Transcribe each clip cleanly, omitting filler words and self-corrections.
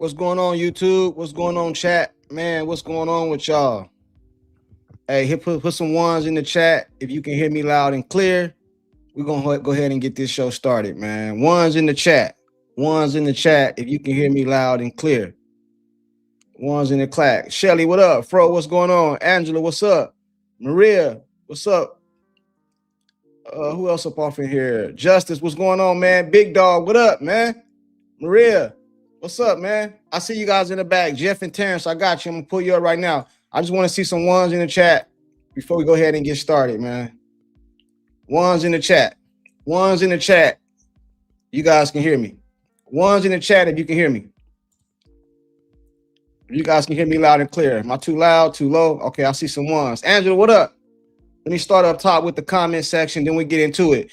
What's going on, YouTube? What's going on, chat? Man, what's going on with y'all? Hey, put some ones in the chat if you can hear me loud and clear. We're going to go ahead and get this show started, man. Ones in the chat. Ones in the chat if you can hear me loud and clear. Ones in the clack. Shelly, what up? Fro, what's going on? Angela, what's up? Maria, what's up? Who else up off in here? Justice, what's going on, man? Big Dog, what up, man? Maria, what's up, man? I see you guys in the back. Jeff and Terrence, I got you. I'm going to pull you up right now. I just want to see some ones in the chat before we go ahead and get started, man. Ones in the chat. Ones in the chat. You guys can hear me. Ones in the chat if you can hear me. You guys can hear me loud and clear. Am I too loud, too low? Okay, I see some ones. Angela, what up? Let me start up top with the comment section, then we get into it.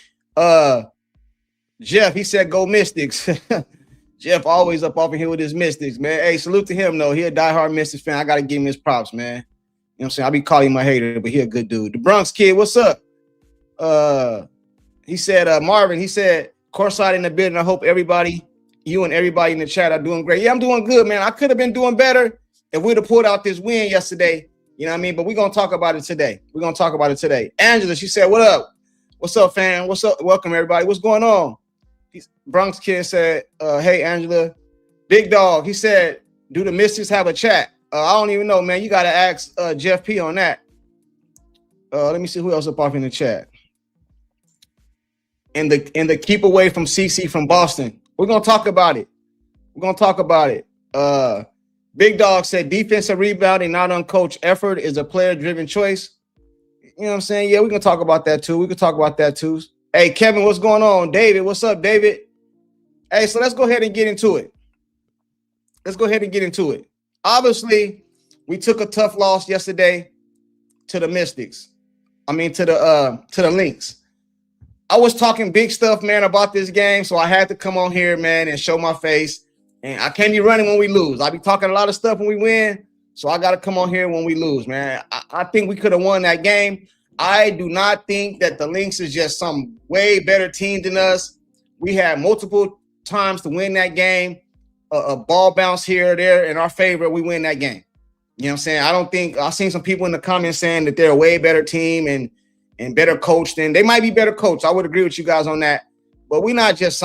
Jeff, he said go Mystics. Jeff always up off in here with his Mystics, man. Hey, salute to him, though. He a diehard Mystics fan. I got to give him his props, man. You know what I'm saying? I be calling him a hater, but he a good dude. The Bronx Kid, what's up? He said, Marvin, he said, courtside in the building. I hope everybody, you and everybody in the chat are doing great. Yeah, I'm doing good, man. I could have been doing better if we'd have pulled out this win yesterday. You know what I mean? But we're going to talk about it today. We're going to talk about it today. Angela, she said, what up? What's up, fam? What's up? Welcome, everybody. What's going on? Bronx Kid said, hey, Angela. Big Dog, he said, do the Mystics have a chat? I don't even know, man. You got to ask Jeff P on that. Let me see who else up off in the chat. And the keep away from CC from Boston. We're going to talk about it. We're going to talk about it. Big Dog said defensive rebounding, not uncoached effort, is a player-driven choice. You know what I'm saying? Yeah, we can talk about that too. Hey, Kevin, what's going on? David, what's up, David? Hey, so let's go ahead and get into it. Obviously, we took a tough loss yesterday to the Mystics. To the Lynx. I was talking big stuff, man, about this game, so I had to come on here, man, and show my face. And I can't be running when we lose. I be talking a lot of stuff when we win, so I got to come on here when we lose, man. I think we could have won that game. I do not think that the Lynx is just some way better team than us. We had multiple times to win that game. A ball bounce here or there in our favor, we win that game. You know what I'm saying? I've seen some people in the comments saying that they're a way better team and better coached, and they might be better coached. I would agree with you guys on that. But we're not just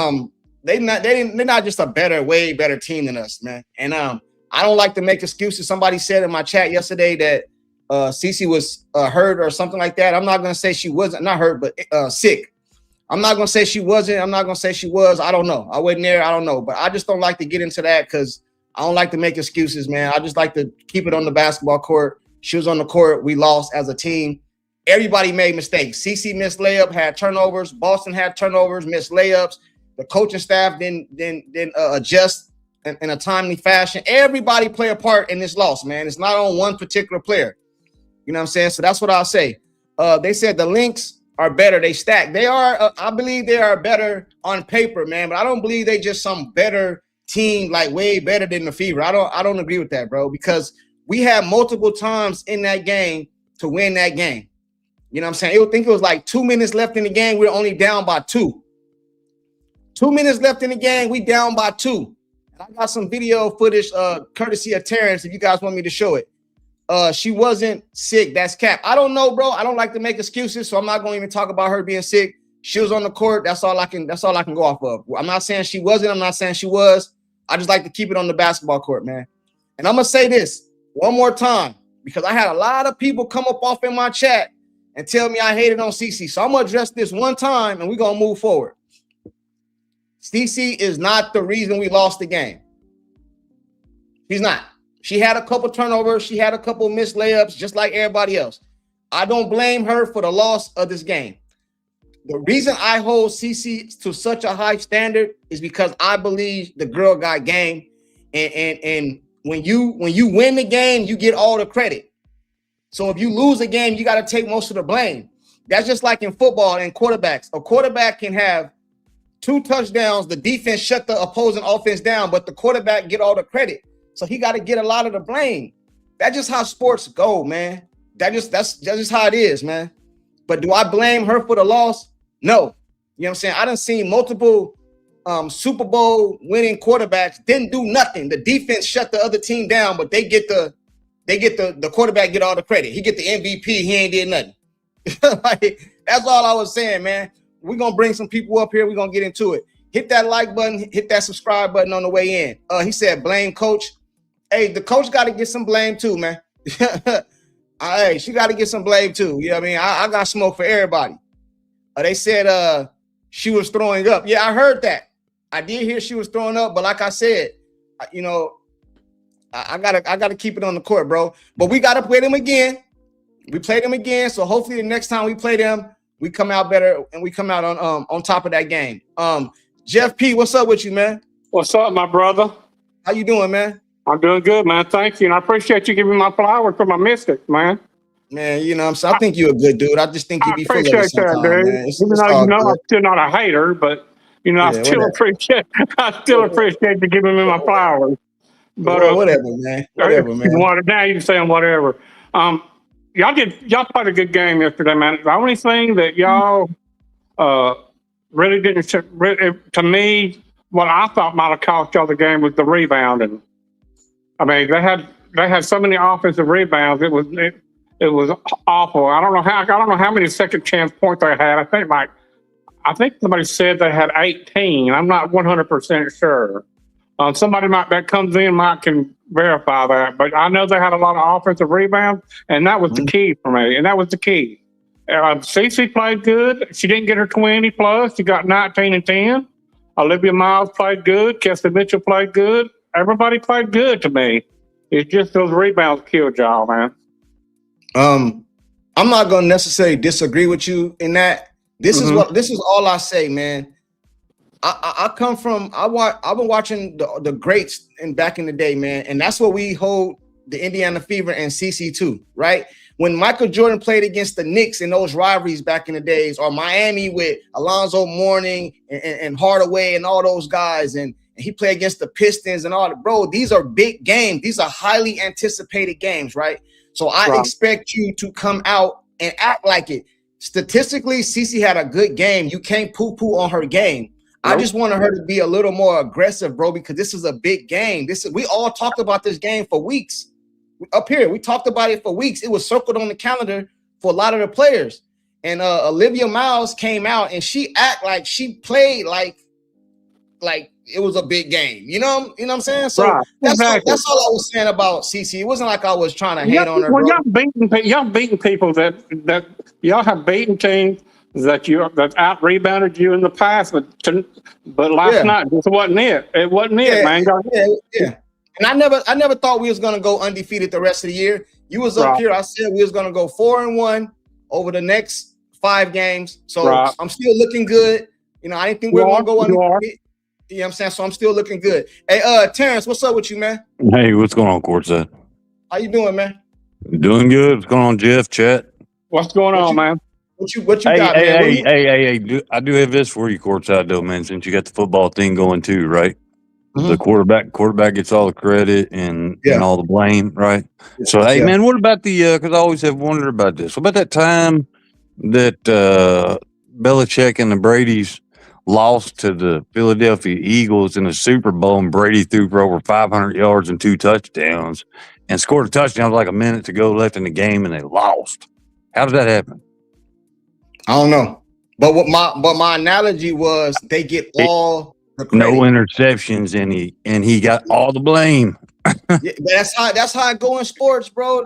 they're not just a way better team than us, man. And I don't like to make excuses. Somebody said in my chat yesterday that Cece was hurt or something like that. I'm not gonna say she wasn't, not hurt, but sick. I'm not gonna say she wasn't. I'm not gonna say she was. I don't know. I wasn't there. I don't know. But I just don't like to get into that because I don't like to make excuses, man. I just like to keep it on the basketball court. She was on the court. We lost as a team. Everybody made mistakes. CC missed layup, had turnovers. Boston had turnovers, missed layups. The coaching staff didn't adjust in a timely fashion. Everybody play a part in this loss, man. It's not on one particular player. You know what I'm saying? So that's what I'll say. They said the Lynx are better. They stack. They are. I believe they are better on paper, man. But I don't believe they just some better team, like way better than the Fever. I don't agree with that, bro. Because we had multiple times in that game to win that game. You know what I'm saying? I think it was like 2 minutes left in the game. We're only down by 2. 2 minutes left in the game. We down by 2. And I got some video footage, courtesy of Terrence, if you guys want me to show it. She wasn't sick. That's cap. I don't know, bro. I don't like to make excuses, so I'm not going to even talk about her being sick. She was on the court. That's all I can go off of. I'm not saying she wasn't. I'm not saying she was. I just like to keep it on the basketball court, man. And I'm going to say this one more time because I had a lot of people come up off in my chat and tell me I hated on CC. So I'm going to address this one time and we're going to move forward. CC is not the reason we lost the game. She's not. She had a couple turnovers. She had a couple missed layups, just like everybody else. I don't blame her for the loss of this game. The reason I hold CC to such a high standard is because I believe the girl got game. And when you win the game, you get all the credit. So if you lose a game, you got to take most of the blame. That's just like in football and quarterbacks. A quarterback can have 2 touchdowns. The defense shut the opposing offense down, but the quarterback get all the credit. So he got to get a lot of the blame. That's just how sports go, man. That's just how it is, man. But do I blame her for the loss? No. You know what I'm saying? I done seen multiple Super Bowl winning quarterbacks didn't do nothing. The defense shut the other team down, but they get the quarterback get all the credit. He get the MVP. He ain't did nothing. Like, that's all I was saying, man. We're going to bring some people up here. We're going to get into it. Hit that like button. Hit that subscribe button on the way in. He said blame coach. Hey, the coach got to get some blame too, man. Hey, she got to get some blame too. You know what I mean? I got smoke for everybody. They said she was throwing up. Yeah, I heard that. I did hear she was throwing up, but like I said, you know, I gotta keep it on the court, bro. But we gotta play them again. We played them again, so hopefully the next time we play them, we come out better and we come out on top of that game. Jeff P, what's up with you, man? What's up, my brother? How you doing, man? I'm doing good, man. Thank you. And I appreciate you giving me my flowers for my Mystics, man. Man, you know what I'm saying? I think you're a good dude. I just think you be full of it sometimes, man. Even though you know I'm still not a hater, but you know, yeah, I still appreciate you giving me my flowers. But whatever, man. Whatever, man. Now you can say whatever. Y'all played a good game yesterday, man. The only thing that y'all really didn't, to me, what I thought might have cost y'all the game was the rebounding. I mean, they had so many offensive rebounds. It was awful. I don't know how many second chance points they had. I think somebody said they had 18. I'm not 100% sure. Somebody that comes in can verify that, but I know they had a lot of offensive rebounds, and that was the key for me. And that was the key. Cece played good. She didn't get her 20 plus. She got 19 and 10. Olivia Miles played good. Kessie Mitchell played good. everybody played good to me. It's just those rebounds killed y'all, man. I'm not gonna necessarily disagree with you in that. This is all I say, man. I come from I've been watching the greats back in the day, man, and that's what we hold the Indiana Fever and CC too, right? When Michael Jordan played against the Knicks in those rivalries back in the days, or Miami with Alonzo Mourning and Hardaway and all those guys, and he played against the Pistons and all that, bro. These are big games. These are highly anticipated games, right? So I expect you to come out and act like it. Statistically, CC had a good game. You can't poo-poo on her game. Nope. I just wanted her to be a little more aggressive, bro, because this is a big game. We all talked about this game for weeks. Up here, we talked about it for weeks. It was circled on the calendar for a lot of the players. And Olivia Miles came out and she act like she played like it was a big game. You know what I'm saying? So that's all I was saying about CC. It wasn't like I was trying to hate on her. Well, y'all beating people that y'all have beaten teams that out rebounded you in the past, but last night this wasn't it. It wasn't it, man. Yeah. And I never thought we was gonna go undefeated the rest of the year. You was up here. I said we was gonna go 4-1 over the next 5 games. So I'm still looking good. You know, I didn't think we were gonna go undefeated. You know what I'm saying? So I'm still looking good. Hey, Terrence, what's up with you, man? Hey, what's going on, Courtside? How you doing, man? Doing good. What's going on, Jeff? Chat? What's going on, man? What you got, man? Hey, I do have this for you, Courtside, though, man, since you got the football thing going too, right? The quarterback gets all the credit and all the blame, right? So, hey, man, what about the because I always have wondered about this. What about that time that Belichick and the Bradys lost to the Philadelphia Eagles in the Super Bowl, and Brady threw for over 500 yards and 2 touchdowns and scored a touchdown with like a minute to go left in the game, and they lost? How did that happen? I don't know. But my analogy was they get all the credit. No interceptions, and he got all the blame. That's how it go in sports, bro.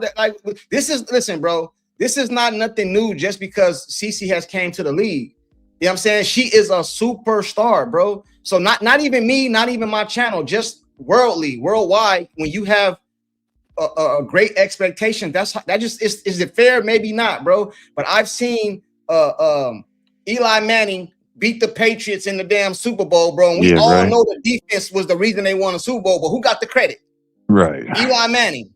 Listen, bro. This is not nothing new just because CC has came to the league. You know what I'm saying? She is a superstar, bro. So not even me, not even my channel, just worldwide. When you have a great expectation, is it fair? Maybe not, bro. But I've seen Eli Manning beat the Patriots in the damn Super Bowl, bro. And we all know the defense was the reason they won a Super Bowl. But who got the credit? Right. Eli Manning.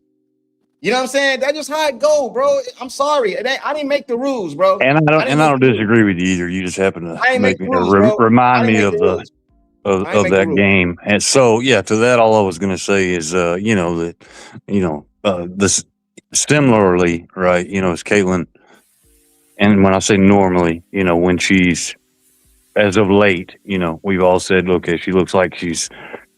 You know what I'm saying? That's just how it go, bro. I'm sorry. I didn't make the rules, bro. And I don't disagree with you either. You just happen to make me remind me of that game. And so, to that, all I was going to say is, this similarly, right, as Caitlin, and when I say normally, when she's, as of late, we've all said, okay, she looks like she's,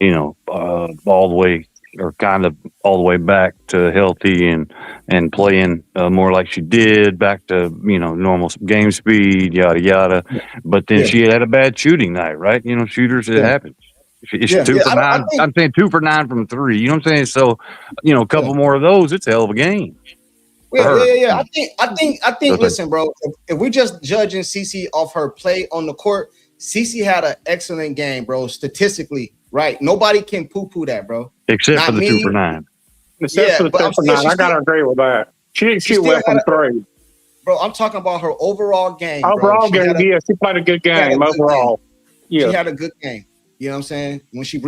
all the way, or kind of all the way back to healthy and playing more like she did, back to normal game speed, yada yada. But then she had a bad shooting night, right? Shooters, it happens. It's 2 for 9. I'm saying 2 for 9 from 3. You know what I'm saying? So a couple more of those, it's a hell of a game. Yeah. I think. Listen, bro. If we're just judging CC off her play on the court, CC had an excellent game, bro. Statistically. Right, nobody can poo-poo that, bro. Except for the 2 for 9. Except for the 2 for 9, I gotta agree with that. She didn't shoot well from 3. Bro, I'm talking about her overall game. Overall game, she played a good game overall. She had a good game. You know what I'm saying? When she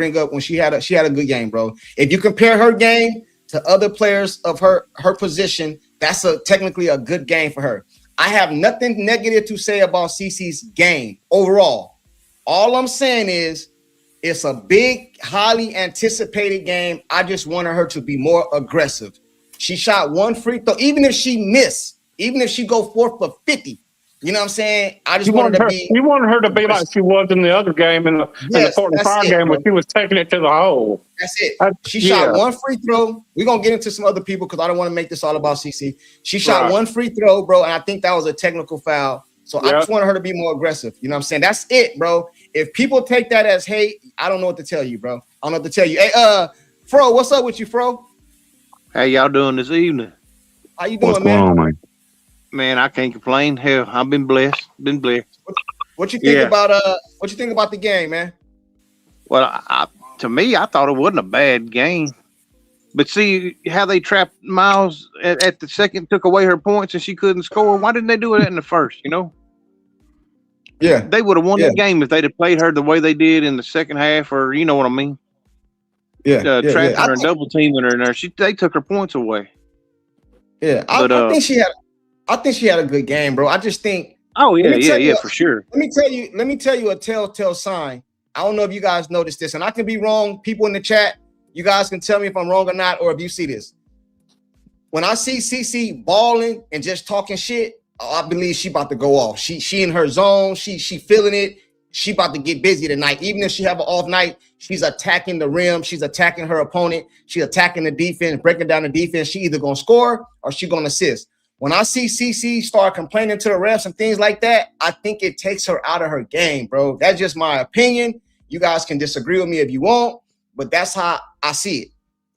had a good game, bro. If you compare her game to other players of her position, that's technically a good game for her. I have nothing negative to say about CC's game overall. All I'm saying is, it's a big, highly anticipated game. I just wanted her to be more aggressive. She shot 1 free throw, even if she missed, even if she go 4 for 50. You know what I'm saying? I just wanted her to be. You wanted her to be like she was in the other game in the 45 game, where she was taking it to the hole. That's it. She shot 1 free throw. We're gonna get into some other people because I don't want to make this all about CC. She shot 1 free throw, bro, and I think that was a technical foul. So I just wanted her to be more aggressive. You know what I'm saying? That's it, bro. If people take that as hate, I don't know what to tell you, bro. I don't know what to tell you. Hey, Fro, what's up with you, Fro? How y'all doing this evening? How you doing, man? Man, I can't complain. Hell, I've been blessed. What you think about what you think about the game, man? Well, to me, I thought it wasn't a bad game. But see how they trapped Miles at the second, took away her points, and she couldn't score. Why didn't they do it in the first? You know, Yeah, they would have won Yeah. the game if they'd have played her the way they did in the second half, or you know what I mean. yeah. Trapping her and double teaming her in there. They took her points away. Yeah, But, I think she had a good game, bro. I just think. Oh Let me tell you- for sure. Let me tell you a telltale sign. I don't know if you guys noticed this, and I can be wrong. People in the chat, you guys can tell me if I'm wrong or not, or if you see this. When I see CC balling and just talking shit, I believe she about to go off. She in her zone. She feeling it. She about to get busy tonight. Even if she have an off night, she's attacking the rim. She's attacking her opponent. She's attacking the defense, breaking down the defense. She either gonna score or she gonna assist. When I see CC start complaining to the refs and things like that, I think it takes her out of her game, bro. That's just my opinion. You guys can disagree with me if you want, but that's how I see it,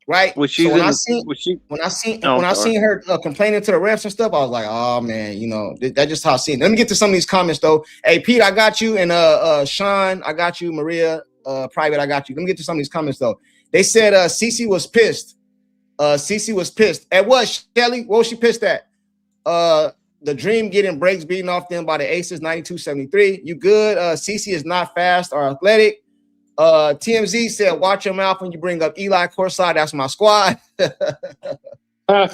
right? When I seen her complaining to the refs and stuff, I was like, oh man, you know, that's just how I see it. Let me get to some of these comments though. Hey, Pete, I got you, and Sean, I got you, Maria, Private, I got you. Let me get to some of these comments though. They said CC was pissed. CC was pissed. At what, Shelly? What was she pissed at? The Dream getting breaks beaten off them by the Aces, 92-73. You good? CC is not fast or athletic. TMZ said, watch your mouth when you bring up Eli Courtside. That's my squad. Hey,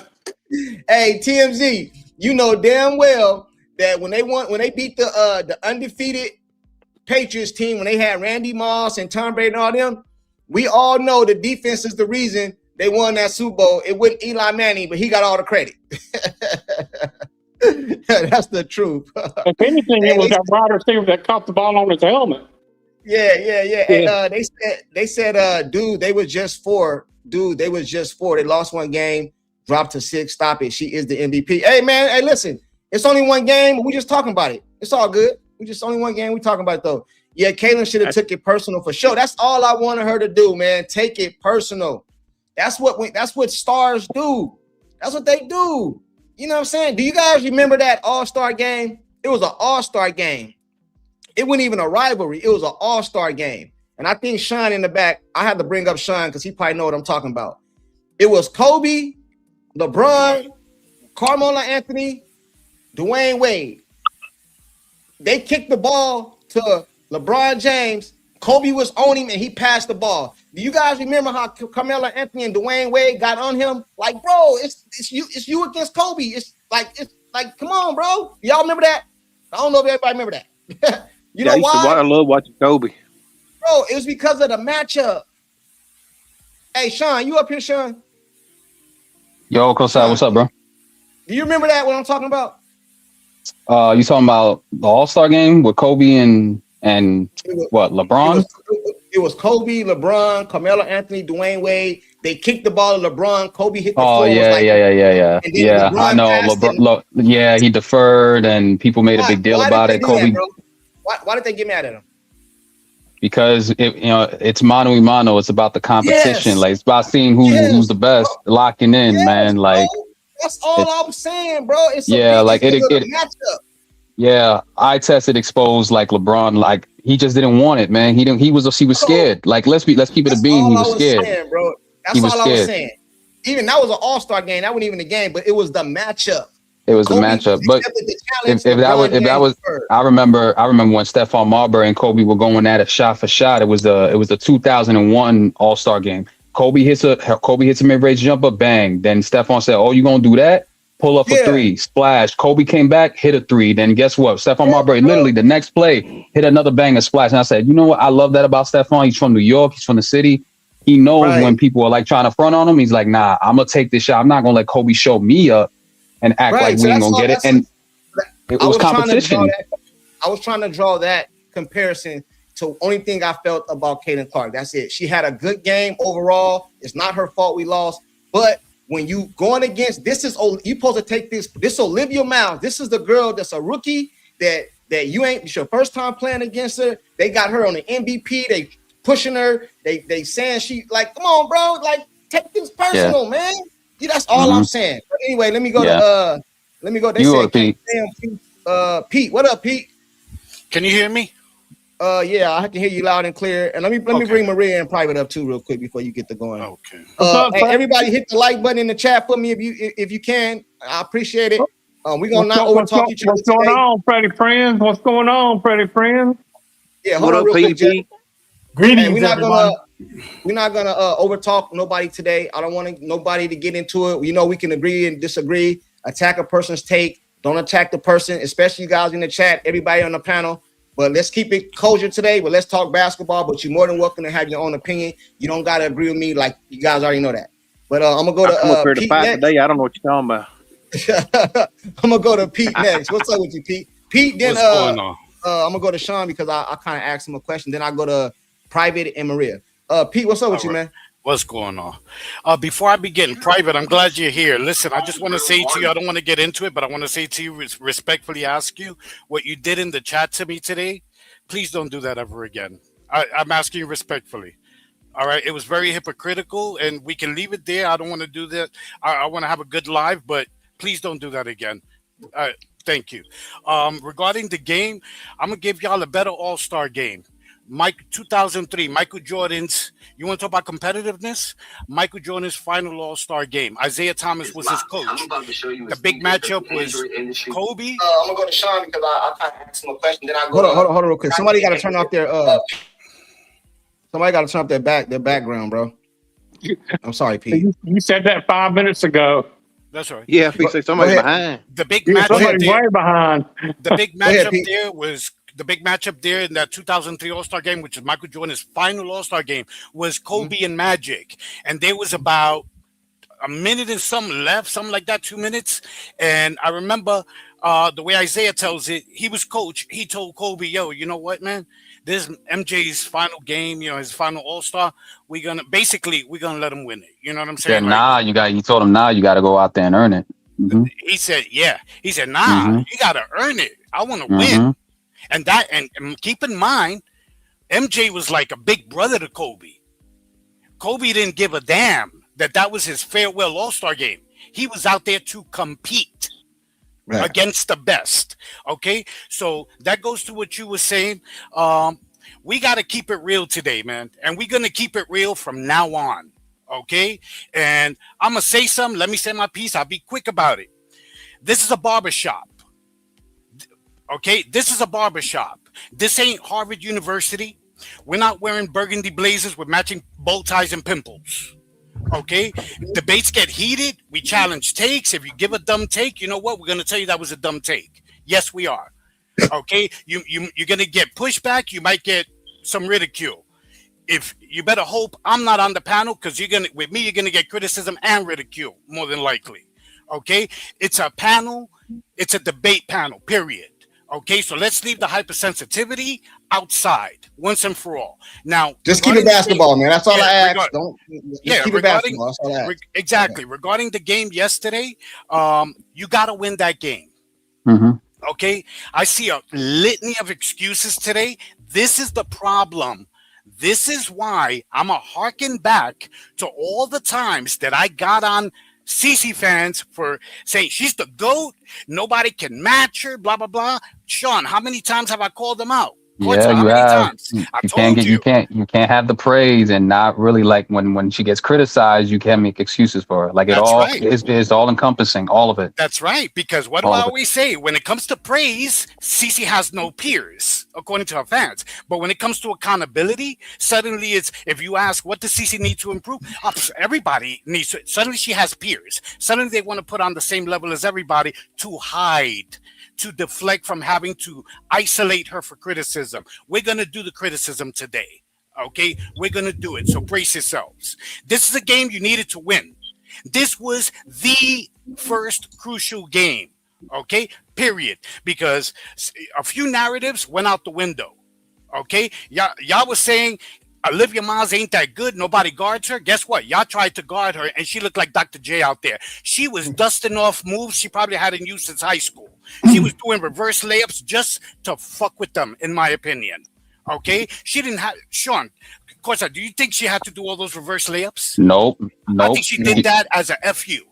TMZ, you know damn well that when they beat the undefeated Patriots team, when they had Randy Moss and Tom Brady and all them, we all know the defense is the reason they won that Super Bowl. It wasn't Eli Manning, but he got all the credit. That's the truth. If anything, it was that wide receiver that caught the ball on his helmet. Yeah. And, they said, dude, they was just four. They lost one game, dropped to 6. Stop it. She is the MVP. Hey, man. Hey, listen. It's only one game, but we just talking about it. It's all good. We just only one game. We talking about it though. Yeah, Kaylin should have took it personal for sure. That's all I wanted her to do, man. Take it personal. That's what stars do. That's what they do. You know what I'm saying? Do you guys remember that All-Star game? It was an All-Star game. It wasn't even a rivalry. It was an All-Star game. And I think Sean in the back, I had to bring up Sean because he probably know what I'm talking about. It was Kobe, LeBron, Carmelo Anthony, Dwayne Wade. They kicked the ball to LeBron James. Kobe was on him and he passed the ball. Do you guys remember how Carmelo Anthony and Dwayne Wade got on him? Like, bro, it's you against Kobe. It's like, come on, bro. Y'all remember that? I don't know if everybody remember that. You know why? I love watching Kobe. Bro, it was because of the matchup. Hey, Sean, you up here, Sean? Yo, COURTSIDE, what's up, bro? Do you remember that, what I'm talking about? You talking about the All-Star game with Kobe and what, LeBron? It was Kobe, LeBron, Carmelo Anthony, Dwayne Wade. They kicked the ball to LeBron. Kobe hit the floor. Yeah. Yeah, I know. He deferred, and people made a big deal about it. Kobe. Why did they get mad at him? Because it's mano a mano. It's about the competition. Like it's about seeing who's the best, locking in, man. Like that's all I'm saying, bro. It's like it matchup. Yeah, eye test it exposed like LeBron. Like he just didn't want it, man. He was scared. Like let's keep it a bean. He was scared, saying, bro. That's all I was saying. Even that was an All-Star game. That wasn't even a game, but it was the matchup. It was the matchup. But if that was, I remember when Stephon Marbury and Kobe were going at it shot for shot. It was the 2001 All-Star game. Kobe hits a mid-range jumper, bang. Then Stephon said, "Oh, you gonna do that? Pull up a 3, splash." Kobe came back, hit a 3. Then guess what? Stephon Marbury literally the next play hit another banger splash. And I said, you know what? I love that about Stephon. He's from New York. He's from the city. He knows when people are like trying to front on him. He's like, nah, I'm gonna take this shot. I'm not gonna let Kobe show me up and act like we ain't gonna get it. And it was competition. I was trying to draw that comparison to only thing I felt about Caitlin Clark. That's it. She had a good game overall. It's not her fault we lost, but when you going against you supposed to take this Olivia Miles. This is the girl that's a rookie that it's your first time playing against her. They got her on the MVP. They pushing her. They saying she like, come on, bro, like take this personal, man. Yeah, that's all I'm saying. But anyway, let me go to They you said, Pete. Pete, what up, Pete? Can you hear me? Yeah, I can hear you loud and clear. And let me bring Maria in private up too, real quick before you get to going. Okay. Hey, everybody, hit the like button in the chat for me if you can. I appreciate it. We're gonna not over talk each other. What's going on, Freddie friends? What's going on, Freddie friends? Yeah, hold on real quick, Jeff. Greetings, hey, we're everyone. not gonna over talk nobody today. I don't want nobody to get into it. You know, we can agree and disagree. Attack a person's take. Don't attack the person, especially you guys in the chat. Everybody on the panel. But let's keep it kosher today. But let's talk basketball. But you're more than welcome to have your own opinion. You don't gotta agree with me, like you guys already know that. But I'm gonna go to Pete next. Today. I don't know what you're talking about. I'm gonna go to Pete next. What's up with you, Pete? Pete, then What's going on? I'm gonna go to Sean because I kind of asked him a question. Then I go to Private and Maria. Pete, what's up with you, man? What's going on? Before I begin, Private, I'm glad you're here. Listen, I just want to say to you, I don't want to get into it, but I want to say to you, respectfully ask you, what you did in the chat to me today, please don't do that ever again. I'm asking you respectfully. All right. It was very hypocritical, and we can leave it there. I don't want to do that. I want to have a good live, but please don't do that again. Thank you. Regarding the game, I'm going to give y'all a better all-star game. 2003, Michael Jordan's, you want to talk about competitiveness? Michael Jordan's final all-star game. Isaiah Thomas was his coach. The big matchup was Kobe. I'm going to go to Sean because I kind of asked him a question. Then I go hold on real quick. Somebody got to turn off their background, bro. I'm sorry, Pete. You said that 5 minutes ago. That's right. Yeah, if we say somebody behind. The big matchup way behind. The big matchup there was the big matchup there in that 2003 All-Star game, which is Michael Jordan's final All-Star game, was Kobe and Magic. And there was about a minute and something left, something like that, 2 minutes. And I remember the way Isaiah tells it, he was coach. He told Kobe, yo, you know what, man? This is MJ's final game, you know, his final All-Star. We're gonna let him win it. You know what I'm saying? Yeah, he told him you gotta go out there and earn it. Mm-hmm. He said, you gotta earn it. I want to win. And keep in mind, MJ was like a big brother to Kobe. Kobe didn't give a damn that was his farewell All-Star game. He was out there to compete against the best. Okay, so that goes to what you were saying. We got to keep it real today, man, and we're gonna keep it real from now on. Okay, and I'm gonna say something. Let me say my piece. I'll be quick about it. This is a barbershop. Okay, this is a barbershop. This ain't Harvard University. We're not wearing burgundy blazers with matching bow ties and pimples. Okay, debates get heated. We challenge takes. If you give a dumb take, you know what? We're gonna tell you that was a dumb take. Yes, we are. Okay, you're gonna get pushback. You might get some ridicule. If you better hope I'm not on the panel, because you're gonna get criticism and ridicule more than likely. Okay, it's a panel. It's a debate panel. Period. Okay, so let's leave the hypersensitivity outside once and for all. Now, just keep it basketball, man. That's all I ask. Keep it basketball. That's all I ask. Exactly. Yeah. Regarding the game yesterday, you got to win that game. Mm-hmm. Okay, I see a litany of excuses today. This is the problem. This is why I'm a harken back to all the times that I got on CC fans for saying she's the GOAT, nobody can match her, blah blah blah. Sean, how many times have I called them out? Yeah, you have. You can't have the praise and not really, like, when she gets criticized, you can't make excuses for her. Like, it's all encompassing, all of it. That's right. Because what do I always say? When it comes to praise, Cece has no peers, according to her fans. But when it comes to accountability, suddenly it's, if you ask what does Cece need to improve, everybody needs to. Suddenly she has peers. Suddenly they want to put on the same level as everybody to hide, to deflect from having to isolate her for criticism. We're going to do the criticism today. Okay, we're going to do it. So brace yourselves. This is a game you needed to win. This was the first crucial game. Okay, period. Because a few narratives went out the window. Okay, y'all was saying Olivia Miles ain't that good. Nobody guards her. Guess what? Y'all tried to guard her, and she looked like Dr. J out there. She was dusting off moves she probably hadn't used since high school. She was doing reverse layups just to fuck with them, in my opinion. Okay? She didn't have... Sean, Corsa, do you think she had to do all those reverse layups? Nope. I think she did that as a FU.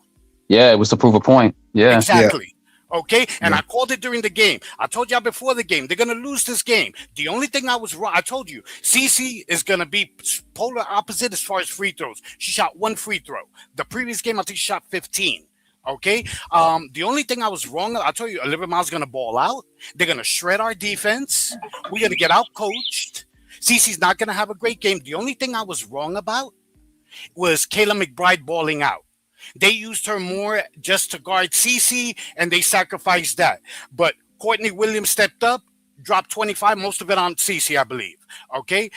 Yeah, it was to prove a point. Yeah. Exactly. Okay, and I called it during the game. I told y'all before the game they're gonna lose this game. The only thing I was wrong, I told you, CC is gonna be polar opposite as far as free throws. She shot 1 free throw. The previous game, I think she shot 15. Okay, the only thing I was wrong, I told you, Olivia Miles is gonna ball out. They're gonna shred our defense. We're gonna get out coached. CC's not gonna have a great game. The only thing I was wrong about was Kayla McBride balling out. They used her more just to guard CC, and they sacrificed that. But Courtney Williams stepped up, dropped 25, most of it on CC, I believe. Okay,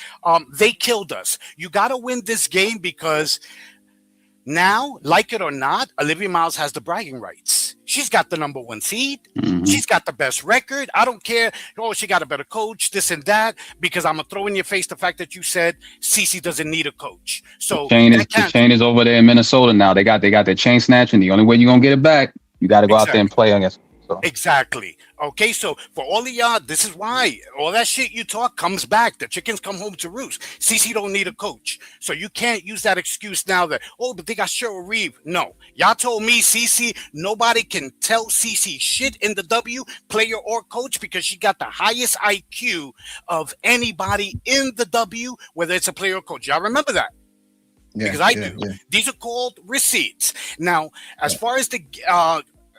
they killed us. You got to win this game because now, like it or not, Olivia Miles has the bragging rights. She's got the #1 seed. She's got the best record. I don't care. Oh, she got a better coach, this and that, because I'm going to throw in your face the fact that you said CC doesn't need a coach. So the chain is over there in Minnesota now. They got their chain snatch, and the only way you're going to get it back, you got to go out there and play, I guess. So. Exactly. Okay, so for all of y'all, this is why all that shit you talk comes back. The chickens come home to roost. CC don't need a coach. So you can't use that excuse now that, oh, but they got Cheryl Reeve. No. Y'all told me CC, nobody can tell CC shit in the W, player or coach, because she got the highest IQ of anybody in the W, whether it's a player or coach. Y'all remember that? Yeah, because I do. Yeah. These are called receipts. Now, as far as the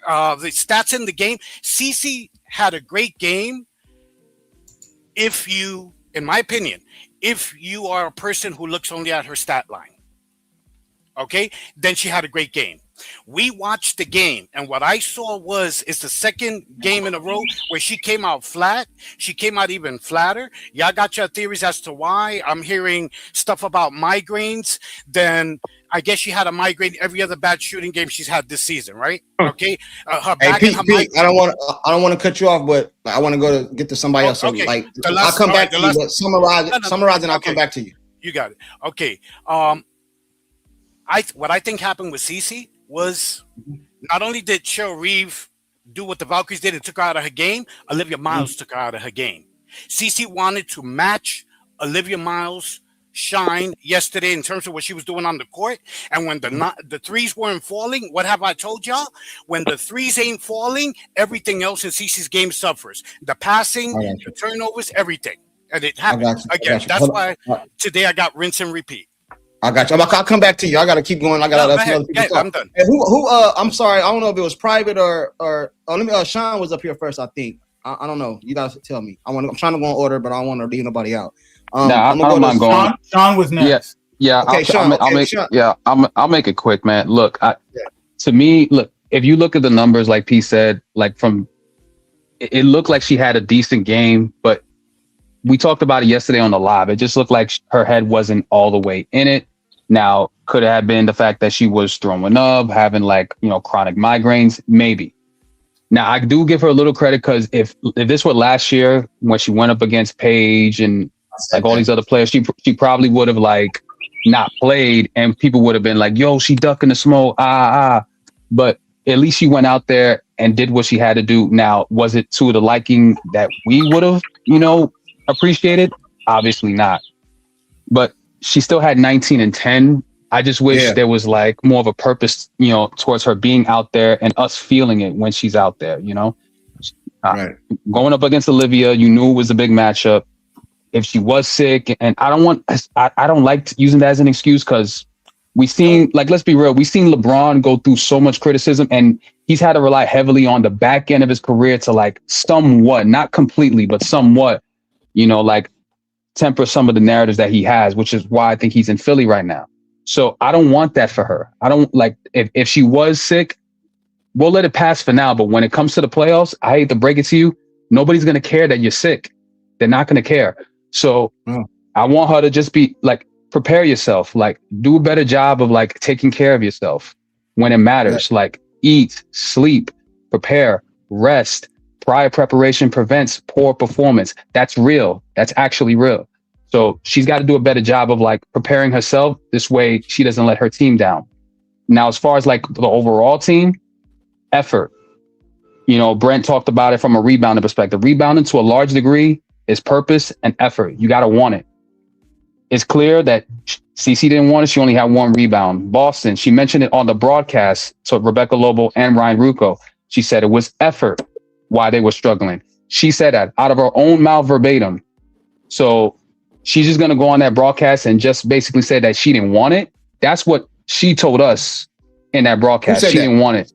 stats in the game, CC had a great game. If you, in my opinion, if you are a person who looks only at her stat line, okay, then she had a great game. We watched the game, and what I saw is the second game in a row where she came out flat. She came out even flatter. Y'all got your theories as to why. I'm hearing stuff about migraines. Then I guess she had a migraine every other bad shooting game she's had this season, right? Okay. Her back Pete, I don't want to cut you off, but I want to go to get to somebody else. So okay. I'll come back to you. But summarize, and I'll come back to you. You got it. Okay. What I think happened with CeCe was not only did Cheryl Reeve do what the Valkyries did and took her out of her game, Olivia Miles took her out of her game. CeCe wanted to match Olivia Miles' shine yesterday in terms of what she was doing on the court. And when the threes weren't falling, what have I told y'all? When the threes ain't falling, everything else in CeCe's game suffers. The passing, the turnovers, everything. And it happened again. That's why today I got rinse and repeat. I got you. I'll come back to you. I got to keep going. I got other people. I'm done. And who? I'm sorry. I don't know if it was private or. Let me. Sean was up here first. I think. I don't know. You guys tell me. I'm trying to go in order, but I don't want to leave nobody out. I don't mind going. Sean was next. Yeah. Okay, I'll make it quick, man. Look, to me, if you look at the numbers, like P said, it looked like she had a decent game, but we talked about it yesterday on the live. It just looked like her head wasn't all the way in it. Now, could it have been the fact that she was throwing up, having chronic migraines? Maybe. Now, I do give her a little credit because if this were last year when she went up against Paige and all these other players, she probably would have not played, and people would have been like, "Yo, she ducking the smoke." But at least she went out there and did what she had to do. Now, was it to the liking that we would have, appreciated? Obviously not. But she still had 19 and 10. I just wish there was more of a purpose, towards her being out there and us feeling it when she's out there, Right. Going up against Olivia, you knew it was a big matchup. If she was sick, and I don't like using that as an excuse, because we seen, let's be real, we seen LeBron go through so much criticism, and he's had to rely heavily on the back end of his career to somewhat, not completely, but somewhat, temper some of the narratives that he has, which is why I think he's in Philly right now. So I don't want that for her. I don't if she was sick, we'll let it pass for now. But when it comes to the playoffs, I hate to break it to you, nobody's going to care that you're sick. They're not going to care. So I want her to just be prepare yourself, do a better job of taking care of yourself when it matters, eat, sleep, prepare, rest. Prior preparation prevents poor performance. That's real. That's actually real. So she's got to do a better job of preparing herself. This way she doesn't let her team down. Now, as far as the overall team, effort. Brent talked about it from a rebounding perspective. Rebounding to a large degree is purpose and effort. You got to want it. It's clear that CeCe didn't want it. She only had one rebound. Boston, she mentioned it on the broadcast to Rebecca Lobo and Ryan Rucco. She said it was effort why they were struggling. She said that out of her own mouth verbatim. So she's just going to go on that broadcast and just basically say that she didn't want it. That's what she told us in that broadcast. She didn't want it.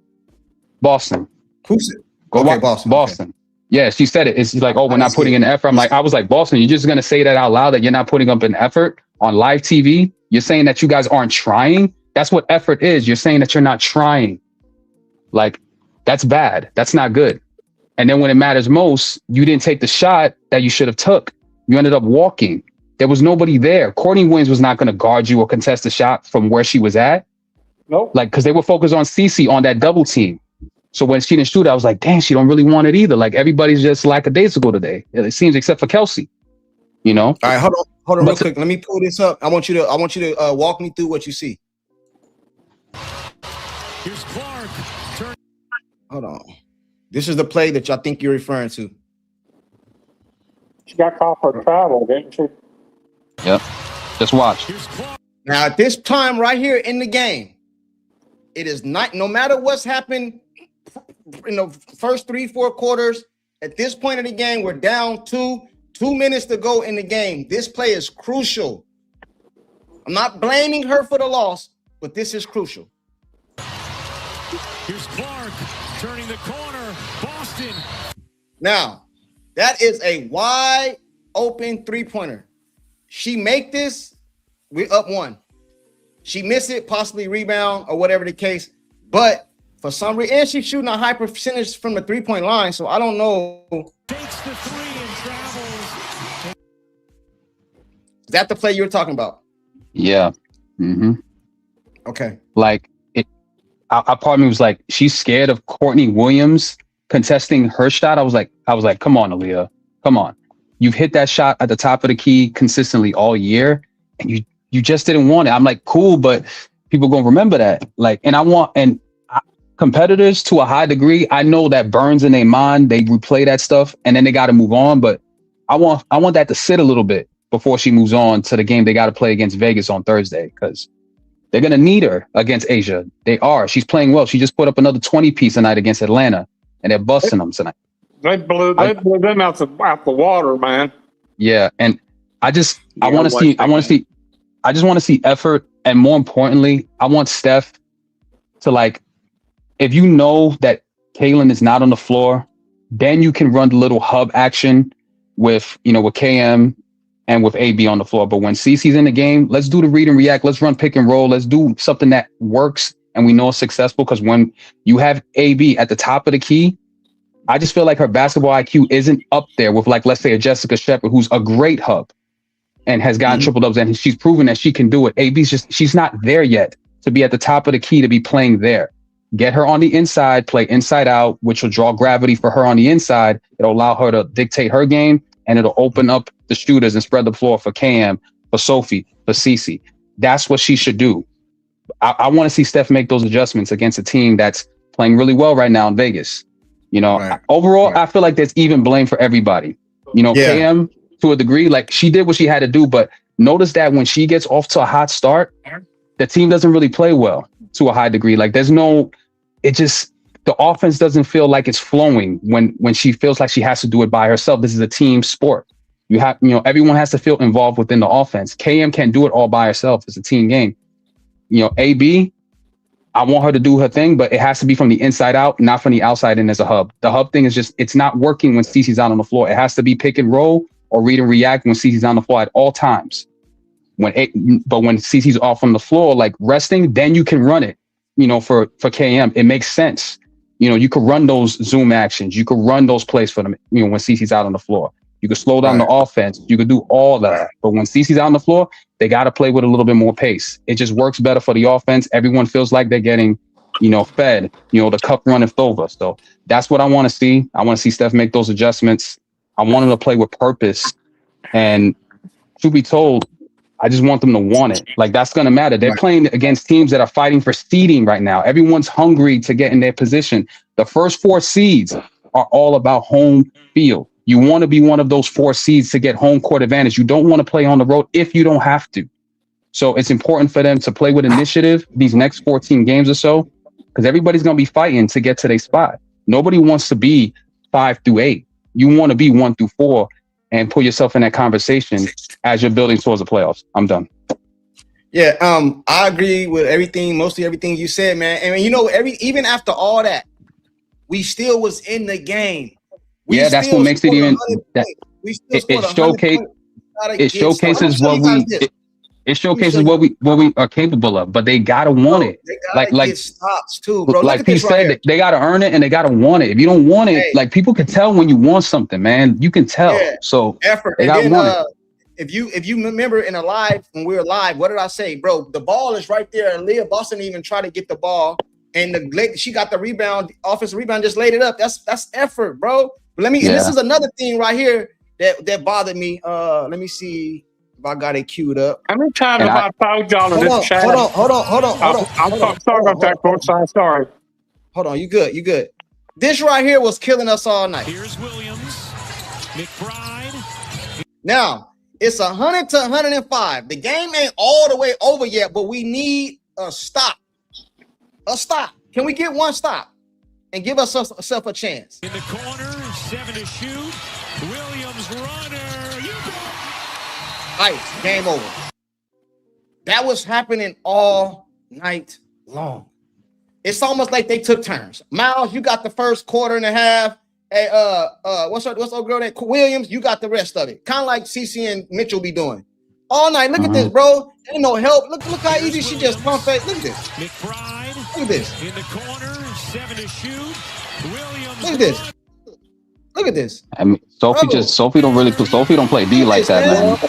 Boston. Who said? Okay, Boston. Boston. Okay. Yeah, she said it. It's like, oh, we're not putting in effort. I was like, Boston, you're just going to say that out loud that you're not putting up an effort on live TV? You're saying that you guys aren't trying? That's what effort is. You're saying that you're not trying. Like, that's bad. That's not good. And then when it matters most, you didn't take the shot that you should have took. You ended up walking. There was nobody there. Courtney Williams was not going to guard you or contest the shot from where she was at. Nope. Like, because they were focused on Cece on that double team. So when she didn't shoot, I was like, dang, she don't really want it either. Like, everybody's just lackadaisical today. It seems, except for Kelsey. You know? All right, hold on real quick. Let me pull this up. I want you to walk me through what you see. Here's Clark. Hold on. This is the play that y'all think you're referring to. She got caught for travel, didn't she? Yep. Just watch. Now, at this time right here in the game, it is not, no matter what's happened in the first 3-4 quarters, at this point in the game, we're down 2 minutes to go in the game. This play is crucial. I'm not blaming her for the loss, but this is crucial. Here's Clark turning the corner. Boston. Now, that is a wide open three-pointer. She make this, we're up 1. She miss it, possibly rebound or whatever the case. But for some reason, and she's shooting a high percentage from the three-point line. So I don't know. Takes the three and travels. Is that the play you were talking about? Yeah. Mm-hmm. Okay. Like, our partner was like, she's scared of Courtney Williams contesting her shot. I was like, come on, Aaliyah, come on. You've hit that shot at the top of the key consistently all year, and you just didn't want it. I'm like, cool, but people gonna remember that. Like, and competitors to a high degree, I know that burns in their mind. They replay that stuff, and then they got to move on. But I want that to sit a little bit before she moves on to the game they got to play against Vegas on Thursday, because they're going to need her against Asia. They are. She's playing well. She just put up another 20-piece tonight against Atlanta, and they're busting them tonight. They blew them out the water, man. Yeah, and I just want to see effort, and more importantly, I want Steph to, like, if you know that Kaylin is not on the floor, then you can run the little hub action with KM and with AB on the floor. But when CC's in the game, let's do the read and react. Let's run pick and roll. Let's do something that works and we know is successful. Because when you have AB at the top of the key, I just feel like her basketball IQ isn't up there with, like, let's say a Jessica Shepard, who's a great hub and has gotten triple doubles, and she's proven that she can do it. she's not there yet to be at the top of the key to be playing there. Get her on the inside, play inside out, which will draw gravity for her on the inside. It'll allow her to dictate her game, and it'll open up the shooters and spread the floor for Cam, for Sophie, for Cece. That's what she should do. I want to see Steph make those adjustments against a team that's playing really well right now in Vegas. Overall, I feel like there's even blame for everybody. Cam, to a degree, like, she did what she had to do, but notice that when she gets off to a hot start, the team doesn't really play well to a high degree. Like, the offense doesn't feel like it's flowing when she feels like she has to do it by herself. This is a team sport. Everyone has to feel involved within the offense. KM can't do it all by herself. It's a team game. AB, I want her to do her thing, but it has to be from the inside out, not from the outside in as a hub. The hub thing is just, it's not working when Cece's out on the floor. It has to be pick and roll or read and react when Cece's on the floor at all times. But when Cece's off on the floor, like resting, then you can run it, for KM. It makes sense. You could run those zoom actions. You could run those plays for them, when Cece's out on the floor. You could slow down the offense. You could do all that. But when Cece's out on the floor, they got to play with a little bit more pace. It just works better for the offense. Everyone feels like they're getting, fed, the cup runneth over. So that's what I want to see. I want to see Steph make those adjustments. I want them to play with purpose. And to be told, I just want them to want it. Like, that's going to matter. They're playing against teams that are fighting for seeding right now. Everyone's hungry to get in their position. The first 4 seeds are all about home field. You want to be one of those 4 seeds to get home court advantage. You don't want to play on the road if you don't have to. So it's important for them to play with initiative these next 14 games or so, because everybody's going to be fighting to get to their spot. Nobody wants to be 5 through 8. You want to be 1 through 4 and put yourself in that conversation as you're building towards the playoffs. I'm done. Yeah, I agree with mostly everything you said, man. And even after all that, we still was in the game. That's what makes it even. It showcases what we are capable of, but they gotta want it. Like get stops too, bro. Like Pete said, they gotta earn it and they gotta want it. If you don't want it, like people can tell when you want something, man. You can tell. Yeah. So effort. They gotta want it. If you remember when we were live, what did I say, bro? The ball is right there, and Leah Boston even tried to get the ball, and she got the rebound, offensive rebound, just laid it up. That's effort, bro. But and this is another thing right here that bothered me. Let me see if I got it queued up. How many times have I told y'all in this chat? Hold on. I'm sorry about that, coach. I'm sorry. Hold on, you good. This right here was killing us all night. Here's Williams, McBride. Now it's 100 to 105. The game ain't all the way over yet, but we need a stop. A stop. Can we get one stop and give ourselves a chance? In the corner, 7 to shoot. Williams runner. Ice, game over. That was happening all night long. It's almost like they took turns. Miles, you got the first quarter and a half. Hey, what's our girl name? Williams, you got the rest of it. Kind of like CC and Mitchell be doing all night. Look at this, bro. Ain't no help. Look how easy she just pumped it. Look at this. McBride. Look at this. In the corner, 7 to shoot. Williams. Look at this. Look at this. I mean, Sophie don't play D like that, man.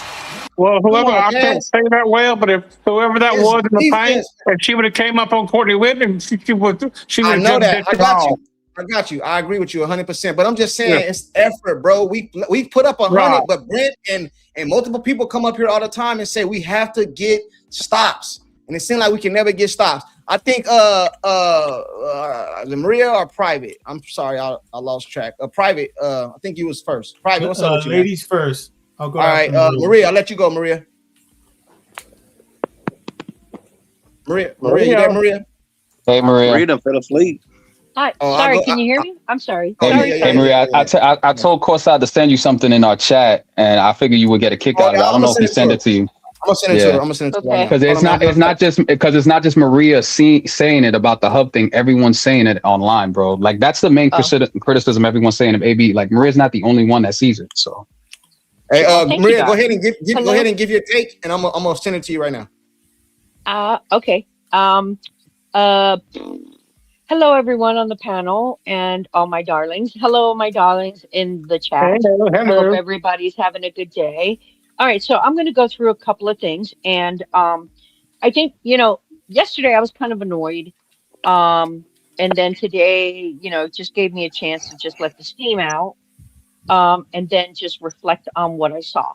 Well, I can't say that well, but if whoever that was in the paint, if she would have came up on Courtney Whitman, she would. I know that. I got you. I agree with you 100%. But I'm just saying, it's effort, bro. We put up 100, but Brent and multiple people come up here all the time and say we have to get stops, and it seems like we can never get stops. I think Maria or Private. I'm sorry, I lost track. Private. I think you was first. Private. What's up with you? Ladies first. I'll go. All right, Maria. I'll let you go, Maria. Maria, you there, Maria? Hey, Maria. Maria done fell asleep. Hi. Sorry, can you hear me? I'm sorry. Hey, Maria, I told Courtside to send you something in our chat, and I figured you would get a kick out of it. I don't know if he sent it to you. I'm gonna send it to her. I'm gonna send it to her. Because it's not just Maria saying it about the hub thing. Everyone's saying it online, bro. Like that's the main criticism everyone's saying of AB. Like Maria's not the only one that sees it. So, hey, Maria, go ahead and give your take, and I'm gonna send it to you right now. Okay. Hello, everyone on the panel and all my darlings. Hello, my darlings in the chat. Hello. Hope everybody's having a good day. All right, so I'm going to go through a couple of things. And I think, yesterday I was kind of annoyed. And then today, it just gave me a chance to just let the steam out and then just reflect on what I saw.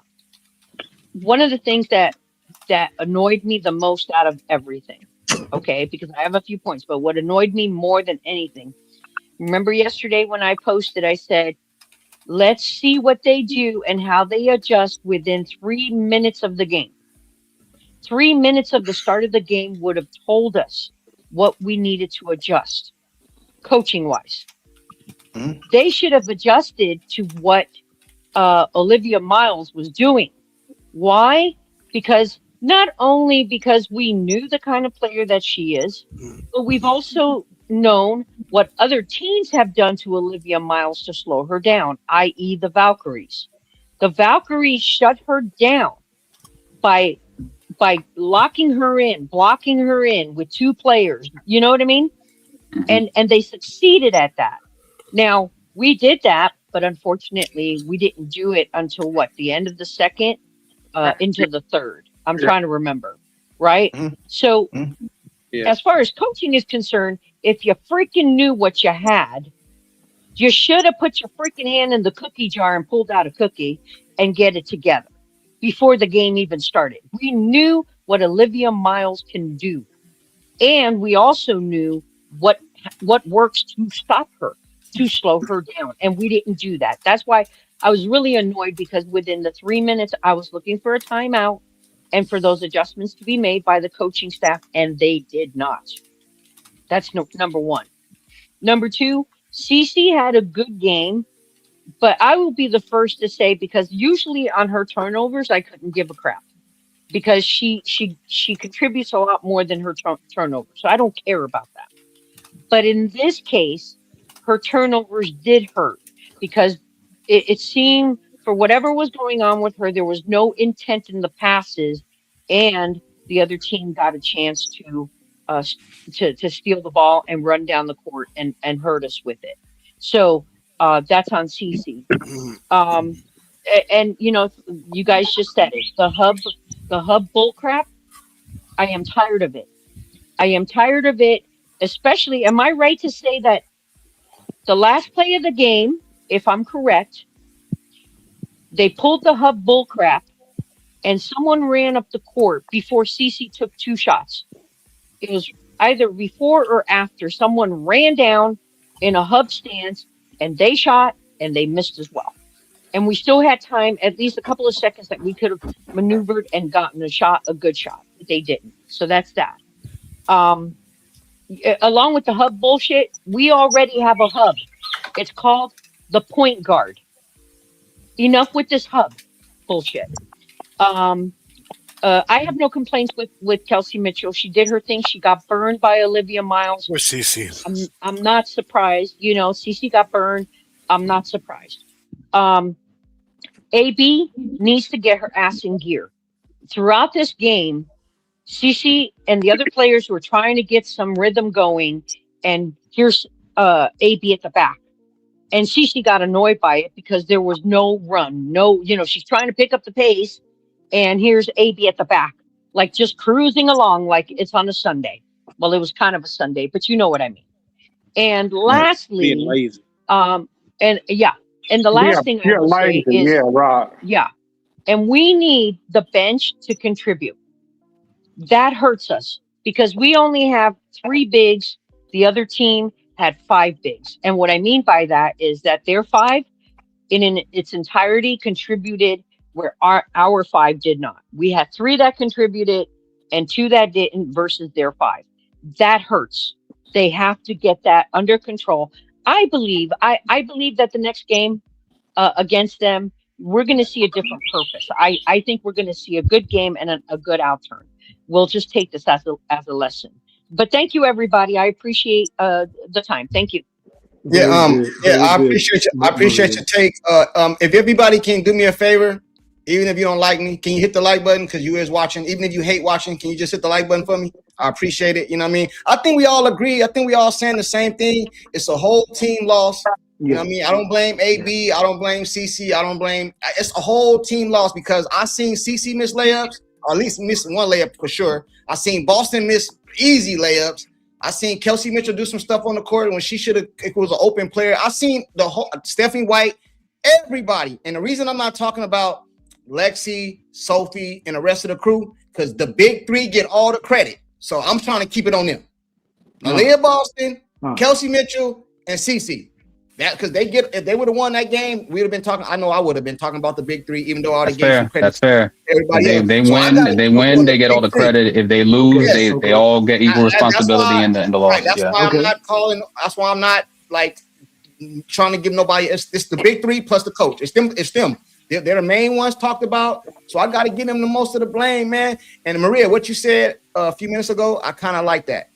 One of the things that annoyed me the most out of everything, okay, because I have a few points, but what annoyed me more than anything, remember yesterday when I posted, I said, let's see what they do and how they adjust within 3 minutes of the game. 3 minutes of the start of the game would have told us what we needed to adjust, coaching-wise. Mm-hmm. They should have adjusted to what Olivia Miles was doing. Why? Because not only because we knew the kind of player that she is, but we've also known what other teams have done to Olivia Miles to slow her down, i.e. the Valkyries. The Valkyries shut her down by locking her in, blocking her in with 2 players. You know what I mean? Mm-hmm. And they succeeded at that. Now, we did that, but unfortunately, we didn't do it until the end of the second into the third. I'm trying to remember, right? Mm-hmm. So as far as coaching is concerned, if you freaking knew what you had, you should have put your freaking hand in the cookie jar and pulled out a cookie and get it together before the game even started. We knew what Olivia Miles can do. And we also knew what works to stop her, to slow her down. And we didn't do that. That's why I was really annoyed, because within the 3 minutes, I was looking for a timeout and for those adjustments to be made by the coaching staff, and they did not. That's number one. Number two, Cece had a good game, but I will be the first to say, because usually on her turnovers, I couldn't give a crap because she contributes a lot more than her turnovers. So I don't care about that. But in this case, her turnovers did hurt because it seemed, for whatever was going on with her, there was no intent in the passes, and the other team got a chance to steal the ball and run down the court and hurt us with it. So that's on CC. And you guys just said it. The hub bull crap. I am tired of it. I am tired of it. Especially, am I right to say that the last play of the game, if I'm correct, they pulled the hub bull crap and someone ran up the court before CC took 2 shots. It was either before or after. Someone ran down in a hub stance and they shot and they missed as well. And we still had time, at least a couple of seconds, that we could have maneuvered and gotten a good shot. But they didn't. So that's that. Along with the hub bullshit, we already have a hub. It's called the point guard. Enough with this hub bullshit. I have no complaints with Kelsey Mitchell. She did her thing. She got burned by Olivia Miles. Or CC. I'm not surprised. CC got burned. I'm not surprised. AB needs to get her ass in gear. Throughout this game, CC and the other players were trying to get some rhythm going, and here's AB at the back. And CC got annoyed by it because there was no run. She's trying to pick up the pace, and here's AB at the back, like just cruising along like it's on a Sunday. Well, it was kind of a Sunday, but you know what I mean. And lastly, Being lazy. and the last thing I will say is, right. Yeah, and we need the bench to contribute. That hurts us because we only have 3 bigs. The other team had 5 bigs. And what I mean by that is that their 5 in its entirety contributed where our 5 did not. We had 3 that contributed and 2 that didn't versus their 5. That hurts. They have to get that under control. I believe that the next game against them, we're going to see a different purpose. I think we're going to see a good game and a good outturn. We'll just take this as a lesson. But thank you, everybody. I appreciate the time. Thank you. I appreciate you. I appreciate your take. If everybody can do me a favor, even if you don't like me, can you hit the like button? Because you is watching. Even if you hate watching, can you just hit the like button for me? I appreciate it. You know what I mean? I think we all agree. I think we all saying the same thing. It's a whole team loss. You know what I mean? I don't blame AB. I don't blame CC. It's a whole team loss because I seen CC miss layups, or at least miss one layup for sure. I seen Boston miss easy layups. I seen Kelsey Mitchell do some stuff on the court when she should have. It was an open player. I seen the whole Stephanie White, everybody. And the reason I'm not talking about Lexi, Sophie, and the rest of the crew, because the big 3 get all the credit. So I'm trying to keep it on them. Aaliyah Boston, Kelsey Mitchell, and CC. That because if they would have won that game, we would have been talking. I know I would have been talking about the big 3, even though all the games. That's fair. Everybody if they win, they get all the credit. If they lose, they all get equal responsibility in the loss. Right, that's why I'm not calling. That's why I'm not like trying to give nobody. It's the big 3 plus the coach. It's them. They're the main ones talked about. So I got to give them the most of the blame, man. And Maria, what you said a few minutes ago, I kind of like that.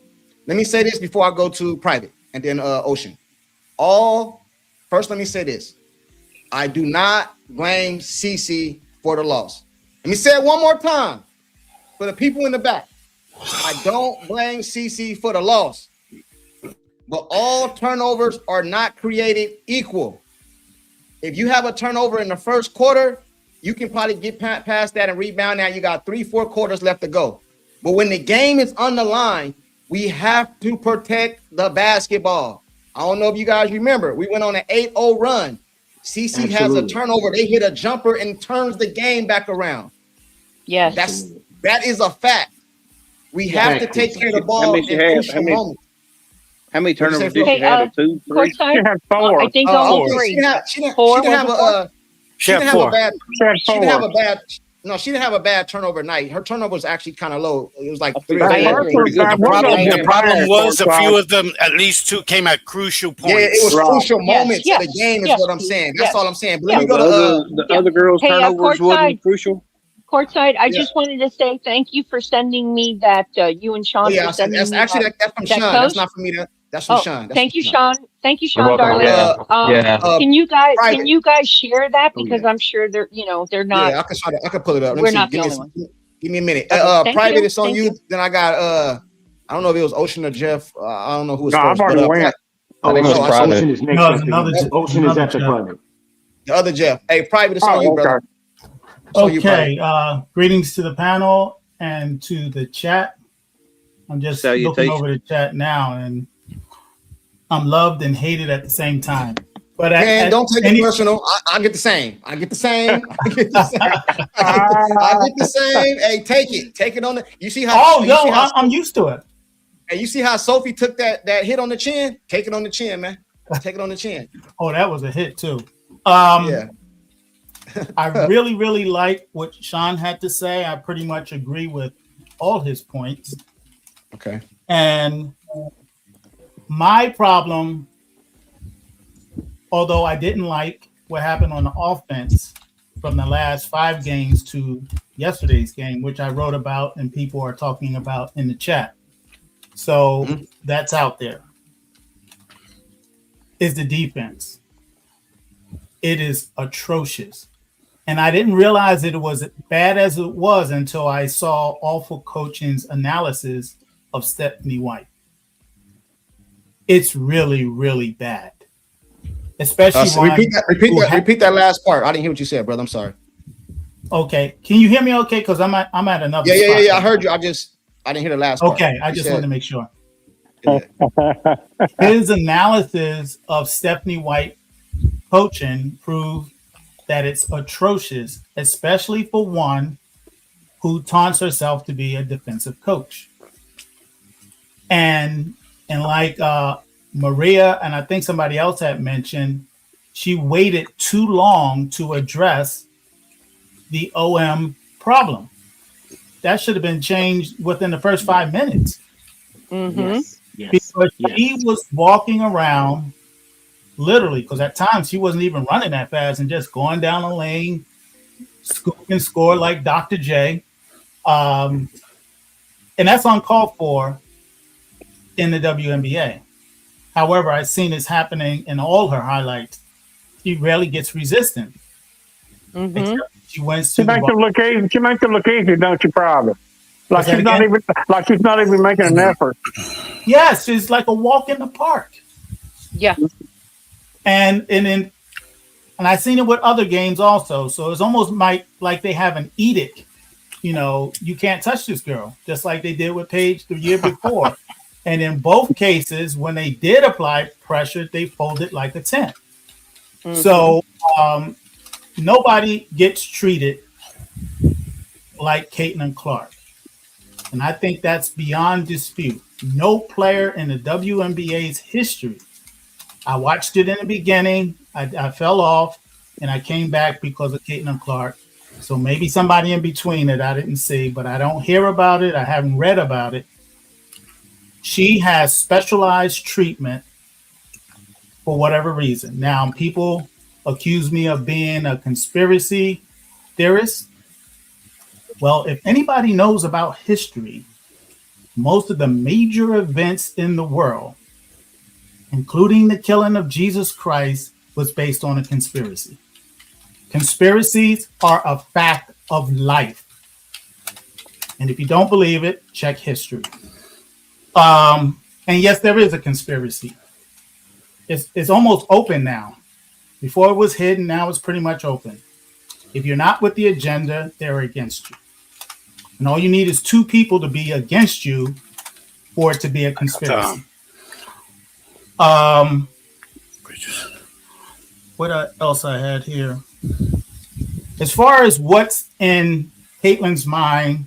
Let me say this before I go to private and then Ocean. First, let me say this. I do not blame CC for the loss. Let me say it one more time for the people in the back. I don't blame CC for the loss. But all turnovers are not created equal. If you have a turnover in the first quarter, you can probably get past that and rebound. Now you got 3-4 quarters left to go. But when the game is on the line, we have to protect the basketball. I don't know if you guys remember. We went on an 8-0 run. CC has a turnover. They hit a jumper and turns the game back around. Yes. That is a fact. We have to take care of the ball in crucial moments. How many turnovers did she have? 2, 3? She had 4. I think only 3. She didn't have a bad. No, she didn't have a bad turnover night. Her turnover was actually kind of low. It was like 3 I or 4. agree. The problem was a few of them, at least 2, came at crucial points. Yeah, it was crucial moments yes, of the game is yes, what I'm saying. That's yes. all I'm saying. But Yeah. let me go to the other girls' Hey, turnovers wasn't crucial. Courtside, I Yeah. just wanted to say thank you for sending me that. You and Sean for sending that's me actually that. that's from that Sean. post? That's not from me. That's from Sean. That's Thank from you, Sean. Thank you, Sean, welcome. darling. Yeah. Can you guys Private. share that, Oh, because yeah. I'm sure they're not. Yeah, I can pull it up. Let me We're see. not the Give only me one. give me a minute. Okay, thank Private, you. it's on Thank you. you. Then I got I don't know if it was Ocean or Jeff. I don't know who was No, first. I've already went. I think it was no, private. Ocean is next. No, it's another. Ocean is after private. The other Jeff. Hey, Private, it's on you, brother. It's on you, Okay. Private. Greetings to the panel and to the chat. I'm just looking Salutations. over the chat now, and I'm loved and hated at the same time. But Man, don't take it personal. I get the same. I get the same. I get the same. Hey, take it on the. You see how? I'm used to it. And you see how Sophie took that hit on the chin? Take it on the chin, man. Take it on the chin. Oh, that was a hit too. Yeah. I really, really like what Sean had to say. I pretty much agree with all his points. Okay. And my problem, although I didn't like what happened on the offense from the last 5 games to yesterday's game, which I wrote about and people are talking about in the chat. So that's out there. Is the defense. It is atrocious. And I didn't realize it was as bad as it was until I saw Awful Coaching's analysis of Stephanie White. It's really, really bad. Especially repeat that last part. I didn't hear what you said, brother. I'm sorry. Okay. Can you hear me okay? Because I'm at another spot. Yeah. I heard you. I didn't hear the last part. Okay, I just wanted to make sure. His analysis of Stephanie White coaching proved that it's atrocious, especially for one who taunts herself to be a defensive coach. And like Maria and I think somebody else had mentioned, she waited too long to address the OM problem. That should have been changed within the first 5 minutes. Yes. Because she was walking around literally, because at times she wasn't even running that fast and just going down the lane, scoop and score like Dr. J. And that's uncalled for in the WNBA. However, I've seen this happening in all her highlights. She rarely gets resistant. She went to She makes it look easy, don't you, probably? Like she's not even making an effort. Yes, it's like a walk in the park. Yeah. And I've seen it with other games also. So it's almost like they have an edict. You can't touch this girl, just like they did with Paige the year before. And in both cases, when they did apply pressure, they folded like a tent. So nobody gets treated like Caitlin Clark. And I think that's beyond dispute. No player in the WNBA's history. I watched it in the beginning. I fell off, and I came back because of Caitlin Clark. So maybe somebody in between that I didn't see, but I don't hear about it. I haven't read about it. She has specialized treatment for whatever reason. Now, people accuse me of being a conspiracy theorist. Well, if anybody knows about history, most of the major events in the world, including the killing of Jesus Christ, was based on a conspiracy. Conspiracies are a fact of life. And if you don't believe it, check history. And yes, there is a conspiracy. It's almost open now. Before it was hidden, now it's pretty much open. If you're not with the agenda, they're against you. And all you need is 2 people to be against you for it to be a conspiracy. What else I had here? As far as what's in Caitlin's mind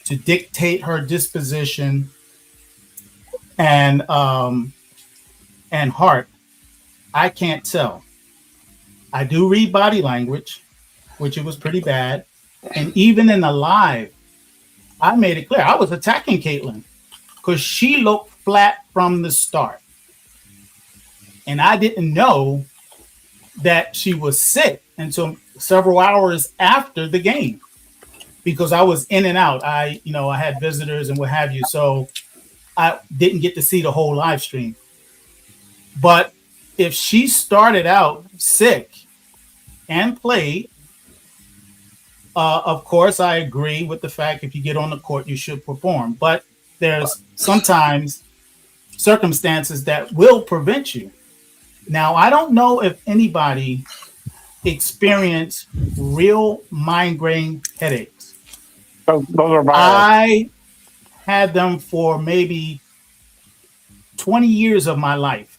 to dictate her disposition and heart, I can't tell. I do read body language, which it was pretty bad. And even in the live, I made it clear I was attacking Caitlin because she looked flat from the start. And I didn't know that she was sick until several hours after the game because I was in and out. I had visitors and what have you. So I didn't get to see the whole live stream. But if she started out sick and played, of course, I agree with the fact if you get on the court, you should perform. But there's sometimes circumstances that will prevent you. Now, I don't know if anybody experienced real migraine headaches. Those are bad. I had them for maybe 20 years of my life.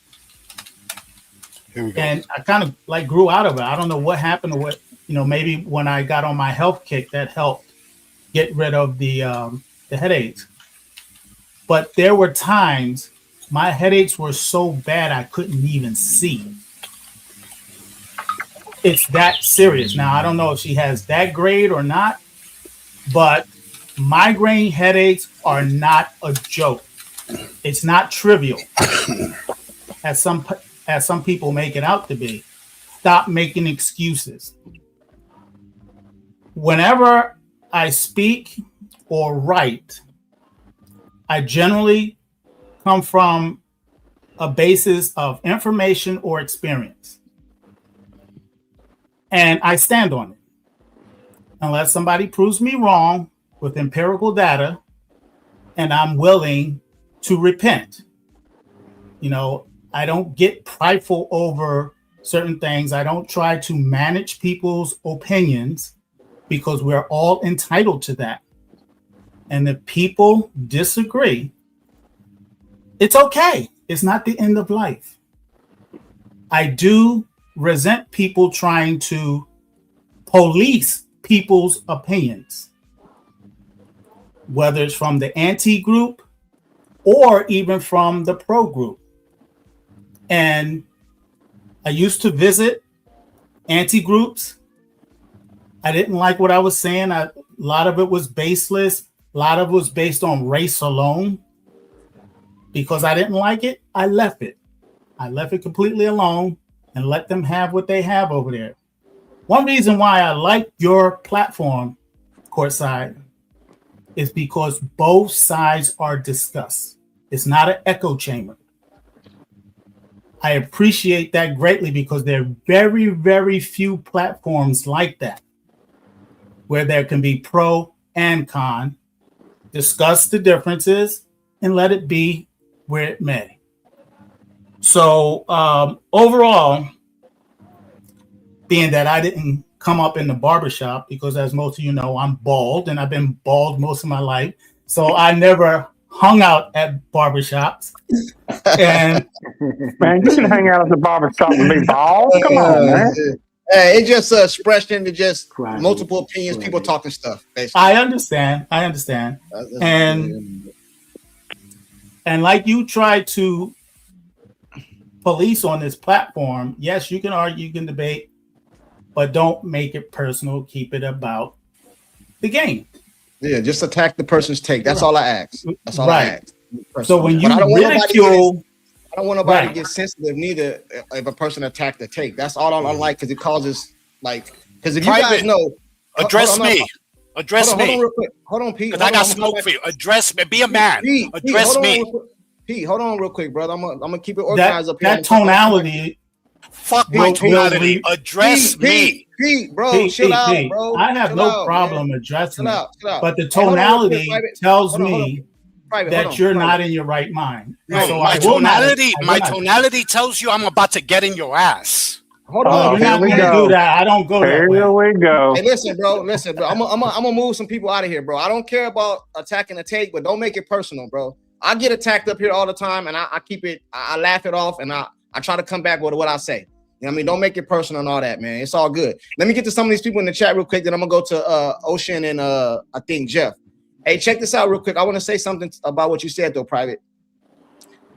And I kind of like grew out of it. I don't know what happened or what, maybe when I got on my health kick that helped get rid of the headaches. But there were times my headaches were so bad I couldn't even see. It's that serious. Now, I don't know if she has that grade or not, but migraine headaches are not a joke. It's not trivial, as some people make it out to be. Stop making excuses. Whenever I speak or write, I generally come from a basis of information or experience. And I stand on it. Unless somebody proves me wrong with empirical data, and I'm willing to repent. I don't get prideful over certain things. I don't try to manage people's opinions because we're all entitled to that. And if people disagree, it's okay. It's not the end of life. I do resent people trying to police people's opinions, whether it's from the anti-group or even from the pro-group. And I used to visit anti-groups. I didn't like what I was saying. A lot of it was baseless. A lot of it was based on race alone. Because I didn't like it, I left it. I left it completely alone and let them have what they have over there. One reason why I like your platform, Courtside, is because both sides are discussed. It's not an echo chamber. I appreciate that greatly because there are very, very few platforms like that where there can be pro and con, discuss the differences, and let it be where it may. So overall, being that I didn't come up in the barbershop, because as most of you know, I'm bald and I've been bald most of my life. So I never hung out at barbershops. And man, you can hang out at the barbershop and be bald. Come on, man. Hey, it just expressed into just multiple opinions, people talking stuff, basically. I understand. And like you try to police on this platform, yes, you can argue, you can debate, but don't make it personal. Keep it about the game. Yeah, just attack the person's take. That's all I ask. That's all I ask. So when you ridicule, I don't want nobody to get sensitive neither if a person attacked the take. That's all I don't like because it causes because if you guys know, address me. Address me. Hold on, Pete. Because I got smoke for you. Address me. Be a man. Address me. Pete, hold on real quick, brother. I'm gonna keep it organized up here. That tonality. Fuck my tonality. Address me. Pete, bro, chill out, bro. I have no problem addressing it. But the tonality tells me that you're not in your right mind. No, so my tonality tells you I'm about to get in your ass. Hold on, you're not going to do that. I don't go that way. Here we go. Hey, listen, bro. I'm gonna move some people out of here, bro. I don't care about attacking the take, but don't make it personal, bro. I get attacked up here all the time, and I keep it. I laugh it off, and I try to come back with what I say. You know what I mean? Don't make it personal and all that, man. It's all good. Let me get to some of these people in the chat real quick. Then I'm gonna go to Ocean and I think Jeff. Hey, check this out real quick. I want to say something about what you said though, Private.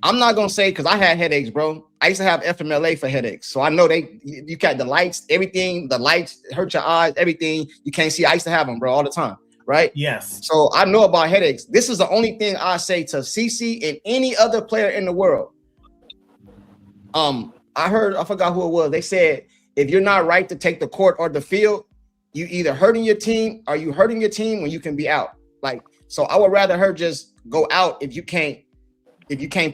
I'm not gonna say because I had headaches, bro. I used to have FMLA for headaches, so I know you got the lights, everything. The lights hurt your eyes, everything. You can't see. I used to have them, bro, all the time, right? Yes. So I know about headaches. This is the only thing I say to CC and any other player in the world. I forgot who it was. They said if you're not right to take the court or the field, you either hurting your team or you hurting your team when you can be out. Like, so I would rather her just go out if you can't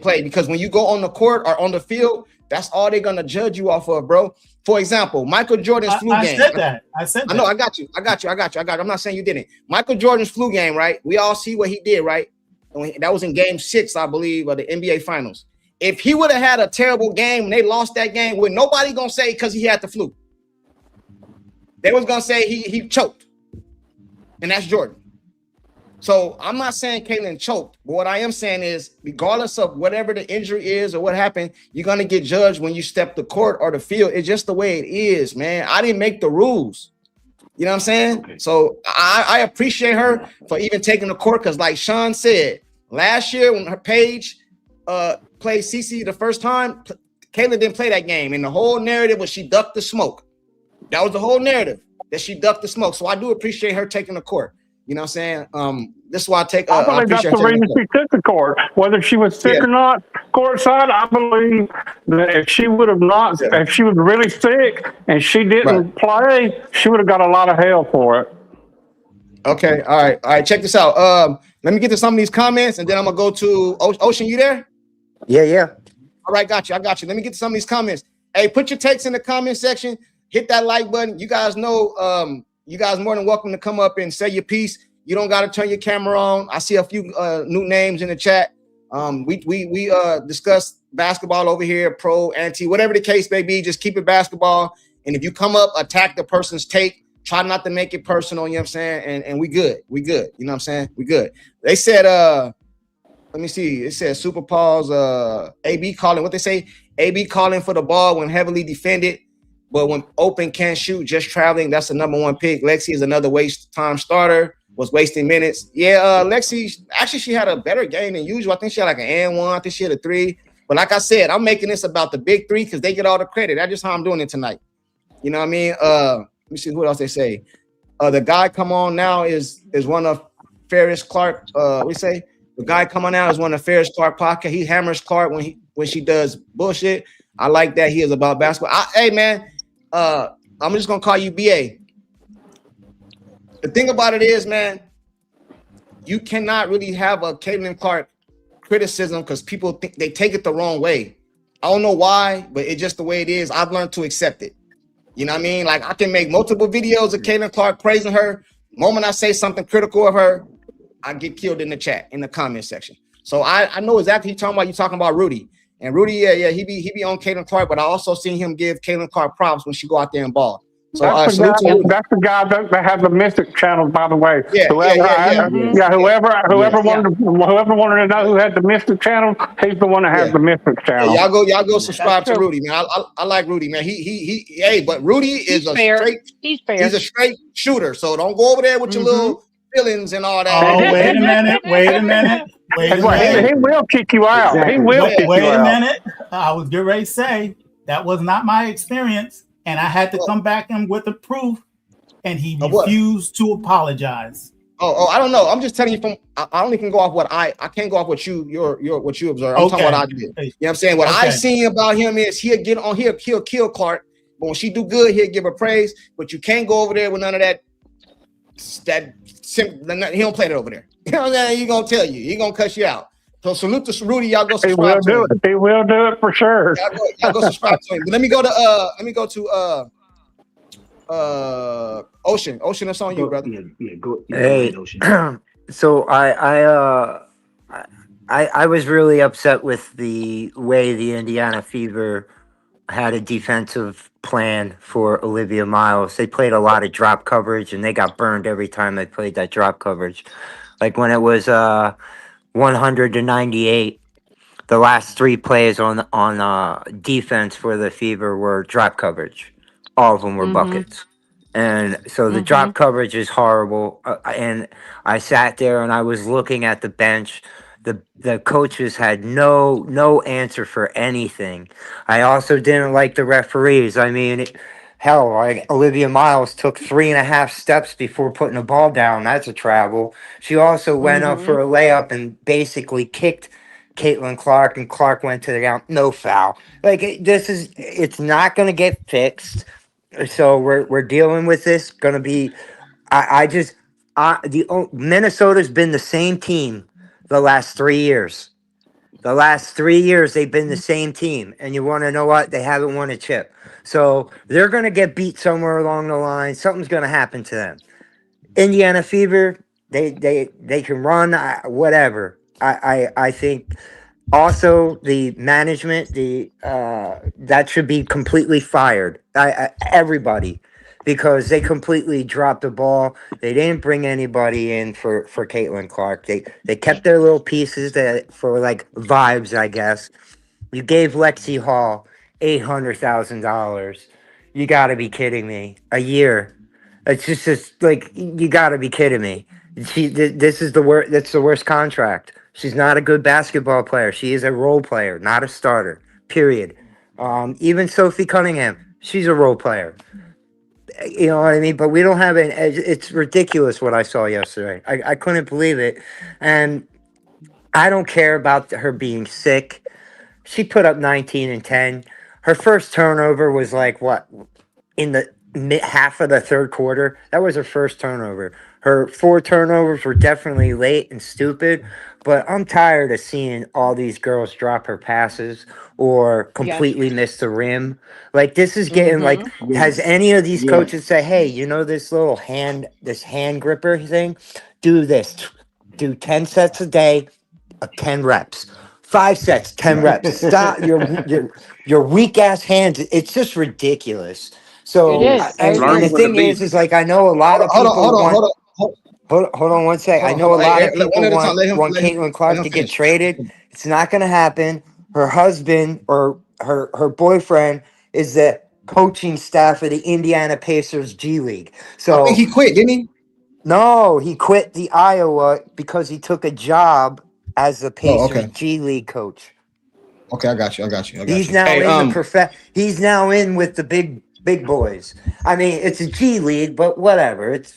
play, because when you go on the court or on the field, that's all they're gonna judge you off of, bro. For example, Michael Jordan's flu game. I said that. I know. I got you. I'm not saying you didn't. Michael Jordan's flu game, right? We all see what he did, right? That was in Game 6, I believe, of the NBA Finals. If he would have had a terrible game and they lost that game, would nobody gonna say because he had the flu? They was gonna say he choked, and that's Jordan. So I'm not saying Caitlin choked, but what I am saying is, regardless of whatever the injury is or what happened, you're gonna get judged when you step the court or the field. It's just the way it is, man. I didn't make the rules. You know what I'm saying? Okay. So I appreciate her for even taking the court, because like Sean said, last year when her Paige played CC the first time, Caitlin didn't play that game, and the whole narrative was she ducked the smoke. That was the whole narrative, that she ducked the smoke. So I do appreciate her taking the court. You know what I'm saying? This is why I take. I believe that's the reason she took the court, whether she was sick or not. Courtside, I believe that if she would have not, if she was really sick and she didn't play, she would have got a lot of hell for it. Okay, all right. Check this out. Let me get to some of these comments, and then I'm gonna go to Ocean. You there? Yeah. All right, got you. I got you. Let me get to some of these comments. Hey, put your takes in the comment section. Hit that like button. You guys know. You guys more than welcome to come up and say your piece. You don't got to turn your camera on. I see a few new names in the chat. We discuss basketball over here, pro, anti, whatever the case may be. Just keep it basketball. And if you come up, attack the person's take. Try not to make it personal. You know what I'm saying? And we good. We good. You know what I'm saying? We good. They said, let me see. It says Super Paul's AB calling. What they say? AB calling for the ball when heavily defended. But when open can't shoot, just traveling, that's the number one pick. Lexi is another waste time starter, was wasting minutes. Yeah, Lexi, actually, she had a better game than usual. I think she had like an and one. I think she had a 3. But like I said, I'm making this about the big 3 because they get all the credit. That's just how I'm doing it tonight. You know what I mean? Let me see what else they say. The guy come on now is one of Ferris Clark. We say the guy coming out is one of Ferris Clark podcast. He hammers Clark when she does bullshit. I like that he is about basketball. Hey man. I'm just gonna call you BA. The thing about it is, man, you cannot really have a Caitlin Clark criticism because people think they take it the wrong way. I don't know why, but it's just the way it is. I've learned to accept it. You know what I mean? Like I can make multiple videos of Caitlin Clark praising her. The moment I say something critical of her, I get killed in the chat, in the comment section. So I know exactly what you're talking about. You're talking about Rudy. And Rudy, yeah, he be on Caitlin Clark, but I also seen him give Caitlin Clark props when she go out there and ball. So that's the guy that has the Mystic channel, by the way. Whoever wanted to know who had the Mystic channel, he's the one that has the Mystic channel. Yeah, y'all go subscribe to Rudy, man. I like Rudy, man. Hey, but Rudy is he's a straight shooter. So don't go over there with your little feelings and all that. Oh, wait a minute. He will kick you out. Exactly. He will kick you out. Wait a minute. I was getting ready to say that was not my experience, and I had to come back and with the proof, and he refused to apologize. I don't know. I'm just telling you I only can go off what I can't go off what you observe. I'm talking what I did. You know what I'm saying? What I seen about him is he'll get on, he'll kill Clark, but when she do good, he'll give her praise. But you can't go over there with none of that. He don't play it over there. You know what I'm saying? He's gonna tell you. He's gonna cuss you out. So salute to Rudy. Y'all go subscribe to him. He will do it for sure. Y'all go subscribe to him. But let me go to Ocean. Ocean, it's on you, brother. Go. Hey, Ocean. So I was really upset with the way the Indiana Fever had a defensive plan for Olivia Miles. They played a lot of drop coverage, and they got burned every time they played that drop coverage. Like when it was 100-98, the last 3 plays on defense for the Fever were drop coverage. All of them were buckets. And so the drop coverage is horrible. And I sat there and I was looking at the bench. the coaches had no answer for anything. I also didn't like the referees. I mean, hell, like Olivia Miles took 3.5 steps before putting the ball down. That's a travel. She also went up for a layup and basically kicked Caitlin Clark, and Clark went to the ground. No foul. Like it's not going to get fixed. So we're dealing with this. Going to be. Minnesota's been the same team the last 3 years. The last 3 years, they've been the same team. And you want to know what? They haven't won a chip. So they're going to get beat somewhere along the line. Something's going to happen to them. Indiana Fever, they can run, whatever. I think also the management, that should be completely fired. Everybody. Because they completely dropped the ball. They didn't bring anybody in for Caitlin Clark. They kept their little pieces for like vibes, I guess. You gave Lexi Hall $800,000. You got to be kidding me! A year. It's just like you got to be kidding me. This is the worst. That's the worst contract. She's not a good basketball player. She is a role player, not a starter. Period. Even Sophie Cunningham, she's a role player. You know what I mean? But we don't have it. It's ridiculous what I saw yesterday. I couldn't believe it. And I don't care about her being sick. She put up 19 and 10. Her first turnover was like, what, in the half of the third quarter? That was her first turnover. Her 4 turnovers were definitely late and stupid. But I'm tired of seeing all these girls drop her passes or completely miss the rim. Like, this is getting like, has any of these coaches say, hey, you know, this hand gripper thing, do this, do 10 sets a day, 10 reps, 5 sets, 10 reps. Stop your weak ass hands. It's just ridiculous. So, It is. and the thing is like, I know a lot of people Hold on one sec. I know a lot of people want Caitlin Clark to get traded. It's not going to happen. Her husband or her boyfriend is the coaching staff of the Indiana Pacers G League. So I think he quit, didn't he? No, he quit the Iowa because he took a job as the Pacers G League coach. Okay, I got you. He's now he's now in with the big boys. I mean, it's a G League, but whatever. It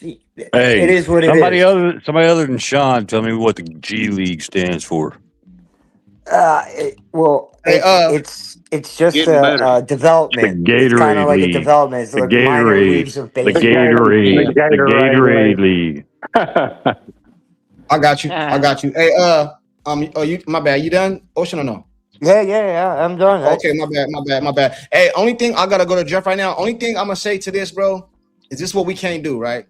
is what it is. Somebody other than Sean, tell me what the G League stands for. It's just a development. It's kind of like a development. It's like minor leagues of baseball. The Gatorade League. I got you. Hey, my bad. You done, Ocean, or no? Yeah. I'm done. Okay, my bad. Hey, only thing I gotta go to Jeff right now. Only thing I'm gonna say to this, bro, is this what we can't do, right?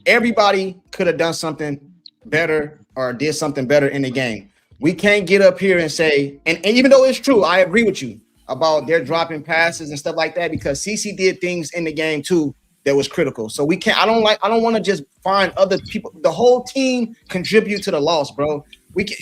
Everybody could have done something better or did something better in the game. We can't get up here and say, and even though it's true, I agree with you about their dropping passes and stuff like that, because CC did things in the game too that was critical. So we can't. I don't want to just find other people. The whole team contribute to the loss, bro. We can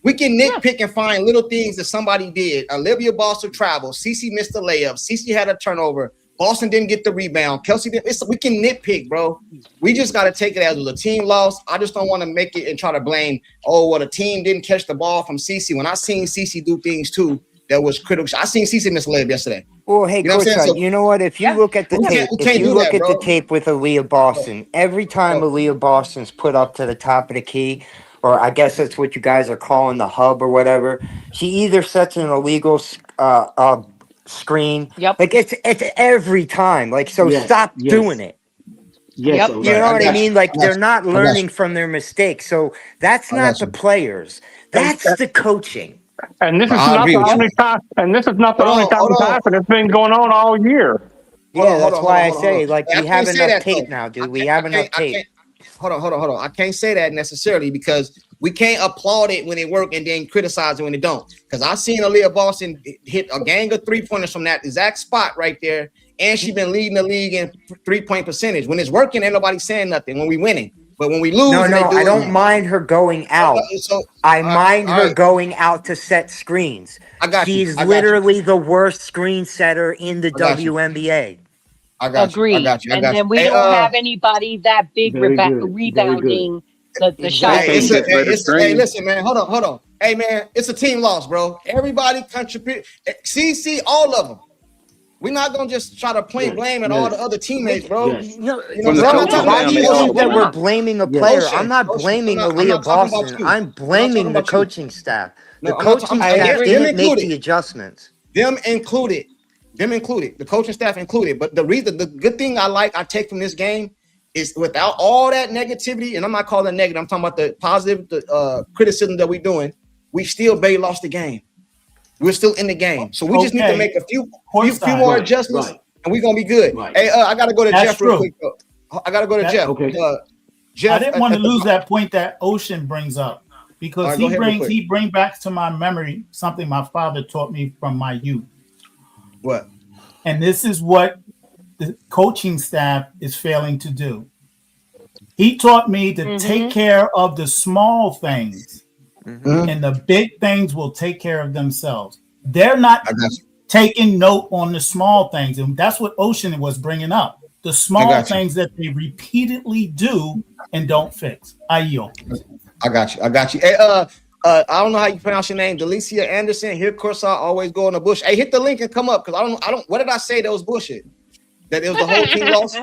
nitpick and find little things that somebody did. Olivia Boston traveled. CC missed the layup. CC had a turnover. Boston didn't get the rebound. Kelsey didn't. We can nitpick, bro. We just got to take it as a team loss. I just don't want to make it and try to blame, the team didn't catch the ball from CC. When I seen CC do things too that was critical. I seen CC miss a layup yesterday. Well, hey, Courtside, you know what? If you look at the tape, the tape with Aaliyah Boston, every time Aaliyah Boston's put up to the top of the key, or I guess that's what you guys are calling the hub or whatever, she either sets an illegal screen. Like it's every time. Like, so stop doing it. Yes, you know what I mean? Like, they're not learning from their mistakes. So that's not the players. That's the coaching. And this is not the only time. And this is not the only time it's happened. It's been going on all year. Yeah, that's why I say, like, we have enough tape now, dude. We have enough tape. Hold on. I can't say that necessarily because we can't applaud it when it works and then criticize it when it don't. Because I've seen Aaliyah Boston hit a gang of 3-pointers from that exact spot right there, and she's been leading the league in 3-point percentage. When it's working, ain't nobody saying nothing. When we winning, but when we lose, I don't mind her going out. I mind her going out to set screens. She's literally the worst screen setter in the WNBA. I got Agreed. You. And then we don't have anybody that big rebounding the shot. Hey, listen, man. Hold on. Hey, man, it's a team loss, bro. Everybody contribute. See, all of them. We're not gonna just try to blame at all the other teammates, bro. Why down, do you they all think that went we're out. blaming a player? Ocean, I'm not Ocean, blaming I'm Aaliyah not talking about Boston. you. I'm blaming the about you. coaching staff. The No, I'm not coaching talking- staff them didn't make included. the adjustments. Them included, the coaching staff included. But the good thing I take from this game is without all that negativity, and I'm not calling it negative, I'm talking about the positive, criticism that we're doing. We still barely lost the game. We're still in the game, so we just need to make a few more adjustments, and we're gonna be good. Right. Hey, I gotta go to That's Jeff real true. quick. I gotta go to Jeff. Okay. Jeff, I didn't want to lose that point that Ocean brings up because All right, he brings back to my memory something my father taught me from my youth. What? And this is what the coaching staff is failing to do. He taught me to take care of the small things, and the big things will take care of themselves. They're not taking note on the small things, and that's what Ocean was bringing up. The small things that they repeatedly do and don't fix. I yield. I got you. Hey, I don't know how you pronounce your name, Delicia Anderson. Here, Courtside, always go in the bush. Hey, hit the link and come up because I don't. What did I say that was bullshit? That it was the whole team loss?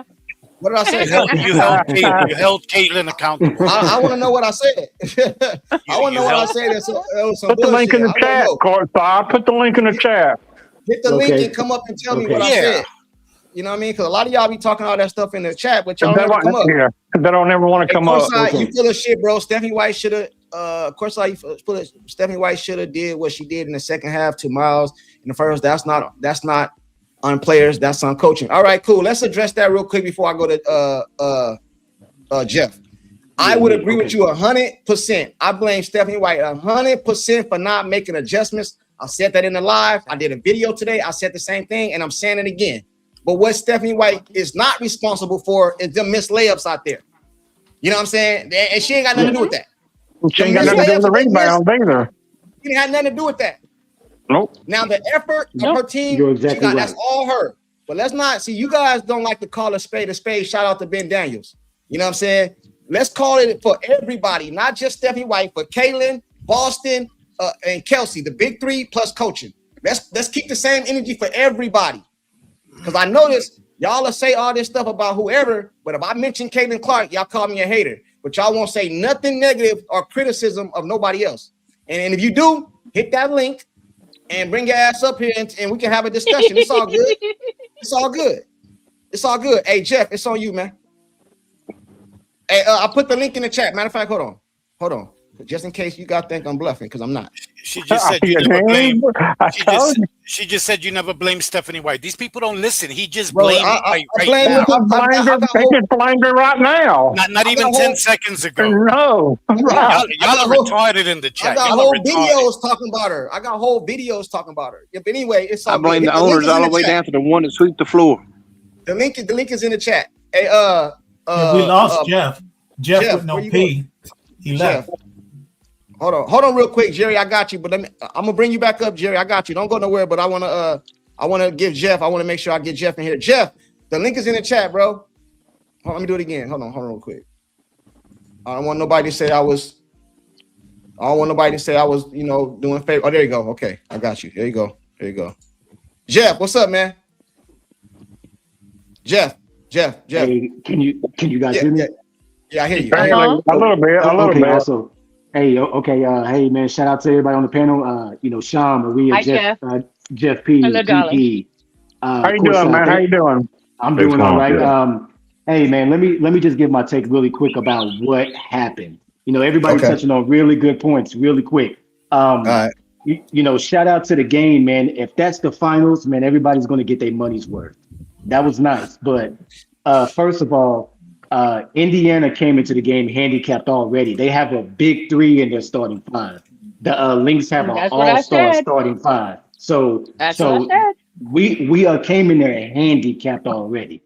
What did I say? You held Caitlin accountable. I want to know what I said. I want to know what I said. It was some Put the bullshit. link in the chat, Courtside. Put the link in the chat. Hit the link and come up and tell me what I said. You know what I mean? Because a lot of y'all be talking all that stuff in the chat, but y'all never come up. Yeah, they don't ever want to come up. You full of shit, bro. Stephanie White should have. Of course, Stephanie White should have did what she did in the second half to Miles in the first. That's not on players. That's on coaching. All right, cool. Let's address that real quick before I go to Jeff. I would agree with you 100%. I blame Stephanie White 100% for not making adjustments. I said that in the live. I did a video today. I said the same thing, and I'm saying it again. But what Stephanie White is not responsible for is them missed layups out there. You know what I'm saying? And she ain't got nothing to do with that. She ain't got nothing to do with the rebound either. She didn't have nothing to do with that. Nope. Now the effort of her team, that's all her. But let's not see. You guys don't like to call a spade a spade. Shout out to Ben Daniels. You know what I'm saying? Let's call it for everybody, not just Stephanie White, but Caitlin, Boston, and Kelsey, the big three plus coaching. Let's keep the same energy for everybody. Because I noticed y'all will say all this stuff about whoever, but if I mention Caitlin Clark, y'all call me a hater. But y'all won't say nothing negative or criticism of nobody else. And if you do, hit that link and bring your ass up here and we can have a discussion. It's all good. It's all good. It's all good. Hey, Jeff, it's on you, man. Hey, I put the link in the chat. Matter of fact, hold on. Just in case you got to think I'm bluffing, because I'm not. She just said you never blame. She just said you never blame Stephanie White. These people don't listen. He just blamed White right now. They just blamed her right now. Not even 10 seconds ago. No. Y'all are retarded in the chat. I got whole videos talking about her. Yeah, but anyway, it's all I blame the owners all the way down to the one that sweep the floor. The link is in the chat. Hey, we lost Jeff. Jeff with no P. He left. Hold on, real quick, Jerry. I got you, but I'm gonna bring you back up, Jerry. I got you. Don't go nowhere. But I wanna give Jeff. I wanna make sure I get Jeff in here. Jeff, the link is in the chat, bro. Let me do it again. Hold on, real quick. I don't want nobody to say I was. Doing favor. Oh, there you go. Okay, I got you. There you go. Jeff, what's up, man? Jeff. Hey, can you guys hear me? Yeah, I hear you. A little bit. Awesome. Hey, okay. Hey, man, shout out to everybody on the panel. Sean, Maria, Jeff P. Hello, darling. How you doing, man? How you doing? I'm doing all right. Hey, man, let me just give my take really quick about what happened. Everybody touching on really good points really quick. All right. Shout out to the game, man. If that's the finals, man, everybody's going to get their money's worth. That was nice. But first of all, Indiana came into the game handicapped already. They have a big three in their starting five. The Lynx have an all-star starting five. So we came in there handicapped already.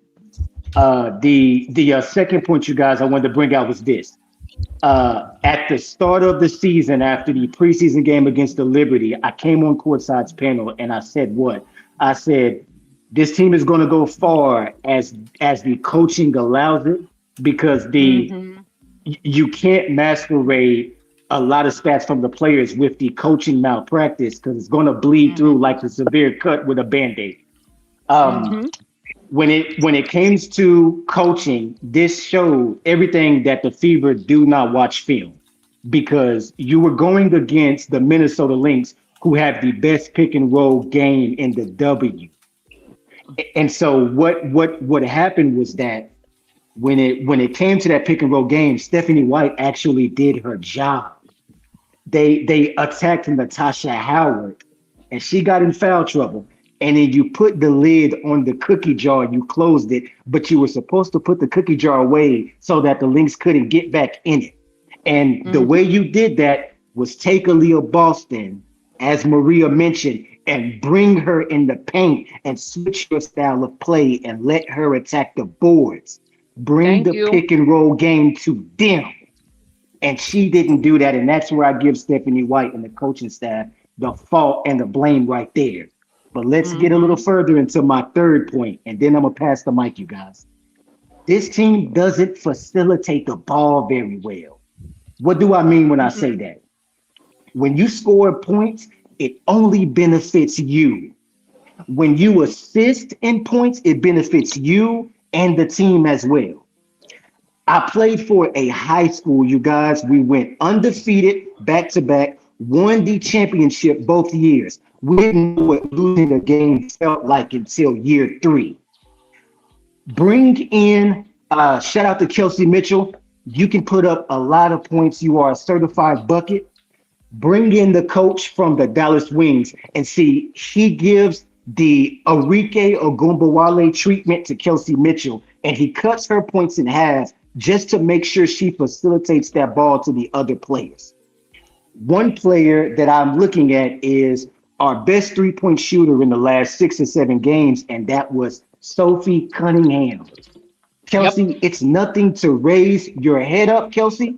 The second point, you guys, I wanted to bring out was this. At the start of the season, after the preseason game against the Liberty, I came on Courtside's panel and I said what? I said, this team is going to go far as the coaching allows it, because the you can't masquerade a lot of stats from the players with the coaching malpractice because it's going to bleed through like a severe cut with a Band-Aid. When it came to coaching, this showed everything that the Fever do not watch film, because you were going against the Minnesota Lynx, who have the best pick and roll game in the W. And so what happened was that when it came to that pick and roll game, Stephanie White actually did her job. They attacked Natasha Howard, and she got in foul trouble. And then you put the lid on the cookie jar, you closed it, but you were supposed to put the cookie jar away so that the Lynx couldn't get back in it. And the way you did that was take Aaliyah Boston, as Maria mentioned, and bring her in the paint and switch your style of play and let her attack the boards. Bring the pick and roll game to them. And she didn't do that. And that's where I give Stephanie White and the coaching staff the fault and the blame right there. But let's get a little further into my third point, and then I'm going to pass the mic, you guys. This team doesn't facilitate the ball very well. What do I mean when I say that? When you score points, it only benefits you. When you assist in points, it benefits you and the team as well. I played for a high school, you guys. We went undefeated back-to-back, won the championship both years. We didn't know what losing a game felt like until year 3. Bring in, shout out to Kelsey Mitchell. You can put up a lot of points. You are a certified bucket. Bring in the coach from the Dallas Wings and see, he gives the Arike Ogunbowale treatment to Kelsey Mitchell, and he cuts her points in half just to make sure she facilitates that ball to the other players. One player that I'm looking at is our best three-point shooter in the last 6 or 7 games, and that was Sophie Cunningham. Kelsey, it's nothing to raise your head up, Kelsey,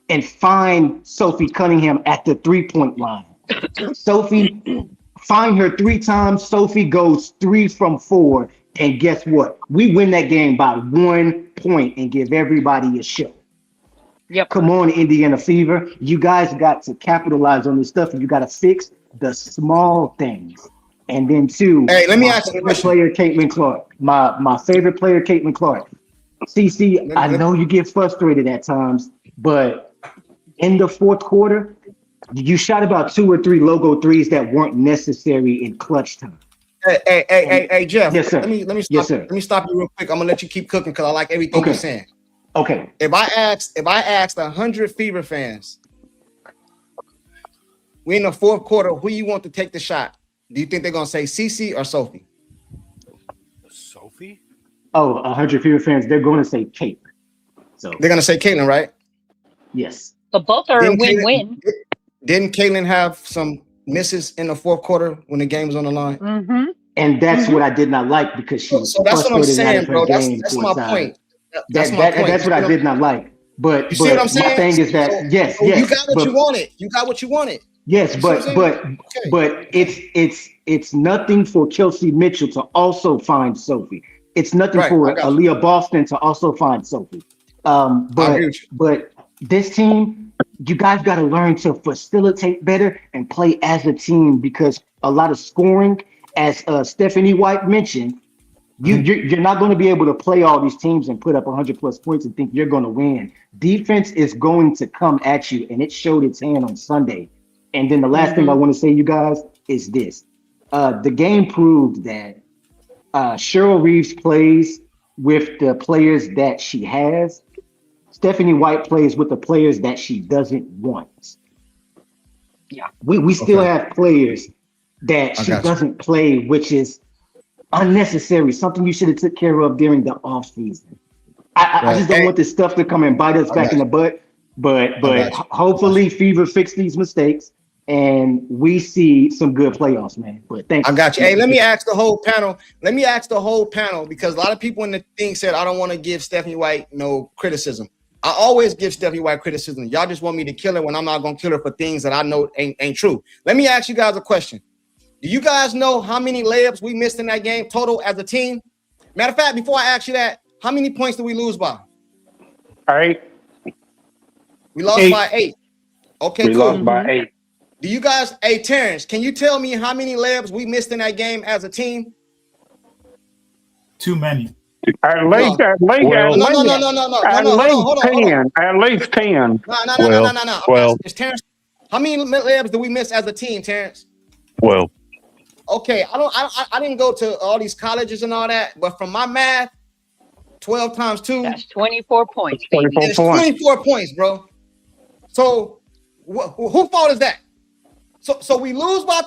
and find Sophie Cunningham at the three-point line. Sophie, find her 3 times. Sophie goes 3 from 4, and guess what? We win that game by 1 point and give everybody a show. Come on, Indiana Fever. You guys got to capitalize on this stuff, and you got to fix the small things. And then 2, hey, let me ask you a question. Player Caitlin Clark. My favorite player, Caitlin Clark. CC, I know you get frustrated at times, but in the fourth quarter, you shot about 2 or 3 logo threes that weren't necessary in clutch time. Hey, Jeff. Yes, sir. Let me stop. Yes, sir. Let me stop you real quick. I'm gonna let you keep cooking because I like everything you're saying. Okay. If I asked 100 Fever fans, we in the fourth quarter, who you want to take the shot? Do you think they're gonna say Cece or Sophie? Sophie? Oh, 100 Fever fans, they're going to say Caitlin. So they're gonna say Caitlin, right? Yes. But both are a win-win. Didn't Caitlin have some misses in the fourth quarter when the game was on the line? And that's what I did not like, because she was so that's what I'm saying, bro. That's my side. point. That's what I did not like. But you see what I'm saying? My thing is that you got what you wanted. You got what you wanted. Yes, but it's nothing for Kelsey Mitchell to also find Sophie. It's nothing for Aaliyah Boston to also find Sophie. But this team, you guys got to learn to facilitate better and play as a team, because a lot of scoring, as Stephanie White mentioned, you're not going to be able to play all these teams and put up 100+ points and think you're going to win. Defense is going to come at you, and it showed its hand on Sunday. And then the last thing I want to say, you guys, is this. The game proved that Cheryl Reeves plays with the players that she has. Stephanie White plays with the players that she doesn't want. Yeah. We still have players that she doesn't play, which is unnecessary, something you should have took care of during the off season. I just don't want this stuff to come and bite us back in the butt. But hopefully Fever fix these mistakes and we see some good playoffs, man. But thanks. I got you. Hey, let me ask the whole panel. Because a lot of people in the thing said I don't want to give Stephanie White no criticism. I always give Stephanie White criticism. Y'all just want me to kill her when I'm not gonna kill her for things that I know ain't true. Let me ask you guys a question. Do you guys know how many layups we missed in that game total as a team? Matter of fact, before I ask you that, how many points did we lose by? 8. We lost by 8. Okay, we cool. lost by 8. Do you guys, hey Terrence, can you tell me how many layups we missed in that game as a team? Too many. At least, No. at least, No, at no, no, least, no, no, no, no, at no, no. least Hold on, hold on, 10. At least 10. No. Well, It's Terrence. How many layups did we miss as a team, Terrence? well, Okay, I didn't go to all these colleges and all that, but from my math, 12 times 2. That's 24 points, baby. 24 It's points. 24 points, bro. So who fault is that? So we lose by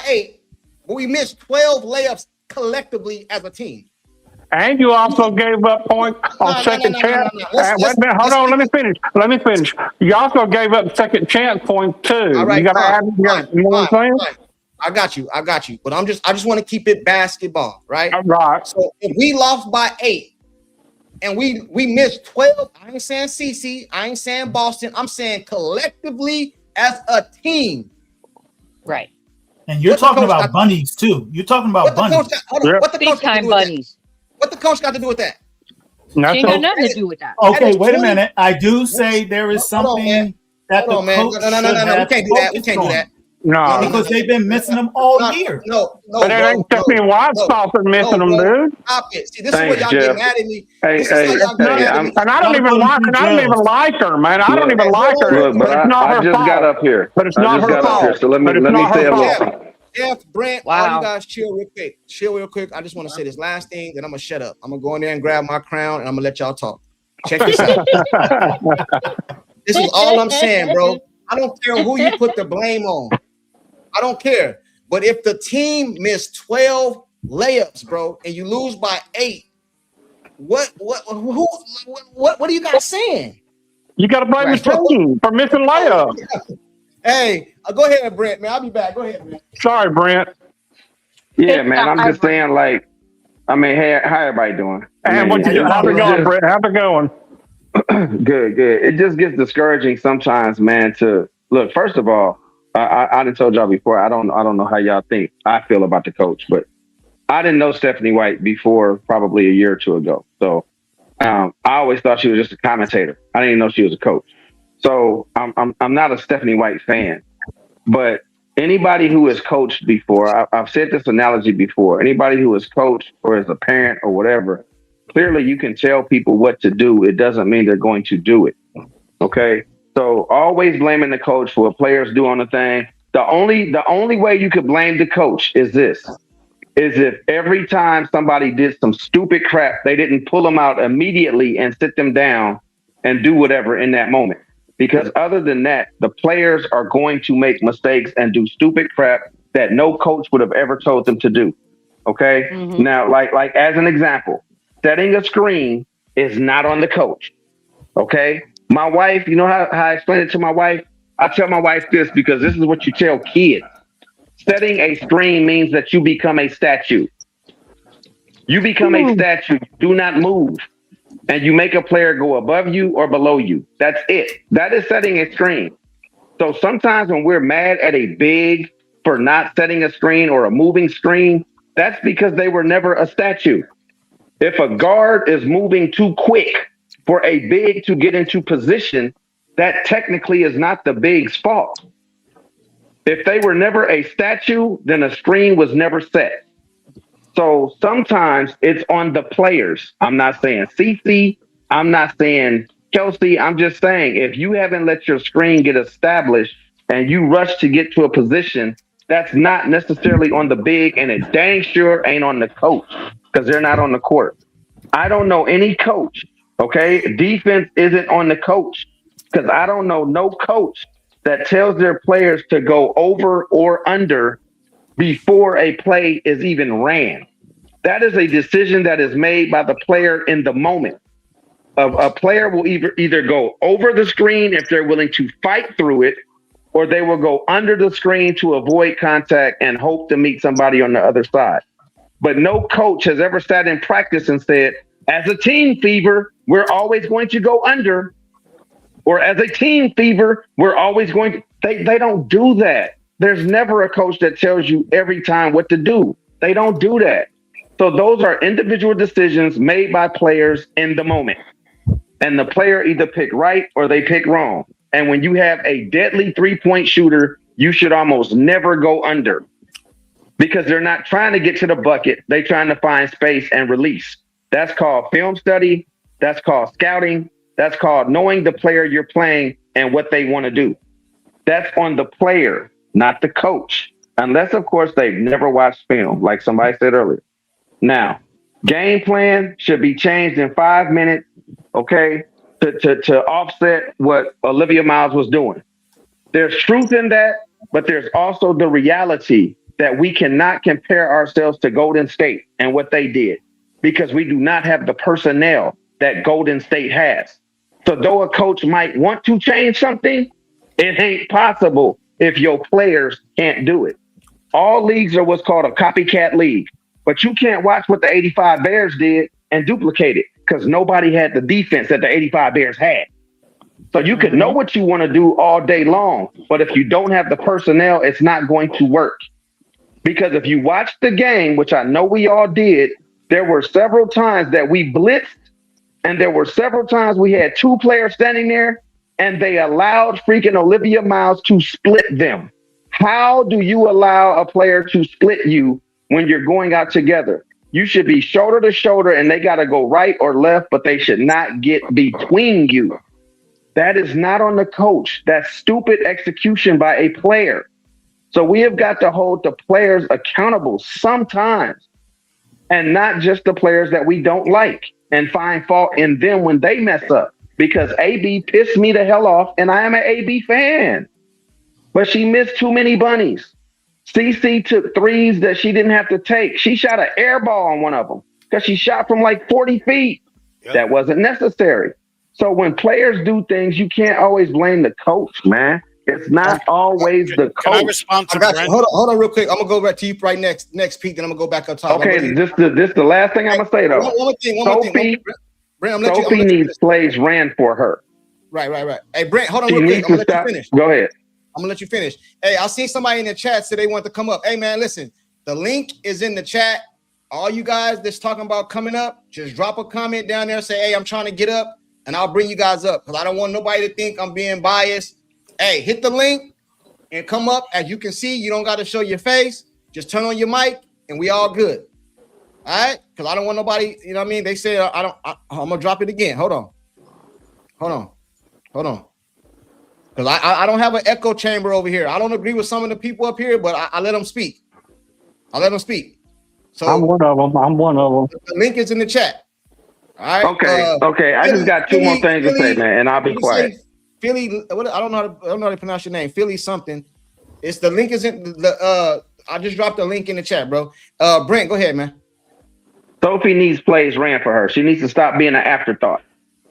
8, but we missed 12 layups collectively as a team. And you also gave up points on second chance. Wait a minute, hold on, let me finish. You also gave up second chance points too. All right, you got to add, you know what I'm saying? fine. I got you. But I just want to keep it basketball, right? Right. So if we lost by 8 and we missed 12, I ain't saying CC, I ain't saying Boston, I'm saying collectively as a team. Right. And you're talking about bunnies too. You're talking about bunnies. What the Big coach got to time do with that? bunnies. What the coach got to do with that? She ain't got nothing to do with that. Okay, wait a minute. I do say there is something that the coach No. We can't do that. We can't do that. No. Because they've been missing them all year. No. But it ain't Stephanie White's fault for missing them, dude. Stop it. See, this is what y'all get mad at me. Hey, And I don't even like her, man. I don't even like her. Look, but I just got up here. But it's not her fault. So let me say a little. Jeff, Brent, Wow. all you guys chill real quick. I just want to say this last thing, then I'm going to shut up. I'm going to go in there and grab my crown, and I'm going to let y'all talk. Check this out. This is all I'm saying, bro. I don't care who you put the blame on. I don't care. But if the team missed 12 layups, bro, and you lose by 8, what are you guys saying? You got to blame the team for missing layups. Hey, go ahead, Brent, man. I'll be back. Go ahead, man. Sorry, Brent. Yeah, man. I'm just saying, like, I mean, hey, how everybody doing? And how's it going, Brent? How's it going? Good. It just gets discouraging sometimes, man. To look, first of all, I done told y'all before. I don't know how y'all think I feel about the coach, but I didn't know Stephanie White before probably a year or two ago. So I always thought she was just a commentator. I didn't even know she was a coach. So I'm not a Stephanie White fan, but anybody who has coached before, I've said this analogy before, anybody who has coached or is a parent or whatever, clearly you can tell people what to do. It doesn't mean they're going to do it. Okay. So always blaming the coach for what players do on the thing. The only way you could blame the coach is if every time somebody did some stupid crap, they didn't pull them out immediately and sit them down and do whatever in that moment. Because other than that, the players are going to make mistakes and do stupid crap that no coach would have ever told them to do. Okay. Mm-hmm. Now, like as an example, setting a screen is not on the coach. Okay. My wife, you know how I explain it to my wife? I tell my wife this because this is what you tell kids. Setting a screen means that you become a statue. You become a statue. You do not move. And you make a player go above you or below you. That's it. That is setting a screen. So sometimes when we're mad at a big for not setting a screen or a moving screen, that's because they were never a statue. If a guard is moving too quick for a big to get into position, that technically is not the big's fault. If they were never a statue, then a screen was never set. So sometimes it's on the players. I'm not saying CC. I'm not saying Kelsey. I'm just saying if you haven't let your screen get established and you rush to get to a position, that's not necessarily on the big, and it dang sure ain't on the coach because they're not on the court. I don't know any coach. Okay. Defense isn't on the coach because I don't know no coach that tells their players to go over or under before a play is even ran. That is a decision that is made by the player in the moment. A player will either go over the screen if they're willing to fight through it, or they will go under the screen to avoid contact and hope to meet somebody on the other side. But no coach has ever sat in practice and said, as a team fever, we're always going to go under, or as a team fever, we're always going to, they don't do that. There's never a coach that tells you every time what to do. They don't do that. So those are individual decisions made by players in the moment. and the player either pick right or they pick wrong. And when you have a deadly 3-point shooter, you should almost never go under because they're not trying to get to the bucket. They're trying to find space and release. That's called film study. That's called scouting. That's called knowing the player you're playing and what they want to do. That's on the player, not the coach. Unless, of course, they've never watched film, like somebody said earlier. Now, game plan should be changed in 5 minutes, okay, to offset what Olivia Miles was doing. There's truth in that, but there's also the reality that we cannot compare ourselves to Golden State and what they did because we do not have the personnel that Golden State has. So though a coach might want to change something, it ain't possible if your players can't do it. All leagues are what's called a copycat league, but you can't watch what the 85 Bears did and duplicate it because nobody had the defense that the 85 Bears had. So you could know what you want to do all day long, but if you don't have the personnel, it's not going to work. Because if you watch the game, which I know we all did, there were several times that we blitzed, and there were several times we had 2 players standing there, and they allowed freaking Olivia Miles to split them. How do you allow a player to split you when you're going out together? You should be shoulder to shoulder and they got to go right or left, but they should not get between you. That is not on the coach. That's stupid execution by a player. So we have got to hold the players accountable sometimes and not just the players that we don't like and find fault in them when they mess up because AB pissed me the hell off and I am an AB fan. But she missed too many bunnies. CC took threes that she didn't have to take. She shot an air ball on one of them because she shot from like 40 feet. Yep. That wasn't necessary. So when players do things, you can't always blame the coach, man. It's not always the coach. Can I respond to Brent? Hold on real quick. I'm going to go back to you right next Pete, then I'm going to go back up top. Okay, this the last thing I'm going to say, though. One more thing. Brent, Sophie needs plays ran for her. Right. Hey, Brent, hold on real quick. I'm going to let you finish. Go ahead. I'm gonna let you finish. Hey, I seen somebody in the chat say they want to come up. Hey, man, listen, the link is in the chat. All you guys that's talking about coming up, just drop a comment down there. Say, hey, I'm trying to get up, and I'll bring you guys up because I don't want nobody to think I'm being biased. Hey, hit the link and come up. As you can see, you don't got to show your face. Just turn on your mic, and we all good. All right? Because I don't want nobody. You know what I mean? They say I'm gonna drop it again. Hold on. Because I don't have an echo chamber over here. I don't agree with some of the people up here, but I let them speak. So I'm one of them. The link is in the chat. All right. Okay. I just got 2 more things to say, man, and I'll be quiet. Philly, I don't know how to pronounce your name. Philly something. It's the link is in the. I just dropped the link in the chat, bro. Brent, go ahead, man. Sophie needs plays ran for her. She needs to stop being an afterthought.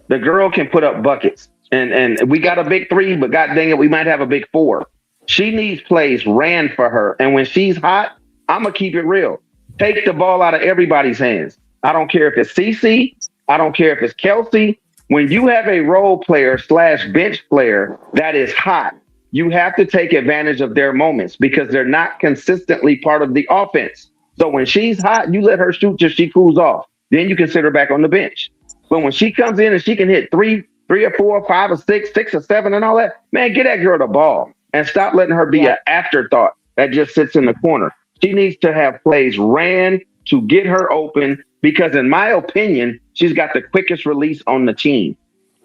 The girl can put up buckets. And we got a big 3, but god dang it, we might have a big 4. She needs plays ran for her. And when she's hot, I'm going to keep it real. Take the ball out of everybody's hands. I don't care if it's CC. I don't care if it's Kelsey. When you have a role player / bench player that is hot, you have to take advantage of their moments because they're not consistently part of the offense. So when she's hot, you let her shoot till she cools off. Then you can sit her back on the bench. But when she comes in and she can hit 3 or 4, 5 or 6, 6 or 7 and all that, man, get that girl the ball and stop letting her be an afterthought that just sits in the corner. She needs to have plays ran to get her open because in my opinion, she's got the quickest release on the team.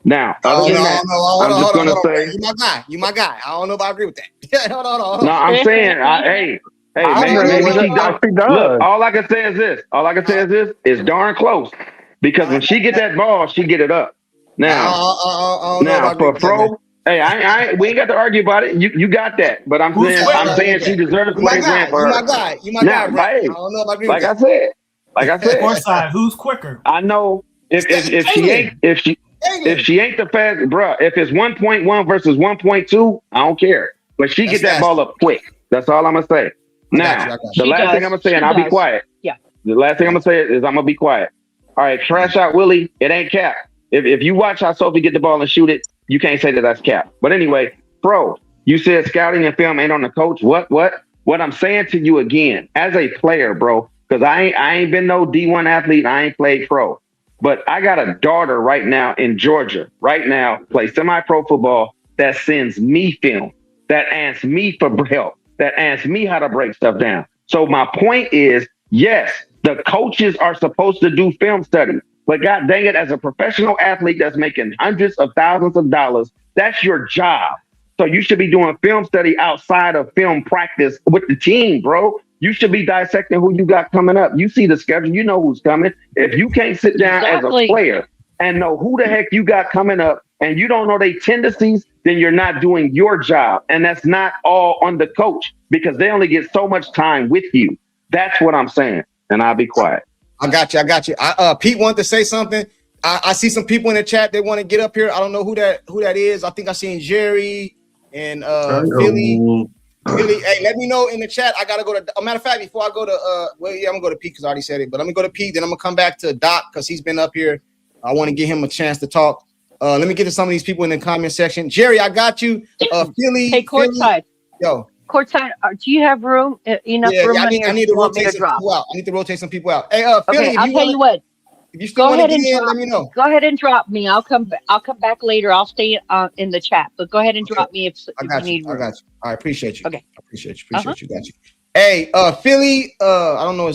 Now, other than that, I'm just going to say, you my guy. I don't know if I agree with that. hold on. No, I'm saying, hey, maybe she does. Look, all I can say is this is darn close because when she get that ball, she get it up. Now, for Pro, hey, we ain't got to argue about it. You got that, but I'm saying she deserves to play grand for her. You my guy, bro. I don't know if I agree with that. Like I said, Courtside, who's quicker? I know if she ain't the fast, bro. If it's 1.1 versus 1.2, I don't care. But she get that ball up quick. That's all I'm gonna say. Now, the last thing I'm gonna say, and I'll be quiet. Yeah. The last thing I'm gonna say is I'm gonna be quiet. All right, trash out Willie. It ain't cap. If you watch how Sophie get the ball and shoot it, you can't say that that's cap. But anyway, Pro, you said scouting and film ain't on the coach. What I'm saying to you again, as a player, bro, because I ain't been no D1 athlete. I ain't played pro. But I got a daughter right now in Georgia, right now, play semi-pro football that sends me film, that asks me for help, that asks me how to break stuff down. So my point is, yes, the coaches are supposed to do film study, but God dang it, as a professional athlete that's making hundreds of thousands of dollars, that's your job. So you should be doing film study outside of film practice with the team, bro. You should be dissecting who you got coming up. You see the schedule, you know who's coming. If you can't sit down as a player and know who the heck you got coming up and you don't know their tendencies, then you're not doing your job. And that's not all on the coach because they only get so much time with you. That's what I'm saying. And I'll be quiet. I got you. Pete wanted to say something. I see some people in the chat that want to get up here. I don't know who that is. I think I seen Jerry and Philly. Really, hey, let me know in the chat. I gotta go to. A matter of fact, before I go to, I'm gonna go to Pete because I already said it. But I'm gonna go to Pete, then I'm gonna come back to Doc because he's been up here. I want to give him a chance to talk. Let me get to some of these people in the comment section. Jerry, I got you. Philly. Hey, courtside. Yo, courtside. Do you have room? Enough room? I need to rotate some people out. I need to rotate some people out. Hey, Philly. Okay, I'll tell you what. If you still want to get in, let me know. Go ahead and drop me. I'll come back later. I'll stay in the chat, but go ahead and drop me if you need room. I got you. I appreciate you. Okay. I appreciate you. Got you. Hey, Philly. I don't know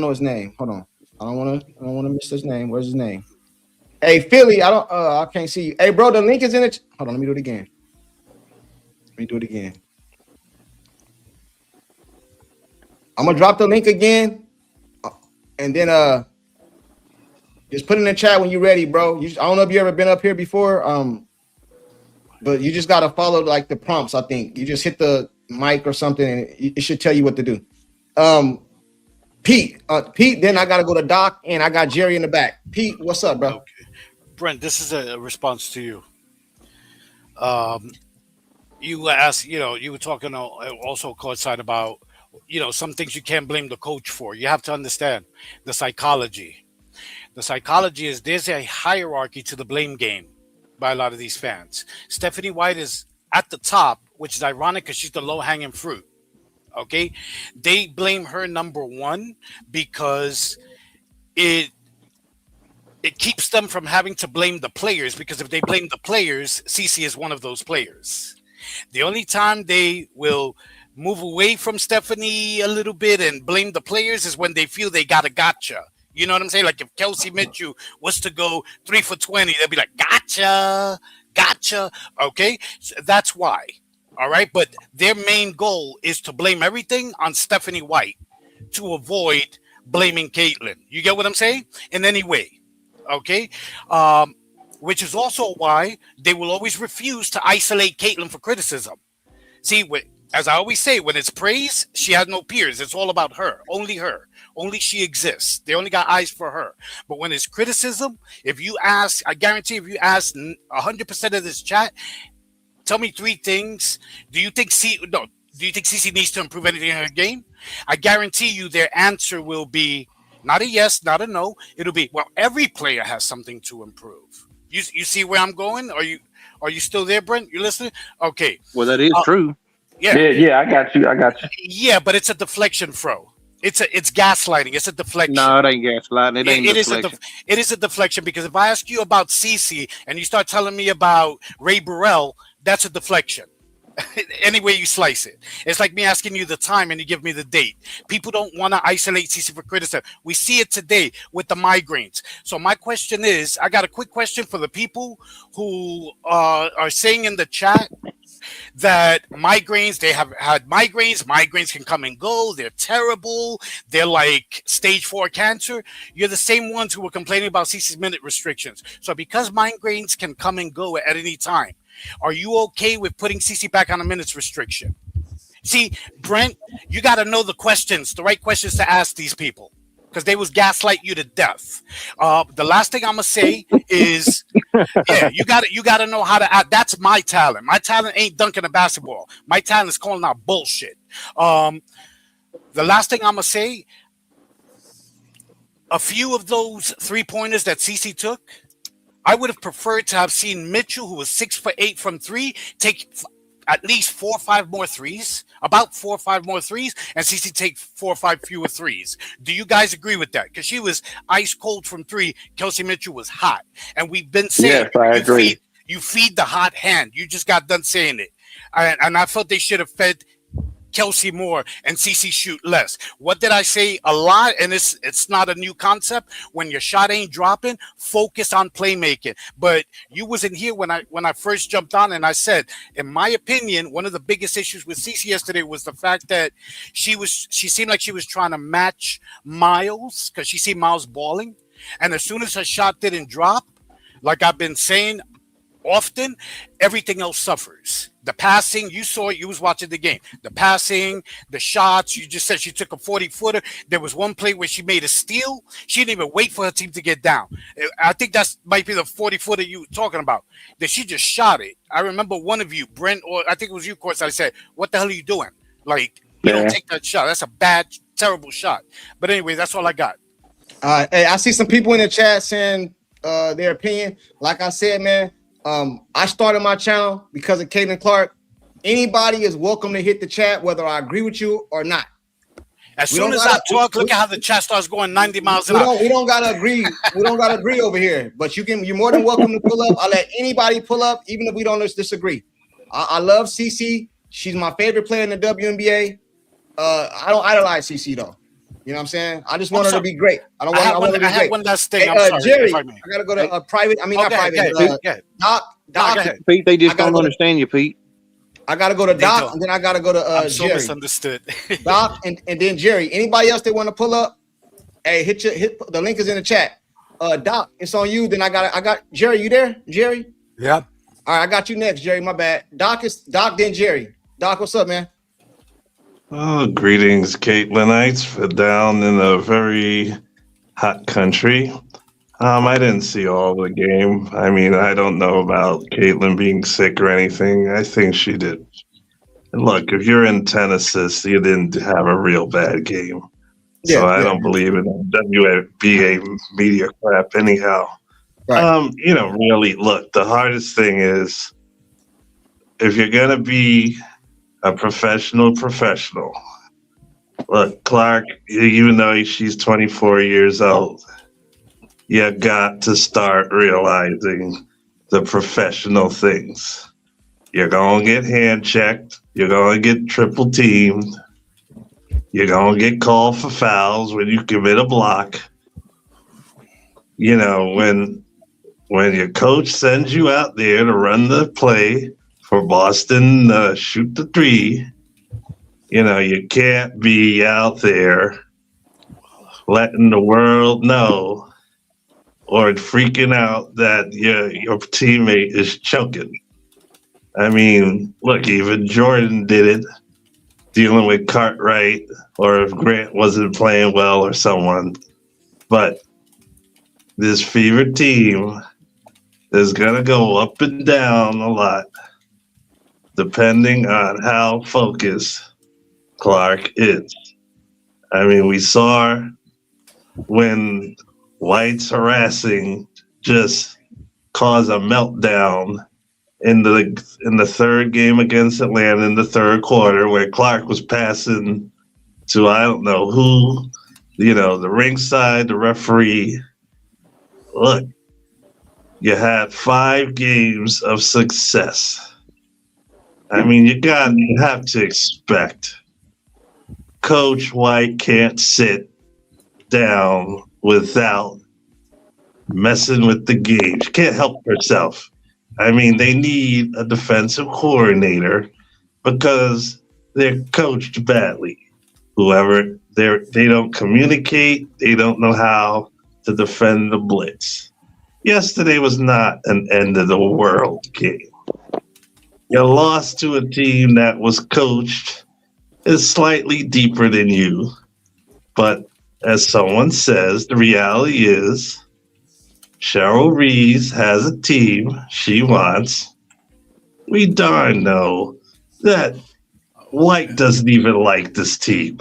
his name. Hold on. I don't want to miss his name. Where's his name? Hey, Philly. I can't see you. Hey, bro. The link is in it. Hold on. Let me do it again. I'm gonna drop the link again, and then just put in the chat when you're ready, bro. I don't know if you ever been up here before, but you just gotta follow like the prompts. I think you just hit the mic or something, and it should tell you what to do. Pete. Then I gotta go to Doc, and I got Jerry in the back. Pete, what's up, bro? Okay. Brent, this is a response to you. You asked, you were talking also courtside about, some things you can't blame the coach for. You have to understand the psychology. The psychology is there's a hierarchy to the blame game by a lot of these fans. Stephanie White is at the top, which is ironic because she's the low-hanging fruit. Okay? They blame her number one because it keeps them from having to blame the players, because if they blame the players, CeCe is one of those players. The only time they will move away from Stephanie a little bit and blame the players is when they feel they got a gotcha. You know what I'm saying? Like if Kelsey Mitchell was to go 3 for 20, they'll be like, gotcha. Okay, so that's why. All right, but their main goal is to blame everything on Stephanie White to avoid blaming Caitlin. You get what I'm saying? In any way. Okay, which is also why they will always refuse to isolate Caitlin for criticism. See, as I always say, when it's praise, she has no peers. It's all about her. Only she exists. They only got eyes for her. But when it's criticism, I guarantee if you ask 100% of this chat, tell me 3 things. Do you think CeCe needs to improve anything in her game? I guarantee you their answer will be not a yes, not a no. It'll be, well, every player has something to improve. You see where I'm going? Are you still there, Brent? You listening? Okay. Well, that is true. Yeah, I got you. Yeah, but it's a deflection, Fro. It's gaslighting. It's a deflection. No, it ain't gaslighting. It is a deflection, because if I ask you about CeCe and you start telling me about Ray Burrell, that's a deflection. Any way you slice it. It's like me asking you the time and you give me the date. People don't want to isolate CeCe for criticism. We see it today with the migraines. So my question is, I got a quick question for the people who are saying in the chat that migraines, they have had migraines can come and go, they're terrible, they're like stage 4 cancer. You're the same ones who were complaining about CeCe's minute restrictions. So because migraines can come and go at any time, are you okay with putting CeCe back on a minutes restriction? See, Brent, you got to know the right questions to ask these people, because they was gaslight you to death. The last thing I'm gonna say is, you got to know how to act. That's my talent. My talent ain't dunking a basketball. My talent is calling out bullshit. The last thing I'm gonna say, a few of those 3-pointers that CeCe took, I would have preferred to have seen Mitchell, who was 6 for 8 from 3, take at least 4 or 5 more threes, about 4 or 5 more threes, and CC take 4 or 5 fewer threes. Do you guys agree with that? Because she was ice cold from 3. Kelsey Mitchell was hot. And we've been saying, Yes, I agree. You feed the hot hand. You just got done saying it. And I felt they should have fed Kelsey more and CC shoot less. What did I say a lot? And it's not a new concept. When your shot ain't dropping, focus on playmaking. But you wasn't here when I first jumped on, and I said, in my opinion, one of the biggest issues with CC yesterday was the fact that she seemed like she was trying to match Miles, because she seen Miles balling, and as soon as her shot didn't drop, like I've been saying often, everything else suffers. The passing, you saw it, you was watching the game. The passing, the shots, you just said she took a 40-footer. There was one play where she made a steal. She didn't even wait for her team to get down. I think that might be the 40-footer you were talking about, that she just shot it. I remember one of you, Brent, or I think it was you, Courts, I said, what the hell are you doing? Like, you don't take that shot. That's a bad, terrible shot. But anyway, that's all I got. Hey, I see some people in the chat saying their opinion. Like I said, man, I started my channel because of Caitlin Clark. Anybody is welcome to hit the chat, whether I agree with you or not. As soon as I talk, look at how the chat starts going 90 miles an hour. We don't gotta agree. We don't gotta agree over here. But you're more than welcome to pull up. I'll let anybody pull up, even if we don't disagree. I love CC. She's my favorite player in the WNBA. I don't idolize CC though. You know what I'm saying? I just want her to be great. I want her to be great. One last thing. Hey, I'm sorry. Jerry, I gotta go to private. I mean, not private. Doc. Pete, they just don't understand you, Pete. I gotta go to Doc, and then I gotta go to I'm so Jerry. misunderstood. Doc, and then Jerry. Anybody else that want to pull up? Hey, hit the link is in the chat. Doc, it's on you. Then I got Jerry. You there, Jerry? Yeah. All right, I got you next, Jerry. My bad. Doc, then Jerry. Doc, what's up, man? Oh, greetings, Caitlinites, down in a very hot country. I didn't see all the game. I mean, I don't know about Caitlin being sick or anything. I think she did. And look, if you're in 10 assists, you didn't have a real bad game. So I don't believe in WNBA media crap anyhow. Right. Really, look, the hardest thing is if you're going to be a professional. Look, Clark, even though she's 24 years old, you got to start realizing the professional things. You're going to get hand checked. You're going to get triple teamed. You're going to get called for fouls when you commit a block. When your coach sends you out there to run the play for Boston, shoot the three, you can't be out there letting the world know or freaking out that your teammate is choking. I mean, look, even Jordan did it, dealing with Cartwright, or if Grant wasn't playing well or someone. But this Fever team is going to go up and down a lot, depending on how focused Clark is. I mean, we saw when White's harassing just caused a meltdown in the third game against Atlanta in the third quarter, where Clark was passing to I don't know who, the ringside, the referee. Look, you had 5 games of success. I mean, you have to expect Coach White can't sit down without messing with the game. She can't help herself. I mean, they need a defensive coordinator because they're coached badly. They don't communicate. They don't know how to defend the blitz. Yesterday was not an end of the world game. You lost to a team that was coached is slightly deeper than you. But as someone says, the reality is Cheryl Reeves has a team she wants. We darn know that White doesn't even like this team.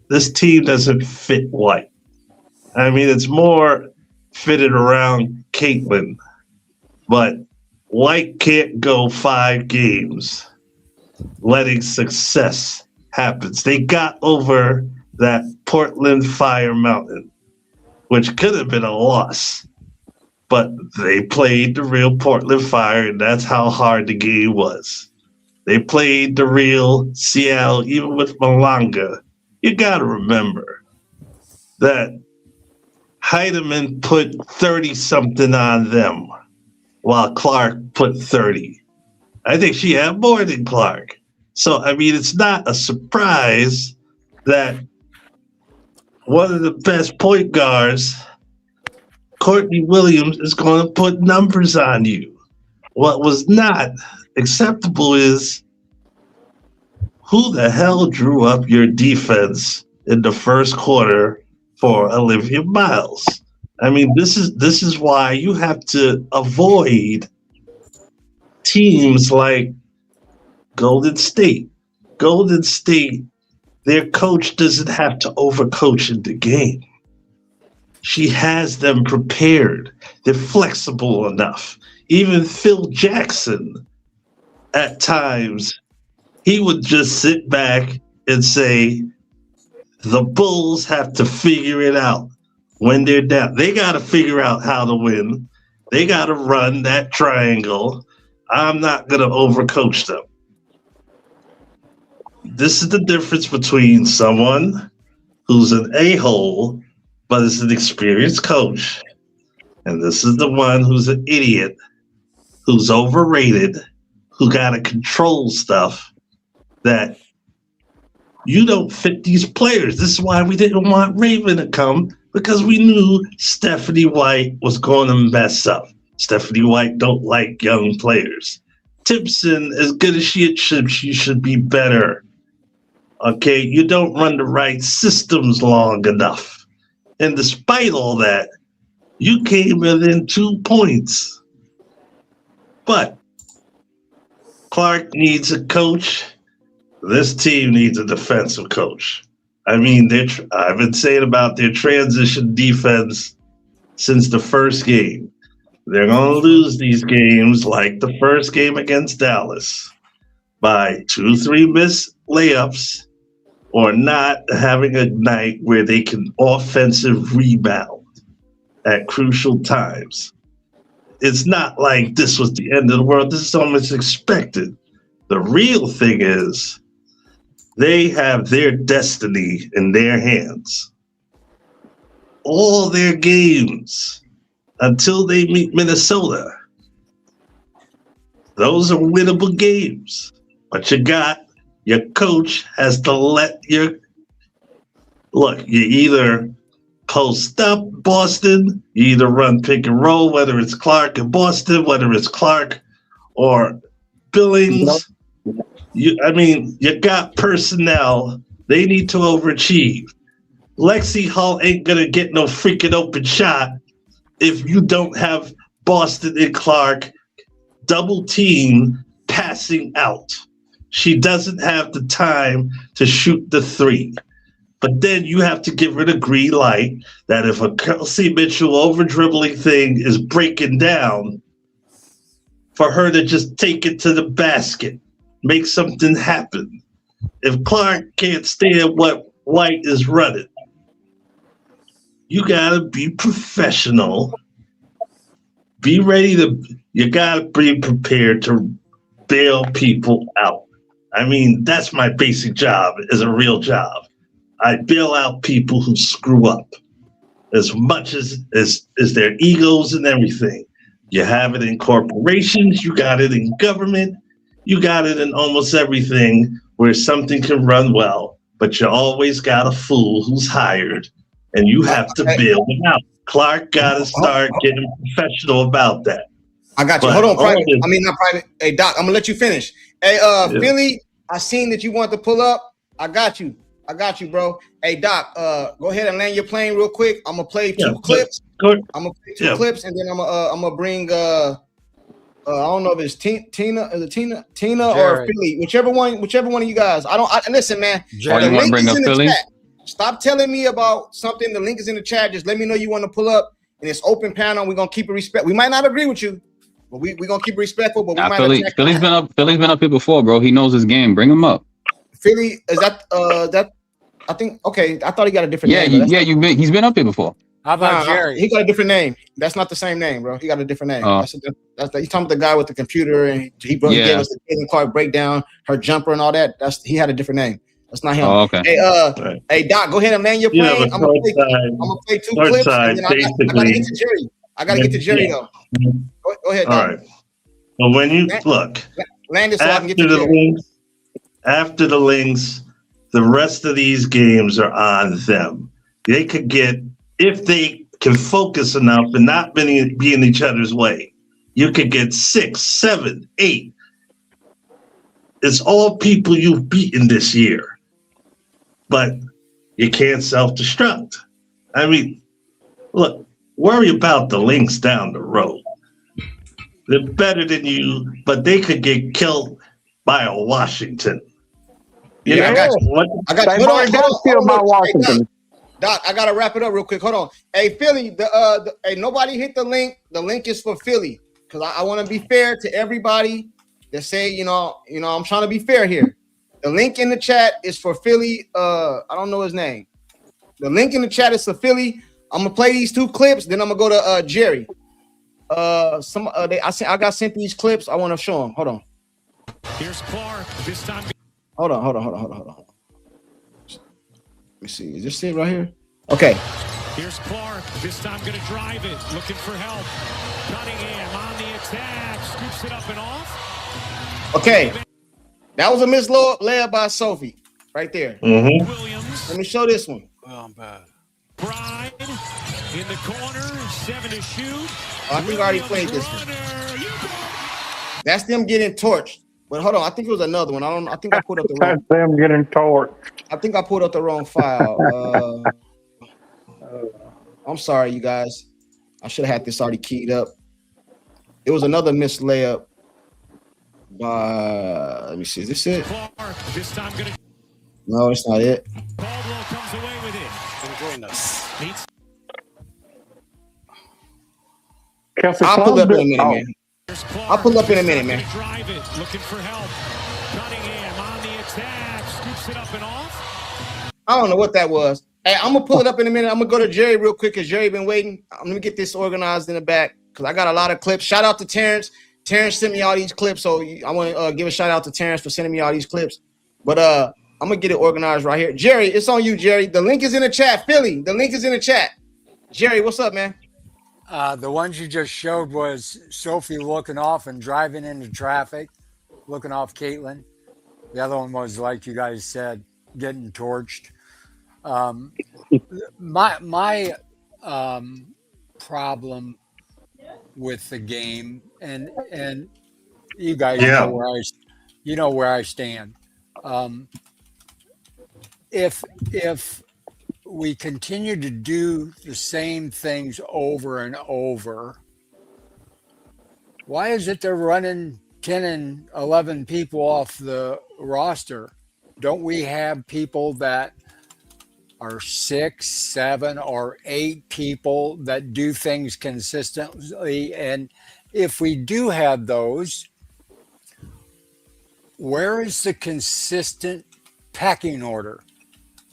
This team doesn't fit White. I mean, it's more fitted around Caitlin, but White can't go 5 games letting success happen. They got over that Portland Fire Mountain, which could have been a loss. But they played the real Portland Fire, and that's how hard the game was. They played the real Seattle, even with Malanga. You got to remember that Heidemann put 30-something on them, while Clark put 30. I think she had more than Clark. So, I mean, it's not a surprise that one of the best point guards, Courtney Williams, is going to put numbers on you. What was not acceptable is who the hell drew up your defense in the first quarter for Olivia Miles? I mean, this is why you have to avoid teams like Golden State. Golden State, their coach doesn't have to overcoach in the game. She has them prepared. They're flexible enough. Even Phil Jackson, at times, he would just sit back and say, the Bulls have to figure it out when they're down. They got to figure out how to win. They got to run that triangle. I'm not going to overcoach them. This is the difference between someone who's an a-hole but is an experienced coach, and this is the one who's an idiot, who's overrated, who got to control stuff that you don't fit these players. This is why we didn't want Raven to come, because we knew Stephanie White was going to mess up. Stephanie White don't like young players. Timpson, as good as she should be better. Okay, you don't run the right systems long enough. And despite all that, you came within 2 points. But Clark needs a coach. This team needs a defensive coach. I mean, I've been saying about their transition defense since the first game. They're going to lose these games like the first game against Dallas by 2-3 missed layups, or not having a night where they can offensive rebound at crucial times. It's not like this was the end of the world. This is almost expected. The real thing is they have their destiny in their hands. All their games until they meet Minnesota, those are winnable games. But your coach has to let you either post up Boston, you either run pick and roll, whether it's Clark and Boston, whether it's Clark or Billings. You got personnel. They need to overachieve. Lexi Hull ain't going to get no freaking open shot if you don't have Boston and Clark double team passing out. She doesn't have the time to shoot the three. But then you have to give her the green light that if a Kelsey Mitchell over dribbling thing is breaking down, for her to just take it to the basket, make something happen. If Clark can't stand what White is running, you gotta be professional. Be ready you gotta be prepared to bail people out. I mean, that's my basic job, is a real job. I bail out people who screw up as much as their egos and everything. You have it in corporations, you got it in government, you got it in almost everything where something can run well, but you always got a fool who's hired and you have to bail them out. Clark got to start getting professional about that. I got you. But hold on, private. I mean, not private. Hey, Doc, I'm gonna let you finish. Hey, Yeah. Philly, I seen that you want to pull up. I got you, bro. Hey, Doc, go ahead and land your plane real quick. I'm gonna play two clips. I'm gonna play two clips, and then I'm gonna bring I don't know if it's Tina or Philly, whichever one of you guys. Listen, man. Oh, you want to bring up Philly? Stop telling me about something. The link is in the chat. Just let me know you want to pull up, and it's open panel. We're gonna keep it respect. We might not agree with you, But we gonna keep respectful. But we Nah, might attack Philly's been up here before, bro. He knows his game. Bring him up. Philly. Is that? I think okay. I thought he got a different name. He's been up here before. How about Jerry? He got a different name. That's not the same name, bro. He got a different name. He's talking about the guy with the computer, and he gave us the trading card breakdown, her jumper, and all that. He had a different name. That's not him. Oh, okay. Hey, Doc, go ahead and land your plane. I'm gonna play 2 clips, and then I gotta get to Jerry. I gotta get to Jerry though. Go ahead, Doc. All right. Well, when you look, land it so I can get to Jerry. After the links, the rest of these games are on them. They could get, if they can focus enough and not be in each other's way, you could get 6, 7, 8. It's all people you've beaten this year, but you can't self-destruct. I mean, look, worry about the links down the road. They're better than you, but they could get killed by a Washington. I got you. Hold on, by Washington. Doc, I gotta wrap it up real quick. Hold on. Hey, Philly, hey, nobody hit the link. The link is for Philly because I want to be fair to everybody that say, you know, I'm trying to be fair here. The link in the chat is for Philly. I don't know his name. The link in the chat is for Philly. I'm gonna play these 2 clips, then I'm gonna go to Jerry. I got sent these clips. I want to show them. Hold on. Here's Clark. This time. Hold on. Let me see. Is this it right here? Okay. Here's Clark. This time going to drive it. Looking for help. Cunningham on the attack. Scoops it up and off. Okay. That was a missed layup by Sophie right there. Williams. Let me show this one. Oh, I'm bad. Bride in the corner. 7 to shoot. I think I already played this one. That's them getting torched. But hold on, I think it was another one. I think I pulled up the wrong. That's them getting torched. I think I pulled up the wrong file. I'm sorry, you guys. I should have had this already keyed up. It was another missed layup by. Let me see. Is this it? No, it's not it. Caldwell comes away with it. Join us. I'll pull up in a minute, man. I'll pull up in a minute, man. Drive it. Looking for help. Cunningham on the attack. Scoops it up and off. I don't know what that was. Hey, I'm gonna pull it up in a minute. I'm gonna go to Jerry real quick because Jerry been waiting. Let me get this organized in the back because I got a lot of clips. Shout out to Terrence. Terrence sent me all these clips, so I want to give a shout out to Terrence for sending me all these clips. But I'm gonna get it organized right here. Jerry, it's on you, Jerry. The link is in the chat. Philly, the link is in the chat. Jerry, what's up, man? The ones you just showed was Sophie looking off and driving into traffic, looking off Caitlin. The other one was, like you guys said, getting torched. My problem with the game, and you guys know where I stand. If we continue to do the same things over and over, why is it they're running 10 and 11 people off the roster? Don't we have people that are 6, 7, or 8 people that do things consistently? And if we do have those, where is the consistent pecking order?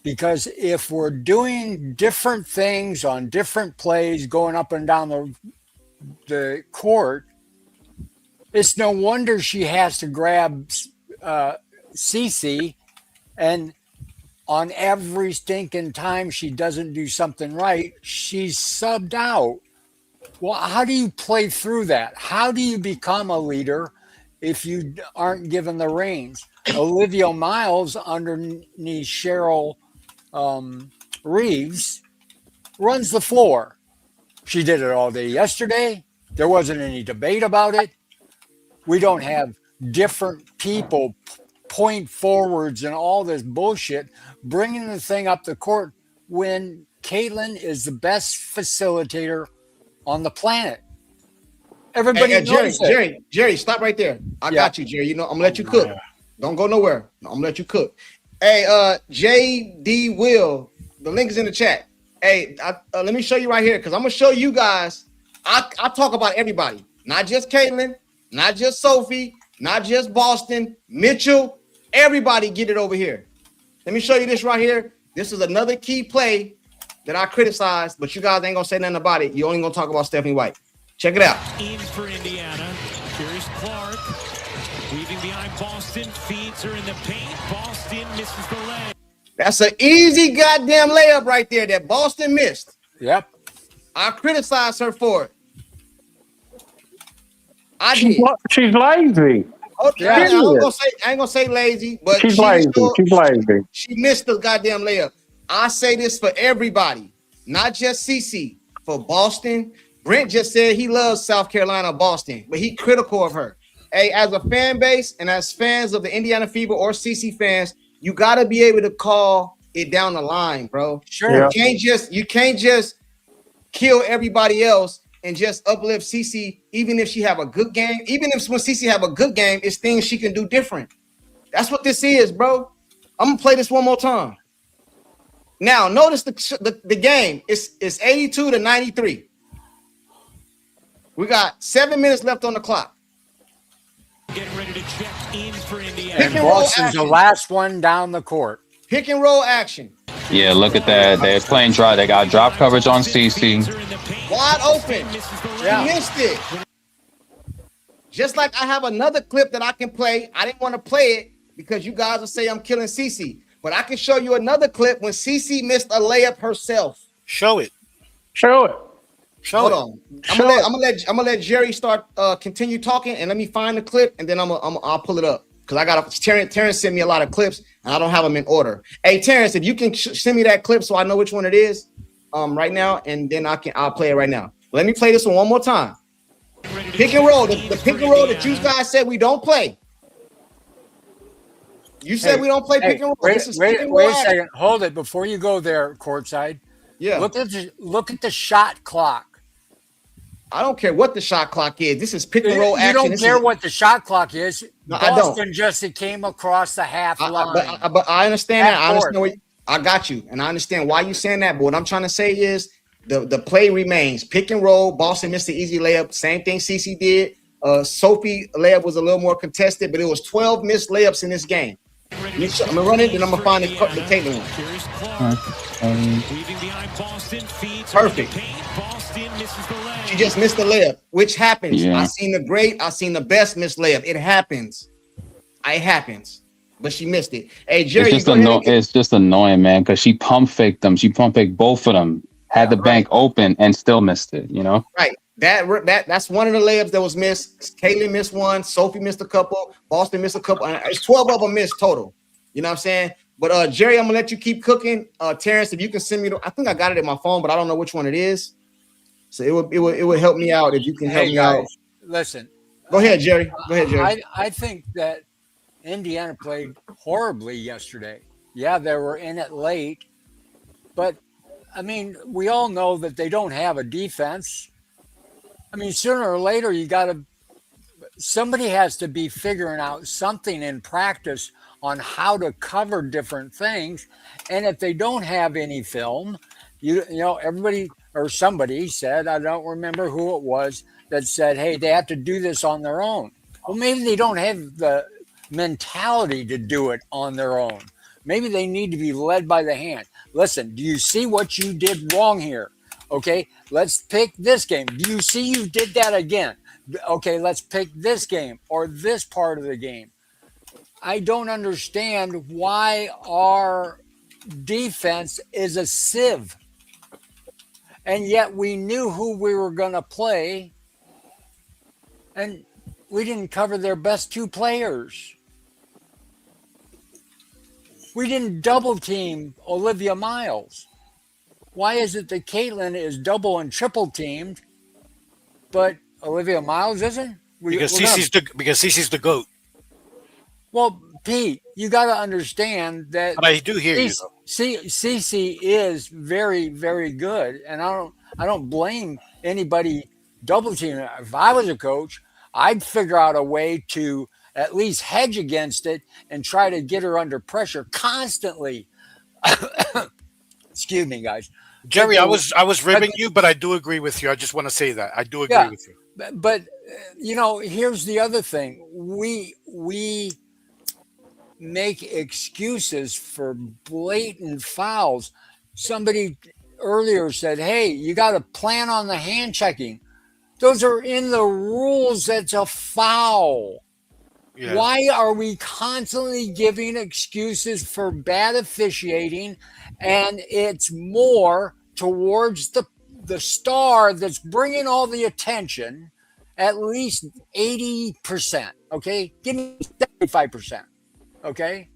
Because if we're doing different things on different plays going up and down the court, it's no wonder she has to grab Cece, and on every stinking time she doesn't do something right, she's subbed out. Well, how do you play through that? How do you become a leader if you aren't given the reins? Olivia Miles underneath Cheryl Reeves runs the floor. She did it all day yesterday. There wasn't any debate about it. We don't have different people point forwards and all this bullshit bringing the thing up the court when Caitlin is the best facilitator on the planet. Everybody knows it. Jerry, stop right there. I got you, Jerry. You know, I'm gonna let you cook. Don't go nowhere. I'm gonna let you cook. Hey, JD Will, the link is in the chat. Hey, let me show you right here because I'm gonna show you guys. I talk about everybody. not just Caitlin, not just Sophie, not just Boston, Mitchell, everybody get it over here. Let me show you this right here. This is another key play that I criticized, but you guys ain't gonna say nothing about it. You only gonna talk about Stephanie White. Check it out. In for Indiana. Here's Clark. Weaving behind Boston. Feeds her in the paint. Boston misses the leg. That's an easy goddamn layup right there that Boston missed. Yep. I criticized her for it. She's lazy. Oh, yeah. I ain't gonna say lazy, but she's lazy. She's lazy. She missed the goddamn layup. I say this for everybody, not just CC. For Boston, Brent just said he loves South Carolina, Boston, but he critical of her. Hey, as a fan base and as fans of the Indiana Fever or CC fans, you gotta be able to call it down the line, bro. Sure. Yeah. You can't just kill everybody else and just uplift CC, even if she have a good game. Even if when CC have a good game, it's things she can do different. That's what this is, bro. I'm gonna play this one more time. Now, notice the game. It's 82-93. We got 7 minutes left on the clock. Getting ready to check in for Indiana. And Boston's the last one down the court. Pick and roll action. Yeah, look at that. They're playing drop. They got drop coverage on CC. Wide open. Yeah. She missed it. Just like I have another clip that I can play. I didn't want to play it because you guys will say I'm killing CC. But I can show you another clip when CC missed a layup herself. Show it. Show it. Hold on. I'm gonna let Jerry start continue talking, and let me find the clip, and then I'll pull it up because I got Terrence sent me a lot of clips, and I don't have them in order. Hey Terrence, if you can send me that clip so I know which one it is, right now, and then I'll play it right now. Let me play this one more time. Pick and roll, the pick and roll that you guys said we don't play. You said we don't play pick and roll. Wait Wait a second. Hold it before you go there, courtside. Yeah. Look at the shot clock. I don't care what the shot clock is. This is pick and roll action. You don't care what the shot clock is. No, Boston just came across the half line. But I understand that. I understand I got you, and I understand why you're saying that. But what I'm trying to say is the play remains pick and roll. Boston missed the easy layup. Same thing CC did. Sophie layup was a little more contested, but it was 12 missed layups in this game. I'm gonna run it, then I'm gonna find the Caitlin one. Perfect. She just missed the layup, which happens. Yeah. I seen the best missed layup. It happens. It happens. But she missed it. Hey, Jerry, it's just annoying, man, because she pump faked them. She pump faked both of them. Had the bank open and still missed it. You know. Right. That's one of the layups that was missed. Caitlin missed one. Sophie missed a couple. Boston missed a couple. It's 12 of them missed total. You know what I'm saying? But Jerry, I'm gonna let you keep cooking. Terrence, if you can send me, I think I got it in my phone, but I don't know which one it is. So it would help me out if you can help me out. Listen. Go ahead, Jerry. I think that Indiana played horribly yesterday. Yeah, they were in it late, but I mean, we all know that they don't have a defense. I mean, sooner or later, somebody has to be figuring out something in practice on how to cover different things. And if they don't have any film, you know, everybody or somebody said, I don't remember who it was, that said, hey, they have to do this on their own. Well, maybe they don't have the mentality to do it on their own. Maybe they need to be led by the hand. Listen, do you see what you did wrong here? Okay, let's pick this game. Do you see you did that again? Okay, let's pick this game or this part of the game. I don't understand why our defense is a sieve. And yet we knew who we were going to play, and we didn't cover their best two players. We didn't double team Olivia Miles. Why is it that Caitlin is double and triple teamed, but Olivia Miles isn't? Because CC's the GOAT. Well, Pete, you got to understand that. But I do hear you. CC is very, very good, and I don't blame anybody double teaming. If I was a coach, I'd figure out a way to at least hedge against it and try to get her under pressure constantly. Excuse me, guys. Jerry, I was ribbing you, but I do agree with you. I just want to say that. I do agree with you. But here's the other thing. We make excuses for blatant fouls. Somebody earlier said, hey, you got to plan on the hand checking. Those are in the rules. That's a foul. Yeah. Why are we constantly giving excuses for bad officiating? And it's more towards the star that's bringing all the attention, at least 80%. Okay. Give me 75%. Okay.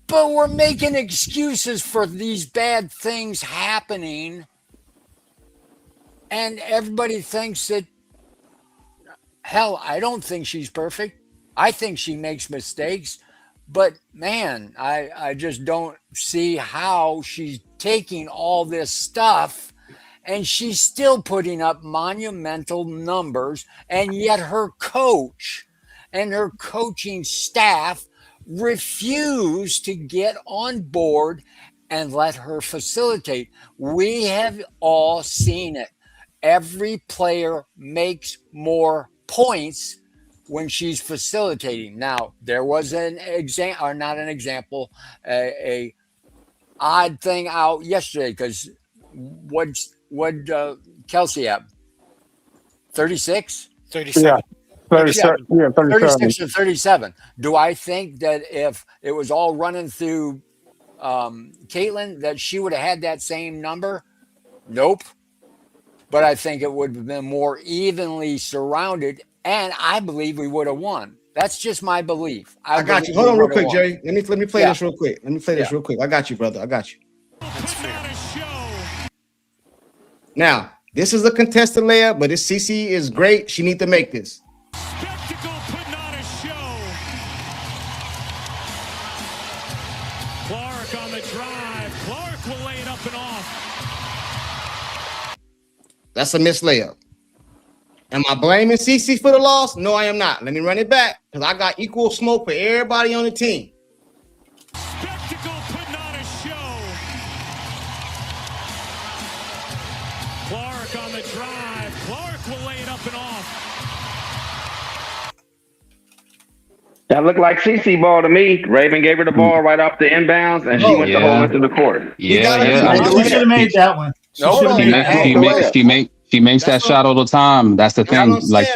But we're making excuses for these bad things happening. And everybody thinks that, hell, I don't think she's perfect. I think she makes mistakes. But man, I just don't see how she's taking all this stuff and she's still putting up monumental numbers. And yet her coach and her coaching staff refuse to get on board and let her facilitate. We have all seen it. Every player makes more points when she's facilitating. Now, there was an example, or not an example, a odd thing out yesterday, because what Kelsey have? 36? 37. Yeah. 37. Yeah, 36 or 37. Do I think that if it was all running through Caitlin, that she would have had that same number? Nope. But I think it would have been more evenly surrounded, and I believe we would have won. That's just my belief. I got you. Hold on real quick, Jerry. Let me play this real quick. This real quick. I got you, brother. I got you. That's fair. Now, this is a contested layup, but this CC is great. She need to make this. Spectacle putting on a show. Clark on the drive. Clark will lay it up and off. That's a missed layup. Am I blaming CC for the loss? No, I am not. Let me run it back because I got equal smoke for everybody on the team. Spectacle putting on a show. Clark on the drive. Clark will lay it up and off. That looked like CC ball to me. Raven gave her the ball right off the inbounds, and she went the whole length of the court. She should have made that one. She makes that shot all the time. That's the thing. Like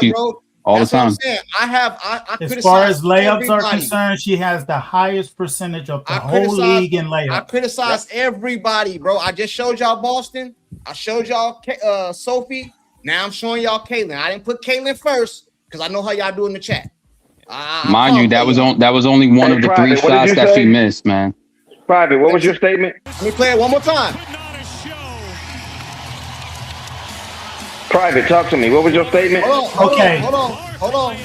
all the time. I as far as layups are concerned, she has the highest percentage of the whole league in layups. I criticize everybody, bro. I just showed y'all Boston. I showed y'all Sophie. Now I'm showing y'all Caitlin. I didn't put Caitlin first because I know how y'all do in the chat. Mind you, that was only one of the three shots that she missed, man. Private, what was your statement? Let me play it one more time. Private, talk to me. What was your statement? Hold on.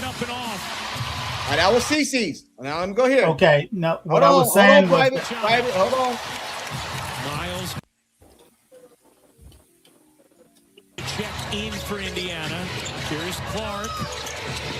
That was CC's. Now let me go here. Okay. No, what I was saying was Private, hold on. Miles. Check in for Indiana. Here's Clark.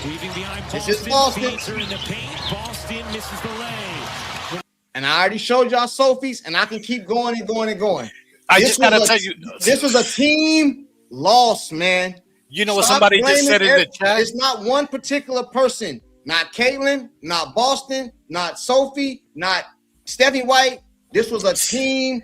Weaving behind Boston. This is Boston. In the paint. Boston misses the lay. And I already showed y'all Sophie's, and I can keep going and going and going. I just gotta tell you, this was a team loss, man. You know what somebody just said in the chat? It's not one particular person. Not Caitlin, not Boston, not Sophie, not Stephanie White. This was a team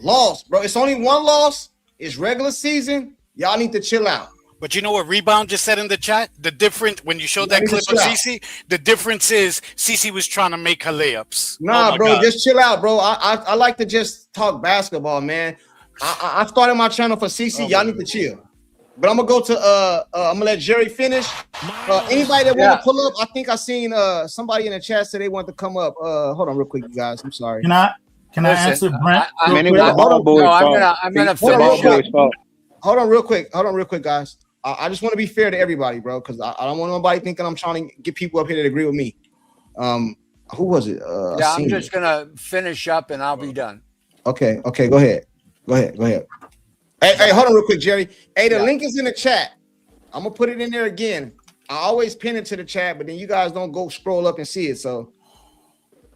loss, bro. It's only one loss. It's regular season. Y'all need to chill out. But you know what Rebound just said in the chat? The difference, when you showed that clip of CC, the difference is CC was trying to make her layups. Nah, bro, just chill out, bro. I like to just talk basketball, man. I started my channel for CC. Y'all need to chill. But I'm gonna go to I'm gonna let Jerry finish. Anybody that want to pull up, I think I seen somebody in the chat say they want to come up. Hold on real quick, you guys. I'm sorry. Can I answer Brent? I'm gonna finish. Hold on real quick, guys. I just want to be fair to everybody, bro, because I don't want nobody thinking I'm trying to get people up here that agree with me. Who was it? I'm just gonna finish up and I'll be done. Okay, go ahead. Hey, hold on real quick, Jerry. Hey, the link is in the chat. I'm gonna put it in there again. I always pin it to the chat, but then you guys don't go scroll up and see it. So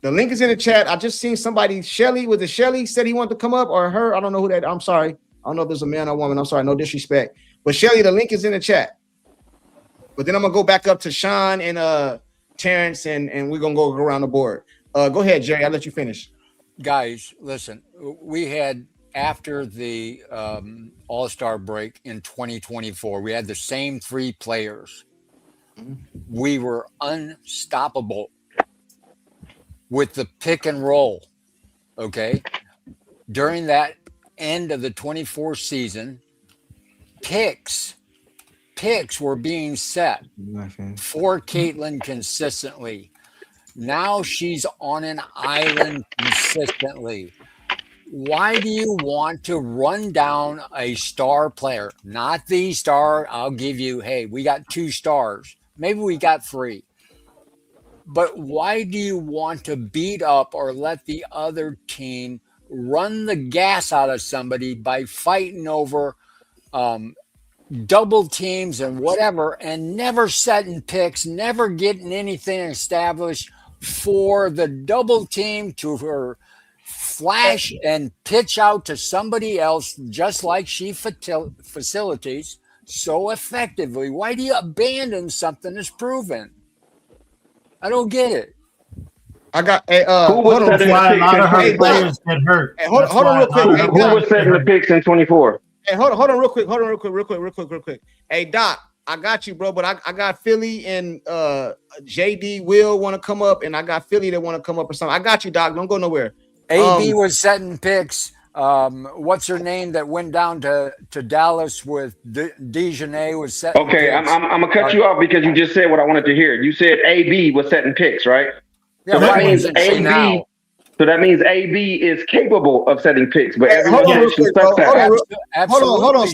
the link is in the chat. I just seen somebody, Shelly, was it Shelly said he wanted to come up, or her? I don't know who that. I'm sorry. I don't know if there's a man or woman. I'm sorry, no disrespect. But Shelly, the link is in the chat. But then I'm gonna go back up to Sean and Terrence, and we're gonna go around the board. Go ahead, Jerry. I'll let you finish. Guys, listen, we had after the All-Star break in 2024, we had the same 3 players. We were unstoppable with the pick and roll. Okay. During that end of the 24 season, picks were being set for Caitlin consistently. Now she's on an island consistently. Why do you want to run down a star player? Not the star. I'll give you, hey, we got 2 stars. Maybe we got 3. But why do you want to beat up or let the other team run the gas out of somebody by fighting over double teams and whatever, and never setting picks, never getting anything established for the double team to flash and pitch out to somebody else, just like she facilitates so effectively? Why do you abandon something that's proven? I don't get it. I got who was setting the picks? Hold on real quick. Who was setting the picks in 24? Hey, hold on real quick. Hey, Doc, I got you, bro. But I got Philly and JD Will want to come up, and I got Philly that want to come up or something. I got you, Doc. Don't go nowhere. AB was setting picks. What's her name that went down to Dallas with Dejanay was setting Okay, picks. I'm gonna cut you off because you just said what I wanted to hear. You said AB was setting picks, right? Yeah, so that means AB. So that means AB is capable of setting picks, but everyone else sucks at it. Hold on.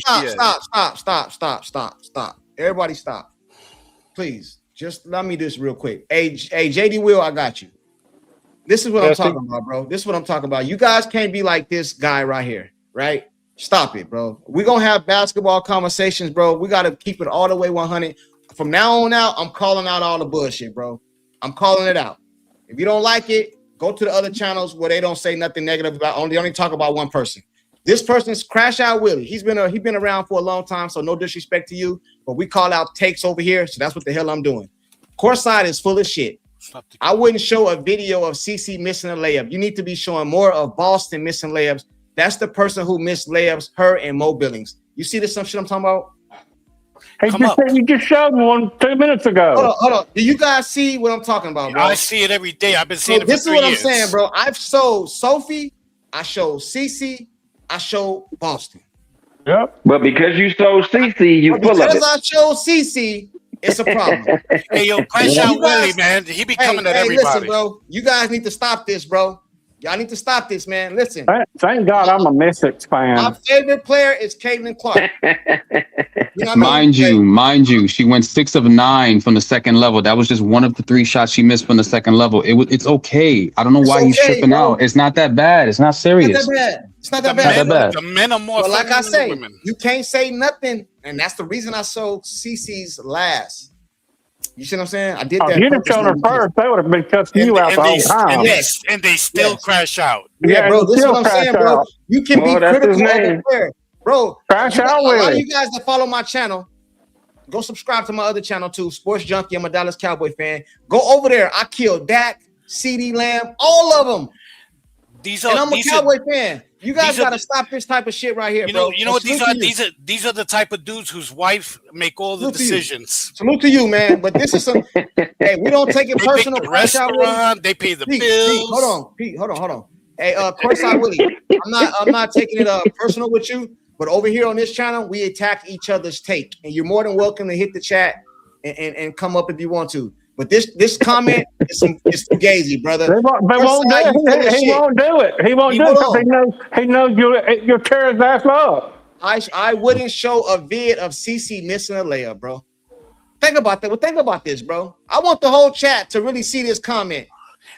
Stop. Everybody stop. Please, just let me do this real quick. Hey, JD Will, I got you. This is what I'm talking about, bro. This is what I'm talking about. You guys can't be like this guy right here, right? Stop it, bro. We're going to have basketball conversations, bro. We got to keep it all the way 100. From now on out, I'm calling out all the bullshit, bro. I'm calling it out. If you don't like it, go to the other channels where they don't say nothing negative about. They only talk about one person. This person's Crash Out Willie. He's been around for a long time, so no disrespect to you, but we call out takes over here, so that's what the hell I'm doing. Courtside is full of shit. I wouldn't show a video of CC missing a layup. You need to be showing more of Boston missing layups. That's the person who missed layups, her and Mo Billings. You see this some shit I'm talking about? Hey, you just showed one 2 minutes ago. Hold on. Do you guys see what I'm talking about, bro? I see it every day. I've been seeing it for 3 years. This is what I'm saying, bro. I've showed Sophie, I showed CC, I showed Boston. Yep. But because you showed CC, you full of it. Because I showed CC, it's a problem. Hey, yo, Crash Out Willie, man. He be coming at everybody. Listen, bro. You guys need to stop this, bro. Y'all need to stop this, man. Listen. Thank God I'm a Mystics fan. My favorite player is Caitlin Clark. Mind you, she went 6 of 9 from the second level. That was just one of the 3 shots she missed from the second level. It's okay. I don't know why he's tripping out. It's not that bad. It's not serious. It's not that bad. The men are more. But like I say, you can't say nothing, and that's the reason I showed CC's last. You see what I'm saying? I did that. You'd have shown her first. They would have been cussing you out the whole time. And they still crash out. Yeah, bro. This is what I'm saying, bro. You can be critical of the player, bro. Crash out with a lot of you guys that follow my channel, go subscribe to my other channel too, Sports Junkie. I'm a Dallas Cowboy fan. Go over there. I killed Dak, CeeDee Lamb, all of them. And I'm a Cowboy fan. You guys gotta stop this type of shit right here, bro. You know what these are? These are the type of dudes whose wife make all the decisions. Salute to you, man. But this is some. Hey, we don't take it personal. They restaurant. They pay the bills. Hold on. Hey, Courtside Willie, I'm not taking it personal with you, but over here on this channel, we attack each other's take, and you're more than welcome to hit the chat and come up if you want to. But this comment is fugazi, brother. He won't do it. He won't do it because he knows you'll tear his ass up. I wouldn't show a vid of CC missing a layup, bro. Think about that. Well, think about this, bro. I want the whole chat to really see this comment.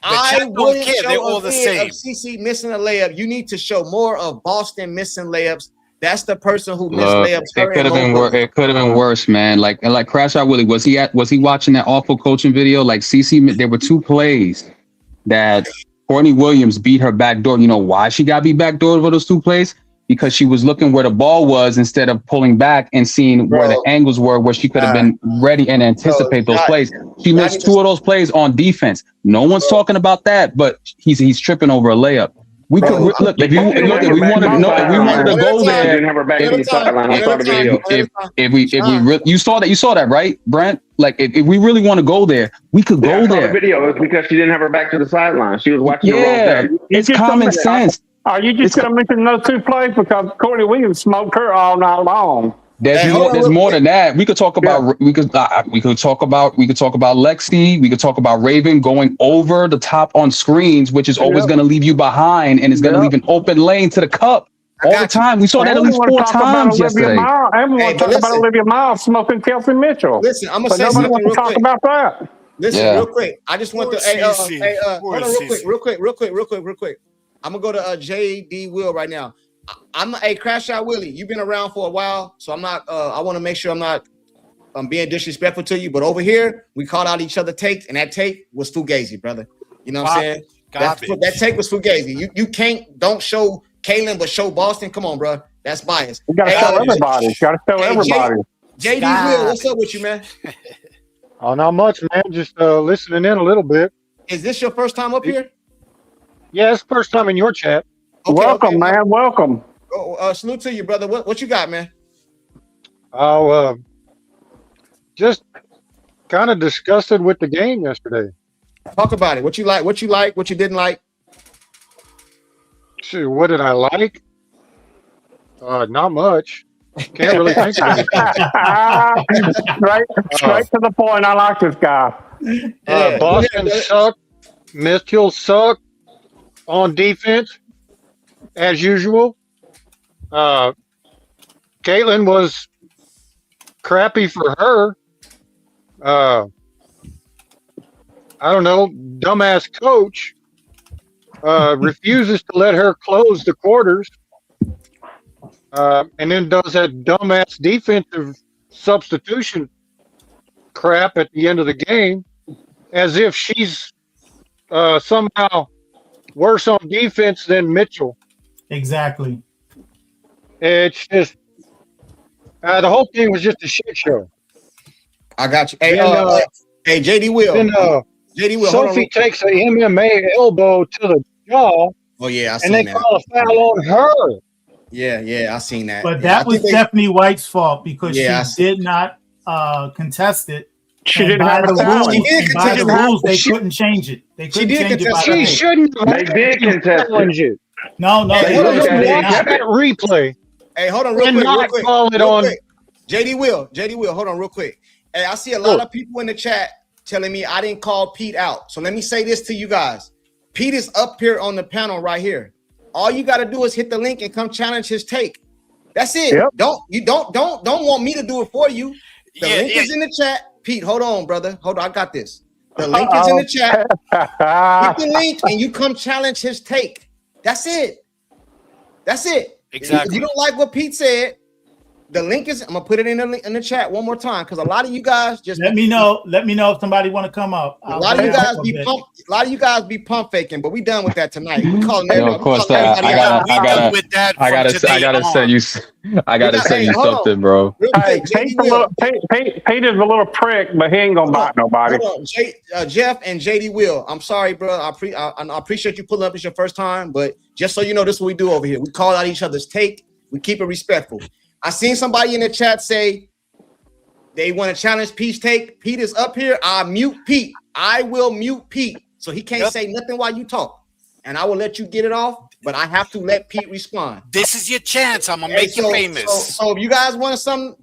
I wouldn't show a vid of CC missing a layup. You need to show more of Boston missing layups. That's the person who missed layups. It could have been worse. It could have been worse, man. Like Crash Out Willie, was he watching that awful coaching video? Like CC, there were 2 plays that Courtney Williams beat her back door. You know why she got beat back door for those 2 plays? because she was looking where the ball was instead of pulling back and seeing where the angles were, where she could have been ready and anticipate those plays. She missed 2 of those plays on defense. No one's talking about that, but he's tripping over a layup. We could look if we wanted to go there. Didn't have her back in the sideline. I saw the video. If we you saw that, right, Brent? Like if we really want to go there, we could go there. The video is because she didn't have her back to the sideline. She was watching the wrong thing. It's common sense. Are you just going to mention those 2 plays because Courtney Williams smoked her all night long? There's more than that. We could talk about we could talk about Lexi. We could talk about Raven going over the top on screens, which is always going to leave you behind and is going to leave an open lane to the cup all the time. We saw that at least 4 times yesterday. Everyone talk about Olivia Miles smoking Kelsey Mitchell. Listen, I'm gonna say something real quick. About that. Listen, real quick. I just want to hold on real quick. I'm gonna go to JD Will right now. I'm a Crash Out Willie. You've been around for a while, so I'm not. I want to make sure I'm not being disrespectful to you. But over here, we called out each other takes, and that take was fugazi, brother. You know what I'm saying? That take was fugazi. Don't show Kaylin, but show Boston. Come on, bro. That's biased. You gotta show everybody. Everybody. JD Will, what's up with you, man? Oh, not much, man. Just listening in a little bit. Is this your first time up here? Yeah, it's first time in your chat. Okay, welcome, man. Welcome. Salute to you, brother. What you got, man? Oh, just kind of disgusted with the game yesterday. Talk about it. What you like, what you didn't like. Shoot, what did I like? Not much. Can't really think of anything. Straight to the point. I like this guy. Boston sucked. Mitchell sucked on defense, as usual. Caitlin was crappy for her. I don't know, dumbass coach refuses to let her close the quarters, and then does that dumbass defensive substitution crap at the end of the game, as if she's somehow worse on defense than Mitchell. Exactly. It's just the whole thing was just a shit show. I got you. Hey, JD Will. Then, JD Will. Sophie takes an MMA elbow to the jaw. Oh yeah, I and they call a foul on her. Yeah, I seen that. But that was Stephanie White's fault because she did not contest it. She didn't have the rules. By the rules, they couldn't change it. They couldn't change it. She shouldn't. They did contest it. No. They watch that replay. Hey, hold on real quick. JD Will, hold on real quick. Hey, I see a lot of people in the chat telling me I didn't call Pete out. So let me say this to you guys. Pete is up here on the panel right here. All you got to do is hit the link and come challenge his take. That's it. Yep. Don't want me to do it for you. The link is in the chat. Pete, hold on, brother. Hold on, I got this. The link is in the chat. Hit the link and you come challenge his take. That's it. Exactly. If you don't like what Pete said, the link is. I'm gonna put it in the chat one more time because a lot of you guys just let me know if somebody want to come up. A lot of you guys be pump faking, but we done with that tonight. We calling everybody. Of course, I gotta send you something, bro. Hey, Pete's a little prick, but he ain't gonna bite nobody. Jeff and JD Will. I'm sorry, bro. I appreciate you pulling up. It's your first time, but just so you know, this is what we do over here. We call out each other's take. We keep it respectful. I seen somebody in the chat say they want to challenge Pete's take. Pete is up here. I mute Pete. I will mute Pete. So he can't say nothing while you talk. And I will let you get it off, but I have to let Pete respond. This is your chance. I'm gonna make you famous. So if you guys want something,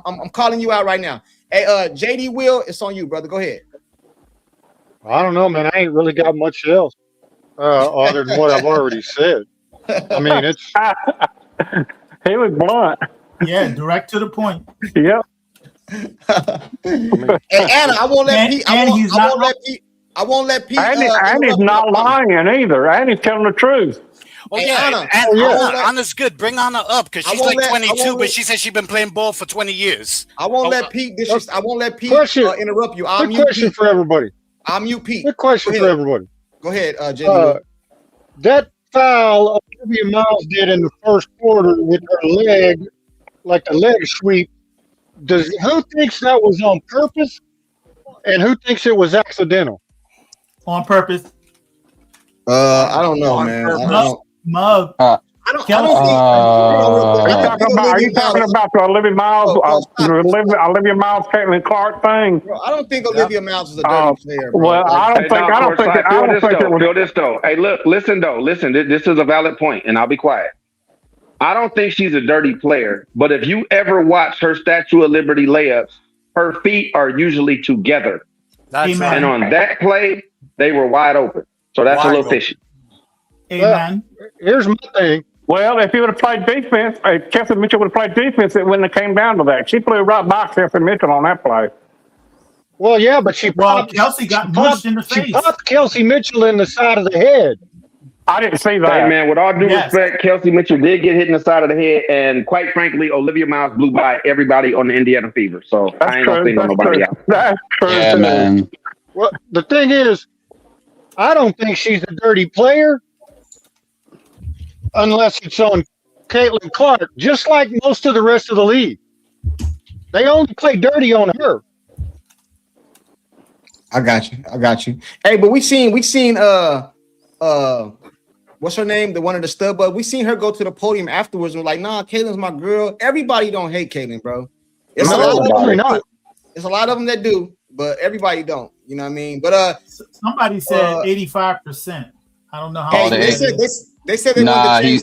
I'm calling you out right now. Hey, JD Will, it's on you, brother. Go ahead. I don't know, man. I ain't really got much else other than what I've already said. I mean, it's he was blunt. Yeah, direct to the point. Yep. Hey, Anna, I won't let Pete. I won't let Pete. And he's not lying either. And he's telling the truth. Oh yeah, Anna's good. Bring Anna up because she's like 22, but she said she's been playing ball for 20 years. I won't let Pete interrupt you. Quick question for everybody. I'll mute Pete. Quick question for everybody. Go ahead, JD. That foul Olivia Miles did in the first quarter with her leg, like a leg sweep, who thinks that was on purpose, and who thinks it was accidental? On purpose. I don't know, man. I don't. Mug. I don't think. Are you talking about the Olivia Miles, Olivia Miles, Caitlin Clark thing? Bro, I don't think Olivia Miles is a dirty player, bro. Well, I don't think it was. Feel this though. Hey, look, listen. This is a valid point, and I'll be quiet. I don't think she's a dirty player, but if you ever watch her Statue of Liberty layups, her feet are usually together. That's right. And on that play, they were wide open. So that's a little fishy. Amen. Here's my thing. Well, if he would have played defense, if Kelsey Mitchell would have played defense, it wouldn't have came down to that. She flew right by Kelsey Mitchell on that play. Well, yeah, but Kelsey got mushed in the face. She popped Kelsey Mitchell in the side of the head. I didn't see that. Hey, man, with all due respect, Kelsey Mitchell did get hit in the side of the head, and quite frankly, Olivia Miles blew by everybody on the Indiana Fever. So I ain't gonna single nobody out. That's true. Yeah, man. Well, the thing is, I don't think she's a dirty player unless it's on Caitlin Clark, just like most of the rest of the league. They only play dirty on her. I got you. Hey, but we seen what's her name? The one of the stud buds. We seen her go to the podium afterwards and was like, nah, Caitlin's my girl. Everybody don't hate Caitlin, bro. It's a lot of them that do, but everybody don't. You know what I mean? But somebody said 85%. I don't know how. Hey, they said they nah, he's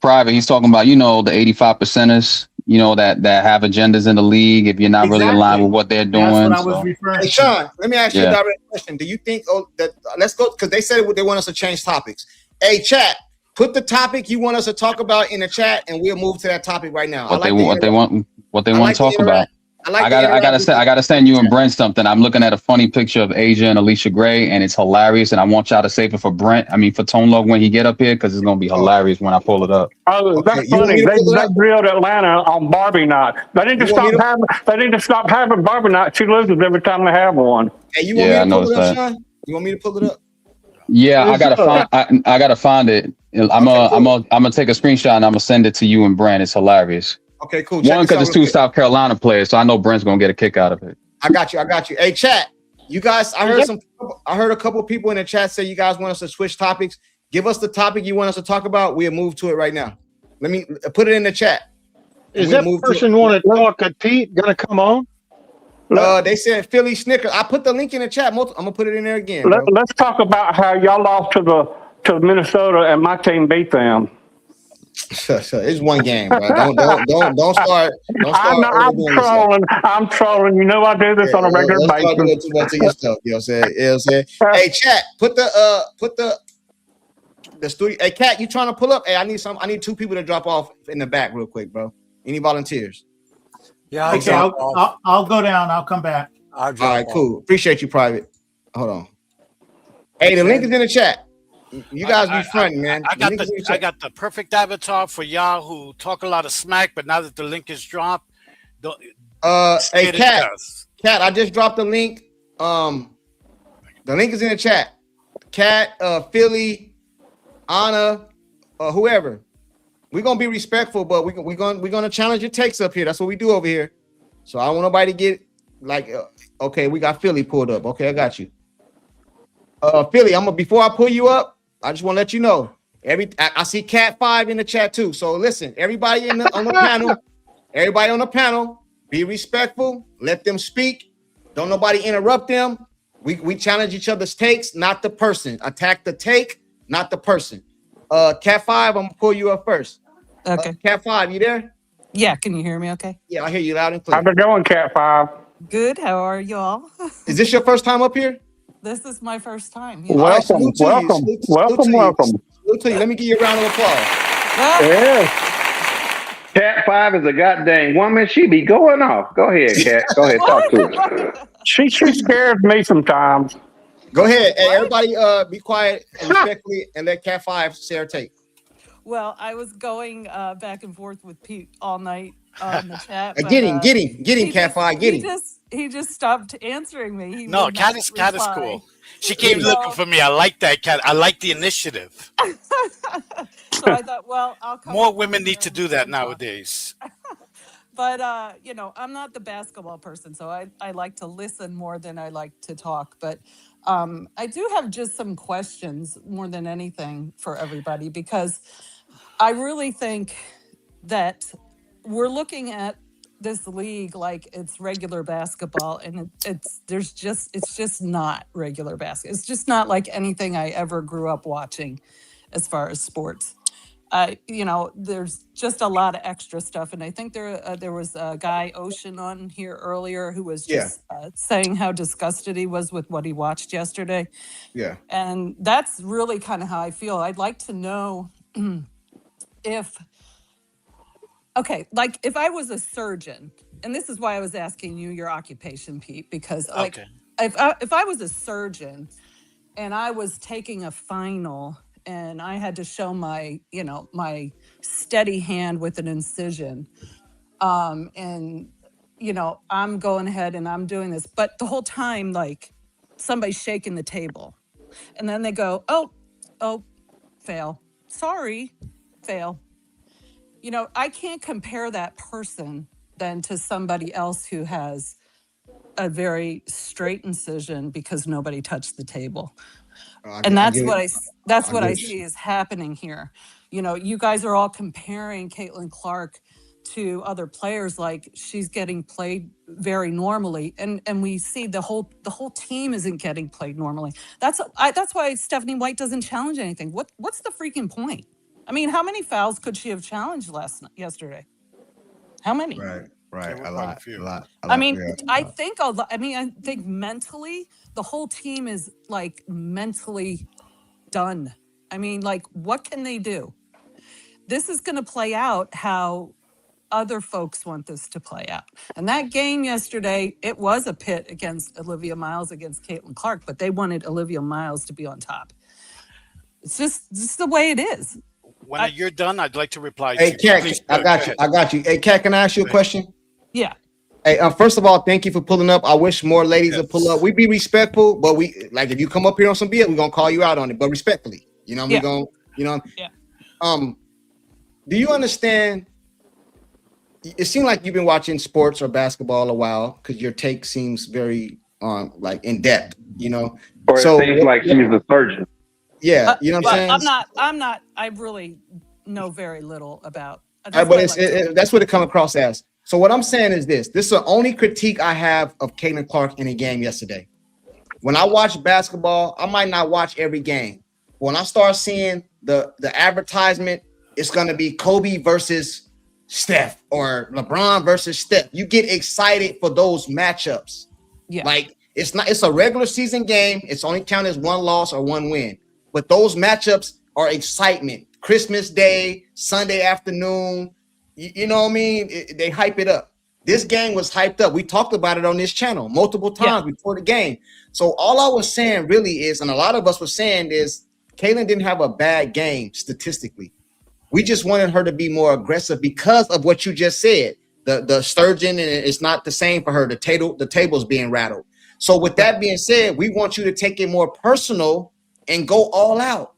private. He's talking about, the 85 percenters, that have agendas in the league. If you're not really aligned with what they're doing. That's what I was referring to. Hey, Sean, let me ask you a direct question. Do you think that let's go, because they said they want us to change topics. Hey, chat, put the topic you want us to talk about in the chat, and we'll move to that topic right now. What they want to talk about. I gotta send you and Brent something. I'm looking at a funny picture of Asia and Alicia Gray, and it's hilarious. And I want y'all to save it for Brent. I mean, for Tone Log when he get up here, because it's gonna be hilarious when I pull it up. Oh, that's funny. They drilled Atlanta on Barbie night. They need to stop having Barbie night. She loses every time they have one. Hey, you want me to pull it up, Sean? You want me to pull it up? Yeah, I gotta find it. I'm gonna take a screenshot and I'm gonna send it to you and Brent. It's hilarious. Okay, cool. One, because it's two South Carolina players, so I know Brent's gonna get a kick out of it. I got you. Hey, chat. You guys, I heard a couple of people in the chat say you guys want us to switch topics. Give us the topic you want us to talk about. We'll move to it right now. Let me put it in the chat. Is that person want to talk at Pete gonna come on? They said Philly Snickers. I put the link in the chat. I'm gonna put it in there again. Let's talk about how y'all lost to Minnesota and my team beat them. It's one game, bro. Don't start. I'm trolling. You know I do this on a regular basis. Don't do too much of your stuff. You know what I'm saying? Hey, chat. Put the studio. Hey, Cat, you trying to pull up? Hey, I need two people to drop off in the back real quick, bro. Any volunteers? Yeah. Okay, I'll go down. I'll come back. All right, cool. Appreciate you, Private. Hold on. Hey, the link is in the chat. You guys be fronting, man. I got the perfect avatar for y'all who talk a lot of smack, but now that the link is dropped, hey, Cat, I just dropped the link. The link is in the chat. Cat, Philly, Anna, whoever. We're gonna be respectful, but we're gonna challenge your takes up here. That's what we do over here. So I don't want nobody to get like, okay, we got Philly pulled up. Okay, I got you. Philly, before I pull you up, I just want to let you know. I see Cat 5 in the chat too. So listen, everybody on the panel, be respectful. Let them speak. Don't nobody interrupt them. We challenge each other's takes, not the person. Attack the take, not the person. Cat 5, I'm gonna pull you up first. Okay. Cat 5, you there? Yeah, can you hear me okay? Yeah, I hear you loud and clear. How's it going, Cat 5? Good. How are you all? Is this your first time up here? This is my first time. Yeah. Welcome. Salute to you. Let me give you a round of applause. Yeah. Cat 5 is a goddamn woman. She be going off. Go ahead, Cat. Go ahead, talk to her. She scares me sometimes. Go ahead. Hey, everybody, be quiet and respectfully, and let Cat 5 say her take. Well, I was going back and forth with Pete all night on the chat. But, Get him, he Cat just, 5, get him. he just stopped answering me. He No, would cat not is reply. cool. She Get came him. looking for me. I like that cat. I like the initiative. So I thought, well, I'll come More up women on need here to and do we that can talk. nowadays. But I'm not the basketball person, so I like to listen more than I like to talk. But I do have just some questions more than anything for everybody, because I really think that we're looking at this league like it's regular basketball, and it's just not regular basketball. It's just not like anything I ever grew up watching as far as sports. There's just a lot of extra stuff, and I think there was a guy Ocean on here earlier who was Yeah. just saying how disgusted he was with what he watched yesterday, Yeah. and that's really kind of how I feel. I'd like to know if I was a surgeon, and this is why I was asking you your occupation, Pete, because Okay. if I was a surgeon and I was taking a final and I had to show my steady hand with an incision, and I'm going ahead and I'm doing this, but the whole time, like, somebody's shaking the table, and then they go, oh, fail, sorry, fail. I can't compare that person then to somebody else who has a very straight incision because nobody touched the table. And that's what I see is happening here. You guys are all comparing Caitlin Clark to other players, like she's getting played very normally, and we see the whole team isn't getting played normally. That's why Stephanie White doesn't challenge anything. What's the freaking point? I mean, how many fouls could she have challenged yesterday? How many? Right. There were A quite a lot. few. A lot. I mean, Yeah. I think mentally, the whole team is like mentally done. I mean, like, what can they do? This is going to play out how other folks want this to play out. And that game yesterday, it was a pit against Olivia Miles against Caitlin Clark, but they wanted Olivia Miles to be on top. It's just the way it is. When you're done, I'd like to reply Hey, to you. Cat, Please, I go got you. ahead. I got you. Hey, Cat, can I ask you a question? Yeah. Hey, first of all, thank you for pulling up. I wish more ladies would pull up. We be respectful, but if you come up here on some BS, we're gonna call you out on it, but respectfully. We gonna, Yeah. Do you understand? It seems like you've been watching sports or basketball a while, because your take seems very in depth, Or it seems like she's a surgeon. Yeah, you know what I'm saying? I'm not. I really know very little about. But that's what it comes across as. So what I'm saying is this is the only critique I have of Caitlin Clark in a game yesterday. When I watch basketball, I might not watch every game. When I start seeing the advertisement, it's going to be Kobe versus Steph or LeBron versus Steph. You get excited for those matchups. Yeah. Like, it's a regular season game. It's only counted as one loss or one win. But those matchups are excitement. Christmas Day, Sunday afternoon, you know what I mean? They hype it up. This game was hyped up. We talked about it on this channel multiple times before the game. So all I was saying really is, and a lot of us were saying is, Caitlin didn't have a bad game statistically. We just wanted her to be more aggressive because of what you just said. The sturgeon, and it's not the same for her. The table's being rattled. So with that being said, we want you to take it more personal and go all out.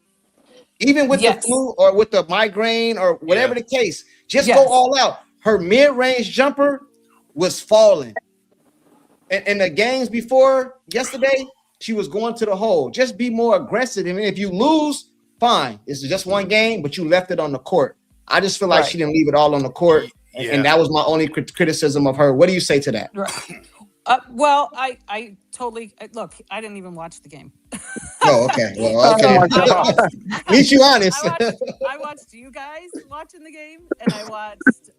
Even with the flu or with the migraine or whatever the case, just go all out. Her mid-range jumper was falling. And the games before yesterday, she was going to the hole. Just be more aggressive. I mean, if you lose, fine. It's just one game, but you left it on the court. I just feel like she didn't leave it all on the court. And that was my only criticism of her. What do you say to that? Right. Well, I totally look. I didn't even watch the game. Oh, okay. Well, okay. At least you honest. I watched you guys watching the game, and I watched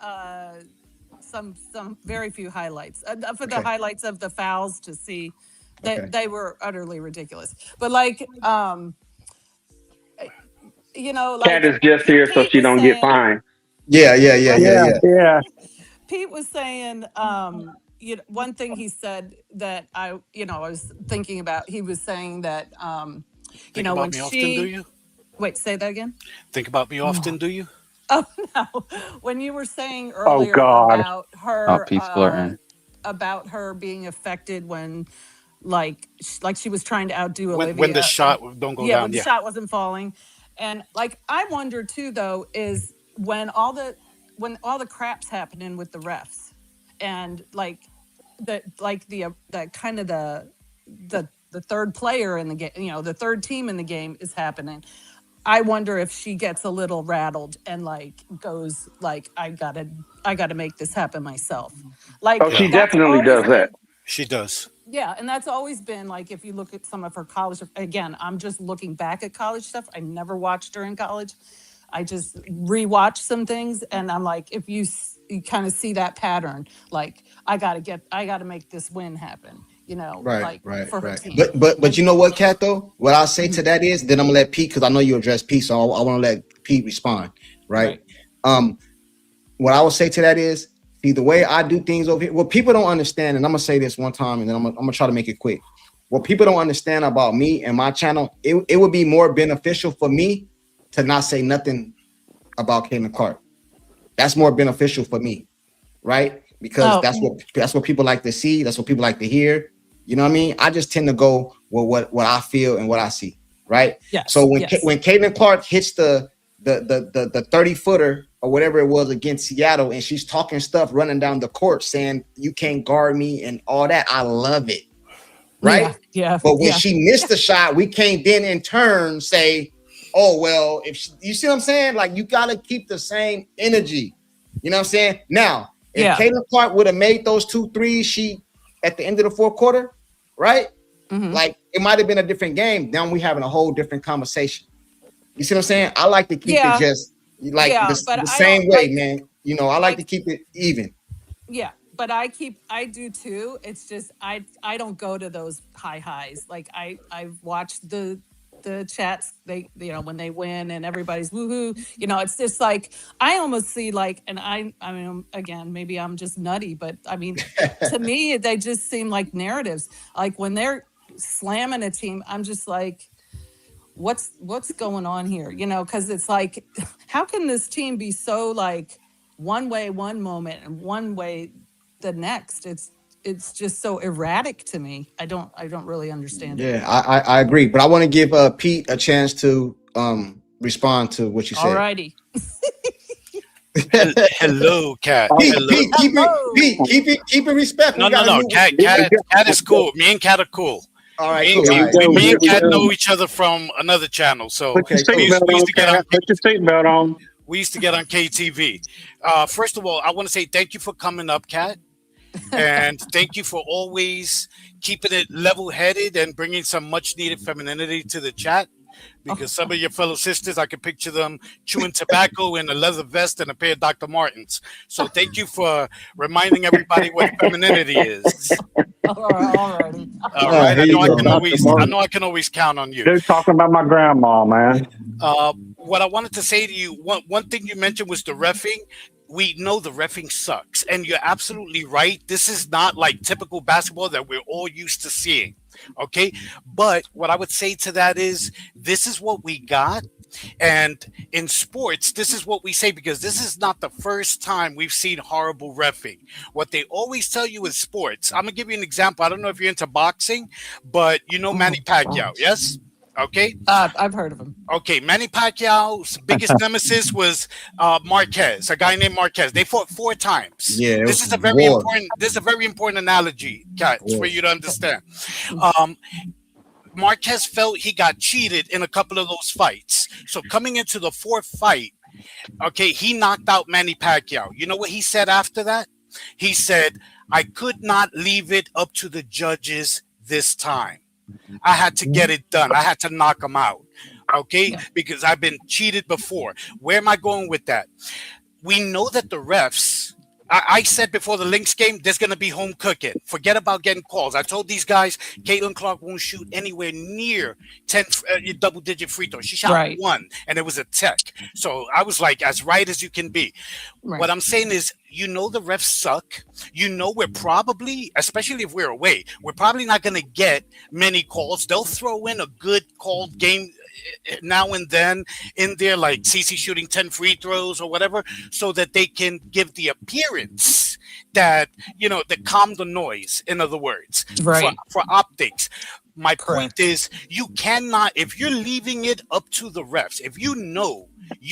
some very few highlights for the highlights of the fouls to see that they were utterly ridiculous. But like, like Cat is just here so she don't get fined. Yeah. Pete was saying, one thing he said that I was thinking about. He was saying that, Think about when me she often, do you? Wait, say that again. Think about me often, do you? Oh no! When you were saying Oh earlier God. Oh, Pete's flirting. about her being affected when, like she was trying to outdo When the Olivia. shot don't go Yeah, when down. the Yeah. shot wasn't falling, and like I wonder too, though, is when all the crap's happening with the refs, and like the kind of the third player in the game, the third team in the game is happening. I wonder if she gets a little rattled and like goes like, I gotta make this happen myself. Like Oh, she that's definitely always does that. been, She does. yeah, and that's always been like, if you look at some of her college, again, I'm just looking back at college stuff. I never watched her in college. I just rewatched some things, and I'm like, if you kind of see that pattern, like I gotta make this win happen, Right, like right, for her right. team. But you know what, Kat, though? What I'll say to Mhm. that is, then I'm gonna let Pete, because I know you address Pete, so I want to let Pete respond, right? Right. What I will say to that is, see, the way I do things over here, what people don't understand, and I'm gonna say this one time, and then I'm gonna try to make it quick. What people don't understand about me and my channel, it would be more beneficial for me to not say nothing about Caitlin Clark. That's more beneficial for me, right? Because Oh, that's what people like to see. That's what people like to hear. You know what I mean? I just tend to go with what I feel and what I see, right? yes, So when yes. when Caitlin Clark hits the 30-footer or whatever it was against Seattle, and she's talking stuff running down the court saying you can't guard me and all that, I love it, right? Yeah, But when yeah. she missed the shot, we can't then in turn say, oh well, you see what I'm saying? Like, you gotta keep the same energy. You know what I'm saying? Now, if Yeah. Caitlin Clark would have made those 2 threes, she at the end of the fourth quarter, right? Mhm. Like, it might have been a different game. Now we having a whole different conversation. You see what I'm saying? I like to keep it Yeah, just like yeah, the but I same don't way, like man. I like to keep it even. yeah, but I do too. It's just I don't go to those highs. Like I've watched the chats, they when they win and everybody's woohoo. It's just like I almost see like, and I mean, again, maybe I'm just nutty, but I mean, to me they just seem like narratives. Like when they're slamming a team, I'm just like, what's going on here? Because it's like, how can this team be so like one way one moment and one way the next? It's just so erratic to me. I don't really understand it. Yeah, I agree. But I want to give Pete a chance to respond to what you All said. righty. Hello, Kat. Pete, Hello. Pete, keep it respectful. No. Kat is cool. Me and Kat are cool. All right, Me cool. and, All right. me and Kat know each other from another channel. So Put your we seatbelt used on, to get on. Kat. Put your seatbelt on. We used to get on KTV. First of all, I want to say thank you for coming up, Kat. And thank you for always keeping it level-headed and bringing some much-needed femininity to the chat. Because some of your fellow sisters, I can picture them chewing tobacco in a leather vest and a pair of Dr. Martens. So thank you for reminding everybody what femininity is. All righty. All right. here you go. I know I can always count on you. They're talking about my grandma, man. What I wanted to say to you, one thing you mentioned was the reffing. We know the reffing sucks, and you're absolutely right. This is not like typical basketball that we're all used to seeing. Okay, but what I would say to that is this is what we got. And in sports, this is what we say, because this is not the first time we've seen horrible reffing. What they always tell you in sports, I'm gonna give you an example. I don't know if you're into boxing, but you know Manny Pacquiao, yes? Okay. I've heard of him. Okay, Manny Pacquiao's biggest nemesis was Marquez, a guy named Marquez. They fought 4 times. Yeah, This is a very important. This is a very important analogy, Kat, for you to understand. Marquez felt he got cheated in a couple of those fights. So coming into the 4th fight, okay, he knocked out Manny Pacquiao. You know what he said after that? He said, "I could not leave it up to the judges this time. I had to get it done. I had to knock him out." Okay, because I've been cheated before. Where am I going with that? We know that the refs, I said before the Lynx game, there's going to be home cooking. Forget about getting calls. I told these guys, Caitlin Clark won't shoot anywhere near 10 double-digit free throws. She shot 1, and it was a tech. So I was like, as right as you can be. Right. What I'm saying is, the refs suck. We're probably, especially if we're away, we're probably not going to get many calls. They'll throw in a good called game now and then in there, like CC shooting 10 free throws or whatever, so that they can give the appearance that, that calm the noise, in other words, Right. for optics. My Correct. point is, you cannot, if you're leaving it up to the refs, if you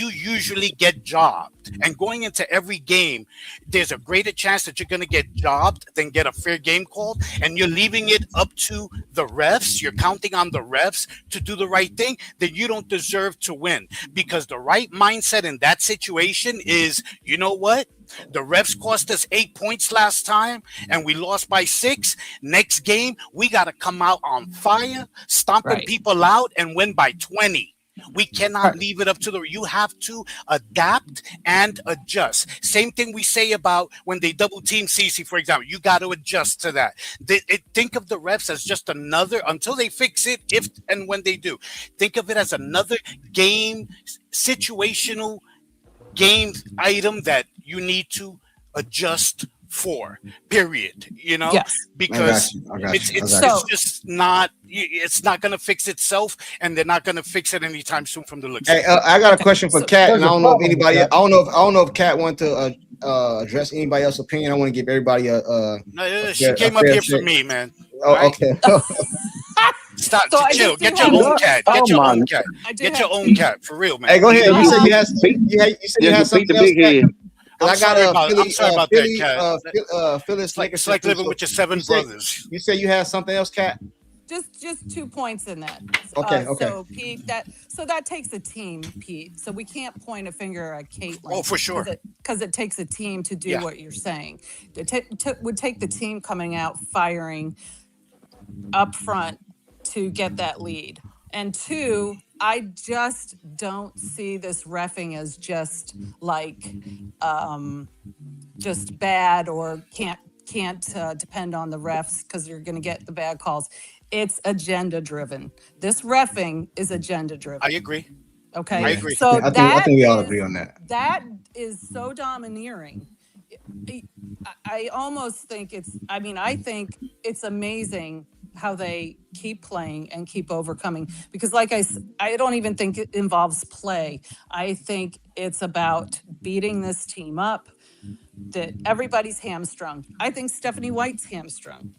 usually get jobbed, and going into every game, there's a greater chance that you're going to get jobbed than get a fair game called, and you're leaving it up to the refs, you're counting on the refs to do the right thing, then you don't deserve to win. Because the right mindset in that situation is, you know what? The refs cost us 8 points last time, and we lost by 6. Next game, we got to come out on fire, stomping Right. people out, and win by 20. We cannot leave it up to you have to adapt and adjust. Same thing we say about when they double team CC, for example. You got to adjust to that. Think of the refs as just another, until they fix it, if and when they do. Think of it as another game, situational game item that you need to adjust for, period. Yes. Because I got you. it's just not, it's not going to fix itself, and they're not going to fix it anytime soon from the looks. Hey, I got a question for Kat, and I don't know if anybody. Kat. I don't know if Kat want to address anybody else's opinion. I want to give everybody a. No, she came up here for me, man. Oh, Right? okay. Stop. So I Chill. just do Get your have- own cat. Oh, Get your my. own cat. I do Get have- your own cat, for real, man. Hey, go ahead. You said you had. You said you had Just beat something the else, big head. Kat? 'Cause I'm I got sorry a about- Philly. I'm sorry about Philly, that, Phyllis. It's like living with your 7 brothers. You said you had something else, Kat? Just 2 points in that. Okay, okay. So Pete, that takes a team, Pete. So we can't point a finger at Caitlin. Oh, for sure. Because it takes a team to do Yeah. what you're saying. It would take the team coming out firing up front to get that lead. And 2, I just don't see this reffing as just like just bad or can't depend on the refs because you're going to get the bad calls. It's agenda driven. This reffing is agenda driven. I agree. Okay. I agree. So I think we all agree on that. That is so domineering. I almost think I think it's amazing how they keep playing and keep overcoming, because like I don't even think it involves play. I think it's about beating this team up, that everybody's hamstrung. I think Stephanie White's hamstrung.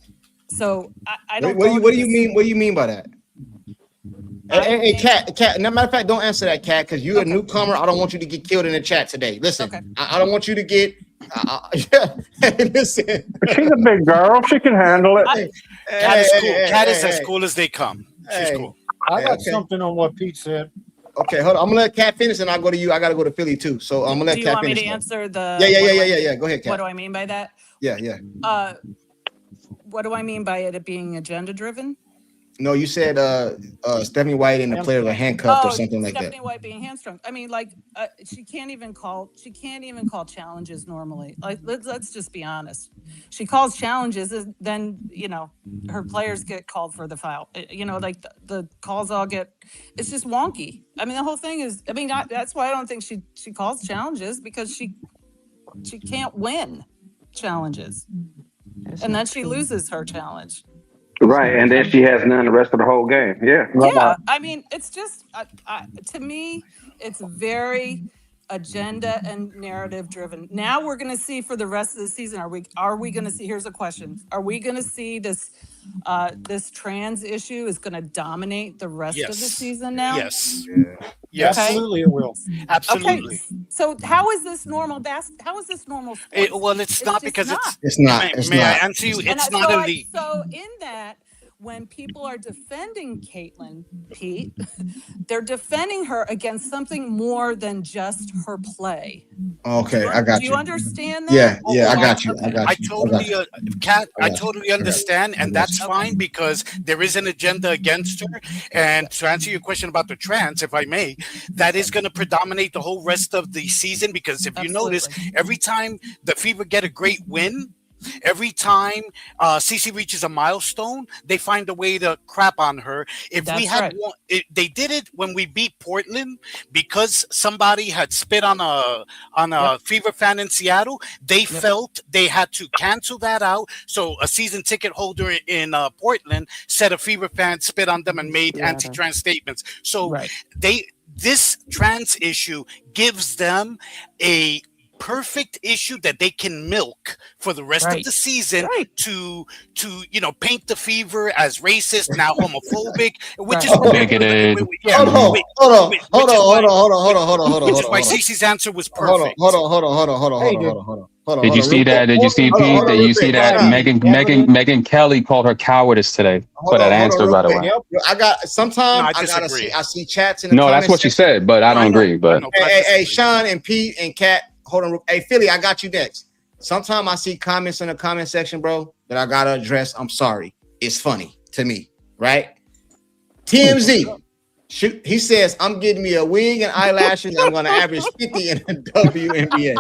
So I don't. What do you mean? What do you mean by that? Hey, Kat. No, matter of fact, don't answer that, Kat, because you're a newcomer. I don't want you to get killed in the chat today. Listen, Okay. I don't want you to get. Listen. She's a big girl. She can handle it. Cat is cool. Cat is as cool as they come. She's cool. I got okay. something on what Pete said. Okay, hold on. I'm gonna let Kat finish, and I'll go to you. I gotta go to Philly too, so I'm gonna let Do you Kat want me finish. to answer the? Yeah. Go ahead, Kat. What do I mean by that? Yeah. What do I mean by it being agenda driven? No, you said Stephanie White and the players are handcuffed or something like Stephanie that. White being hamstrung. I mean, like she can't even call challenges normally. Like let's just be honest. She calls challenges, then her players get called for the foul. Like the calls all get. It's just wonky. I mean, the whole thing is. I mean, that's why I don't think she calls challenges, because she can't win challenges, and then she loses her challenge. Right, and then she has none the rest of the whole game. Yeah. Yeah, I mean, it's just to me, it's very agenda and narrative driven. Now we're going to see for the rest of the season. Are we going to see? Here's a question: are we going to see this trans issue is going to dominate the rest of the season now? Yes. Yes. Absolutely, it will. Absolutely. Okay. So how is this normal How is this normal sports? Well, it's not, just because not. It's not. May I answer you? And It's not elite. So in that, when people are defending Caitlin, Pete, they're defending her against something more than just her play. Okay, I got you. Do you understand that? Yeah, I got you. I totally understand, and that's fine, because there is an agenda against her. And to answer your question about the trans, if I may, that is going to predominate the whole rest of the season, because if you notice, every time the Fever get a great win, Every time Cece reaches a milestone, they find a way to crap on her. If we That's had right. one, they did it when we beat Portland because somebody had spit on a Fever fan in Seattle. They felt they had to cancel that out. So a season ticket holder in Portland said a Fever fan spit on them and made anti-trans statements. So this trans issue gives them a perfect issue that they can milk for the rest of the season to paint the Fever as racist, now homophobic, which is bigoted. Hold on. Which is why Cece's answer was perfect. Hold on. Did you see that? Did you see, Pete? Did you see that Megan Kelly called her cowardice today for that answer? By the way, I got sometimes I see chats in the no, that's what she said, but I don't agree. But hey, Sean and Pete and Kat. Hold on. Hey, Philly, I got you next. Sometimes I see comments in the comment section, bro, that I got to address. I'm sorry. It's funny to me, right? TMZ, he says, I'm getting me a wig and eyelashes. And I'm going to average 50 in the WNBA.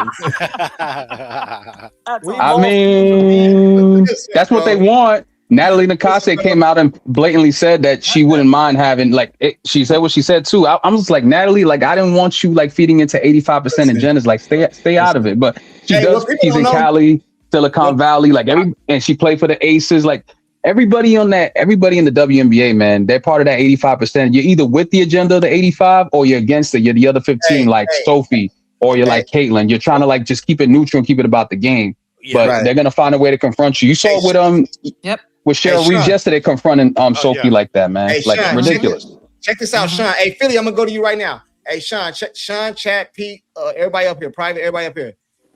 I mean, that's what they want. Natalie Nakase came out and blatantly said that she wouldn't mind having, like, she said what she said too. I'm just like, Natalie, like, I didn't want you like feeding into 85% agendas. Like, stay out of it. But she does. She's in Cali, Silicon Valley, like and she played for the Aces. Like everybody in the WNBA, man, they're part of that 85%. You're either with the agenda of the 85 or you're against it. You're the other 15, like Sophie, or you're like Caitlin. You're trying to like just keep it neutral and keep it about the game. But they're gonna find a way to confront you. You saw it with Cheryl Reeves yesterday confronting Sophie like that, man. Hey, like Sean, ridiculous. Check this out, Sean. Hey, Philly, I'm gonna go to you right now. Hey, Sean, Chad, Pete, everybody up here, private, everybody up here.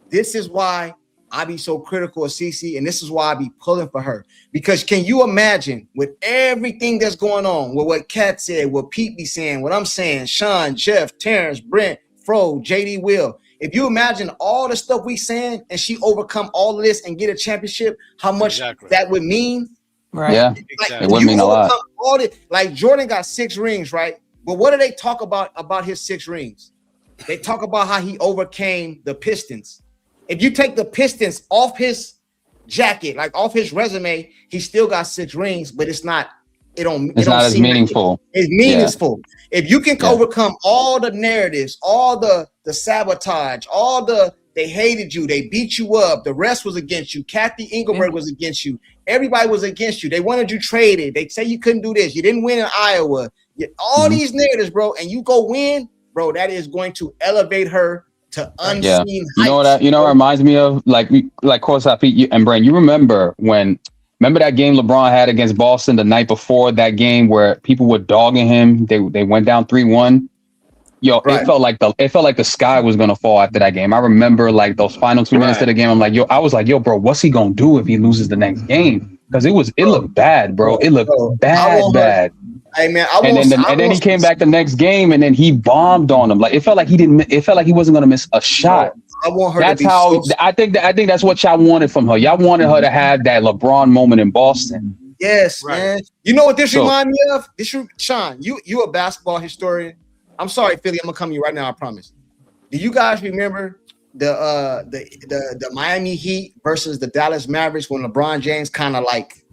This is why I be so critical of Cece, and this is why I be pulling for her. Because can you imagine with everything that's going on, with what Kat said, what Pete be saying, what I'm saying, Sean, Jeff, Terrence, Brent, Fro, JD, Will. If you imagine all the stuff we saying and she overcome all of this and get a championship, how much that would mean? Right. Yeah, it would mean a lot. Like Jordan got 6 rings, right? But what do they talk about his 6 rings? They talk about how he overcame the Pistons. If you take the Pistons off his jacket, like off his resume, he still got 6 rings, but it's not not as meaningful. It's meaningful. Yeah. If you can overcome all the narratives, all the sabotage, all they hated you, they beat you up, the rest was against you. Kathy Engelberg was against you. Everybody was against you. They wanted you traded. They say you couldn't do this. You didn't win in Iowa. All these narratives, bro, and you go win, bro, that is going to elevate her to unseen heights. You know what it reminds me of? Like Courtside Pete and Brent, you remember that game LeBron had against Boston the night before that game where people were dogging him? They went down 3-1. It felt like the sky was gonna fall after that game. I remember like those final 2 minutes of the game. I'm like, I was like, bro, what's he gonna do if he loses the next game? Because it looked bad, bro. It looked bad. Hey man, and then he came back the next game and then he bombed on him. Like it felt like he wasn't gonna miss a shot. I want her. That's how I think that's what y'all wanted from her. Y'all wanted her to have that LeBron moment in Boston. Yes, man. You know what this remind me of? Sean, you a basketball historian. I'm sorry, Philly. I'm gonna come to you right now. I promise. Do you guys remember the Miami Heat versus the Dallas Mavericks when LeBron James kind of like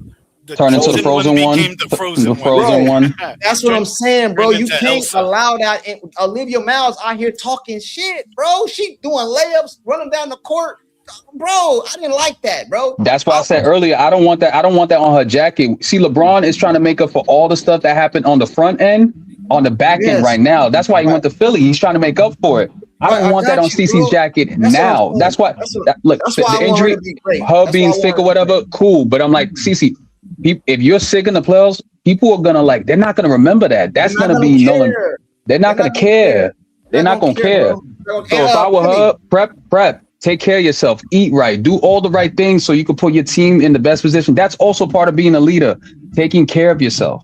turned into the frozen one? The frozen one. That's what I'm saying, bro. You can't allow that. And Olivia Miles out here talking shit, bro. She doing layups, running down the court. Bro, I didn't like that, bro. That's why I said earlier, I don't want that on her jacket. See, LeBron is trying to make up for all the stuff that happened on the front end, on the back end right now. That's why he went to Philly. He's trying to make up for it. I don't want that on CeCe's jacket now. That's why. Look, the injury, her being sick or whatever, cool. But I'm like, CeCe, if you're sick in the playoffs, people are gonna they're not gonna remember that. That's gonna be no. They're not gonna care. They're not gonna care. So if I were her, prep. Take care of yourself, eat right, do all the right things so you can put your team in the best position. That's also part of being a leader, taking care of yourself.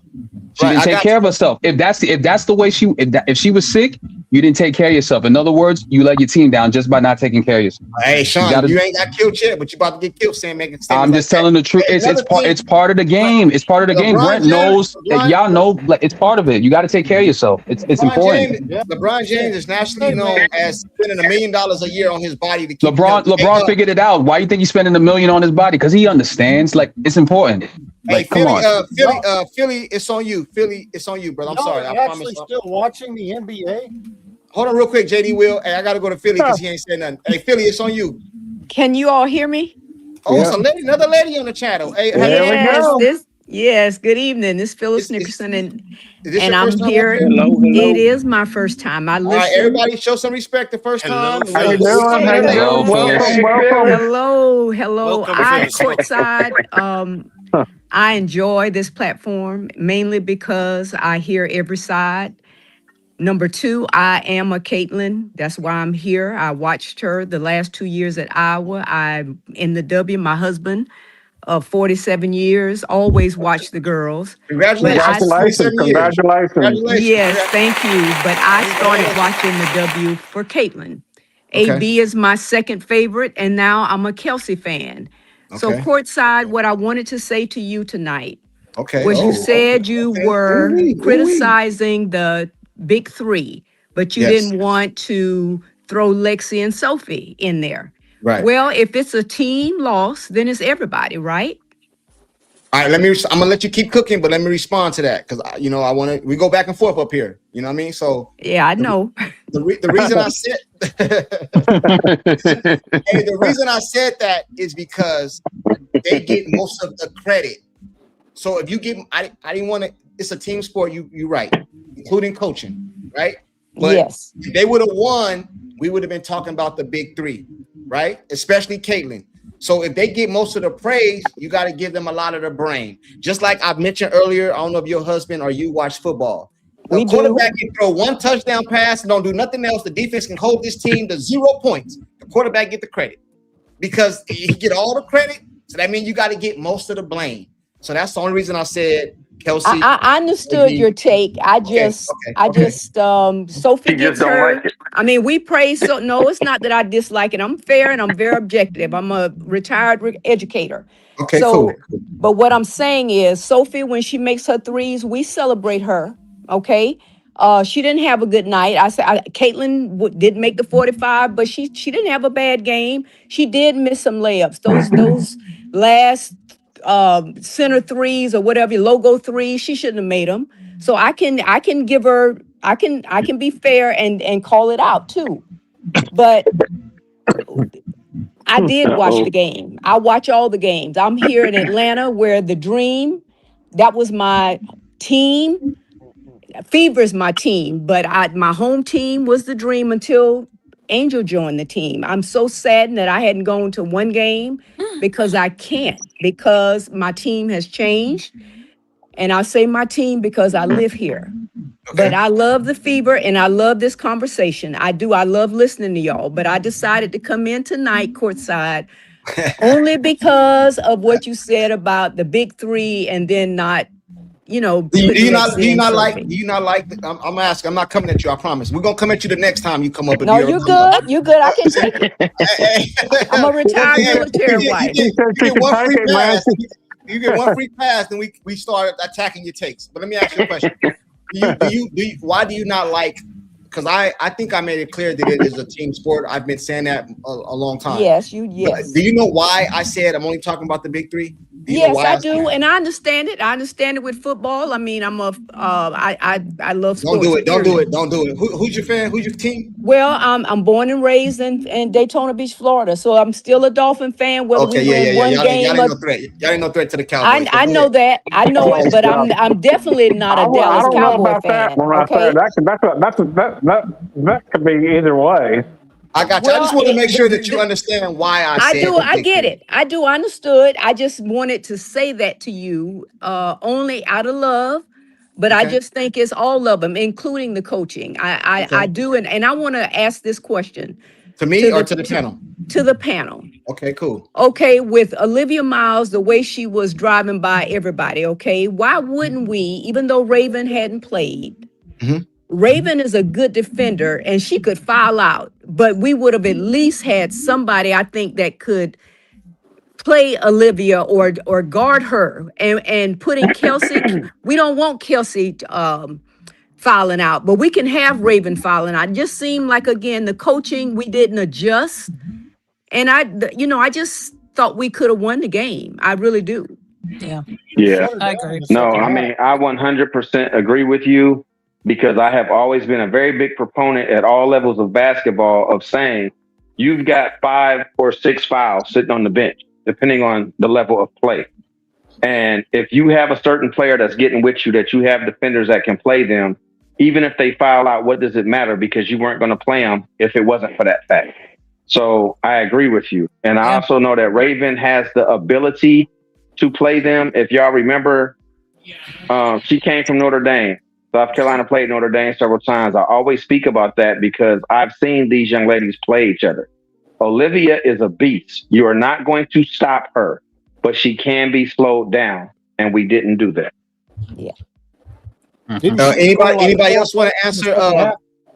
She didn't take care of herself. If that's the way if she was sick, You didn't take care of yourself. In other words, you let your team down just by not taking care of yourself. Hey, Sean, you ain't got killed yet, but you about to get killed saying making statements. I'm just telling the truth. It's part of the game. It's part of the game. Brent knows. Y'all know. Like, it's part of it. You got to take care of yourself. It's important. LeBron James is nationally known as spending $1 million a year on his body to keep LeBron figured it out. Why you think he's spending $1 million on his body? Because he understands. Like, it's important. Like, hey, come on. Philly, it's on you. Philly, it's on you, brother. I'm sorry. I promise. Still watching the NBA? Hold on real quick, JD Will. Hey, I got to go to Philly because he ain't said nothing. Hey, Philly, it's on you. Can you all hear me? Oh, it's another lady on the channel. Hey, yes, good evening. This is Phyllis Nickerson, and I'm here. Hello. It is my first time. I listen. All right, everybody show some respect the first time. How you doing? Hello. I courtside. I enjoy this platform mainly because I hear every side. Number two, I am a Caitlin. That's why I'm here. I watched her the last 2 years at Iowa. I'm in the W. My husband of 47 years, always watched the girls. Congratulations. Yes, thank you. But I started watching the W for Caitlin. Okay. AB is my second favorite, and now I'm a Kelsey fan. So courtside, what I wanted to say to you tonight was you said you were criticizing the big three, but you didn't want to throw Lexi and Sophie in there. Right. Well, if it's a team loss, then it's everybody, right? All right, I'm gonna let you keep cooking, but let me respond to that because I want to. We go back and forth up here. You know what I mean? So yeah, I know. The reason I said the reason I said that is because they get most of the credit. So if you give, I didn't want to. It's a team sport. You're right, including coaching, right? But yes, if they would have won, we would have been talking about the big three, right? Especially Caitlin. So if they get most of the praise, you got to give them a lot of the blame. Just like I mentioned earlier, I don't know if your husband or you watch football. The quarterback can throw one touchdown pass and don't do nothing else. The defense can hold this team to 0 points. The quarterback get the credit because he get all the credit. So that means you got to get most of the blame. So that's the only reason I said Kelsey. I understood your take. I just Sophie gets her. I mean, we praise. So no, it's not that I dislike it. I'm fair and I'm very objective. I'm a retired educator. Okay, so, cool. But what I'm saying is, Sophie, when she makes her threes, we celebrate her. Okay. She didn't have a good night. Caitlin didn't make the 45, but she didn't have a bad game. She did miss some layups. Those last center threes or whatever, logo threes, she shouldn't have made them. So I can give her, I can be fair and call it out too. But I did watch the game. I watch all the games. I'm here in Atlanta where the Dream, that was my team. Fever's my team, but my home team was the Dream until Angel joined the team. I'm so saddened that I hadn't gone to one game because I can't, because my team has changed. And I say my team because I live here. But I love the Fever and I love this conversation. I do. I love listening to y'all. But I decided to come in tonight courtside only because of what you said about the big three and then not, do you not like? I'm asking. I'm not coming at you. I promise. We're gonna come at you the next time you come up. No, you're good. You're good. I can take it. I'm a retired military wife. You get one free pass. You get one free pass, and we start attacking your takes. But let me ask you a question. Why do you not like? Because I think I made it clear that it is a team sport. I've been saying that a long time. Yes. Do you know why I said I'm only talking about the big three? Yes, I do, and I understand it. I understand it with football. I mean, I love sports. Don't do it. Who's your fan? Who's your team? Well, I'm born and raised in Daytona Beach, Florida, so I'm still a Dolphin fan. Whether we win one game, y'all ain't no threat to the Cowboys. I know that. I know it, but I'm definitely not a Dallas Cowboy fan. Okay, that could be either way. I got you. I just want to make sure that you understand why I said do. I get it. I do. Understood. I just wanted to say that to you only out of love, but I just think it's all of them, including the coaching. I do. And I want to ask this question. To me or to the panel? To the panel. Okay, cool. Okay, with Olivia Miles, the way she was driving by everybody, okay, why wouldn't we, even though Raven hadn't played, Raven is a good defender and she could foul out, but we would have at least had somebody, I think, that could play Olivia or guard her and putting Kelsey. We don't want Kelsey fouling out, but we can have Raven fouling out. It just seemed like, again, the coaching, we didn't adjust. And I just thought we could have won the game. I really do. Yeah. Yeah. I agree. No, I mean, I 100% agree with you because I have always been a very big proponent at all levels of basketball of saying you've got 5 or 6 fouls sitting on the bench, depending on the level of play. And if you have a certain player that's getting with you, that you have defenders that can play them, even if they foul out, what does it matter? Because you weren't going to play them if it wasn't for that fact. So I agree with you. And I also know that Raven has the ability to play them. If y'all remember, she came from Notre Dame. South Carolina played Notre Dame several times. I always speak about that because I've seen these young ladies play each other. Olivia is a beast. You are not going to stop her, but she can be slowed down. And we didn't do that. Yeah. Anybody else want to answer?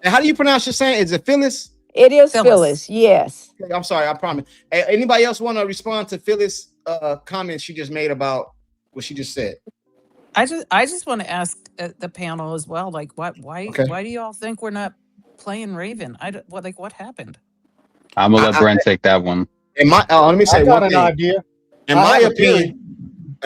How do you pronounce your saying? Is it Phyllis? It is Phyllis. Yes. I'm sorry. I promise. Hey, anybody else want to respond to Phyllis' comments she just made about what she just said? I just want to ask the panel as well. Like, why do you all think we're not playing Raven? What happened? I'm gonna let Brent take that one. Let me say I got one an thing. idea. In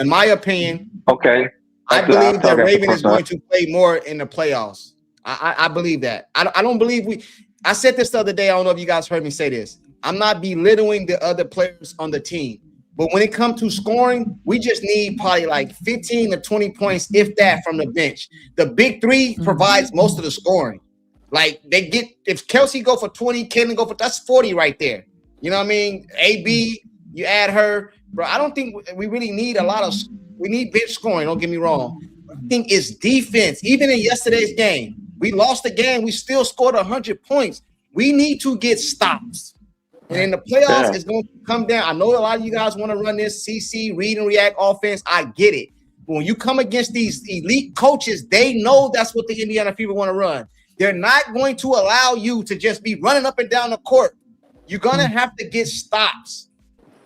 my opinion, okay, I believe that Raven is going to play more in the playoffs. I believe that. I don't believe I said this the other day. I don't know if you guys heard me say this. I'm not belittling the other players on the team. But when it comes to scoring, we just need probably like 15 to 20 points, if that, from the bench. The big three provides most of the scoring. Like they get, if Kelsey go for 20, Caitlin go for, that's 40 right there. You know what I mean? AB, you add her, bro. I don't think we really need we need bench scoring. Don't get me wrong. I think it's defense. Even in yesterday's game, we lost the game. We still scored 100 points. We need to get stops. And in the playoffs, it's going to come down. I know a lot of you guys want to run this CC, read and react offense. I get it. But when you come against these elite coaches, they know that's what the Indiana Fever want to run. They're not going to allow you to just be running up and down the court. You're going to have to get stops,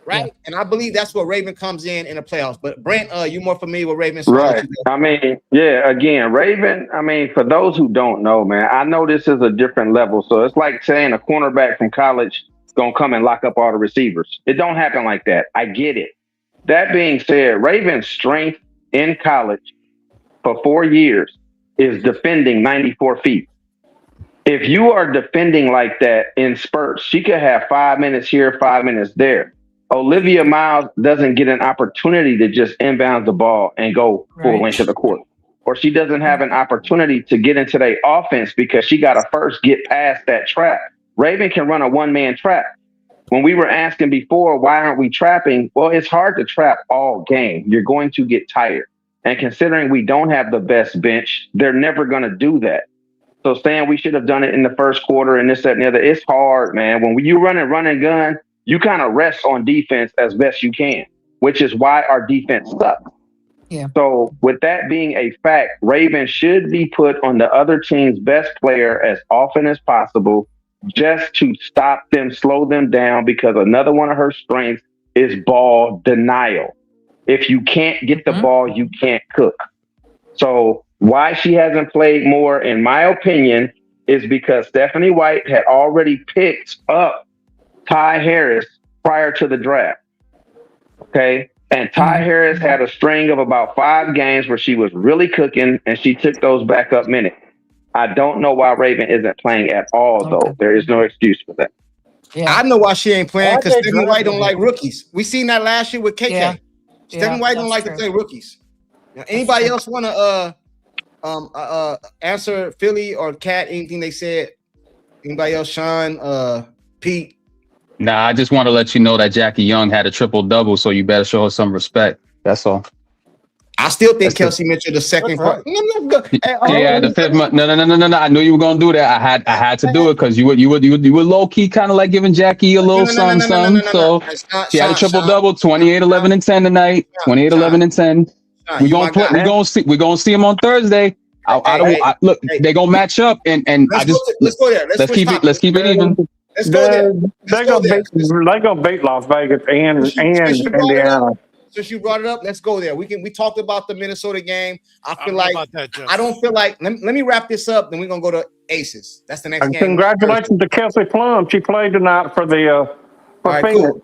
right? Yeah. And I believe that's where Raven comes in the playoffs. But Brent, you're more familiar with Raven. So right. I mean, again, Raven, for those who don't know, man, I know this is a different level. So it's like saying a cornerback from college gonna come and lock up all the receivers. It don't happen like that. I get it. That being said, Raven's strength in college for 4 years is defending 94 feet. If you are defending like that in spurts, she could have 5 minutes here, 5 minutes there. Olivia Miles doesn't get an opportunity to just inbound the ball and go full length of the court. Or she doesn't have an opportunity to get into their offense because she got to first get past that trap. Raven can run a one-man trap. When we were asking before, why aren't we trapping? Well, it's hard to trap all game. You're going to get tired. And considering we don't have the best bench, they're never going to do that. So saying we should have done it in the first quarter and this, that, and the other, it's hard, man. When you run and gun, you kind of rest on defense as best you can, which is why our defense sucks. Yeah. So with that being a fact, Raven should be put on the other team's best player as often as possible, just to stop them, slow them down, because another one of her strengths is ball denial. If you can't get the ball, you can't cook. So why she hasn't played more, in my opinion, is because Stephanie White had already picked up Ty Harris prior to the draft. Okay. And Ty Harris had a string of about 5 games where she was really cooking, and she took those backup minutes. I don't know why Raven isn't playing at all, though. There is no excuse for that. Yeah. I know why she ain't playing, because Stephanie White don't like rookies. We seen that last year with KK. Yeah. Stephanie White don't like to play rookies. Now, anybody else want to answer Philly or Cat, anything they said? Anybody else? Sean, Pete? Nah, I just want to let you know that Jackie Young had a triple-double, so you better show her some respect. That's all. I still think Kelsey Mitchell the second part. Yeah, the fifth month. No. I knew you were gonna do that. I had to do it because you were low key kind of like giving Jackie a little something. So she had a triple double, 28, 11, and 10 tonight. 28, 11, and 10. We're gonna see him on Thursday. Look, they gonna match up, and let's go there. Let's keep it even. Let's go there. They're gonna beat Las Vegas and Indiana. Since you brought it up, let's go there. We talked about the Minnesota game. I don't know about that, Jeff. I don't feel like let me wrap this up, then we're gonna go to Aces. That's the next And game. congratulations to Kelsey Plum. She played tonight for the for Phoenix.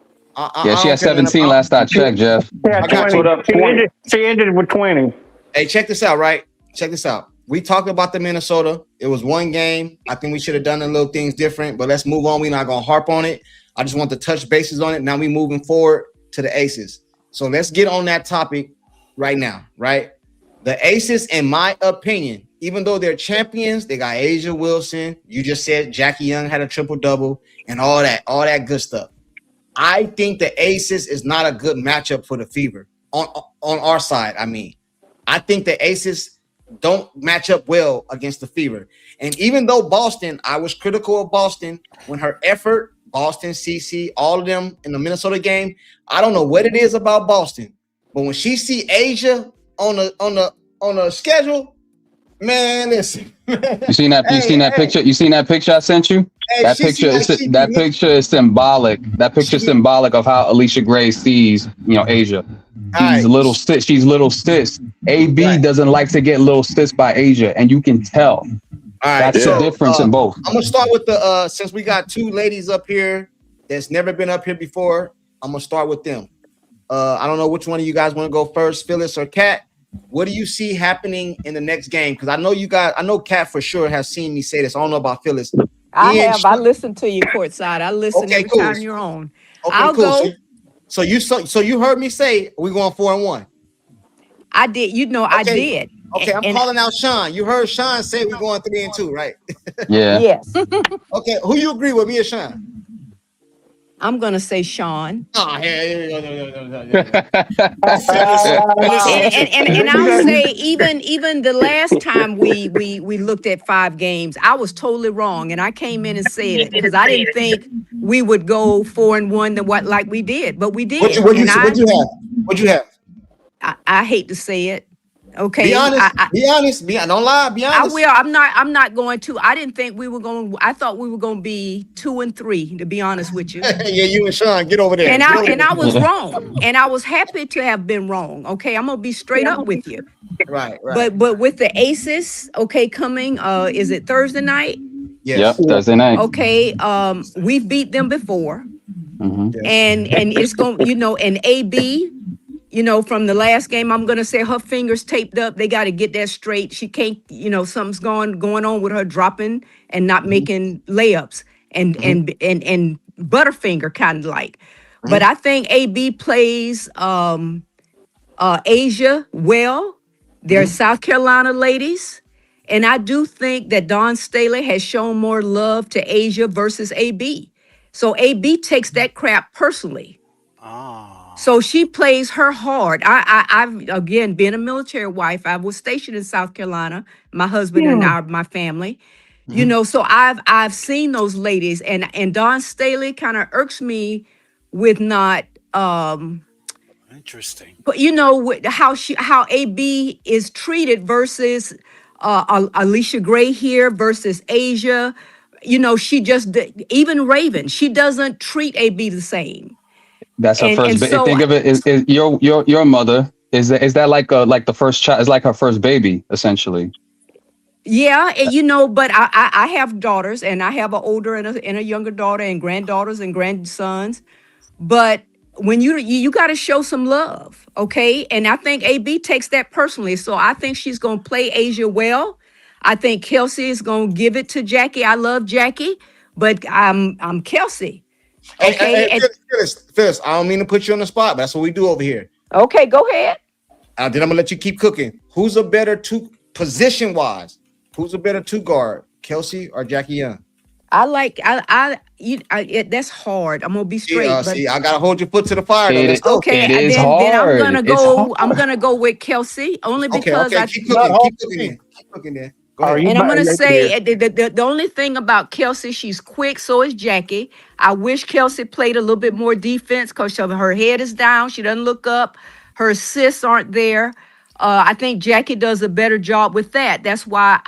Yeah, she had 17 last I checked, Jeff. Yeah, 20. She ended with 20. Hey, check this out, right? Check this out. We talked about the Minnesota. It was one game. I think we should have done a little things different, but let's move on. We're not gonna harp on it. I just want to touch bases on it. Now we moving forward to the Aces. So let's get on that topic right now, right? The Aces, in my opinion, even though they're champions, they got Asia Wilson. You just said Jackie Young had a triple-double and all that good stuff. I think the Aces is not a good matchup for the Fever on our side. I mean, I think the Aces don't match up well against the Fever. And even though Boston, I was critical of Boston when her effort, Boston, CC, all of them in the Minnesota game. I don't know what it is about Boston, but when she see Asia on the schedule, man, listen. You seen that picture? You seen that picture I sent you? That picture is symbolic. That picture is symbolic of how Alicia Gray sees, Asia. She's little sis. AB doesn't like to get little sis by Asia, and you can tell. All right, that's the difference in both. I'm gonna start with the since we got two ladies up here that's never been up here before. I'm gonna start with them. I don't know which one of you guys want to go first, Phyllis or Kat. What do you see happening in the next game? Because I know Kat for sure has seen me say this. I don't know about Phyllis. I listened to you courtside. I listen every time you're on. Okay, I'll go. So you heard me say we're going 4-1. I did. I did. Okay, I'm calling out Sean. You heard Sean say we're going 3-2, right? Yeah. Yes. Okay, who you agree with, me or Sean? I'm gonna say Sean. Oh, yeah. And I'll say even the last time we looked at 5 games, I was totally wrong, and I came in and said it because I didn't think we would go 4-1 like we did, but we did. What'd you have? I hate to say it. Okay. Be honest. Don't lie. Be honest. I will. I'm not going to. I didn't think we were going. I thought we were going to be 2-3. To be honest with you. Yeah, you and Sean, get over there. And I was wrong, and I was happy to have been wrong. Okay, I'm gonna be straight up with you. Right. But with the Aces, okay, coming. Is it Thursday night? Yes. Yep, Thursday night. Okay. We've beat them before, and it's going. And AB. From the last game, I'm gonna say her fingers taped up. They got to get that straight. She can't, something's going on with her dropping and not making layups and Butterfinger kind of like. But I think AB plays Asia well. They're South Carolina ladies, and I do think that Dawn Staley has shown more love to Asia versus AB. So AB takes that crap personally. So she plays her hard. I've again been a military wife. I was stationed in South Carolina. My husband and my family. So I've seen those ladies, and Dawn Staley kind of irks me with not interesting. But how AB is treated versus Alicia Gray here versus Asia. She just even Raven. She doesn't treat AB the same. That's her first. Think of it is your mother. Is that like the first child? It's like her first baby, essentially. Yeah, but I have daughters, and I have an older and a younger daughter, and granddaughters and grandsons. But when you got to show some love, okay? And I think AB takes that personally. So I think she's gonna play Asia well. I think Kelsey is gonna give it to Jackie. I love Jackie, but I'm Kelsey. Okay, Phyllis, I don't mean to put you on the spot, but that's what we do over here. Okay, go ahead. Then I'm gonna let you keep cooking. Who's a better position-wise? Who's a better 2 guard, Kelsey or Jackie Young? That's hard. I'm gonna be straight. I gotta hold your foot to the fire. Then I'm gonna go with Kelsey only because keep cooking there. And I'm gonna say the only thing about Kelsey, she's quick, so is Jackie. I wish Kelsey played a little bit more defense because her head is down. She doesn't look up. Her assists aren't there. I think Jackie does a better job with that. That's why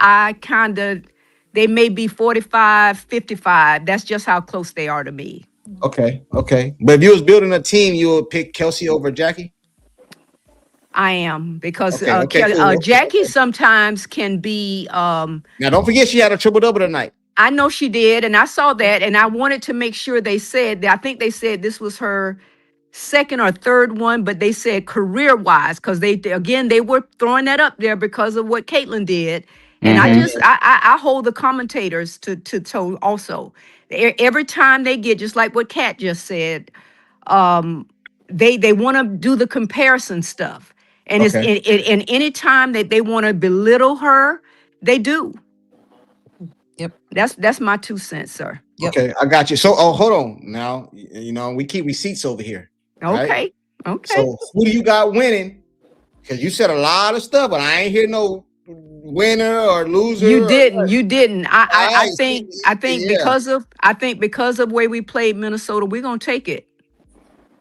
they may be 45, 55. That's just how close they are to me. Okay. But if you was building a team, you would pick Kelsey over Jackie? I am, because cool. Jackie sometimes can be. Now, don't forget she had a triple-double tonight. I know she did, and I saw that, and I wanted to make sure they said that. I think they said this was her second or third one, but they said career-wise, because they were throwing that up there because of what Caitlin did. And I hold the commentators to also. Every time they get, just like what Kat just said, they want to do the comparison stuff. And it's in any time that they want to belittle her, they do. Yep. That's my 2 cents, sir. Yep. Okay, I got you. So, hold on. Now, we keep receipts over here. Okay. Right? Okay. So, who do you got winning? Because you said a lot of stuff, but I ain't hear no winner or loser. You didn't. I think because of the way we played Minnesota, we're gonna take it.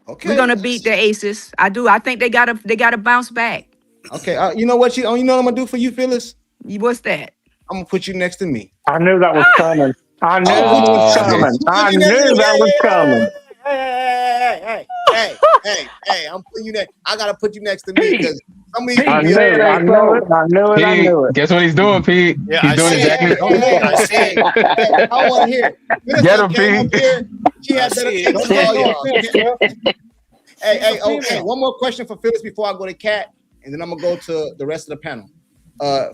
Okay. We're gonna beat the Aces. I do. I think they gotta bounce back. Okay. You know what what I'm gonna do for you, Phyllis? What's that? I'm gonna put you next to me. I knew that was coming. I knew that was coming. Hey, I'm putting you next. I gotta put you next to me because some of these I knew it. Guess what he's doing, Pete? Yeah, he's doing exactly. I want to hear it. Get him, Pete. She had better take than all y'all. Hey, okay. One more question for Phyllis before I go to Kat, and then I'm gonna go to the rest of the panel.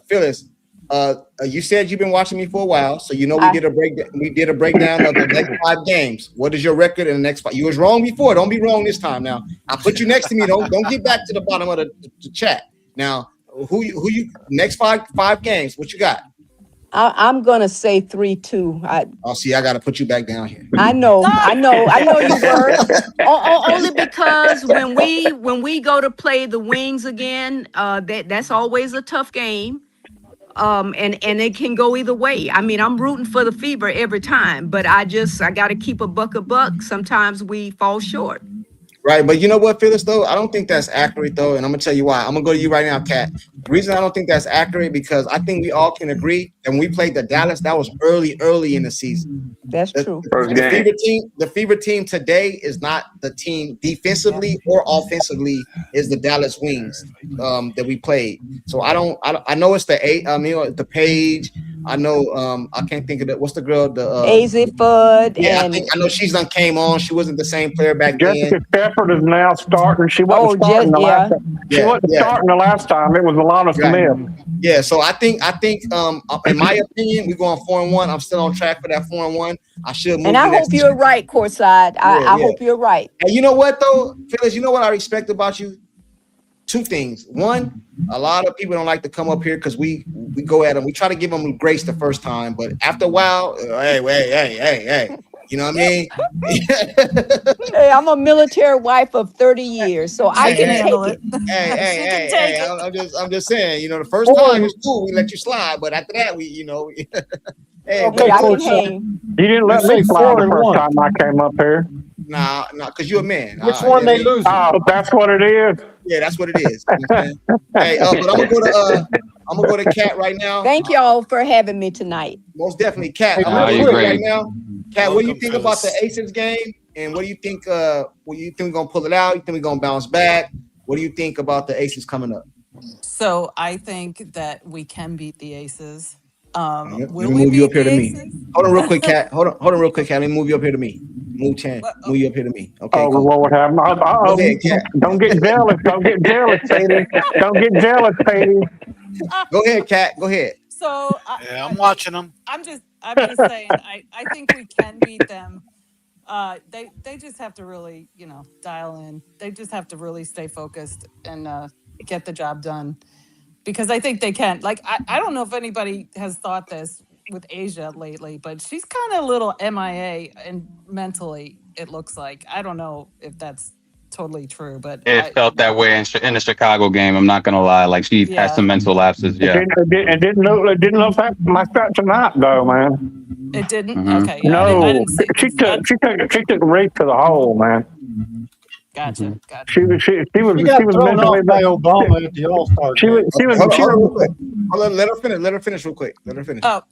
Phyllis, you said you've been watching me for a while, so we did a breakdown. We did a breakdown of the next 5 games. What is your record in the next 5? You was wrong before. Don't be wrong this time. Now I put you next to me. Don't get back to the bottom of the chat. Now, who you next 5 games? What you got? I'm gonna say 3-2. I got to put you back down here. I know you were. Only because when we go to play the Wings again, that's always a tough game. And it can go either way. I mean, I'm rooting for the Fever every time, but I got to keep a buck. Sometimes we fall short. Right, but you know what, Phyllis, though? I don't think that's accurate, though, and I'm going to tell you why. I'm going to go to you right now, Kat. The reason I don't think that's accurate because I think we all can agree that when we played the Dallas, that was early in the season. That's true. The Fever team today is not the team defensively or offensively is the Dallas Wings that we played. So I know it's the Page. I know I can't think of it. What's the girl? The Azzy Fudd. Yeah, I know she's done came on. She wasn't the same player back Jessica then. Shepard is now starting. She wasn't starting the last time. She wasn't starting the last time. It was Alana Smith. Yeah, so I think in my opinion, we're going 4-1. I'm still on track for that 4-1. I should move. And I hope you're right, Courtside. I hope you're right. And you know what though, Phyllis, you know what I respect about you? 2 things. One, a lot of people don't like to come up here because we go at them. We try to give them grace the first time, but after a while, hey. You know what I mean? Hey, I'm a military wife of 30 years, so I can handle it. Hey, I'm just saying, the first time was cool, we let you slide, but after that, hey, okay, cool. You didn't let me slide the first time I came up here. Nah, because you're a man. Which one they lose? Oh, that's what it is. Yeah, that's what it is. Hey, but I'm gonna go to Kat right now. Thank y'all for having me tonight. Most definitely, Kat. I'm gonna go right now. Kat, what do you think about the Aces game? And what do you think? We're gonna pull it out? You think we're gonna bounce back? What do you think about the Aces coming up? So I think that we can beat the Aces. Let me move you up here to me. Hold on real quick, Kat. Hold on real quick, Kat. Let me move you up here to me. Move you up here to me. Okay. Oh, cool. Lord have mercy. Don't get jealous. Don't get jealous, Sadie. Don't get jealous, Sadie. Go ahead, Kat. Go ahead. So I'm watching them. I'm just saying. I think we can beat them. They just have to really, dial in. They just have to really stay focused and get the job done. Because I think they can. Like, I don't know if anybody has thought this with Asia lately, but she's kind of a little MIA and mentally, it looks like. I don't know if that's totally true, but it felt that way in the Chicago game. I'm not gonna lie. Like she had some mental lapses. Yeah. It didn't look like that tonight, though, man. It didn't. Mm-hmm. Okay. Yeah, No, I didn't see, she took Reese to the hole, man. Gotcha. Gotcha. She was She got thrown mentally off by Obama at the All-Star she game. was she was Hold on, she hold on, real was quick. Hold on, let her finish. Let her finish real quick. Let her finish. Oh,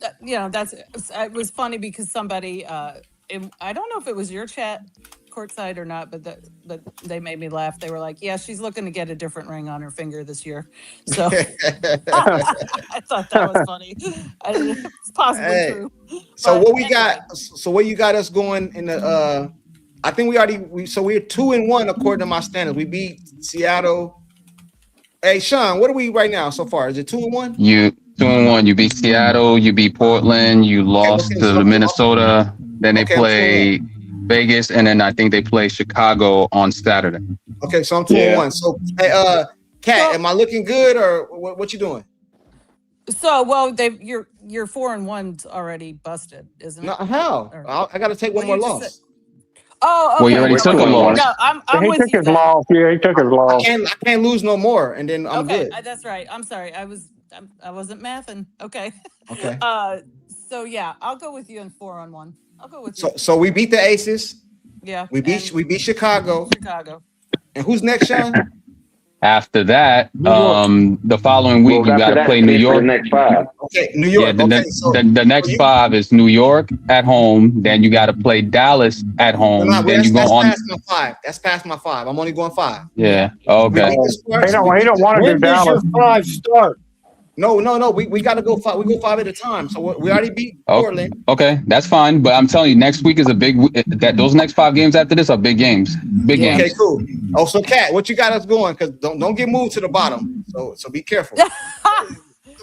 that's it was funny because somebody I don't know if it was your chat courtside or not, but they made me laugh. They were like, "Yeah, she's looking to get a different ring on her finger this year." So I thought that was funny. It's possibly Hey, true. so But what we anyway. got? So where you got us going in the? I think we're 2-1 according to my standards. We beat Seattle. Hey, Sean, what are we right now so far? Is it 2-1? You 2-1. You beat Seattle. You beat Portland. You lost Okay, to so Minnesota. Then they okay, I'm 2-1. play Vegas, and then I think they play Chicago on Saturday. Okay, so I'm 2-1. So, hey, Kat, am I looking good or what you doing? So, well, your 4-1's already busted, isn't it? No, how? I got to take one more loss. Oh, okay. Well, you already took a loss. No, I'm he with took you his then. loss. Yeah, he took his loss. I can't lose no more, and then I'm Okay, good. that's right. I'm sorry. I wasn't mathing. Okay. Okay. So yeah, I'll go with you in 4-on-1. I'll go with you. So we beat the Aces. Yeah. We beat Chicago. Chicago. And who's next, Sean? After that, the following week you got to play New York. The next 5. Okay, New York. Yeah, the next 5 is New York at home. Then you got to play Dallas at home. Then you go on. Past my 5. That's past my 5. I'm only going 5. Yeah. Okay. He don't want to do When does your Dallas. 5 start? No. We got to go 5. We go 5 at a time. So we already beat Portland. Okay, that's fine. But I'm telling you, next week is a big. Those next 5 games after this are big games. Big games. Okay, cool. Oh, so Kat, what you got us going? Because don't get moved to the bottom. So be careful.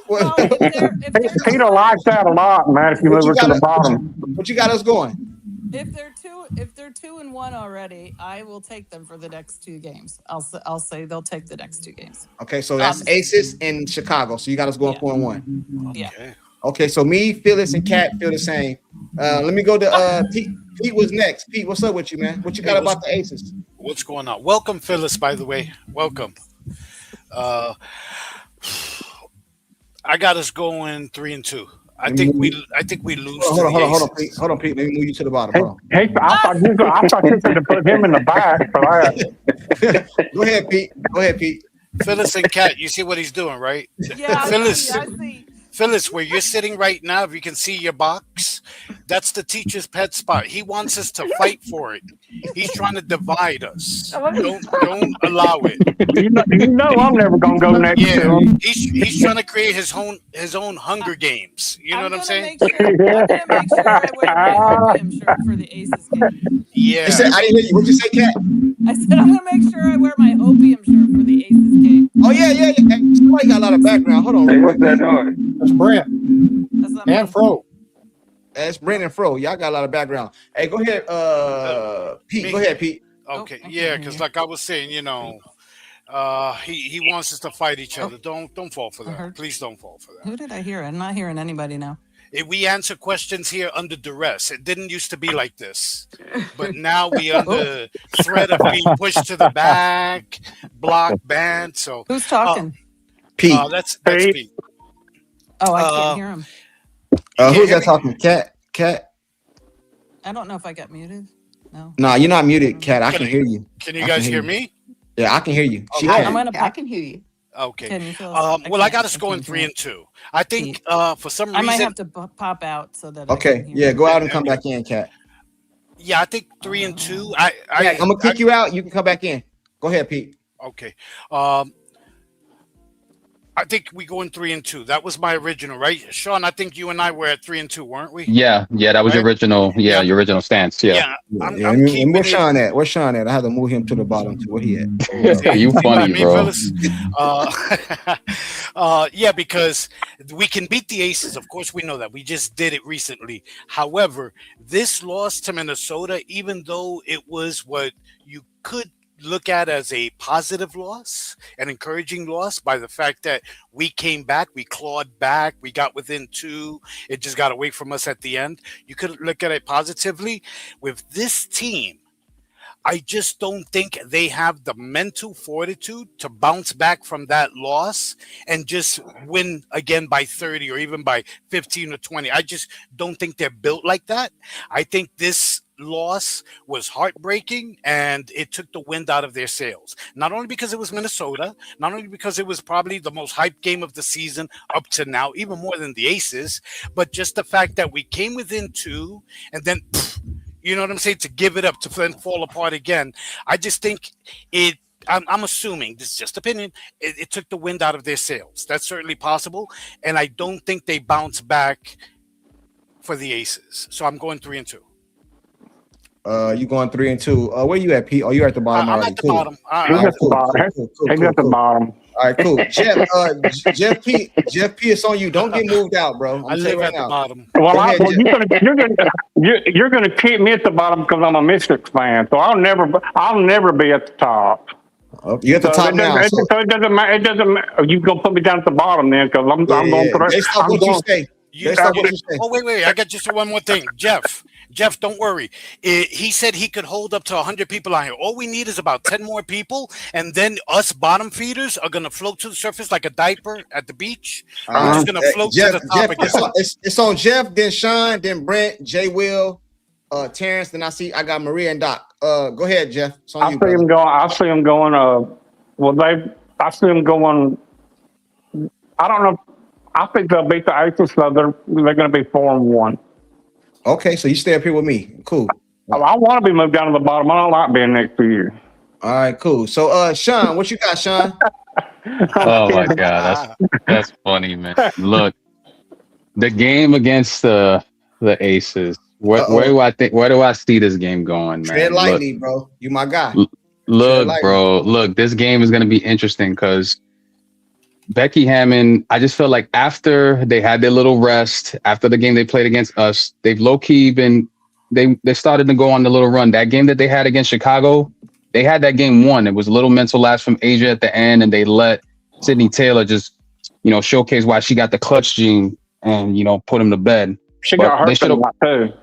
Well, Peter likes that a lot, man. If you move her to the bottom, what you got us going? If they're 2-1 already, I will take them for the next 2 games. I'll say they'll take the next 2 games. Okay, so that's Aces in Chicago. So you got us going 4-1. Yeah. Okay, so me, Phyllis, and Kat feel the same. Let me go to Pete. Pete was next. Pete, what's up with you, man? What you got about the Aces? What's going on? Welcome, Phyllis, by the way. Welcome. I got us going 3-2. I think we lose. Hold on, Pete. Hold on, Pete. Let me move you to the bottom. Hold on. hey, I thought you could have put him in the back for that. Go ahead, Pete. Go ahead, Pete. Phyllis and Kat, you see what he's doing, right? Yeah, Phyllis. I see. Phyllis, where you're sitting right now, if you can see your box, that's the teacher's pet spot. He wants us to fight for it. He's trying to divide us. Don't allow it. You know I'm never gonna go next to him. He's trying to create his own Hunger Games. You know what I'm saying? I'm gonna make sure I wear my Hopium shirt for the Aces game. Yeah. You said, I didn't hear you. What'd you say, Kat? I said I'm gonna make sure I wear my Hopium shirt for the Aces game. Oh yeah. Hey, somebody got a lot of background. Hold on. Hey, what's that noise? That's Brent and Fro. That's Brent and Fro. Y'all got a lot of background. Hey, go ahead, Pete. Go ahead, Pete. Okay, yeah, because like I was saying, he wants us to fight each other. Don't fall for that. Please don't fall for that. Who did I hear? I'm not hearing anybody now. We answer questions here under duress. It didn't used to be like this, but now we under threat of being pushed to the back, blocked, banned. So who's talking? Pete. That's Pete. Oh, I can't hear him. Who's that talking? Kat? I don't know if I got muted. No. Nah, you're not muted, Kat. I can hear you. Can you guys hear me? Yeah, I can hear you. Okay. I can hear you. Okay. Well, I got us going 3-2. I think for some reason I might have to pop out so that. Okay. Yeah, go out and come back in, Kat. Yeah, I think 3-2. I'm gonna kick you out. You can come back in. Go ahead, Pete. Okay. I think we go in 3-2. That was my original, right? Sean, I think you and I were at 3-2, weren't we? Yeah, that was your original. Yeah, your original stance. Yeah. I'm where's Sean at? Where's Sean at? I had to move him to the bottom. To where he at? You funny, bro. Yeah, because we can beat the Aces. Of course, we know that. We just did it recently. However, this loss to Minnesota, even though it was what you could look at as a positive loss, an encouraging loss by the fact that we came back, we clawed back, we got within 2, it just got away from us at the end. You could look at it positively. With this team, I just don't think they have the mental fortitude to bounce back from that loss and just win again by 30 or even by 15 or 20. I just don't think they're built like that. I think this loss was heartbreaking, and it took the wind out of their sails. Not only because it was Minnesota, not only because it was probably the most hyped game of the season up to now, even more than the Aces, but just the fact that we came within 2 and then, you know what I'm saying, to give it up, to then fall apart again. I just think I'm assuming, this is just opinion, it took the wind out of their sails. That's certainly possible, and I don't think they bounce back for the Aces. So I'm going 3-2. You going 3-2. Where you at, Pete? Oh, you're at the bottom I'm already. at the Cool. bottom. He's at the bottom. He's at the bottom. All right, cool. Jeff P, it's on you. Don't get moved out, bro. I live at the bottom. Well, you're gonna keep me at the bottom because I'm a Mystics fan, so I'll never be at the top. You're at the top now. So it doesn't matter. It doesn't matter. You gonna put me down at the bottom then because I'm going through. Based off what you say. Oh, wait. I got just one more thing. Jeff, don't worry. He said he could hold up to 100 people on here. All we need is about 10 more people, and then us bottom feeders are going to float to the surface like a diaper at the beach. We're just going to float to the top again. It's on Jeff, then Sean, then Brent, Jay Will, Terrence, then I got Maria and Doc. Go ahead, Jeff. It's on I see him going. I see him going. I don't know. I think they'll beat the Aces, so they're going to be 4-1. Okay, so you stay up here with me. Cool. I want to be moved down to the bottom. I don't like being next to you. All right, cool. So, Sean, what you got, Sean? Oh my God, that's funny, man. Look, the game against the Aces. Where do I see this game going, man? Tread lightly, bro. You my guy. Look, bro. Look, this game is going to be interesting because Becky Hammond, I just feel like after they had their little rest, after the game they played against us, they've low-key been, they started to go on the little run. That game that they had against Chicago, they had that game won. It was a little mental lapse from Asia at the end, and they let Sydney Taylor just, showcase why she got the clutch gene and, put him to bed. She got hurt a lot too.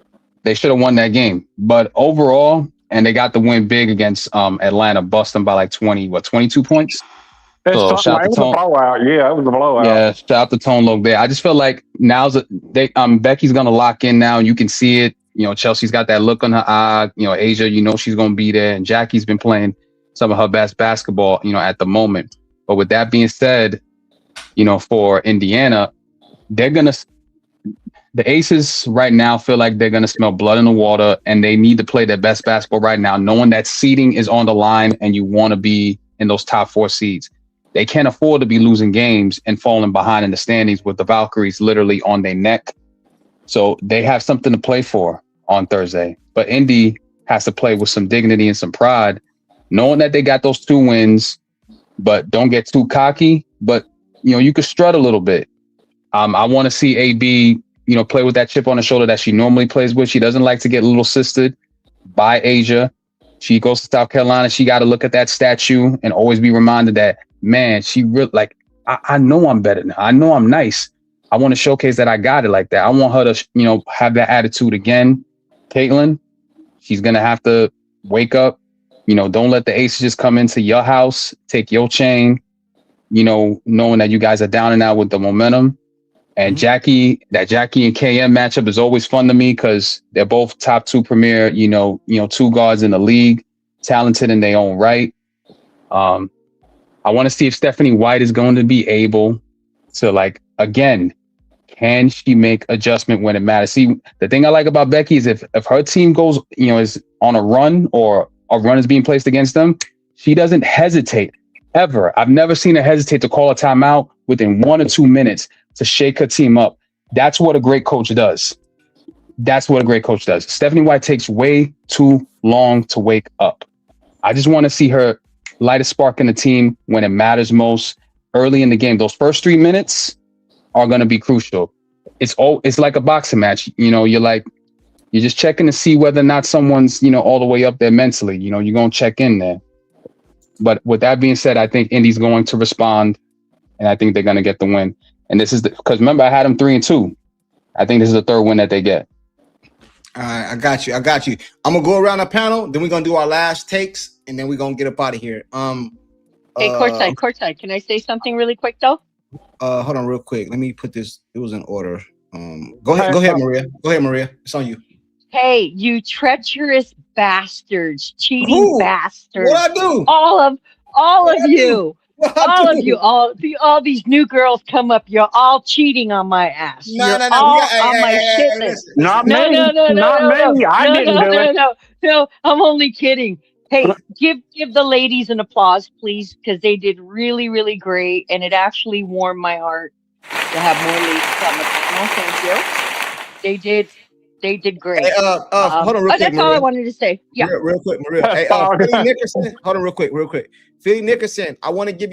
They should have won that game. But overall, and they got the win big against Atlanta, busting by like 22 points. So shout out to Tone. Yeah, it was a blowout. Yeah, shout out to Tone Loc there. I just feel like Becky's gonna lock in now. You can see it. Chelsea's got that look on her eye. Asia, she's gonna be there, and Jackie's been playing some of her best basketball, at the moment. But with that being said, for Indiana, the Aces right now feel like they're gonna smell blood in the water, and they need to play their best basketball right now, knowing that seeding is on the line, and you want to be in those top 4 seeds. They can't afford to be losing games and falling behind in the standings with the Valkyries literally on their neck. So they have something to play for on Thursday. But Indy has to play with some dignity and some pride, knowing that they got those 2 wins, but don't get too cocky. But, you could strut a little bit. I want to see AB, play with that chip on the shoulder that she normally plays with. She doesn't like to get little sistered by Asia. She goes to South Carolina. She got to look at that statue and always be reminded that, man, she really I know I'm better now. I know I'm nice. I want to showcase that I got it like that. I want her to, have that attitude again. Caitlin, she's going to have to wake up. Don't let the Aces just come into your house, take your chain, knowing that you guys are down and out with the momentum. And Jackie and KM matchup is always fun to me because they're both top 2 premier, 2 guards in the league, talented in their own right. I want to see if Stephanie White is going to be able to, again, can she make adjustment when it matters? See, the thing I like about Becky is if her team goes, is on a run or a run is being placed against them, she doesn't hesitate ever. I've never seen her hesitate to call a timeout within 1 or 2 minutes to shake her team up. That's what a great coach does. Stephanie White takes way too long to wake up. I just want to see her light a spark in the team when it matters most early in the game. Those first 3 minutes are going to be crucial. It's like a boxing match. You're just checking to see whether or not someone's, all the way up there mentally. You're going to check in there. But with that being said, I think Indy's going to respond, and I think they're going to get the win. And this is because remember, I had them 3-2. I think this is the 3rd win that they get. All right, I got you. I'm gonna go around the panel, then we're gonna do our last takes, and then we're gonna get up out of here. Hey, courtside. Can I say something really quick though? Hold on, real quick. Let me put this. It was in order. Go ahead, Maria. It's on you. Hey, you treacherous bastards, cheating Who? bastards. What I do? All of What I do? you. What I All of you. do? All these new girls come up. You're all cheating on my ass. No, You're no, no. We got. all Hey, on hey, my hey, shit hey, list. listen, Not listen. me. Not me. I didn't do it. No. I'm only kidding. Hey, give the ladies an applause, please, because they did really, really great, and it actually warmed my heart to have more ladies on the panel. Thank you. They did Hey, great. hold on real quick, That's all I Maria. wanted to say. Yeah. Real quick, Maria. Hey, Philly Nickerson. Hold on real quick. Philly Nickerson, I want to get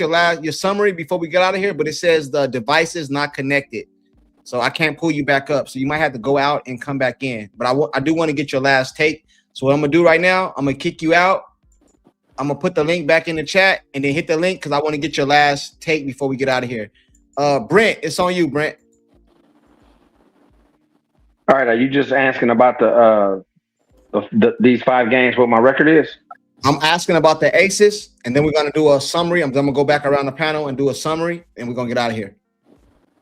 your summary before we get out of here, but it says the device is not connected. So I can't pull you back up. So you might have to go out and come back in. But I do want to get your last take. So what I'm gonna do right now, I'm gonna kick you out. I'm gonna put the link back in the chat and then hit the link because I want to get your last take before we get out of here. Brent, it's on you, Brent. All right, are you just asking about these 5 games? What my record is? I'm asking about the aces, and then we're gonna do a summary. I'm gonna go back around the panel and do a summary, and we're gonna get out of here.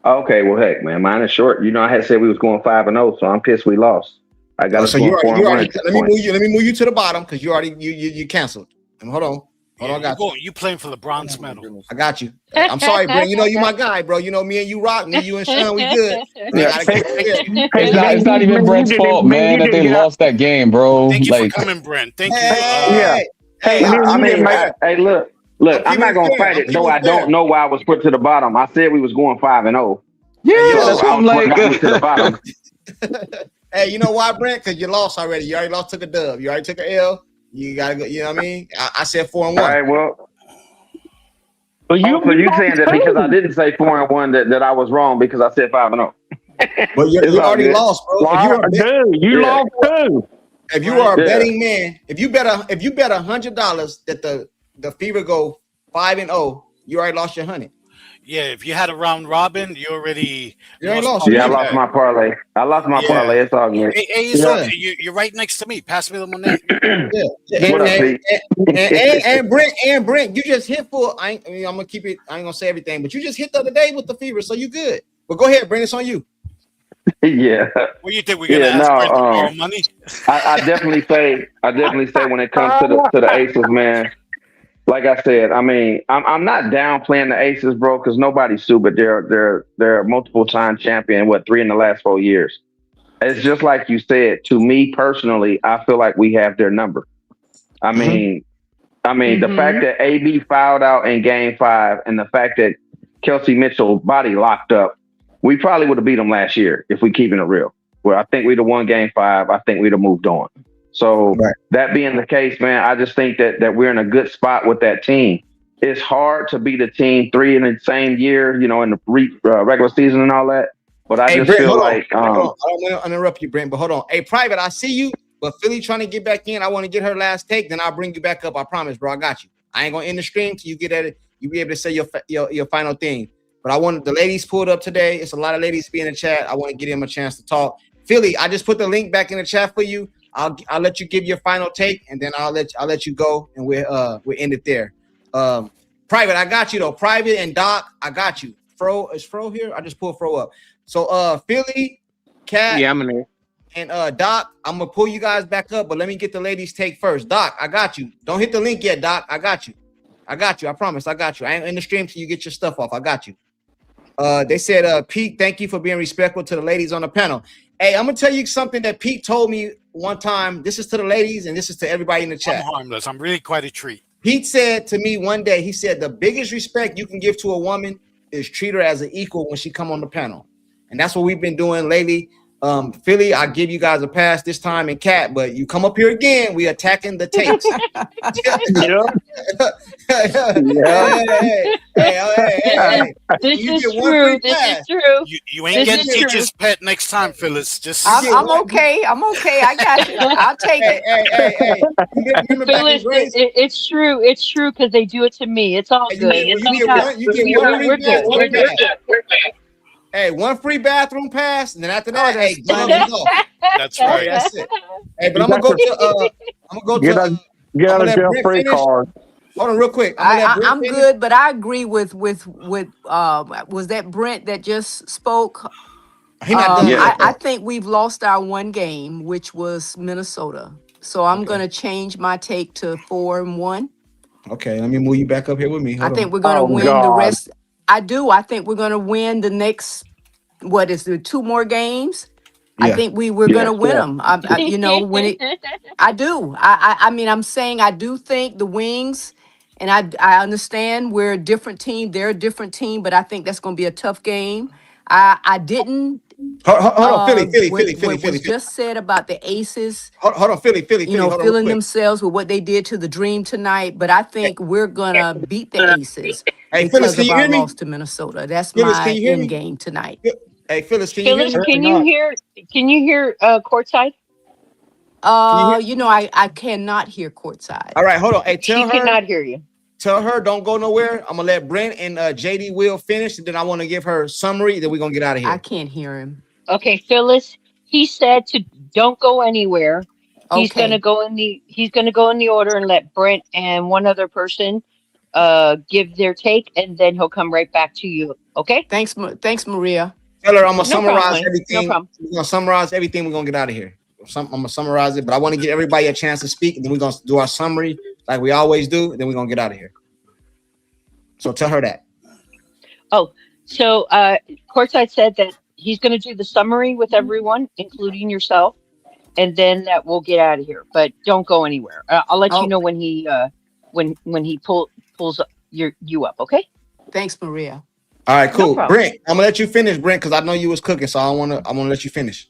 Okay, well, heck, man, mine is short. You know, I had said we was going 5-0, so I'm pissed we lost. I got us going 4-1. Let me move you to the bottom because you canceled. And hold on, I got you. You playing for the bronze medal? I got you. I'm sorry, Brent. You know you my guy, bro. You know me and you rock. Me, you and Sean, we good. Yeah. It's not even Brent's fault, man, that they lost that game, bro. Thank you Like, for coming, Brent. Thank you. Hey, look. I'm not gonna fight it, though. I don't know why I was put to the bottom. I said we was going 5-0. Yeah, that's what I'm like. To the bottom. Hey, you know why, Brent? Because you lost already. You already took a dub. You already took an L. You gotta go. You know what I mean? I said 4-1. All right, well. So you saying that because I didn't say 4-1 that I was wrong because I said 5-0. But you already lost, bro. You lost too. If you are a betting man, if you bet $100 that the Fever go 5-0, you already lost your 100. Yeah, if you had a round robin, you already lost. Yeah, I lost my parlay. Parlay. It's all good. Hey, you're right next to me. Pass me the money. What up, Pete? And Brent, you just hit for. I'm gonna keep it. I ain't gonna say everything, but you just hit the other day with the Fever, so you good. But go ahead, Brent. It's on you. Yeah. What do you think we're gonna ask Brent to borrow money? I definitely say when it comes to the Aces, man. Like I said, I mean, I'm not downplaying the Aces, bro, because nobody's stupid. They're a multiple time champion. 3 in the last 4 years? It's just like you said. To me personally, I feel like we have their number. I mean, the fact that AB fouled out in Game 5 and the fact that Kelsey Mitchell body locked up, we probably would have beat them last year if we keeping it real. Well, I think we'd have won Game 5. I think we'd have moved on. So that being the case, man, I just think that we're in a good spot with that team. It's hard to beat a team 3 in the same year, you know, in the regular season and all that. But I just feel like I don't want to interrupt you, Brent, but hold on. Hey, Private, I see you, but Philly trying to get back in. I want to get her last take, then I'll bring you back up. I promise, bro. I got you. I ain't gonna end the stream till you get at it. You be able to say your final thing. But I wanted the ladies pulled up today. It's a lot of ladies be in the chat. I want to give them a chance to talk. Philly, I just put the link back in the chat for you. I'll let you give your final take, and then I'll let you go, and we'll end it there. Private, I got you though. Private and Doc, I got you. Fro, is Fro here? I just pulled Fro up. So Philly, Cat, yeah, I'm in there. And Doc, I'm gonna pull you guys back up, but let me get the ladies take first. Doc, I got you. Don't hit the link yet, Doc. I got you. I promise. I got you. I ain't in the stream till you get your stuff off. I got you. They said, Pete, thank you for being respectful to the ladies on the panel. Hey, I'm gonna tell you something that Pete told me one time. This is to the ladies, and this is to everybody in the chat. I'm harmless. I'm really quite a treat. Pete said to me one day, he said, the biggest respect you can give to a woman is treat her as an equal when she come on the panel. And that's what we've been doing lately. Philly, I give you guys a pass this time, and Cat, but you come up here again, we attacking the tapes. Hey. This is true. You ain't getting teacher's pet next time, Phyllis. Just I'm okay. I got you. I'll take it. Hey. Phyllis, it's true. It's true because they do it to me. It's all good. We're good. Hey, one free bathroom pass, and then after that, hey, go. That's right. That's it. Hey, but I'm gonna go to get out of jail free card. Hold on, real quick. I'm good, but I agree with was that Brent that just spoke? He not done yet. I think we've lost our one game, which was Minnesota. So I'm gonna change my take to 4-1. Okay, let me move you back up here with me. I Hold think on. we're gonna Oh win the God. rest. I do. I think we're gonna win the next. What is it? 2 more games. I Yeah. think we're gonna win them. You know when it. I do. I mean, I'm saying I do think the Wings, and I understand we're a different team. They're a different team, but I think that's going to be a tough game. I didn't. Hold on, Philly. What was just said about the Aces, Hold on, Philly. you know, Hold on, real feeling quick. themselves with what they did to the Dream tonight, but I think we're gonna beat the Aces Hey, Phyllis, because can of you our hear me? loss to Minnesota. That's Phyllis, can my you hear end me? game tonight. Hey, Phyllis, can you hear Phyllis, me? can you hear? Can you hear courtside? Can you hear? You know, I cannot hear courtside. All right, hold on. Hey, She cannot hear you. tell her don't go nowhere. I'm gonna let Brent and JD Will finish, and then I want to give her summary. Then we're gonna get out of I here. can't hear him. Okay, Phyllis. He said to don't go anywhere. He's gonna Okay. go in the. He's gonna go in the order and let Brent and one other person, give their take, and then he'll come right back to you. Okay. Thanks, Maria. Tell her I'm gonna No problem, summarize honey. No everything. problem. We're gonna summarize everything. We're gonna get out of here. I'm gonna summarize it, but I want to give everybody a chance to speak, and then we're gonna do our summary like we always do, and then we're gonna get out of here. So tell her that. Oh, so courtside said that he's gonna do the summary with everyone, including yourself, and then that we'll get out of here. But don't go anywhere. I'll let you Oh, know when he pulls you up. Okay. thanks, Maria. All right, No cool. problem. Brent, I'm gonna let you finish, Brent, because I know you was cooking, so I want to let you finish.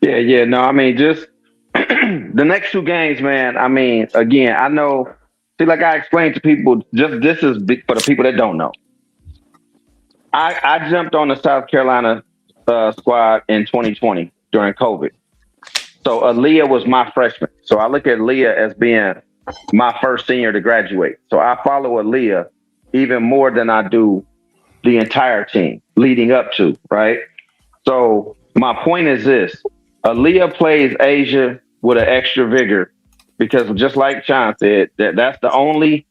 Yeah. No, I mean, just the next 2 games, man. I mean, again, I know. See, like I explained to people, just this is for the people that don't know. I jumped on the South Carolina squad in 2020 during COVID. So Aaliyah was my freshman. So I look at Aaliyah as being my first senior to graduate. So I follow Aaliyah even more than I do the entire team leading up to, right? So my point is this: Aaliyah plays Asia with an extra vigor because, just like Sean said, that's the only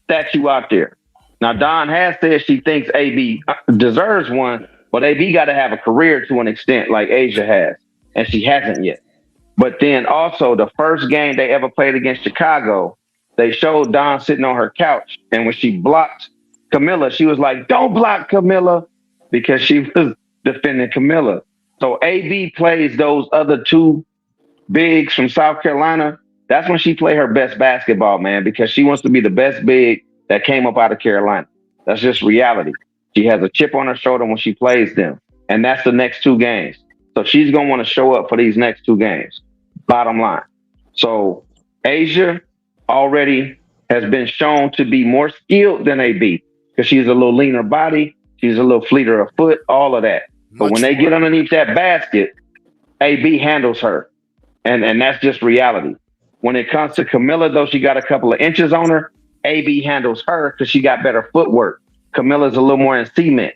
statue out there. Now, Don has said she thinks AB deserves one, but AB got to have a career to an extent like Asia has, and she hasn't yet. But then also, the first game they ever played against Chicago, they showed Don sitting on her couch, and when she blocked Camilla, she was like, "Don't block Camilla," because she was defending Camilla. So AB plays those other 2 bigs from South Carolina. That's when she play her best basketball, man, because she wants to be the best big that came up out of Carolina. That's just reality. She has a chip on her shoulder when she plays them. And that's the next 2 games. So she's going to want to show up for these next 2 games. Bottom line. So Asia already has been shown to be more skilled than AB because she's a little leaner body. She's a little fleeter of foot, all of that. But when they get underneath that basket, AB handles her. And that's just reality. When it comes to Camilla, though, she got a couple of inches on her. AB handles her because she got better footwork. Camilla's a little more in cement.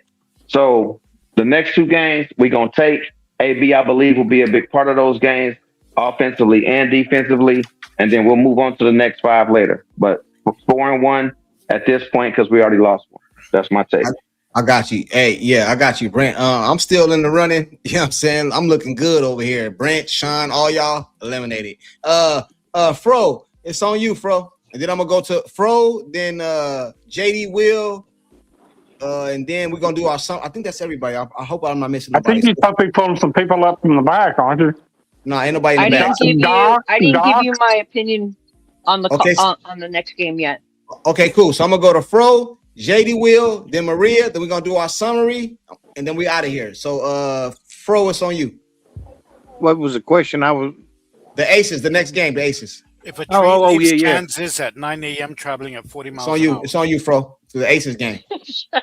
So the next 2 games we're going to take. AB, I believe, will be a big part of those games, offensively and defensively. And then we'll move on to the next 5 later. But 4-1 at this point because we already lost one. That's my take. I got you. Hey, yeah, I got you, Brent. I'm still in the running. You know what I'm saying? I'm looking good over here. Brent, Sean, all y'all eliminated. Fro, it's on you, Fro. And then I'm gonna go to Fro, then JD Will, and then we're gonna do our song. I think that's everybody. I hope I'm not missing I nobody. think you're supposed to be pulling some people up from the back, aren't you? No, ain't nobody in the I back. didn't give you my opinion on the Okay. on the next game yet. Okay, cool. So I'm gonna go to Fro, JD Will, then Maria, then we're gonna do our summary, and then we out of here. So Fro, it's on you. What was the question? The Aces, the next game, the Aces. If a train leaves yeah. Kansas at 9 a.m. traveling at 40 miles It's on an you. hour. It's on you, Fro. To the Aces game.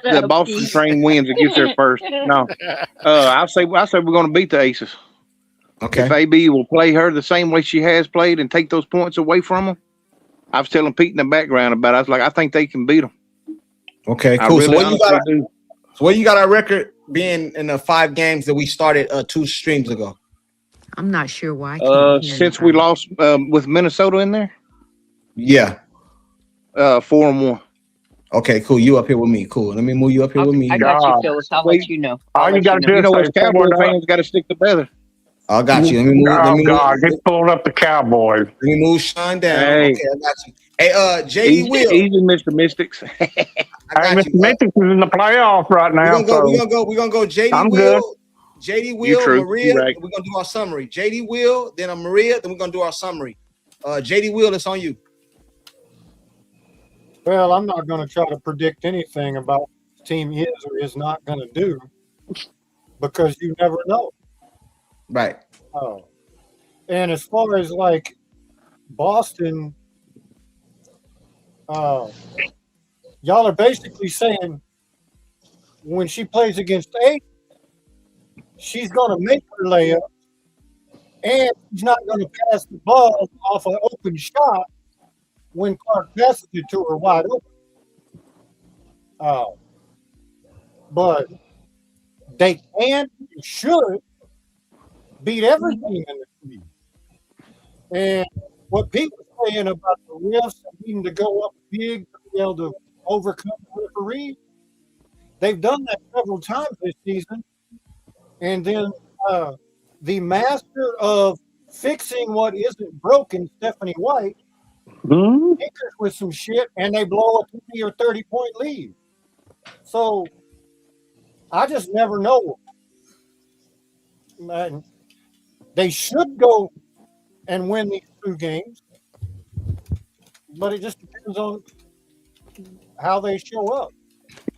The Boston train wins and gets there first. No, I say we're going to beat the Aces. Okay. If AB will play her the same way she has played and take those points away from them, I was telling Pete in the background about it. I was like, I think they can beat them. Okay, cool. So what you got our record being in the 5 games that we started 2 streams ago? I'm not sure why. I can't hear Since we lost with Minnesota in there? Yeah. 4-1. Okay, cool. You up here with me. Cool. Let me move you up here with me. I got you, Phyllis. I'll let you know. All you got to do You is know say us Cowboy fans got to stick together. I got you. Let me move. Oh God, he pulled up the Cowboys. Let me move Sean down. Hey. Okay, I got you. Hey, JD Will. Easy, Mr. Mystics. I got you. Mystics is in the playoffs right now. We're gonna go. JD I'm Will. good. JD Will, true. Maria. You're right. We're gonna do our summary. JD Will, then a Maria. Then we're gonna do our summary. JD Will, it's on you. Well, I'm not going to try to predict anything about what the team is or is not going to do because you never know. Right. And as far as like Boston, y'all are basically saying when she plays against 8, she's going to make her layup and she's not going to pass the ball off an open shot when Clark passes it to her wide open. But they can and should beat every team in the league. And what people are saying about the refs needing to go up big to be able to overcome the referee, they've done that several times this season. And then the master of fixing what isn't broken, Stephanie White, tinkers with some shit, and they blow a 20 or 30-point lead. So I just never know. Man, they should go and win these 2 games, but it just depends on how they show up.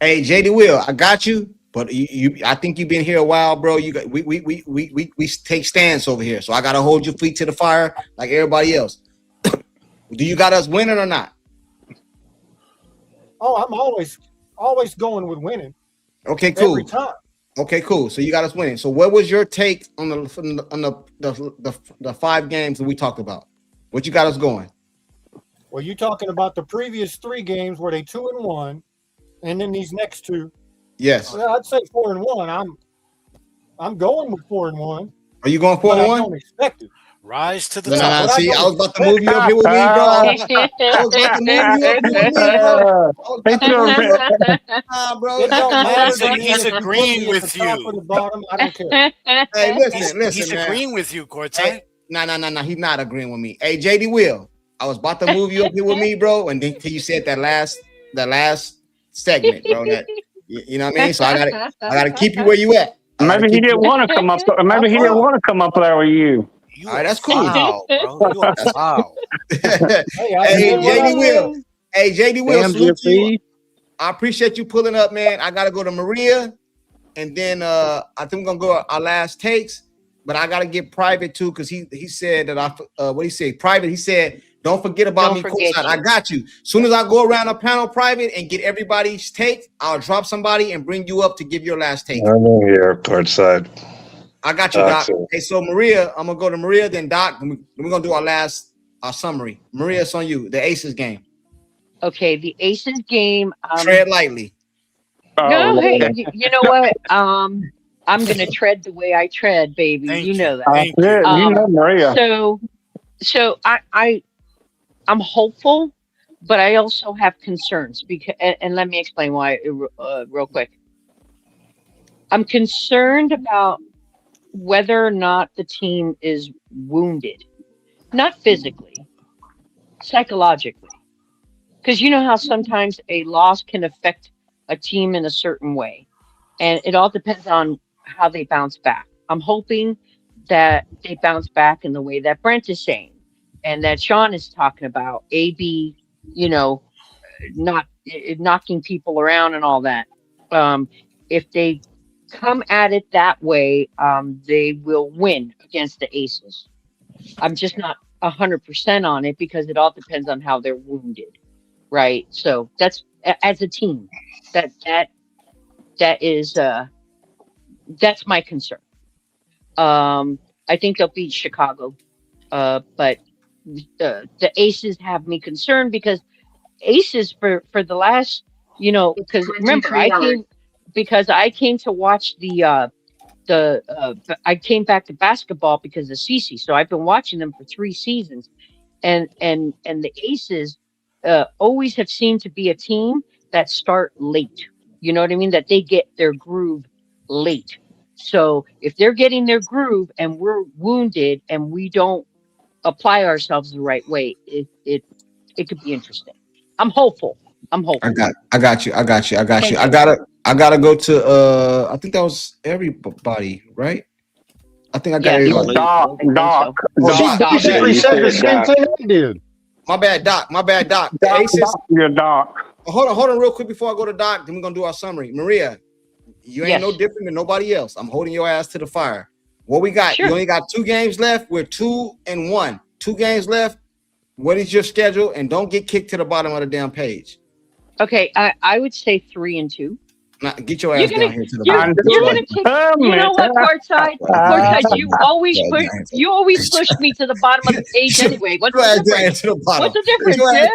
Hey, JD Will, I got you. But I think you've been here a while, bro. We take stands over here, so I gotta hold your feet to the fire like everybody else. Do you got us winning or not? Oh, I'm always going with winning. Okay, cool. Every time. Okay, cool. So you got us winning. So what was your take on the 5 games that we talked about? What you got us going? Well, you're talking about the previous 3 games where they 2-1, and then these next 2. Yes. Well, I'd say 4-1. I'm going with 4-1. Are you going 4-1? I don't expect it. Rise to the No, top. see, I was about to move you up here with me, bro. I was about to move you up here with me, bro. He's agreeing with you. I don't care. Hey, listen, he's man. agreeing with you, Courtside. Hey, no. He's not agreeing with me. Hey, JD Will, I was about to move you up here with me, bro, and then you said that last segment, bro. That you know what I mean? So I gotta keep you where you at. Maybe he didn't want to come up. Maybe he didn't want to come up there with you. All right, that's cool. Wow, bro. You are wow. Hey, JD Will. Hey, JD Will. Damn, Salute to you. I appreciate you pulling up, man. I gotta go to Maria, and then I think we're gonna go our last takes. But I gotta get private too, because he said that what he said private. He said, "Don't forget about me, courtside." I got you. As soon as I go around a panel private and get everybody's take, I'll drop somebody and bring you up to give your last take. I'm here, courtside. I got you, Doc. Hey, so Maria, I'm gonna go to Maria, then Doc. We're gonna do our summary. Maria, it's on you. The Aces game. Okay, the Aces game. Tread lightly. No, hey, you know what? I'm gonna tread the way I tread, baby. You know that. You know Maria. So I'm hopeful, but I also have concerns because, and let me explain why real quick. I'm concerned about whether or not the team is wounded, not physically, psychologically. Because you know how sometimes a loss can affect a team in a certain way, and it all depends on how they bounce back. I'm hoping that they bounce back in the way that Brent is saying, and that Sean is talking about. AB, not knocking people around and all that. If they come at it that way, they will win against the Aces. I'm just not 100% on it because it all depends on how they're wounded, right? So that's as a team. That is that's my concern. I think they'll beat Chicago, but the Aces have me concerned because Aces for the last, because remember I came to watch I came back to basketball because of Cece. So I've been watching them for 3 seasons, and the Aces always have seemed to be a team that start late. You know what I mean? That they get their groove late. So if they're getting their groove and we're wounded and we don't apply ourselves the right way, it could be interesting. I'm hopeful. I'm hopeful. I got you. Thank I you. gotta go to I think that was everybody, right? I think I got Yes. everybody. Doc, Doc, Oh, She Doc. basically said the same thing I did. My bad, Doc. The Doc, Aces. your Doc. Hold on, real quick before I go to Doc. Then we're gonna do our summary. Maria, you ain't no Yes. different than nobody else. I'm holding your ass to the fire. What we got? Sure. You only got 2 games left. We're 2-1. 2 games left. What is your schedule? And don't get kicked to the bottom of the damn page. Okay. I would say 3 and 2. Now, get your You're ass gonna down here to the you're bottom. you're gonna kick. You know what, Courtside? Courtside, you always push me to the bottom of the page anyway. What's the difference? What's the difference, I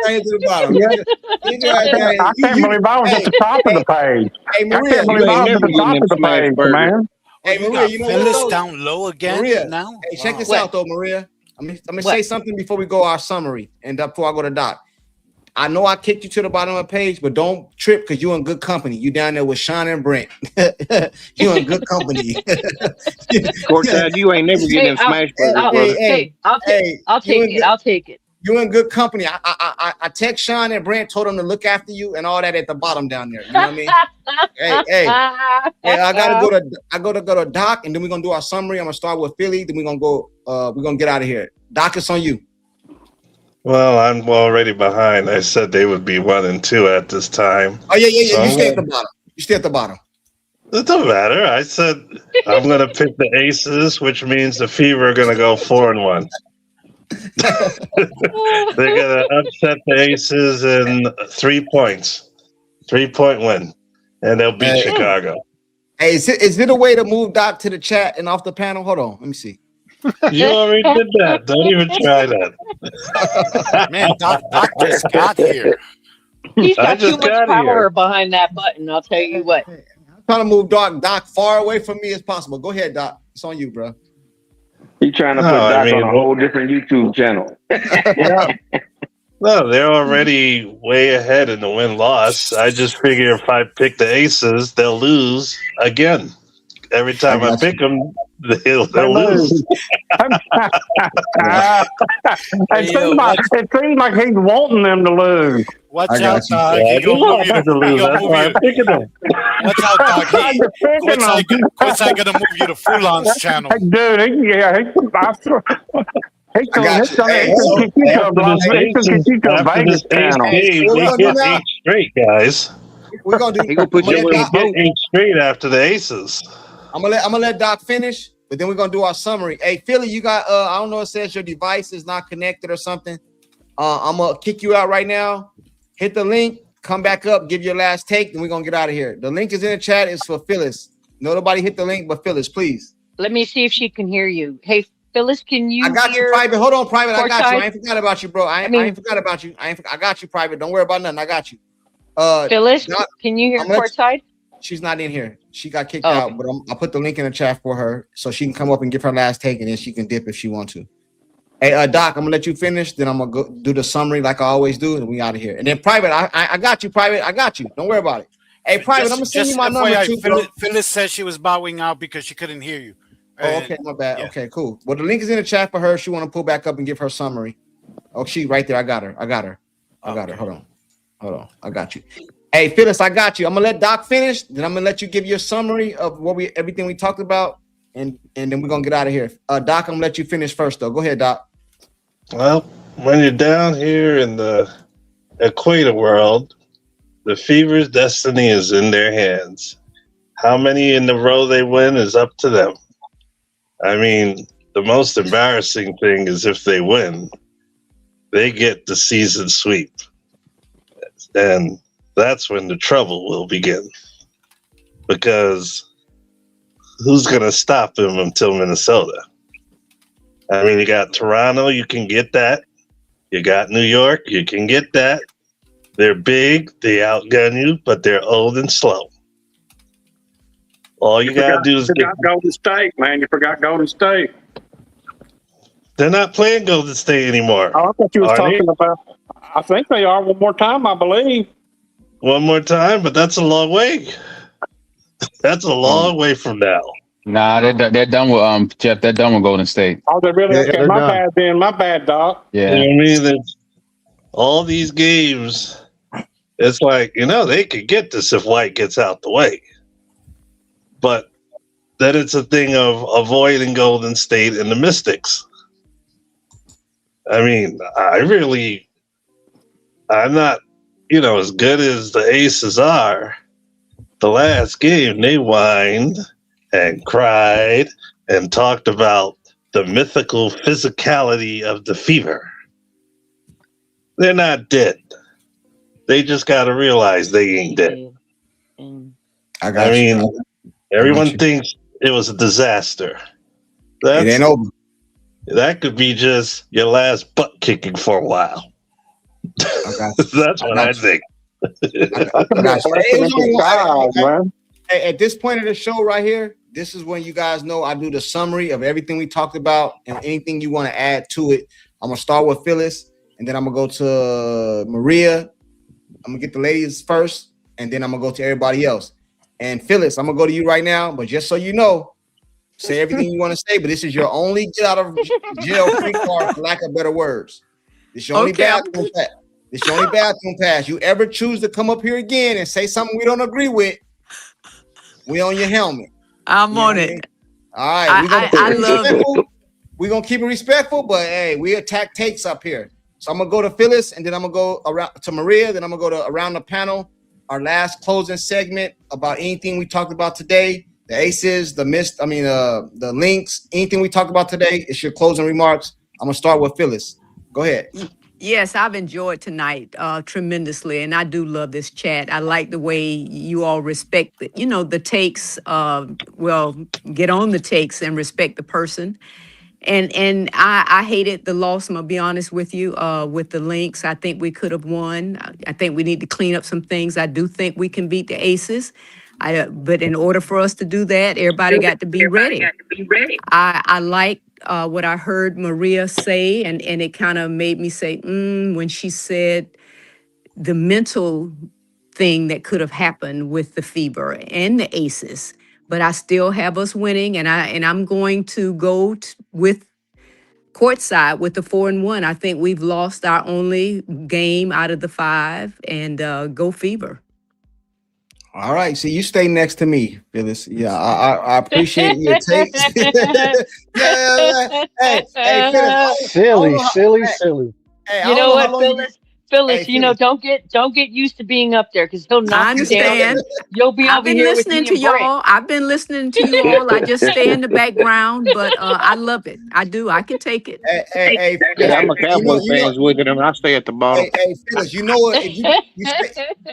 can't believe I was at the top of the page. Hey, I Maria, can't believe I was at the top of the page, man. Hey, You Maria, got you know Phyllis what? down low again Maria, now? hey, check this What? out though, Maria. I'm gonna What? say something before we go our summary and before I go to Doc. I know I kicked you to the bottom of the page, but don't trip because you're in good company. You down there with Sean and Brent. You're in good company. Courtside, you ain't never getting in smash burgers, brother. I'll take it. You're in good company. I text Sean and Brent, told them to look after you and all that at the bottom down there. You know what I mean? hey, I gotta go to Doc, and then we're gonna do our summary. I'm gonna start with Philly, then we're gonna get out of here. Doc, it's on you. Well, I'm already behind. I said they would be 1 and 2 at this time. Oh yeah. So You stay at the bottom. You stay at the bottom. It don't matter. I said I'm going to pick the Aces, which means the Fever are going to go 4-1. They're going to upset the Aces in 3 points. 3-point win. And they'll beat Chicago. Hey, is it a way to move Doc to the chat and off the panel? Hold on. Let me see. You already did that. Don't even try that. Man, Doc just got here. He's I got too just much got power here. behind that button. I'll tell you what. I'm trying to move Doc far away from me as possible. Go ahead, Doc. It's on you, bro. You trying to put Doc on a whole different YouTube channel. Yeah. No, they're already way ahead in the win-loss. I just figure if I pick the Aces, they'll lose again. Every time I pick them, they'll lose. It seems like he's wanting them to lose. Watch out, Doc. I just want them to lose. That's why I'm picking them. Watch out, Doc. Courtside gonna move you to Fulon's channel. Dude, he can kick you to a Vegas channel. We get 8 straight, guys. We're gonna do. He gonna put you in his boat. 8 straight after the Aces. I'm gonna let Doc finish, but then we're gonna do our summary. Hey, Philly, you got I don't know, it says your device is not connected or something. I'm gonna kick you out right now. Hit the link, come back up, give your last take, then we're gonna get out of here. The link is in the chat, it's for Phyllis. Nobody hit the link but Phyllis, please. Let me see if she can hear you. Hey, Phyllis, can you I got hear you, Private. Hold on, Private. I got you. I Courtside? ain't forgot about you, bro. I ain't forgot about you. I got you, Private. Don't worry about nothing. I got you. Phyllis, can you hear Courtside? She's not in here. She got kicked Oh, out, but I'll put the link in the chat for her so she can come up and give her last take, and then she can dip if she wants to. Hey, Doc, I'm gonna let you finish. Then I'm gonna go do the summary like I always do, and we out of here. And then Private, I got you, Private. I got you. Don't worry about it. Hey, Private, I'm gonna send you my number FYI, too, bro. Phyllis said she was bowing out because she couldn't hear you. Oh, okay, my bad. Yeah. Okay, cool. Well, the link is in the chat for her. She want to pull back up and give her summary. Oh, she right there. I got her. Hold on. I got you. Hey, Phyllis, I got you. I'm gonna let Doc finish. Then I'm gonna let you give your summary of everything we talked about, and then we're gonna get out of here. Doc, I'm gonna let you finish first, though. Go ahead, Doc. Well, when you're down here in the equator world, the Fever's destiny is in their hands. How many in a row they win is up to them. I mean, the most embarrassing thing is if they win, they get the season sweep. And that's when the trouble will begin. Because who's going to stop them until Minnesota? I mean, you got Toronto, you can get that. You got New York, you can get that. They're big, they outgun you, but they're old and slow. All you got to do is get Golden State, man. You forgot Golden State. They're not playing Golden State anymore. Oh, I thought you was Are talking they? about. I think they are one more time, I believe. one more time, but that's a long way. That's a long way from now. Nah, they're done with Jeff. They're done with Golden State. Oh, they really? Yeah, Okay, they're my done. bad then. My bad, Doc. Yeah. You know what I mean? There's all these games. It's like, they could get this if White gets out the way. But then it's a thing of avoiding Golden State and the Mystics. I mean, I'm not, as good as the Aces are. The last game, they whined and cried and talked about the mythical physicality of the Fever. They're not dead. They just got to realize they ain't dead. Everyone thinks it was a disaster. It ain't over. That could be just your last butt kicking for a while. That's what I think. Hey, at this point of the show right here, this is when you guys know I do the summary of everything we talked about and anything you want to add to it. I'm going to start with Phyllis, and then I'm going to go to Maria. I'm going to get the ladies first, and then I'm going to go to everybody else. And Phyllis, I'm going to go to you right now, but just so you know, say everything you want to say, but this is your only get out of jail free card, for lack of better words. This is your only bathroom pass. This is your only bathroom pass. You ever choose to come up here again and say something we don't agree with, we on your helmet. I'm on it. All right. I love it. We're going to keep it respectful, but hey, we attack takes up here. So I'm going to go to Phyllis, and then I'm going to go around to Maria, then I'm going to go to around the panel. Our last closing segment about anything we talked about today, the Aces, the Lynx, anything we talked about today, it's your closing remarks. I'm going to start with Phyllis. Go ahead. Yes, I've enjoyed tonight tremendously, and I do love this chat. I like the way you all respect the takes. Get on the takes and respect the person. And I hated the loss. I'm gonna be honest with you. With the Lynx, I think we could have won. I think we need to clean up some things. I do think we can beat the Aces. But in order for us to do that, everybody got to be ready. I like what I heard Maria say, and it kind of made me say, when she said the mental thing that could have happened with the Fever and the Aces. But I still have us winning, and I'm going to go with courtside with the 4-1. I think we've lost our only game out of the 5, and go Fever. All right, so you stay next to me, Phyllis. Yeah, I appreciate your takes. yeah. Hey, Phyllis. Silly. Hey, you know what, Phyllis, don't get used to being up there because he'll knock you down. You'll be I've been listening to y'all. I've been listening to you all. I just stay in the background, but I love it. I do. I can take it. Hey, I'm a Cowboys fan with it, and I stay at the bottom. Hey, Phyllis, you know what? If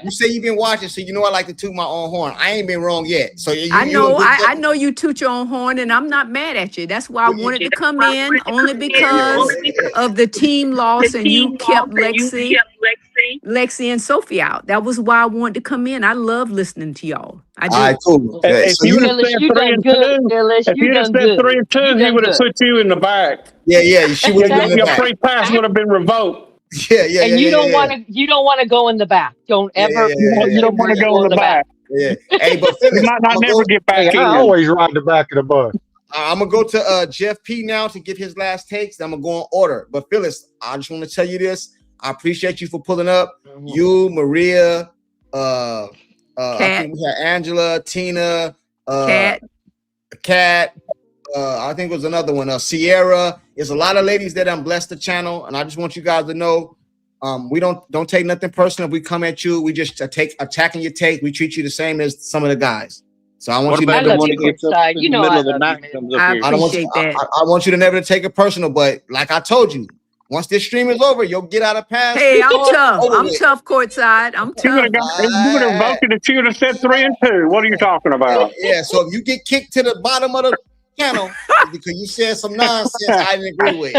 you say you've been watching, so you know I like to toot my own horn. I ain't been wrong yet. So I know you toot your own horn, and I'm not mad at you. That's why I wanted to come in, only because of the team loss, and you kept Lexi and Sophie out. That was why I wanted to come in. I love listening to y'all. I do. All right, cool. If you would have said 3-2, he would have put you in the back. Yeah. She would have been in the back. Your free pass would have been revoked. Yeah. And you don't want to go in the back. Don't ever. You don't want to go in the back. Yeah. Hey, but Phyllis, you might not never get back in. I always ride the back of the bus. I'm gonna go to Jeff P now to get his last takes. Then I'm gonna go in order. But Phyllis, I just want to tell you this. I appreciate you for pulling up. You, Maria, I think we had Angela, Tina, Kat. I think it was another one. Sierra. There's a lot of ladies that blessed the channel, and I just want you guys to know, we don't take nothing personal. If we come at you, we just attacking your take. We treat you the same as some of the guys. So I want you to I love you, courtside. You know I appreciate that. I want you to never take it personal, but like I told you, once this stream is over, you'll get out of pass. Hey, I'm tough. I'm tough courtside. I'm tough. You would have voted if you would have said 3-2. What are you talking about? Yeah, so if you get kicked to the bottom of the channel because you said some nonsense I didn't agree with.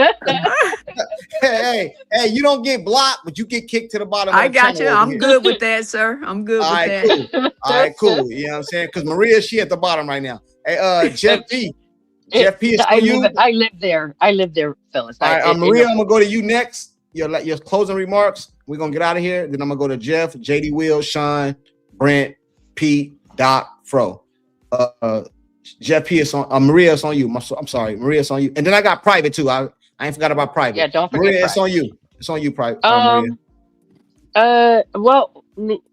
hey, you don't get blocked, but you get kicked to the bottom of the channel. I got you. I'm good with that, sir. I'm good with that. Cool. All right, cool. You know what I'm saying? Because Maria, she at the bottom right now. Hey, Jeff P. Jeff P is for you. I live there. I live there, Phyllis. All right, Maria, I'm gonna go to you next. your closing remarks. We're gonna get out of here. Then I'm gonna go to Jeff, JD, Will, Sean, Brent, Pete, Doc, Fro. Jeff P is on. Maria, it's on you. I'm sorry, Maria, it's on you. And then I got private too. I ain't forgot about private. Yeah, don't forget. Maria, it's on you. It's on you, private. Maria. Well,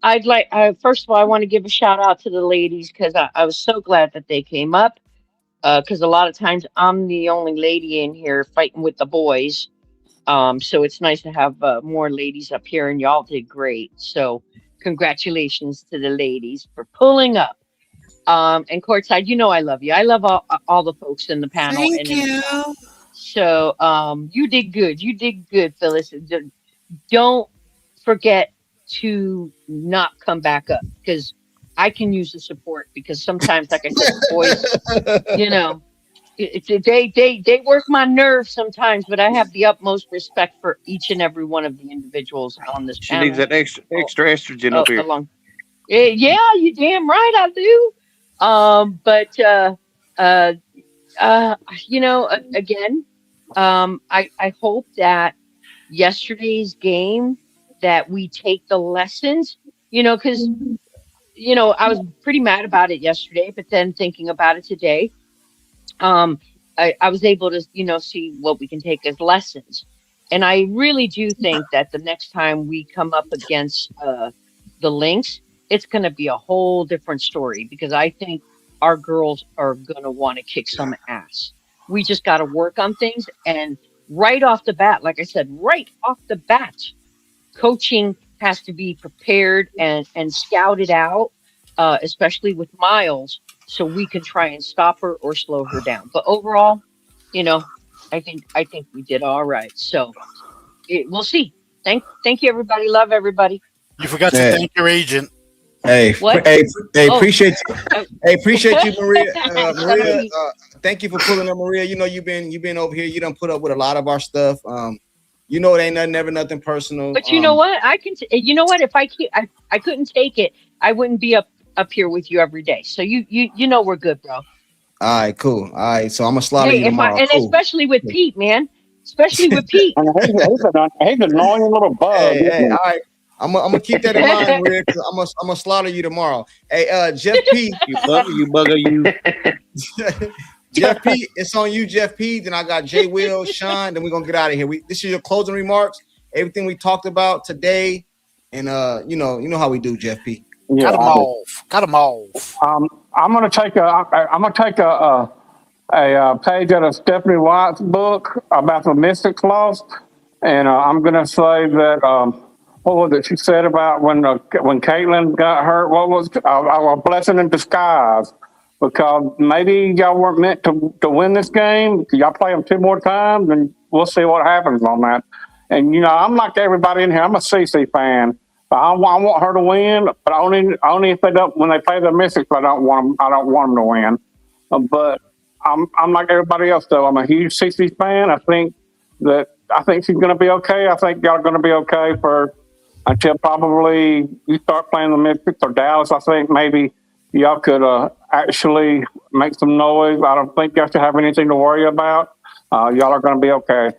I'd like. First of all, I want to give a shout out to the ladies because I was so glad that they came up. Because a lot of times I'm the only lady in here fighting with the boys. So it's nice to have more ladies up here, and y'all did great. So congratulations to the ladies for pulling up. And Courtside, you know I love you. I love all the folks in the panel. Thank you. So you did good. You did good, Phyllis. Don't forget to not come back up because I can use the support because sometimes, like I said, the boys, you know, they work my nerves sometimes, but I have the utmost respect for each and every one of the individuals on this She panel. needs that extra estrogen up here. Yeah, you damn right I do. You know, again, I hope that yesterday's game that we take the lessons, you know, because you know, I was pretty mad about it yesterday, but then thinking about it today, I was able to, you know, see what we can take as lessons. And I really do think that the next time we come up against the Lynx, it's going to be a whole different story because I think our girls are going to want to kick some ass. We just got to work on things. And right off the bat, like I said, right off the bat, coaching has to be prepared and scouted out, especially with Miles, so we can try and stop her or slow her down. But overall, you know, I think we did all right. So we'll see. Thank you, everybody. Love everybody. You forgot to thank your agent. Hey, What? Appreciate you. Appreciate you, Maria. Maria, thank you for pulling up, Maria. You know, you've been over here. You done put up with a lot of our stuff. You know, it ain't never nothing personal. But you know what? You know what? If I couldn't take it, I wouldn't be up here with you every day. So you know we're good, bro. All right, cool. All right, so I'm gonna slaughter you tomorrow. Especially with Pete, man. Especially with Pete. He's an annoying little bug. Hey, all right. I'm gonna keep that in mind, Maria, because I'm gonna slaughter you tomorrow. Hey, Jeff P. you bugger. Jeff P, it's on you, Jeff P. Then I got Jay Will, Sean. Then we're gonna get out of here. This is your closing remarks. Everything we talked about today, and you know how we do, Jeff P. Yeah, Cut them off. I'm gonna take a page out of Stephanie White's book about the Mystics loss, and I'm gonna say that what was it she said about when Caitlin got hurt? What was a blessing in disguise? Because maybe y'all weren't meant to win this game. Y'all play them 2 more times, and we'll see what happens on that. And you know, I'm like everybody in here. I'm a CC fan. I want her to win, but only if they don't when they play the Mystics. I don't want them to win. But I'm like everybody else though. I'm a huge CC fan. I think she's going to be okay. I think y'all are going to be okay until probably you start playing the Mystics or Dallas. I think maybe y'all could actually make some noise. I don't think y'all should have anything to worry about. Y'all are going to be okay.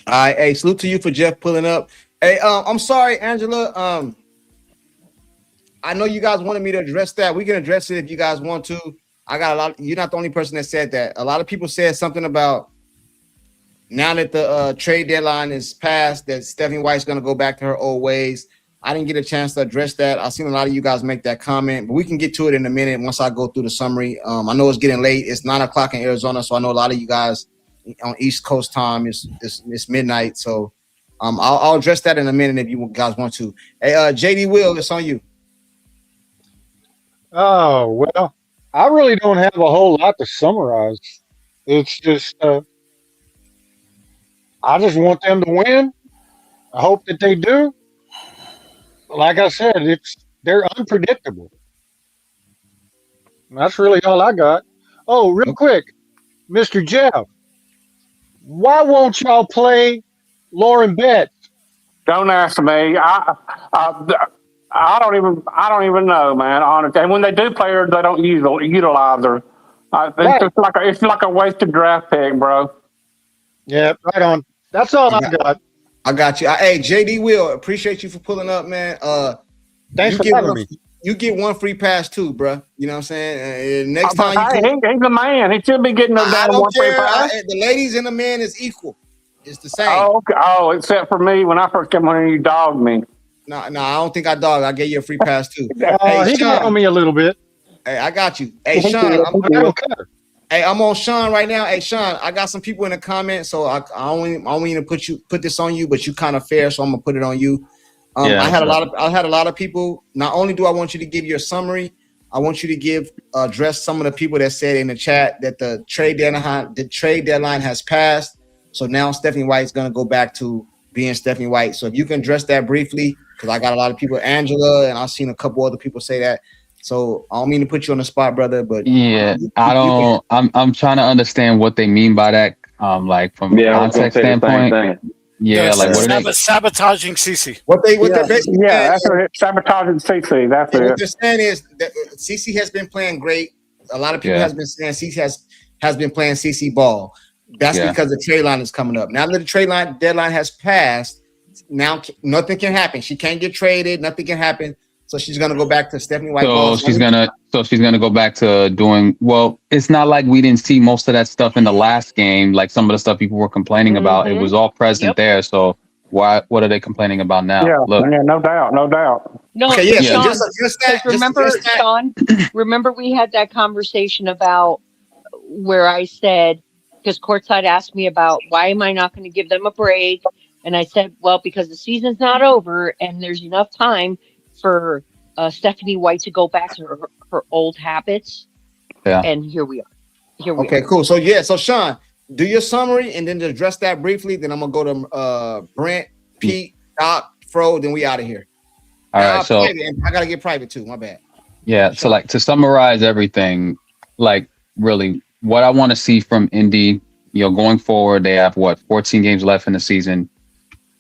All right, hey, salute to you for Jeff pulling up. Hey, I'm sorry, Angela. I know you guys wanted me to address that. We can address it if you guys want to. I got a lot. You're not the only person that said that. A lot of people said something about now that the trade deadline is passed, that Stephanie White's going to go back to her old ways. I didn't get a chance to address that. I've seen a lot of you guys make that comment, but we can get to it in a minute once I go through the summary. I know it's getting late. It's 9:00 in Arizona, so I know a lot of you guys on East Coast time is midnight. So I'll address that in a minute if you guys want to. Hey, JD Will, it's on you. Oh, well, I really don't have a whole lot to summarize. It's just, I just want them to win. I hope that they do. Like I said, they're unpredictable. That's really all I got. Oh, real quick, Mr. Jeff, why won't y'all play Lauren Betts? Don't ask me. I don't even know, man. Honestly, and when they do play her, they don't utilize her. Right. It's like a wasted draft pick, bro. Yeah, right on. That's all I got. I got you. Hey, JD Will, appreciate you for pulling up, man. Thanks for having me. You get one free pass too, bro. You know what I'm saying? Next time you Hey, he's the man. He should be getting no I damn don't one free care. pass. The ladies and the men is equal. It's the same. Oh, okay. Oh, except for me when I first came on, you dogged me. No, I don't think I dogged. I gave you a free pass too. He got on me a little bit. Hey, I got you. Hey, Sean, I'm on Sean right now. Hey, Sean, I got some people in the comments, so I only need to put this on you, but you kind of fair, so I'm gonna put it on you. I had a lot of people. Not only do I want you to give your summary, I want you to address some of the people that said in the chat that the trade deadline has passed. So now Stephanie White's gonna go back to being Stephanie White. So if you can address that briefly, because I got a lot of people, Angela, and I've seen a couple other people say that. So I don't mean to put you on the spot, brother, but I'm trying to understand what they mean by that. Like from a context standpoint. Yeah, like what are they sabotaging CC? What they're basically that's it. Sabotaging CC. That's it. What they're saying is that CC has been playing great. A lot of people has been saying CC has been playing CC ball. That's because the trade line is coming up. Now that the trade line deadline has passed, now nothing can happen. She can't get traded. Nothing can happen. So she's gonna go back to Stephanie White. So she's gonna go back to doing well. It's not like we didn't see most of that stuff in the last game. Like some of the stuff people were complaining about, it was all present there. So what are they complaining about now? Yeah, no doubt. No, okay, Sean, Sean, remember we had that conversation about where I said, because Courtside asked me about why am I not going to give them a break, and I said, well, because the season's not over and there's enough time for Stephanie White to go back to her old habits. Yeah. And here we are. Okay, cool. So so Sean, do your summary and then to address that briefly. Then I'm gonna go to Brent, Pete, Doc, Fro. Then we out of here. All right. So I gotta get private too. My bad. Yeah. So like to summarize everything, like really what I want to see from Indy, going forward, they have 14 games left in the season.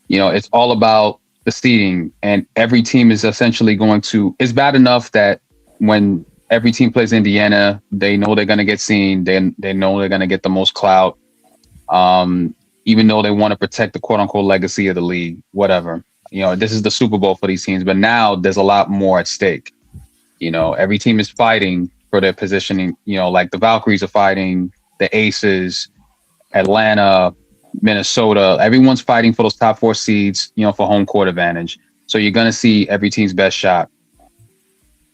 It's all about the seeding, and every team is essentially it's bad enough that when every team plays Indiana, they know they're going to get seen. They know they're going to get the most clout, even though they want to protect the quote unquote legacy of the league, whatever. This is the Super Bowl for these teams, but now there's a lot more at stake. Every team is fighting for their positioning, like the Valkyries are fighting, the Aces, Atlanta, Minnesota, everyone's fighting for those top 4 seeds, for home court advantage. So you're going to see every team's best shot,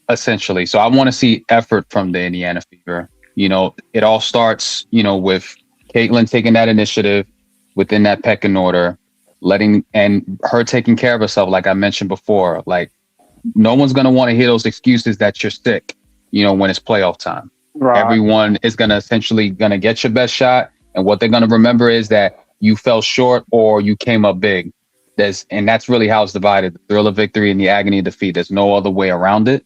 essentially. So I want to see effort from the Indiana Fever. It all starts, with Caitlin taking that initiative within that pecking order, and her taking care of herself, like I mentioned before. Like, no one's going to want to hear those excuses that you're sick, when it's playoff time. Right. Everyone is going to get your best shot. And what they're going to remember is that you fell short or you came up big. And that's really how it's divided. The thrill of victory and the agony of defeat. There's no other way around it.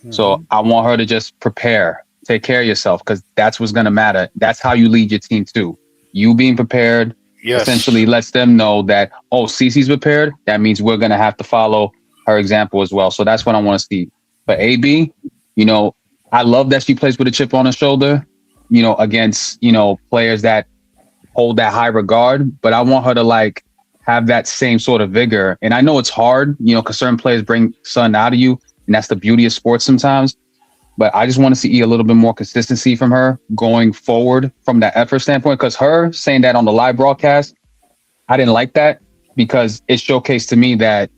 Mm-hmm. So I want her to just prepare, take care of yourself, because that's what's going to matter. That's how you lead your team too. You being prepared essentially lets them know that, Cece's prepared. That means we're going to have to follow her example as well. So that's what I want to see. But AB, I love that she plays with a chip on her shoulder, against, players that hold that high regard, but I want her to have that same sort of vigor. And I know it's hard, because certain players bring something out of you, and that's the beauty of sports sometimes. But I just want to see a little bit more consistency from her going forward from that effort standpoint, because her saying that on the live broadcast, I didn't like that, because it showcased to me that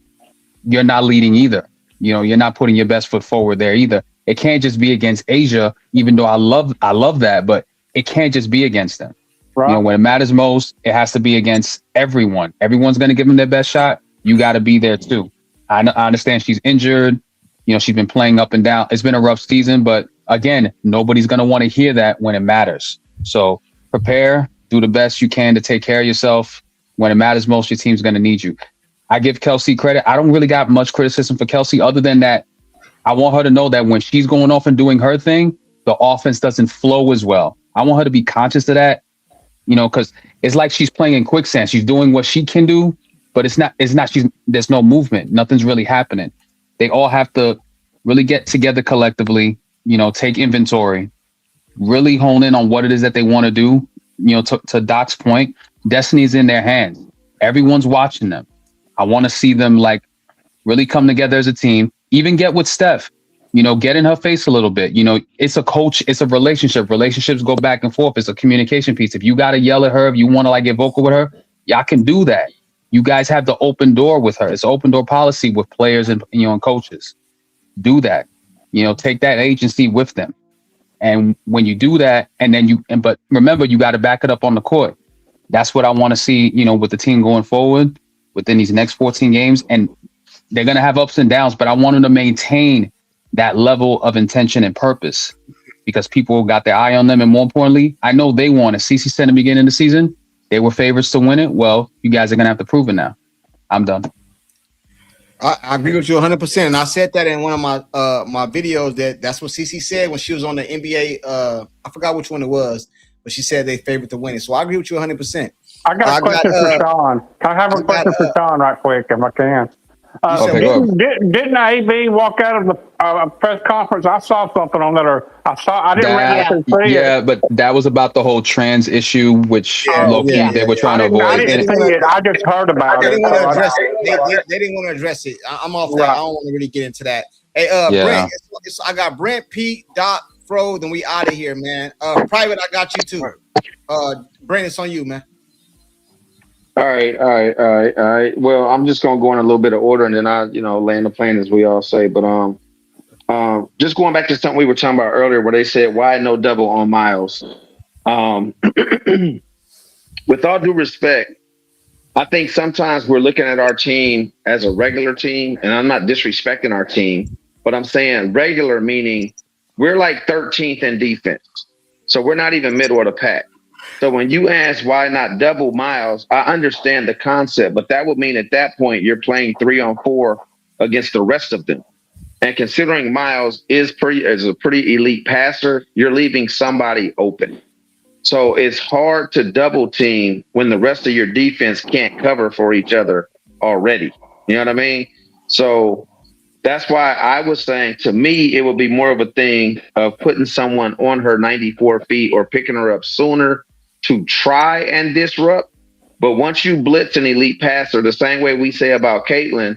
you're not leading either. You're not putting your best foot forward there either. It can't just be against Asia, even though I love that, but it can't just be against them. Right. When it matters most, it has to be against everyone. Everyone's going to give them their best shot. You got to be there too. I understand she's injured. She's been playing up and down. It's been a rough season, but again, nobody's going to want to hear that when it matters. So prepare, do the best you can to take care of yourself. When it matters most, your team's going to need you. I give Kelsey credit. I don't really got much criticism for Kelsey other than that. I want her to know that when she's going off and doing her thing, the offense doesn't flow as well. I want her to be conscious of that, because it's like she's playing in quicksand. She's doing what she can do, but there's no movement. Nothing's really happening. They all have to really get together collectively, take inventory, really hone in on what it is that they want to do. To Doc's point, destiny is in their hands. Everyone's watching them. I want to see them like really come together as a team. Even get with Steph, get in her face a little bit. It's a coach, it's a relationship. Relationships go back and forth. It's a communication piece. If you got to yell at her, if you want to like get vocal with her, y'all can do that. You guys have the open door with her. It's open door policy with players and and coaches. Do that. Take that agency with them. And when you do that, but remember, you got to back it up on the court. That's what I want to see, with the team going forward within these next 14 games. And they're going to have ups and downs, but I want them to maintain that level of intention and purpose because people got their eye on them. And more importantly, I know they want it. CC said in the beginning of the season, they were favorites to win it. Well, you guys are going to have to prove it now. I'm done. I agree with you 100%. And I said that in one of my my videos that's what CC said when she was on the NBA. I forgot which one it was, but she said they favored to win it. So I agree with you 100%. I got a question for Sean. Can I have a question for Sean right quick if I can? Didn't AB walk out of the press conference? I saw something on that, or I didn't see it. Yeah, but that was about the whole trans issue, which they were trying to avoid. I didn't see it. I just heard about it. They didn't want to address it. I'm off that. I don't want to really get into that. Hey, Brent, I got Brent P. Fro. Then we out of here, man. Private, I got you too. Brent, it's on you, man. All right. Well, I'm just gonna go in a little bit of order, and then I, land the plane, as we all say. But just going back to something we were talking about earlier, where they said, "Why no double on Miles?" With all due respect, I think sometimes we're looking at our team as a regular team, and I'm not disrespecting our team, but I'm saying regular meaning we're like 13th in defense, so we're not even middle of the pack. So when you ask why not double Miles, I understand the concept, but that would mean at that point you're playing 3-on-4 against the rest of them. And considering Miles is a pretty elite passer, you're leaving somebody open. So it's hard to double team when the rest of your defense can't cover for each other already. You know what I mean? So that's why I was saying, to me, it would be more of a thing of putting someone on her 94 feet or picking her up sooner to try and disrupt. But once you blitz an elite passer, the same way we say about Caitlin,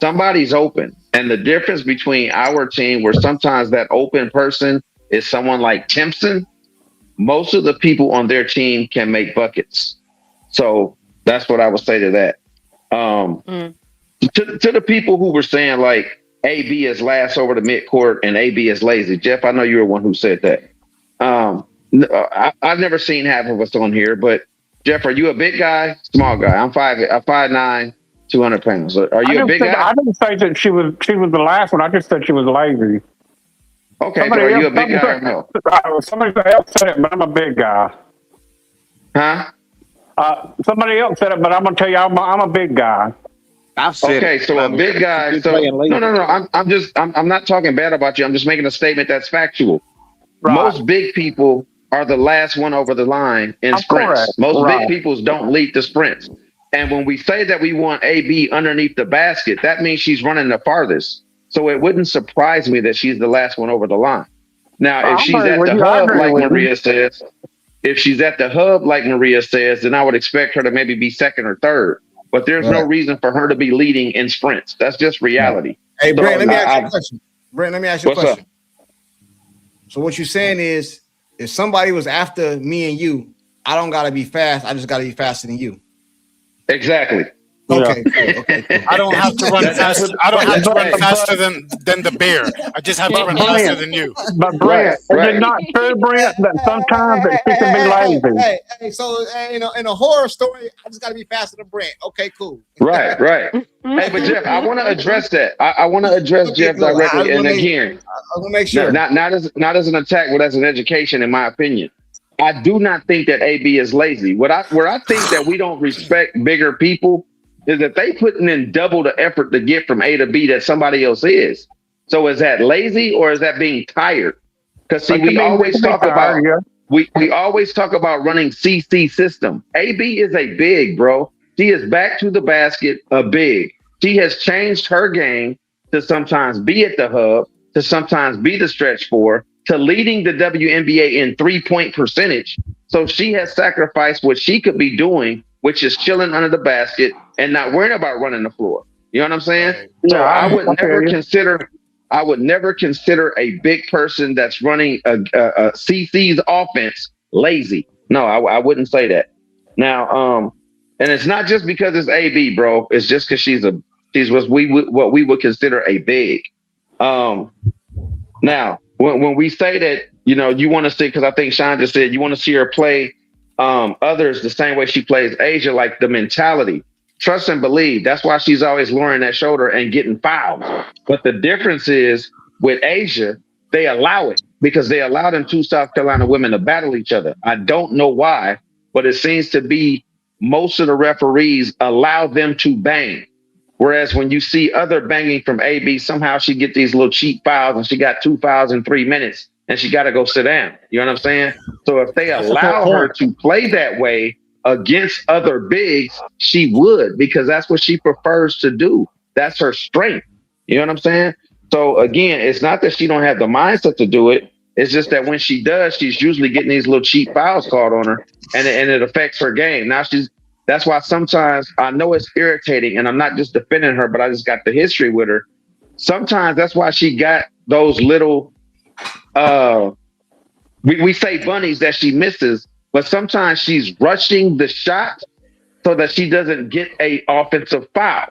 somebody's open. And the difference between our team, where sometimes that open person is someone like Timpson, most of the people on their team can make buckets. So that's what I would say to that. To the people who were saying like AB is last over the midcourt and AB is lazy. Jeff, I know you're the one who said that. I've never seen half of us on here, but Jeff, are you a big guy, small guy? I'm 5'9", 200 pounds. Are you a big guy? I didn't say that she was the last one. I just said she was lazy. Okay, so are you a big guy or no? Somebody else said it, but I'm a big guy. Huh? Somebody else said it, but I'm gonna tell you, I'm a big guy. I've said okay, so a big guy. So no. I'm not talking bad about you. I'm just making a statement that's factual. Right. Most big people are the last one over the line in sprints. Correct. Most big people don't lead the sprints. And when we say that we want AB underneath the basket, that means she's running the farthest. So it wouldn't surprise me that she's the last one over the line. Now, if she's at the hub, like Maria says, then I would expect her to maybe be second or third. But there's no reason for her to be leading in sprints. That's just reality. Hey, Brent, let me ask you a question. Brent, let me ask you a question. Up? So what you're saying is, if somebody was after me and you, I don't gotta be fast. I just gotta be faster than you. Exactly. Okay. Cool. I don't have to run faster. I don't have to run faster than the bear. I just have to run faster than you. But Brent, is it not true, Brent, that sometimes that she can be lazy? Hey, so in a horror story, I just got to be faster than Brent. Okay, cool. Right. Hey, but Jeff, I want to address that. I want to address Jeff directly, and again, I want to make sure not as an attack, but as an education, in my opinion. I do not think that AB is lazy. Where I think that we don't respect bigger people is that they putting in double the effort to get from A to B that somebody else is. So is that lazy or is that being tired? Because see, we always talk about running CC system. AB is a big, bro. She is back to the basket, a big. She has changed her game to sometimes be at the hub, to sometimes be the stretch four, to leading the WNBA in 3-point percentage. So she has sacrificed what she could be doing which is chilling under the basket and not worrying about running the floor. You know what I'm saying? Right. So Yeah, I would I never hear you. consider a big person that's running a CC's offense lazy. No, I wouldn't say that. Now, and it's not just because it's AB, bro. It's just because she's what we would consider a big. Now, when we say that, you want to see, because I think Sean just said you want to see her play others the same way she plays Asia, like the mentality, trust and believe. That's why she's always lowering that shoulder and getting fouls. But the difference is with Asia, they allow it because they allow them two South Carolina women to battle each other. I don't know why, but it seems to be most of the referees allow them to bang. Whereas when you see other banging from AB, somehow she get these little cheap fouls and she got 2 fouls in 3 minutes and she got to go sit down. You know what I'm saying? So if they That's a fair allow her point. to play that way against other bigs, she would, because that's what she prefers to do. That's her strength. You know what I'm saying? So again, it's not that she don't have the mindset to do it. It's just that when she does, she's usually getting these little cheap fouls called on her, and it affects her game. That's why sometimes I know it's irritating, and I'm not just defending her, but I just got the history with her. Sometimes that's why she got those little, we say bunnies that she misses, but sometimes she's rushing the shot so that she doesn't get a offensive foul.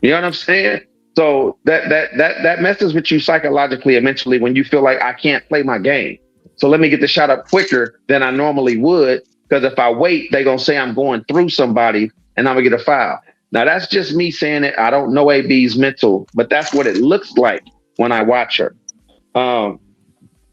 You know what I'm saying? So that messes with you psychologically and mentally when you feel like I can't play my game. So let me get the shot up quicker than I normally would, because if I wait, they're going to say I'm going through somebody and I'm going to get a foul. Now, that's just me saying it. I don't know AB's mental, but that's what it looks like when I watch her.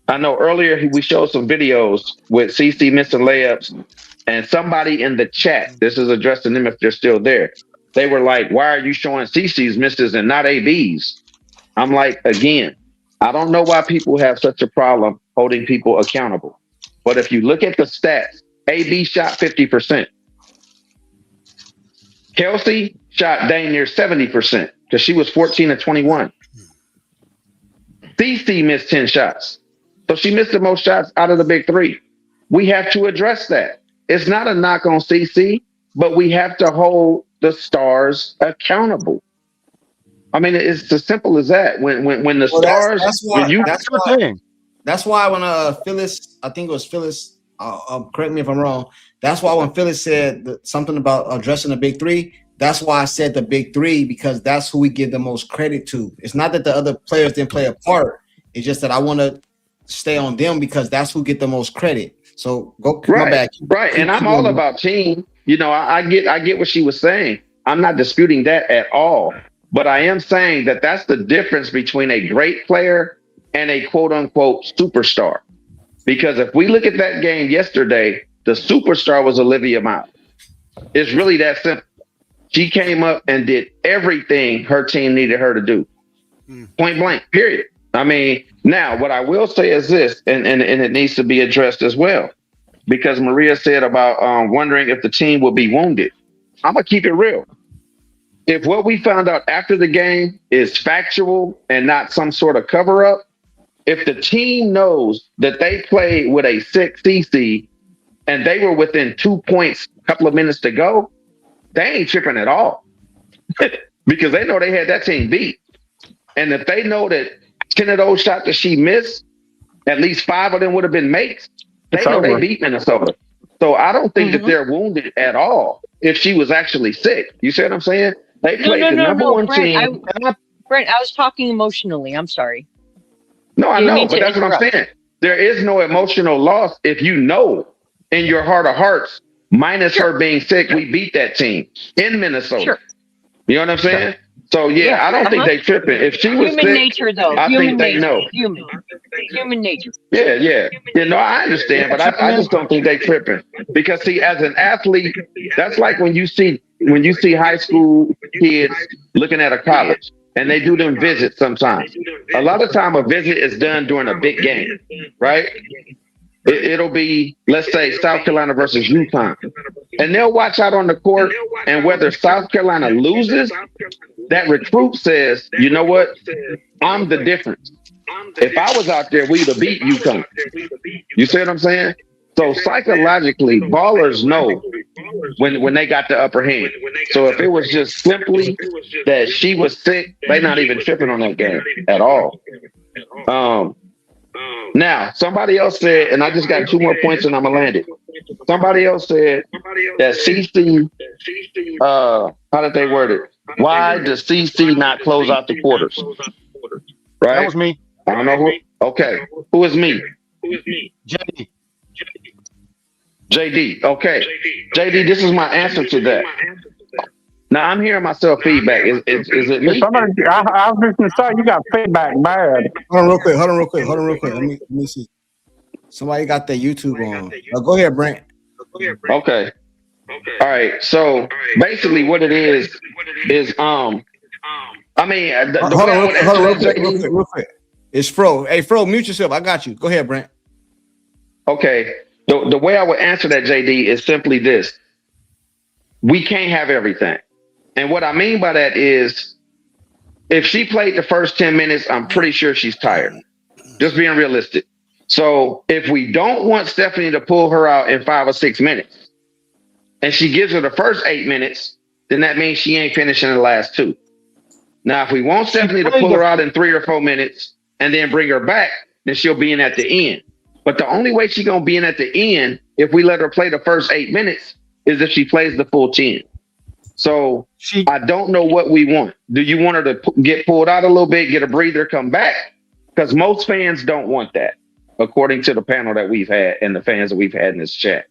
I know earlier we showed some videos with CC missing layups, and somebody in the chat, this is addressing them if they're still there, they were like, why are you showing CC's misses and not AB's? I'm like, again, I don't know why people have such a problem holding people accountable. But if you look at the stats, AB shot 50%. Kelsey shot dang near 70% because she was 14 of 21. CC missed 10 shots. So she missed the most shots out of the big three. We have to address that. It's not a knock on CC, but we have to hold the stars accountable. I mean, it's as simple as that. When the stars, that's why when Phyllis, I think it was Phyllis, correct me if I'm wrong. That's why when Phyllis said something about addressing the big three, that's why I said the big three, because that's who we give the most credit to. It's not that the other players didn't play a part. It's just that I want to stay on them because that's who get the most credit. So go my back. Right. And I'm all about team. I get what she was saying. I'm not disputing that at all. But I am saying that that's the difference between a great player and a quote unquote superstar. Because if we look at that game yesterday, the superstar was Olivia Miles. It's really that simple. She came up and did everything her team needed her to do. Point blank, period. I mean, now what I will say is this, and it needs to be addressed as well, because Maria said about wondering if the team will be wounded. I'm going to keep it real. If what we found out after the game is factual and not some sort of cover up, if the team knows that they played with a 6 CC and they were within 2 points, a couple of minutes to go, they ain't tripping at all because they know they had that team beat. And if they know that 10 of those shots that she missed, at least 5 of them would have been makes, they know they beat Minnesota. So I don't think that they're wounded at all if she was actually sick. You see what I'm saying? They played the number one team. Brent, I was talking emotionally. I'm sorry. No, I know, but that's what I'm saying. There is no emotional loss if you know in your heart of hearts, minus her being sick, we beat that team in Minnesota. You know what I'm saying? So, I don't think they tripping. If she was human sick, nature, though. I think they know. Human nature. Yeah. No, I understand, but I just don't think they tripping. Because, see, as an athlete, that's like when you see high school kids looking at a college, and they do them visits sometimes. A lot of time a visit is done during a big game, right? It'll be, let's say, South Carolina versus UConn. And they'll watch out on the court, and whether South Carolina loses, that recruit says, you know what? I'm the difference. If I was out there, we'd have beat UConn. You see what I'm saying? So psychologically, ballers know when they got the upper hand. So if it was just simply that she was sick, they not even tripping on that game at all. Now somebody else said, and I just got 2 more points and I'm gonna land it. Somebody else said that CC, how did they word it? Why does CC not close out the quarters? Right? That was me. I don't know who. Okay, who is me? JD. JD. Okay, JD. This is my answer to that. Now I'm hearing myself feedback. Is it me? Somebody, I was just going to say, you got feedback bad. Hold on real quick. Let me see. Somebody got their YouTube on. Go ahead, Brent. Okay. All right. So basically, what it is, I mean, hold on real quick. It's Fro. Hey, Fro, mute yourself. I got you. Go ahead, Brent. Okay. The way I would answer that, JD, is simply this: we can't have everything. And what I mean by that is, if she played the first 10 minutes, I'm pretty sure she's tired. Just being realistic. So if we don't want Stephanie to pull her out in 5 or 6 minutes, and she gives her the first 8 minutes, then that means she ain't finishing the last 2. Now, if we want Stephanie to pull her out in 3 or 4 minutes and then bring her back, then she'll be in at the end. But the only way she's going to be in at the end, if we let her play the first 8 minutes, is if she plays the full 10. So I don't know what we want. Do you want her to get pulled out a little bit, get a breather, come back? Because most fans don't want that, according to the panel that we've had and the fans that we've had in this chat.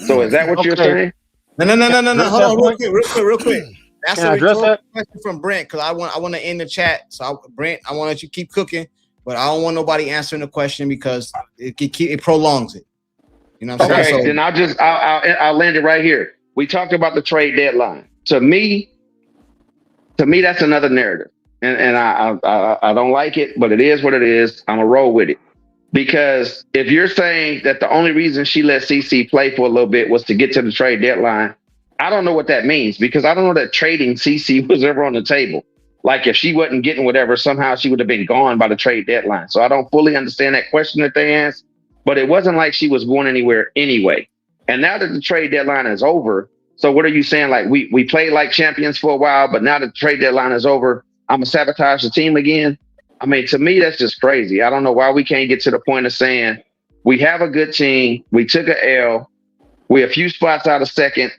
So is that what you're saying? No. Hold on, real quick. That's Can I a address rhetorical that? question from Brent, because I want to end the chat. So Brent, I want to let you keep cooking, but I don't want nobody answering the question because it prolongs it. You know what I'm saying? Okay, then I'll land it right here. We talked about the trade deadline. To me, that's another narrative, and I don't like it, but it is what it is. I'm gonna roll with it, because if you're saying that the only reason she let CC play for a little bit was to get to the trade deadline, I don't know what that means, because I don't know that trading CC was ever on the table. Like if she wasn't getting whatever, somehow she would have been gone by the trade deadline. So I don't fully understand that question that they asked, but it wasn't like she was going anywhere anyway. And now that the trade deadline is over, so what are you saying? Like we played like champions for a while, but now that the trade deadline is over, I'm gonna sabotage the team again? I mean, to me, that's just crazy. I don't know why we can't get to the point of saying we have a good team. We took an L. We're a few spots out of second.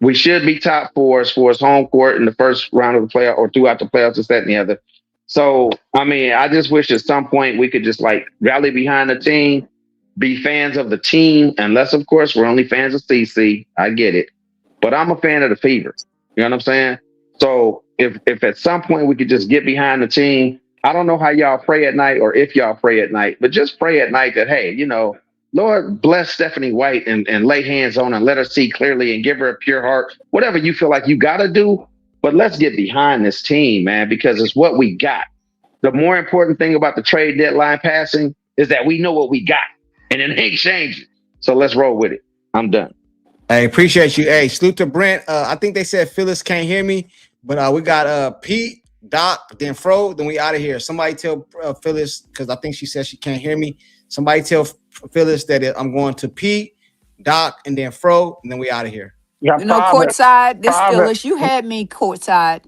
We should be top 4 as far as home court in the first round of the playoff or throughout the playoffs, this, that, and the other. So, I mean, I just wish at some point we could just like rally behind the team, be fans of the team, unless, of course, we're only fans of CC. I get it. But I'm a fan of the Fever. You know what I'm saying? So if at some point we could just get behind the team, I don't know how y'all pray at night or if y'all pray at night, but just pray at night that, hey, you know, Lord bless Stephanie White and lay hands on her and let her see clearly and give her a pure heart, whatever you feel like you got to do. But let's get behind this team, man, because it's what we got. The more important thing about the trade deadline passing is that we know what we got and it ain't changing. So let's roll with it. I'm done. Hey, appreciate you. Hey, salute to Brent. I think they said Phyllis can't hear me, but we got Pete, Doc, then Fro, then we out of here. Somebody tell Phyllis, because I think she said she can't hear me. Somebody tell Phyllis that I'm going to Pete, Doc, and then Fro, and then we out of here. You know, courtside. This Phyllis, you had me courtside.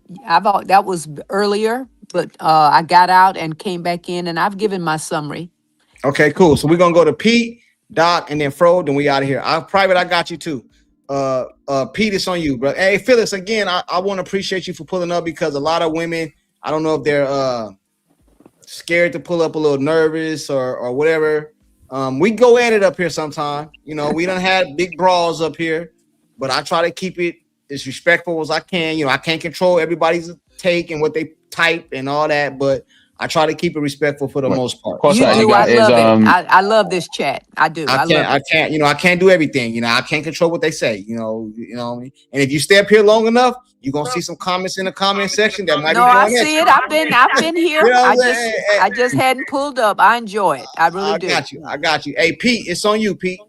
That was earlier, but I got out and came back in, and I've given my summary. Okay, cool. So we're gonna go to Pete, Doc, and then Fro, then we out of here. Private, I got you too. Pete, it's on you, bro. Hey, Phyllis, again, I want to appreciate you for pulling up, because a lot of women, I don't know if they're scared to pull up, a little nervous or whatever. We go at it up here sometime. You know, we done had big brawls up here, but I try to keep it as respectful as I can. You know, I can't control everybody's take and what they type and all that, but I try to keep it respectful for the most part. You do. I love it. I love this chat. I do. I can't. You know, I can't do everything. You know, I can't control what they say. You know what I mean? And if you stay up here long enough, you're gonna see some comments in the comment section that might be going I see it. I've been here. You know I just hadn't pulled up. I enjoy it. I really do. I got you. Hey, Pete, it's on you, Pete.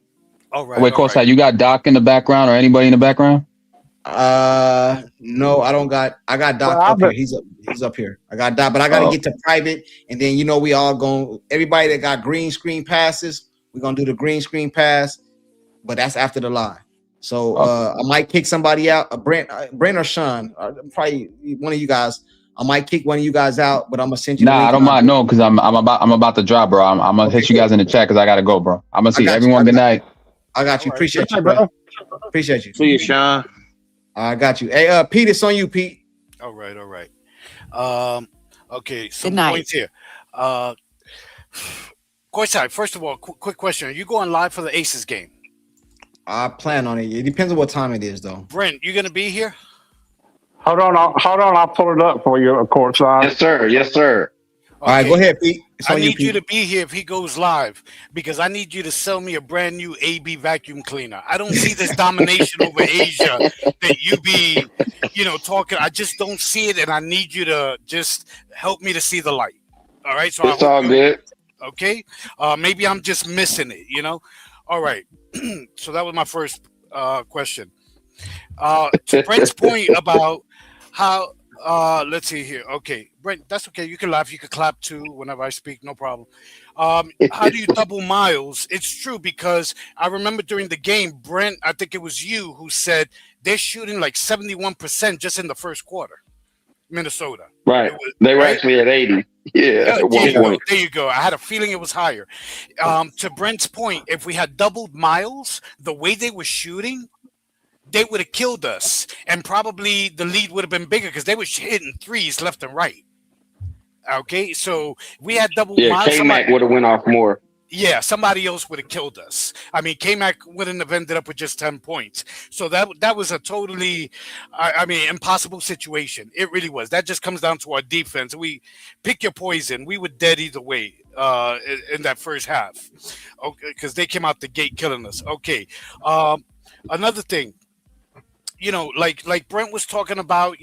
All right. Wait, courtside, you got Doc in the background or anybody in the background? No, I don't got. I got Doc up here. He's up here. I got Doc, but I got to get to private, and then we all going. Everybody that got green screen passes, we're gonna do the green screen pass, but that's after the live. So I might kick somebody out. Brent or Sean, probably one of you guys. I might kick one of you guys out, but I'm gonna send you. Nah, I don't mind. No, because I'm about to drop, bro. I'm gonna hit you guys in the chat because I gotta go, bro. I'm gonna see everyone. Good night. I got you. Appreciate you, bro. Appreciate you. See you, Sean. I got you. Hey, Pete, it's on you, Pete. All right. Okay, some Good night. points here. Courtside, first of all, quick question. Are you going live for the Aces game? I plan on it. It depends on what time it is, though. Brent, you going to be here? Hold on. I'll pull it up for you, of course. Yes, sir. Yes, sir. All right, go ahead, Pete. I need you to be here if he goes live because I need you to sell me a brand new AB vacuum cleaner. I don't see this domination over Asia that you be, talking. I just don't see it, and I need you to just help me to see the light. All right, so it's all good. Okay, maybe I'm just missing it. All right. So that was my first question. To Brent's point about how. Let's see here. Okay, Brent, that's okay. You can laugh. You can clap too whenever I speak. No problem. How do you double miles? It's true because I remember during the game, Brent, I think it was you who said they're shooting like 71% just in the first quarter. Minnesota. Right. They were actually at 80. Yeah, at one point. There you go. I had a feeling it was higher. To Brent's point, if we had doubled miles, the way they were shooting, they would have killed us, and probably the lead would have been bigger because they were hitting threes left and right. Okay, so we had double miles. K-Mac would have went off more. Yeah, somebody else would have killed us. I mean, K-Mac wouldn't have ended up with just 10 points. So that was a totally, impossible situation. It really was. That just comes down to our defense. We pick your poison. We were dead either way in that first half. Okay, because they came out the gate killing us. Okay, another thing. Like Brent was talking about,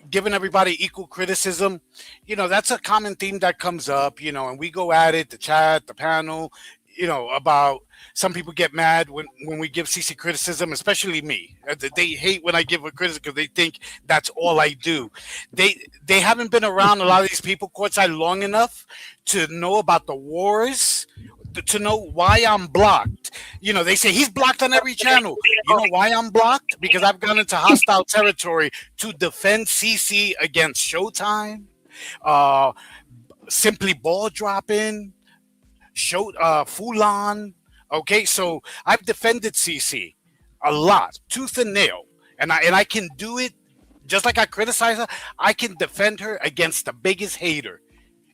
giving everybody equal criticism, that's a common theme that comes up, and we go at it, the chat, the panel, about some people get mad when we give CC criticism, especially me. They hate when I give a criticism because they think that's all I do. They haven't been around a lot of these people courtside long enough to know about the wars, to know why I'm blocked. They say he's blocked on every channel. You know why I'm blocked? Because I've gone into hostile territory to defend CC against Showtime, simply ball dropping, Fulan. Okay, so I've defended CC a lot, tooth and nail, and I can do it just like I criticize her. I can defend her against the biggest hater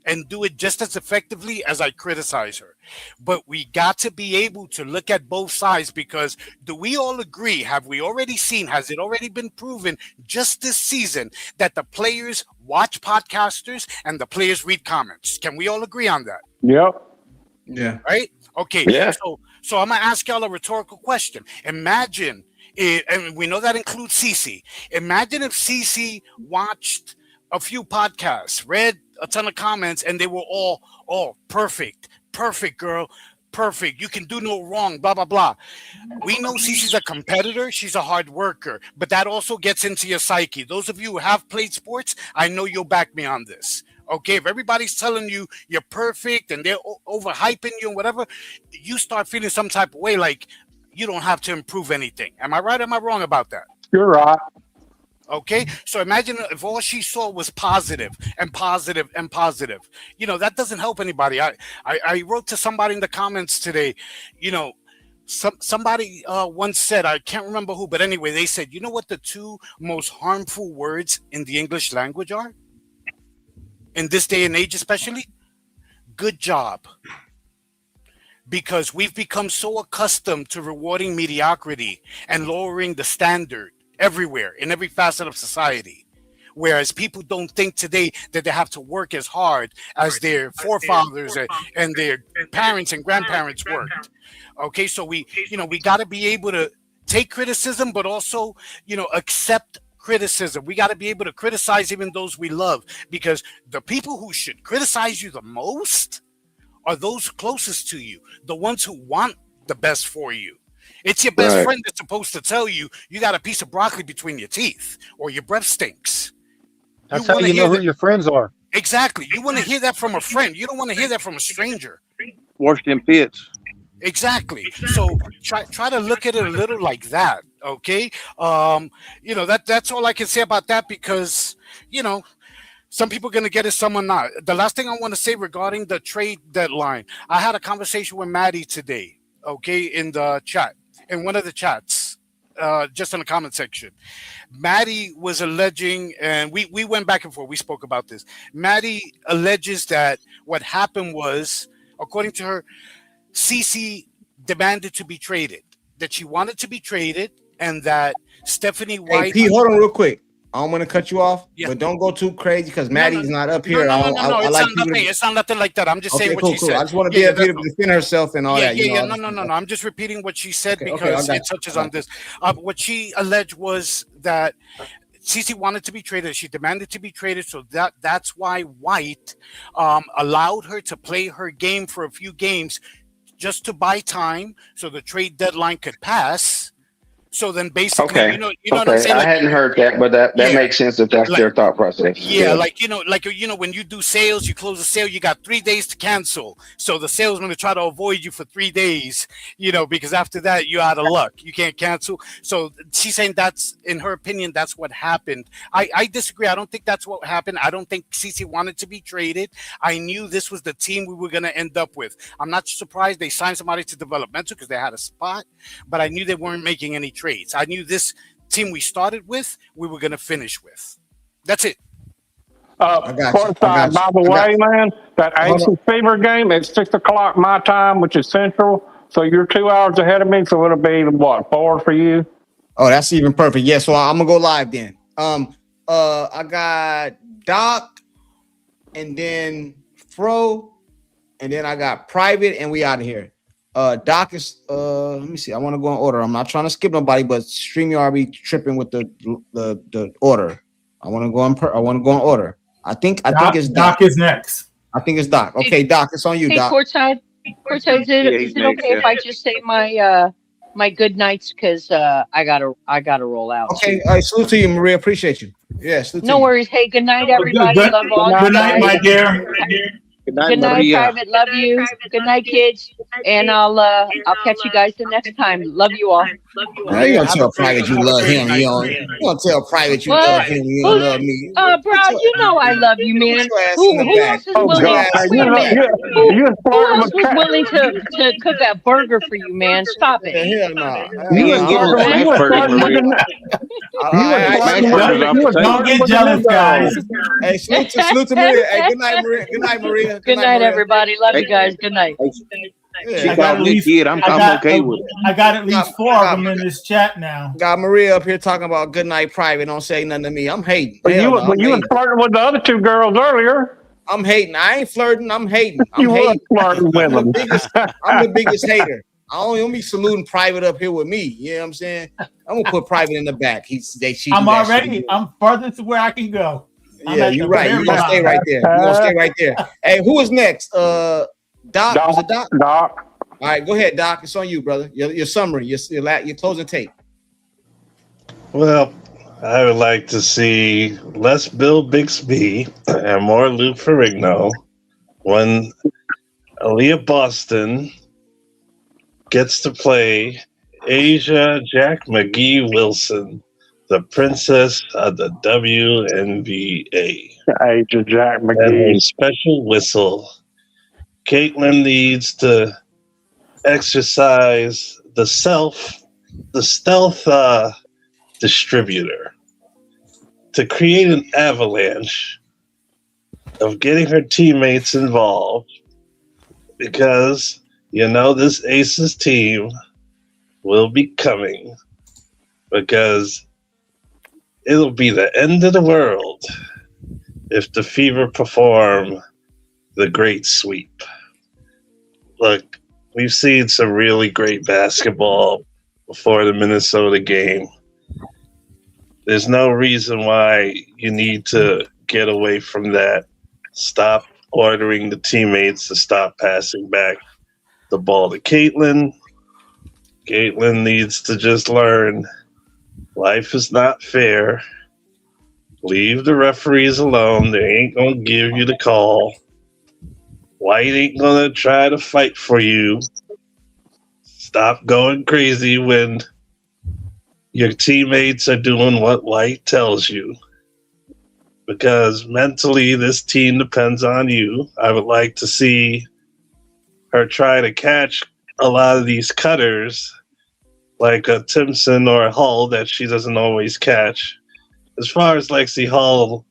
and do it just as effectively as I criticize her. But we got to be able to look at both sides, because do we all agree, have we already seen, has it already been proven just this season that the players watch podcasters and the players read comments? Can we all agree on that? Yep. Yeah. Right? Okay. Yeah. So I'm going to ask y'all a rhetorical question. Imagine, and we know that includes CC. Imagine if CC watched a few podcasts, read a ton of comments, and they were all perfect, girl, perfect. You can do no wrong, blah, blah, blah. We know Cece's a competitor. She's a hard worker, but that also gets into your psyche. Those of you who have played sports, I know you'll back me on this. Okay, if everybody's telling you you're perfect and they're overhyping you and whatever, you start feeling some type of way like you don't have to improve anything. Am I right or am I wrong about that? You're right. Okay, so imagine if all she saw was positive and positive and positive. That doesn't help anybody. I wrote to somebody in the comments today, somebody once said, I can't remember who, but anyway, they said, you know what the two most harmful words in the English language are? In this day and age especially? Good job. Because we've become so accustomed to rewarding mediocrity and lowering the standard everywhere, in every facet of society. Whereas people don't think today that they have to work as hard as their forefathers and their parents and grandparents worked. Okay, so we got to be able to take criticism, but also, accept criticism. We got to be able to criticize even those we love, because the people who should criticize you the most are those closest to you, the ones who want the best for you. It's your best friend that's supposed to tell you you got a piece of broccoli between your teeth or your breath stinks. That's how you know who your friends are. Exactly. You want to hear that from a friend. You don't want to hear that from a stranger. Worse than pits. Exactly. So try to look at it a little like that. Okay. That's all I can say about that because some people are going to get it, some are not. The last thing I want to say regarding the trade deadline, I had a conversation with Maddie today, okay, in the chat, in one of the chats, just in the comment section. Maddie was alleging, and we went back and forth. We spoke about this. Maddie alleges that what happened was, according to her, Cece demanded to be traded, that she wanted to be traded, and that Stephanie White. Hey, Pete, hold on real quick. I don't want to cut you off, but don't go too crazy because Maddie's not up here. No. It's not nothing like that. I'm just saying what she said. I just want to be up here to defend herself and all that. No. I'm just repeating what she said because it touches on this. What she alleged was that Cece wanted to be traded. She demanded to be traded, so that's why White allowed her to play her game for a few games just to buy time so the trade deadline could pass. So then basically, you know what I'm saying? I hadn't heard that, but that makes sense if that's their thought process. Yeah, when you do sales, you close a sale, you got 3 days to cancel. So the salesman will try to avoid you for 3 days, because after that you're out of luck. You can't cancel. So she's saying that's, in her opinion, that's what happened. I disagree. I don't think that's what happened. I don't think Cece wanted to be traded. I knew this was the team we were going to end up with. I'm not surprised they signed somebody to developmental because they had a spot, but I knew they weren't making any trades. I knew this team we started with, we were going to finish with. That's it. Courtside, by the way, man, that Aces Fever game at 6 o'clock my time, which is Central. So you're 2 hours ahead of me. So it'll be what, 4 for you? Oh, that's even perfect. Yeah. So I'm gonna go live then. I got Doc, and then Fro, and then I got Private, and we out of here. Doc is let me see. I want to go in order. I'm not trying to skip nobody, but StreamYard be tripping with the order. I want to go in order. I think it's Doc. Doc is next. I think it's Doc. Okay, Doc, it's on you, Doc. Courtside, is it okay if I just say my good nights because I gotta roll out. Okay, all right, salute to you, Maria. Appreciate you. Yeah, salute no worries. Hey, good night, everybody. Love all good night, my dear. Good night, Private. Love you. Good night, kids. And I'll catch you guys the next time. Love you all. Now you gonna tell Private you love him. You gonna tell Private you love him. You don't love me. Bro, you know I love you, man. Who else is willing? Who else was willing to cook a burger for you, man? Stop it. Hell no. Don't get jealous, guys. Hey, salute to Maria. Hey, good night, Maria. Good night, Maria. Good night, everybody. Love you guys. Good night. She got a good kid. I'm okay with it. I got at least 4 of them in this chat now. Got Maria up here talking about good night, Private. Don't say nothing to me. I'm hating. But you was flirting with the other 2 girls earlier. I'm hating. I ain't flirting. I'm hating. You was flirting with them. I'm the biggest hater. I only be saluting Private up here with me. You know what I'm saying? I'm gonna put Private in the back. I'm further to where I can go. Yeah, you're right. You're gonna stay right there. You're gonna stay right there. Hey, who is next? Doc. Was it Doc? Doc. All right, go ahead, Doc. It's on you, brother. Your summary, your closing tape. Well, I would like to see less Bill Bixby and more Lou Ferrigno when Aaliyah Boston gets to play Asia Jack McGee Wilson, the princess of the WNBA. Asia Jack McGee. And a special whistle. Caitlin needs to exercise the stealth distributor to create an avalanche of getting her teammates involved, because this Aces team will be coming, because it'll be the end of the world if the Fever perform the great sweep. Look, we've seen some really great basketball before the Minnesota game. There's no reason why you need to get away from that. Stop ordering the teammates to stop passing back the ball to Caitlin. Caitlin needs to just learn life is not fair. Leave the referees alone. They ain't going to give you the call. White ain't going to try to fight for you. stop going crazy when your teammates are doing what White tells you. Because mentally, this team depends on you. I would like to see her try to catch a lot of these cutters, like a Timpson or a Hull that she doesn't always catch. As far as Lexi Hull,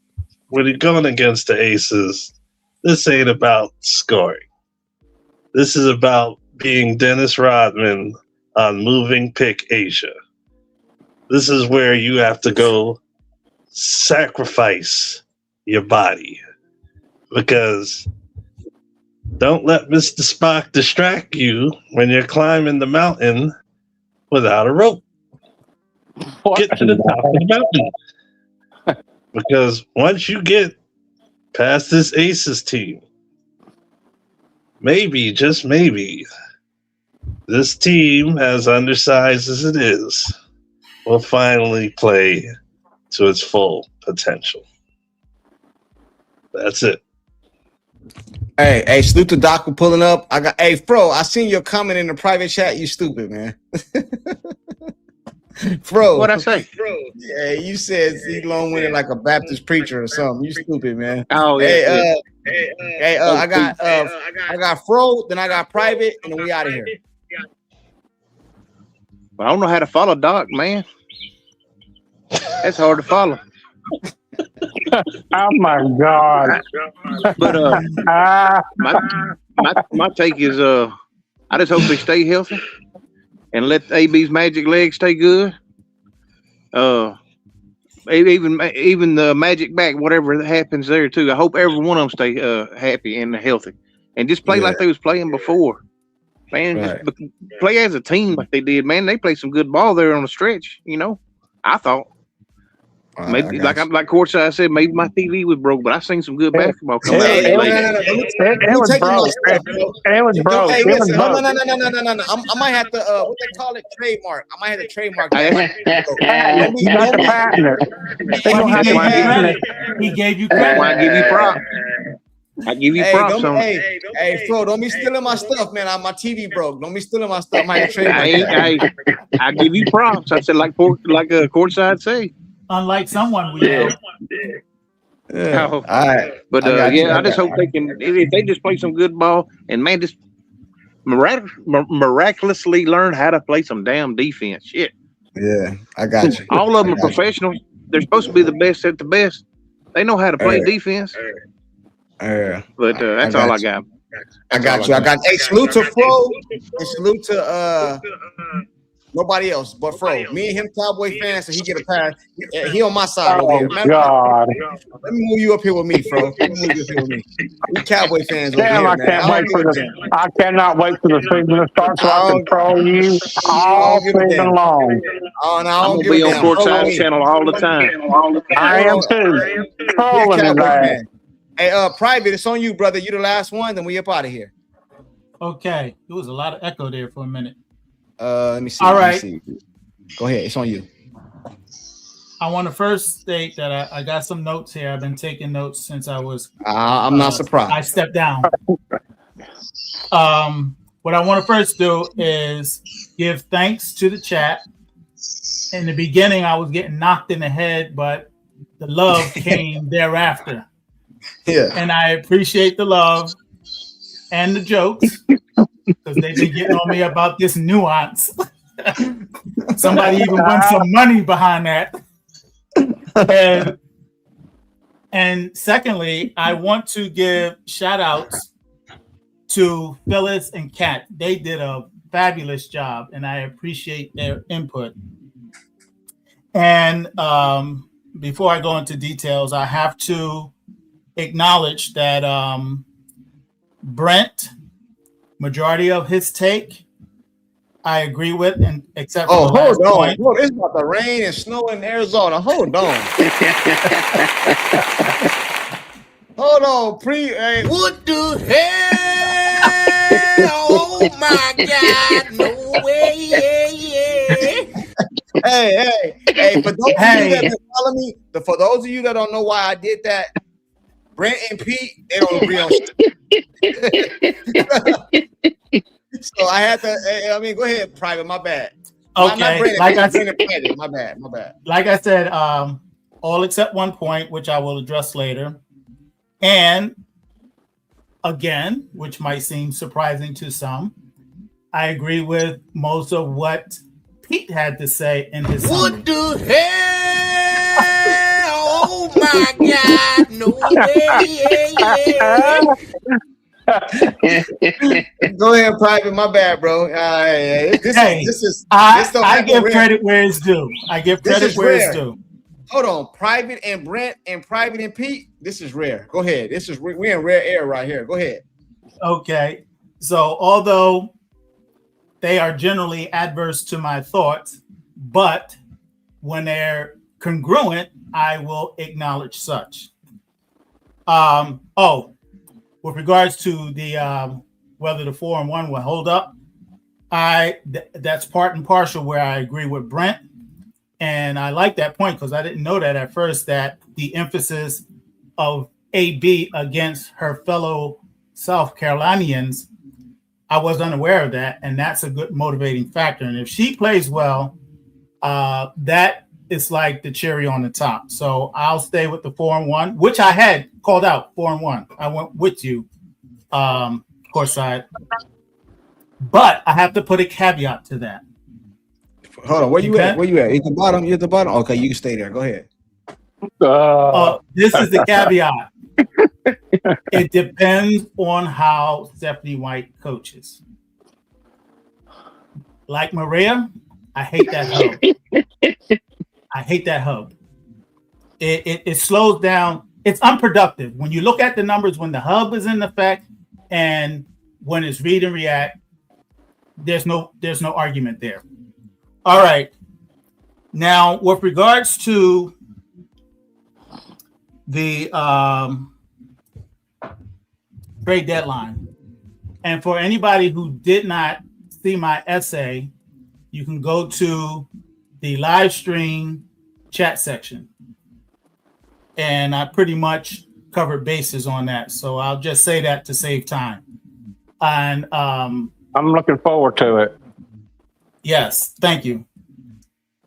when you're going against the Aces, this ain't about scoring. This is about being Dennis Rodman on Moving Pick Asia. This is where you have to go sacrifice your body, because don't let Mr. Spock distract you when you're climbing the mountain without a rope. Get to the top of the mountain. Because once you get past this Aces team, maybe, just maybe, this team, as undersized as it is, will finally play to its full potential. That's it. Hey, salute to Doc for pulling up. Fro, I seen your comment in the private chat. You stupid, man. Fro. What'd I say? Yeah, you said Z long-winded like a Baptist preacher or something. You stupid, man. Oh, yeah. I got Fro, then I got private, and then we out of here. I don't know how to follow Doc, man. That's hard to follow. Oh my God! But my take is I just hope they stay healthy and let AB's magic legs stay good. Even the magic back, whatever happens there too. I hope every one of them stay happy and healthy, and just play like they was playing before. Man, Right. just play as a team like they did. Man, they played some good ball there on the stretch. You know, I thought. Maybe like Courtside said, maybe my TV was broke, but I seen some good basketball come out of it. It was broke. It was broke. Hey, It was listen, broke. no. I might have to what they call it, trademark. I might have to trademark You got the patent it. They gonna have to patent it. He gave you That's credit. why I give you props. I give you props on it. Hey, Fro, don't be stealing my stuff, man. My TV broke. Don't be stealing my stuff. I might have to trademark. I give you props. I said like Courtside say. Unlike someone we know. Yeah. All right. But I just hope they can. If they just play some good ball, and man, just miraculously learn how to play some damn defense. Shit. Yeah, I got you. All of them are professionals. They're supposed to be the best at the best. They know how to play defense. But that's all I got. I got you. Hey, salute to Fro and salute to nobody else but Fro. Me and him Cowboy fans, so he get a pass. He on my side over here. Man, God. Let me move you up here with me, Fro. Let me move you up here with me. We Cowboy fans over Damn, here, I man. can't wait for the. I cannot wait for the season to start so I can troll you all season long. Oh, no, I'm gonna be on Courtside channel all the time. I am too. Trolling his ass. Hey, private, it's on you, brother. You the last one, then we up out of here. Okay, there was a lot of echo there for a minute. Let me see. All right. Go ahead. It's on you. I want to first state that I got some notes here. I've been taking notes since I was. I'm not surprised. I stepped down. What I want to first do is give thanks to the chat. In the beginning, I was getting knocked in the head, but the love came thereafter. Yeah. And I appreciate the love and the jokes because they've been getting on me about this nuance. Somebody even won some money behind that. And secondly, I want to give shout outs to Phyllis and Kat. They did a fabulous job and I appreciate their input. And before I go into details, I have to acknowledge that Brent, majority of his take, I agree with, and except for the last point. Hold on. It's about to rain and snow in Arizona. Hold on. Hold on. What the hell? Oh my God. No way. Hey, for those of you that been following me, for those of you that don't know why I did that, Brent and Pete, they don't agree on shit. So I had to. I mean, go ahead, Private. My bad. Okay, Not Brandon, like I said, Brandon, my bad. Like I said, all except one point, which I will address later. And again, which might seem surprising to some, I agree with most of what Pete had to say in his summary. What the hell? Oh my God! No, Go ahead, Private. My bad, bro. I give credit where it's due. I give credit where it's due. Hold on, Private and Brent and Private and Pete. This is rare. Go ahead. We're in rare air right here. Go ahead. Okay, so although they are generally adverse to my thoughts, but when they're congruent, I will acknowledge such. With regards to the whether the 4-1 will hold up, that's part and partial where I agree with Brent, and I like that point because I didn't know that at first, that the emphasis of AB against her fellow South Carolinians, I was unaware of that, and that's a good motivating factor. And if she plays well, that is like the cherry on the top. So I'll stay with the 4-1, which I had called out 4-1. I went with you, courtside. But I have to put a caveat to that. Hold on, where you at? Where you at? At the bottom? You're at the bottom? Okay, you can stay there. Go ahead. This is the caveat. It depends on how Stephanie White coaches. Like Maria, I hate that hub. I hate that hub. It slows down. It's unproductive. When you look at the numbers, when the hub is in effect and when it's read and react, there's no argument there. All right. Now, with regards to the trade deadline, and for anybody who did not see my essay, you can go to the live stream chat section, and I pretty much covered bases on that. So I'll just say that to save time. And I'm looking forward to it. Yes, thank you.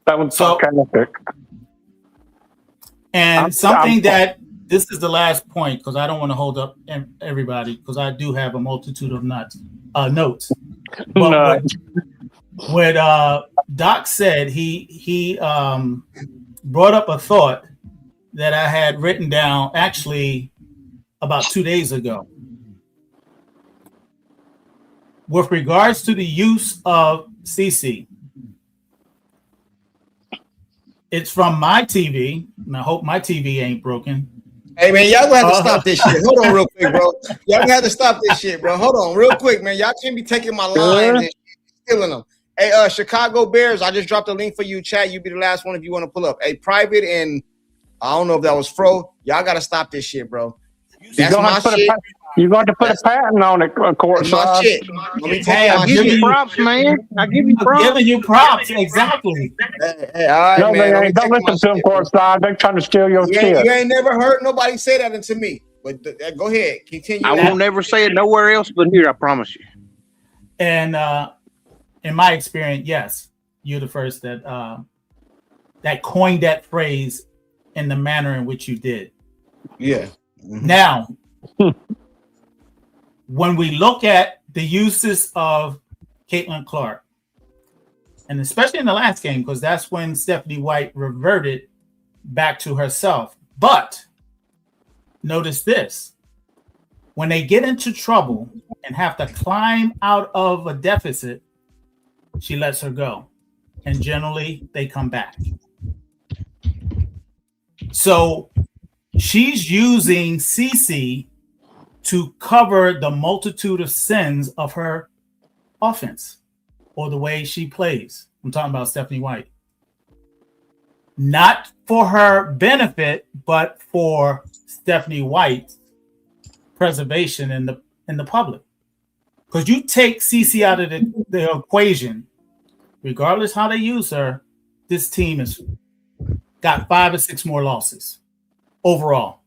That was sarcastic. And that this is the last point because I don't want to hold up everybody because I do have a multitude of notes. But what Doc said, he brought up a thought that I had written down actually about 2 days ago. With regards to the use of CC, it's from my TV, and I hope my TV ain't broken. Hey, man, y'all gonna have to stop this shit. Hold on real quick, bro. Y'all gonna have to stop this shit, bro. Hold on real quick, man. Y'all can't be taking my lines and stealing them. Hey, Chicago Bears, I just dropped a link for you, chat. You be the last one if you want to pull up. Hey, Private, and I don't know if that was Fro. Y'all got to stop this shit, bro. That's my shit. You're going to put a patent on it, courtside. Shit. I'll give you props, man. I give you props. Giving you props, exactly. Hey, all right, no, man. don't listen to them, courtside. They're trying to steal your shit. You ain't never heard nobody say that unto me. But go ahead, continue. I won't never say it nowhere else but here. I promise you. And in my experience, yes, you're the first that coined that phrase in the manner in which you did. Yeah. Mm-hmm. Now, when we look at the uses of Caitlin Clark, and especially in the last game, because that's when Stephanie White reverted back to herself. But notice this. When they get into trouble and have to climb out of a deficit, she lets her go. And generally, they come back. So she's using CC to cover the multitude of sins of her offense or the way she plays. I'm talking about Stephanie White. Not for her benefit, but for Stephanie White's preservation in the public. Because you take CC out of the equation, regardless how they use her, this team has got 5 or 6 more losses overall.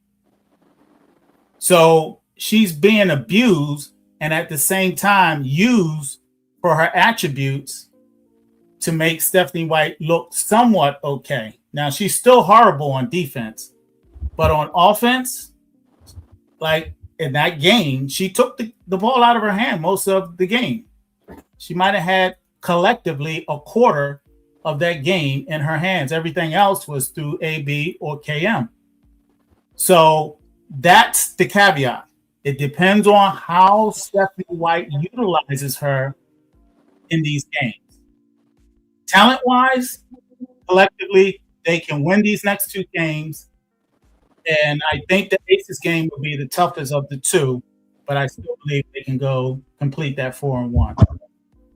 So she's being abused and at the same time used for her attributes to make Stephanie White look somewhat okay. Now, she's still horrible on defense, but on offense, like in that game, she took the ball out of her hand most of the game. She might have had collectively a quarter of that game in her hands. Everything else was through AB or KM. So that's the caveat. It depends on how Stephanie White utilizes her in these games. Talent-wise, collectively, they can win these next two games. And I think the Aces game will be the toughest of the two, but I still believe they can go complete that 4-1.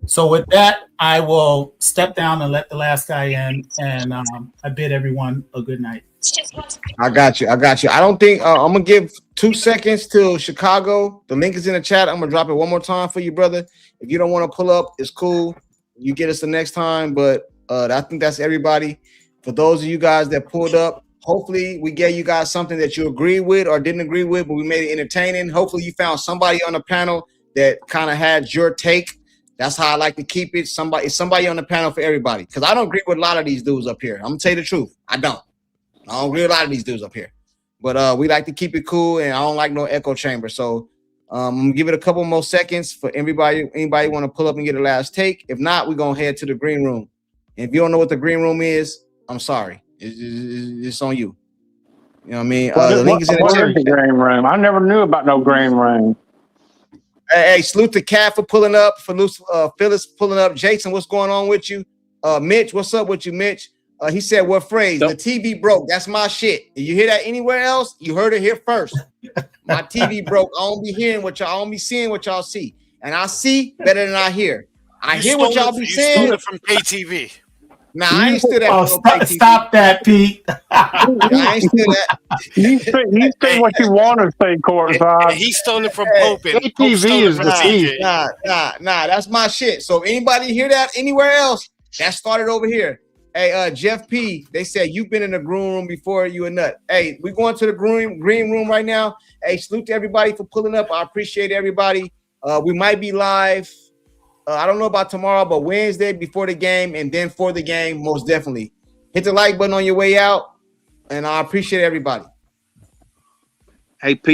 So with that, I will step down and let the last guy in, and I bid everyone a good night. I got you. I don't think I'm gonna give 2 seconds till Chicago. The link is in the chat. I'm gonna drop it one more time for you, brother. If you don't want to pull up, it's cool. You get us the next time, but I think that's everybody. For those of you guys that pulled up, hopefully we gave you guys something that you agree with or didn't agree with, but we made it entertaining. Hopefully you found somebody on the panel that kind of had your take. That's how I like to keep it. Somebody on the panel for everybody. Because I don't agree with a lot of these dudes up here. I'm gonna tell you the truth. I don't agree with a lot of these dudes up here. But we like to keep it cool, and I don't like no echo chamber. So I'm gonna give it a couple more seconds for anybody want to pull up and get a last take. If not, we're gonna head to the green room. And if you don't know what the green room is, I'm sorry. It's on you. You know what I mean? The link is in the chat. The green room? I never knew about no green room. Hey, salute to Cat for pulling up, for Phyllis pulling up. Jason, what's going on with you? Mitch, what's up with you, Mitch? He said, what phrase? The TV broke. That's my shit. If you hear that anywhere else, you heard it here first. My TV broke. I don't be hearing what y'all, I don't be seeing what y'all see. And I see better than I hear. I hear what y'all be saying. You stole it from pay TV. Nah, I ain't still that. Stop that, Pete. I ain't still that. You say what you want to say, courtside. He stole it from Pope. ATV is the key. Nah. That's my shit. So anybody hear that anywhere else? That started over here. Hey, Jeff P. They said you've been in the green room before. You a nut. Hey, we going to the green room right now. Hey, salute to everybody for pulling up. I appreciate everybody. We might be live. I don't know about tomorrow, but Wednesday before the game and then for the game, most definitely. Hit the like button on your way out, and I appreciate everybody. Hey, Pete.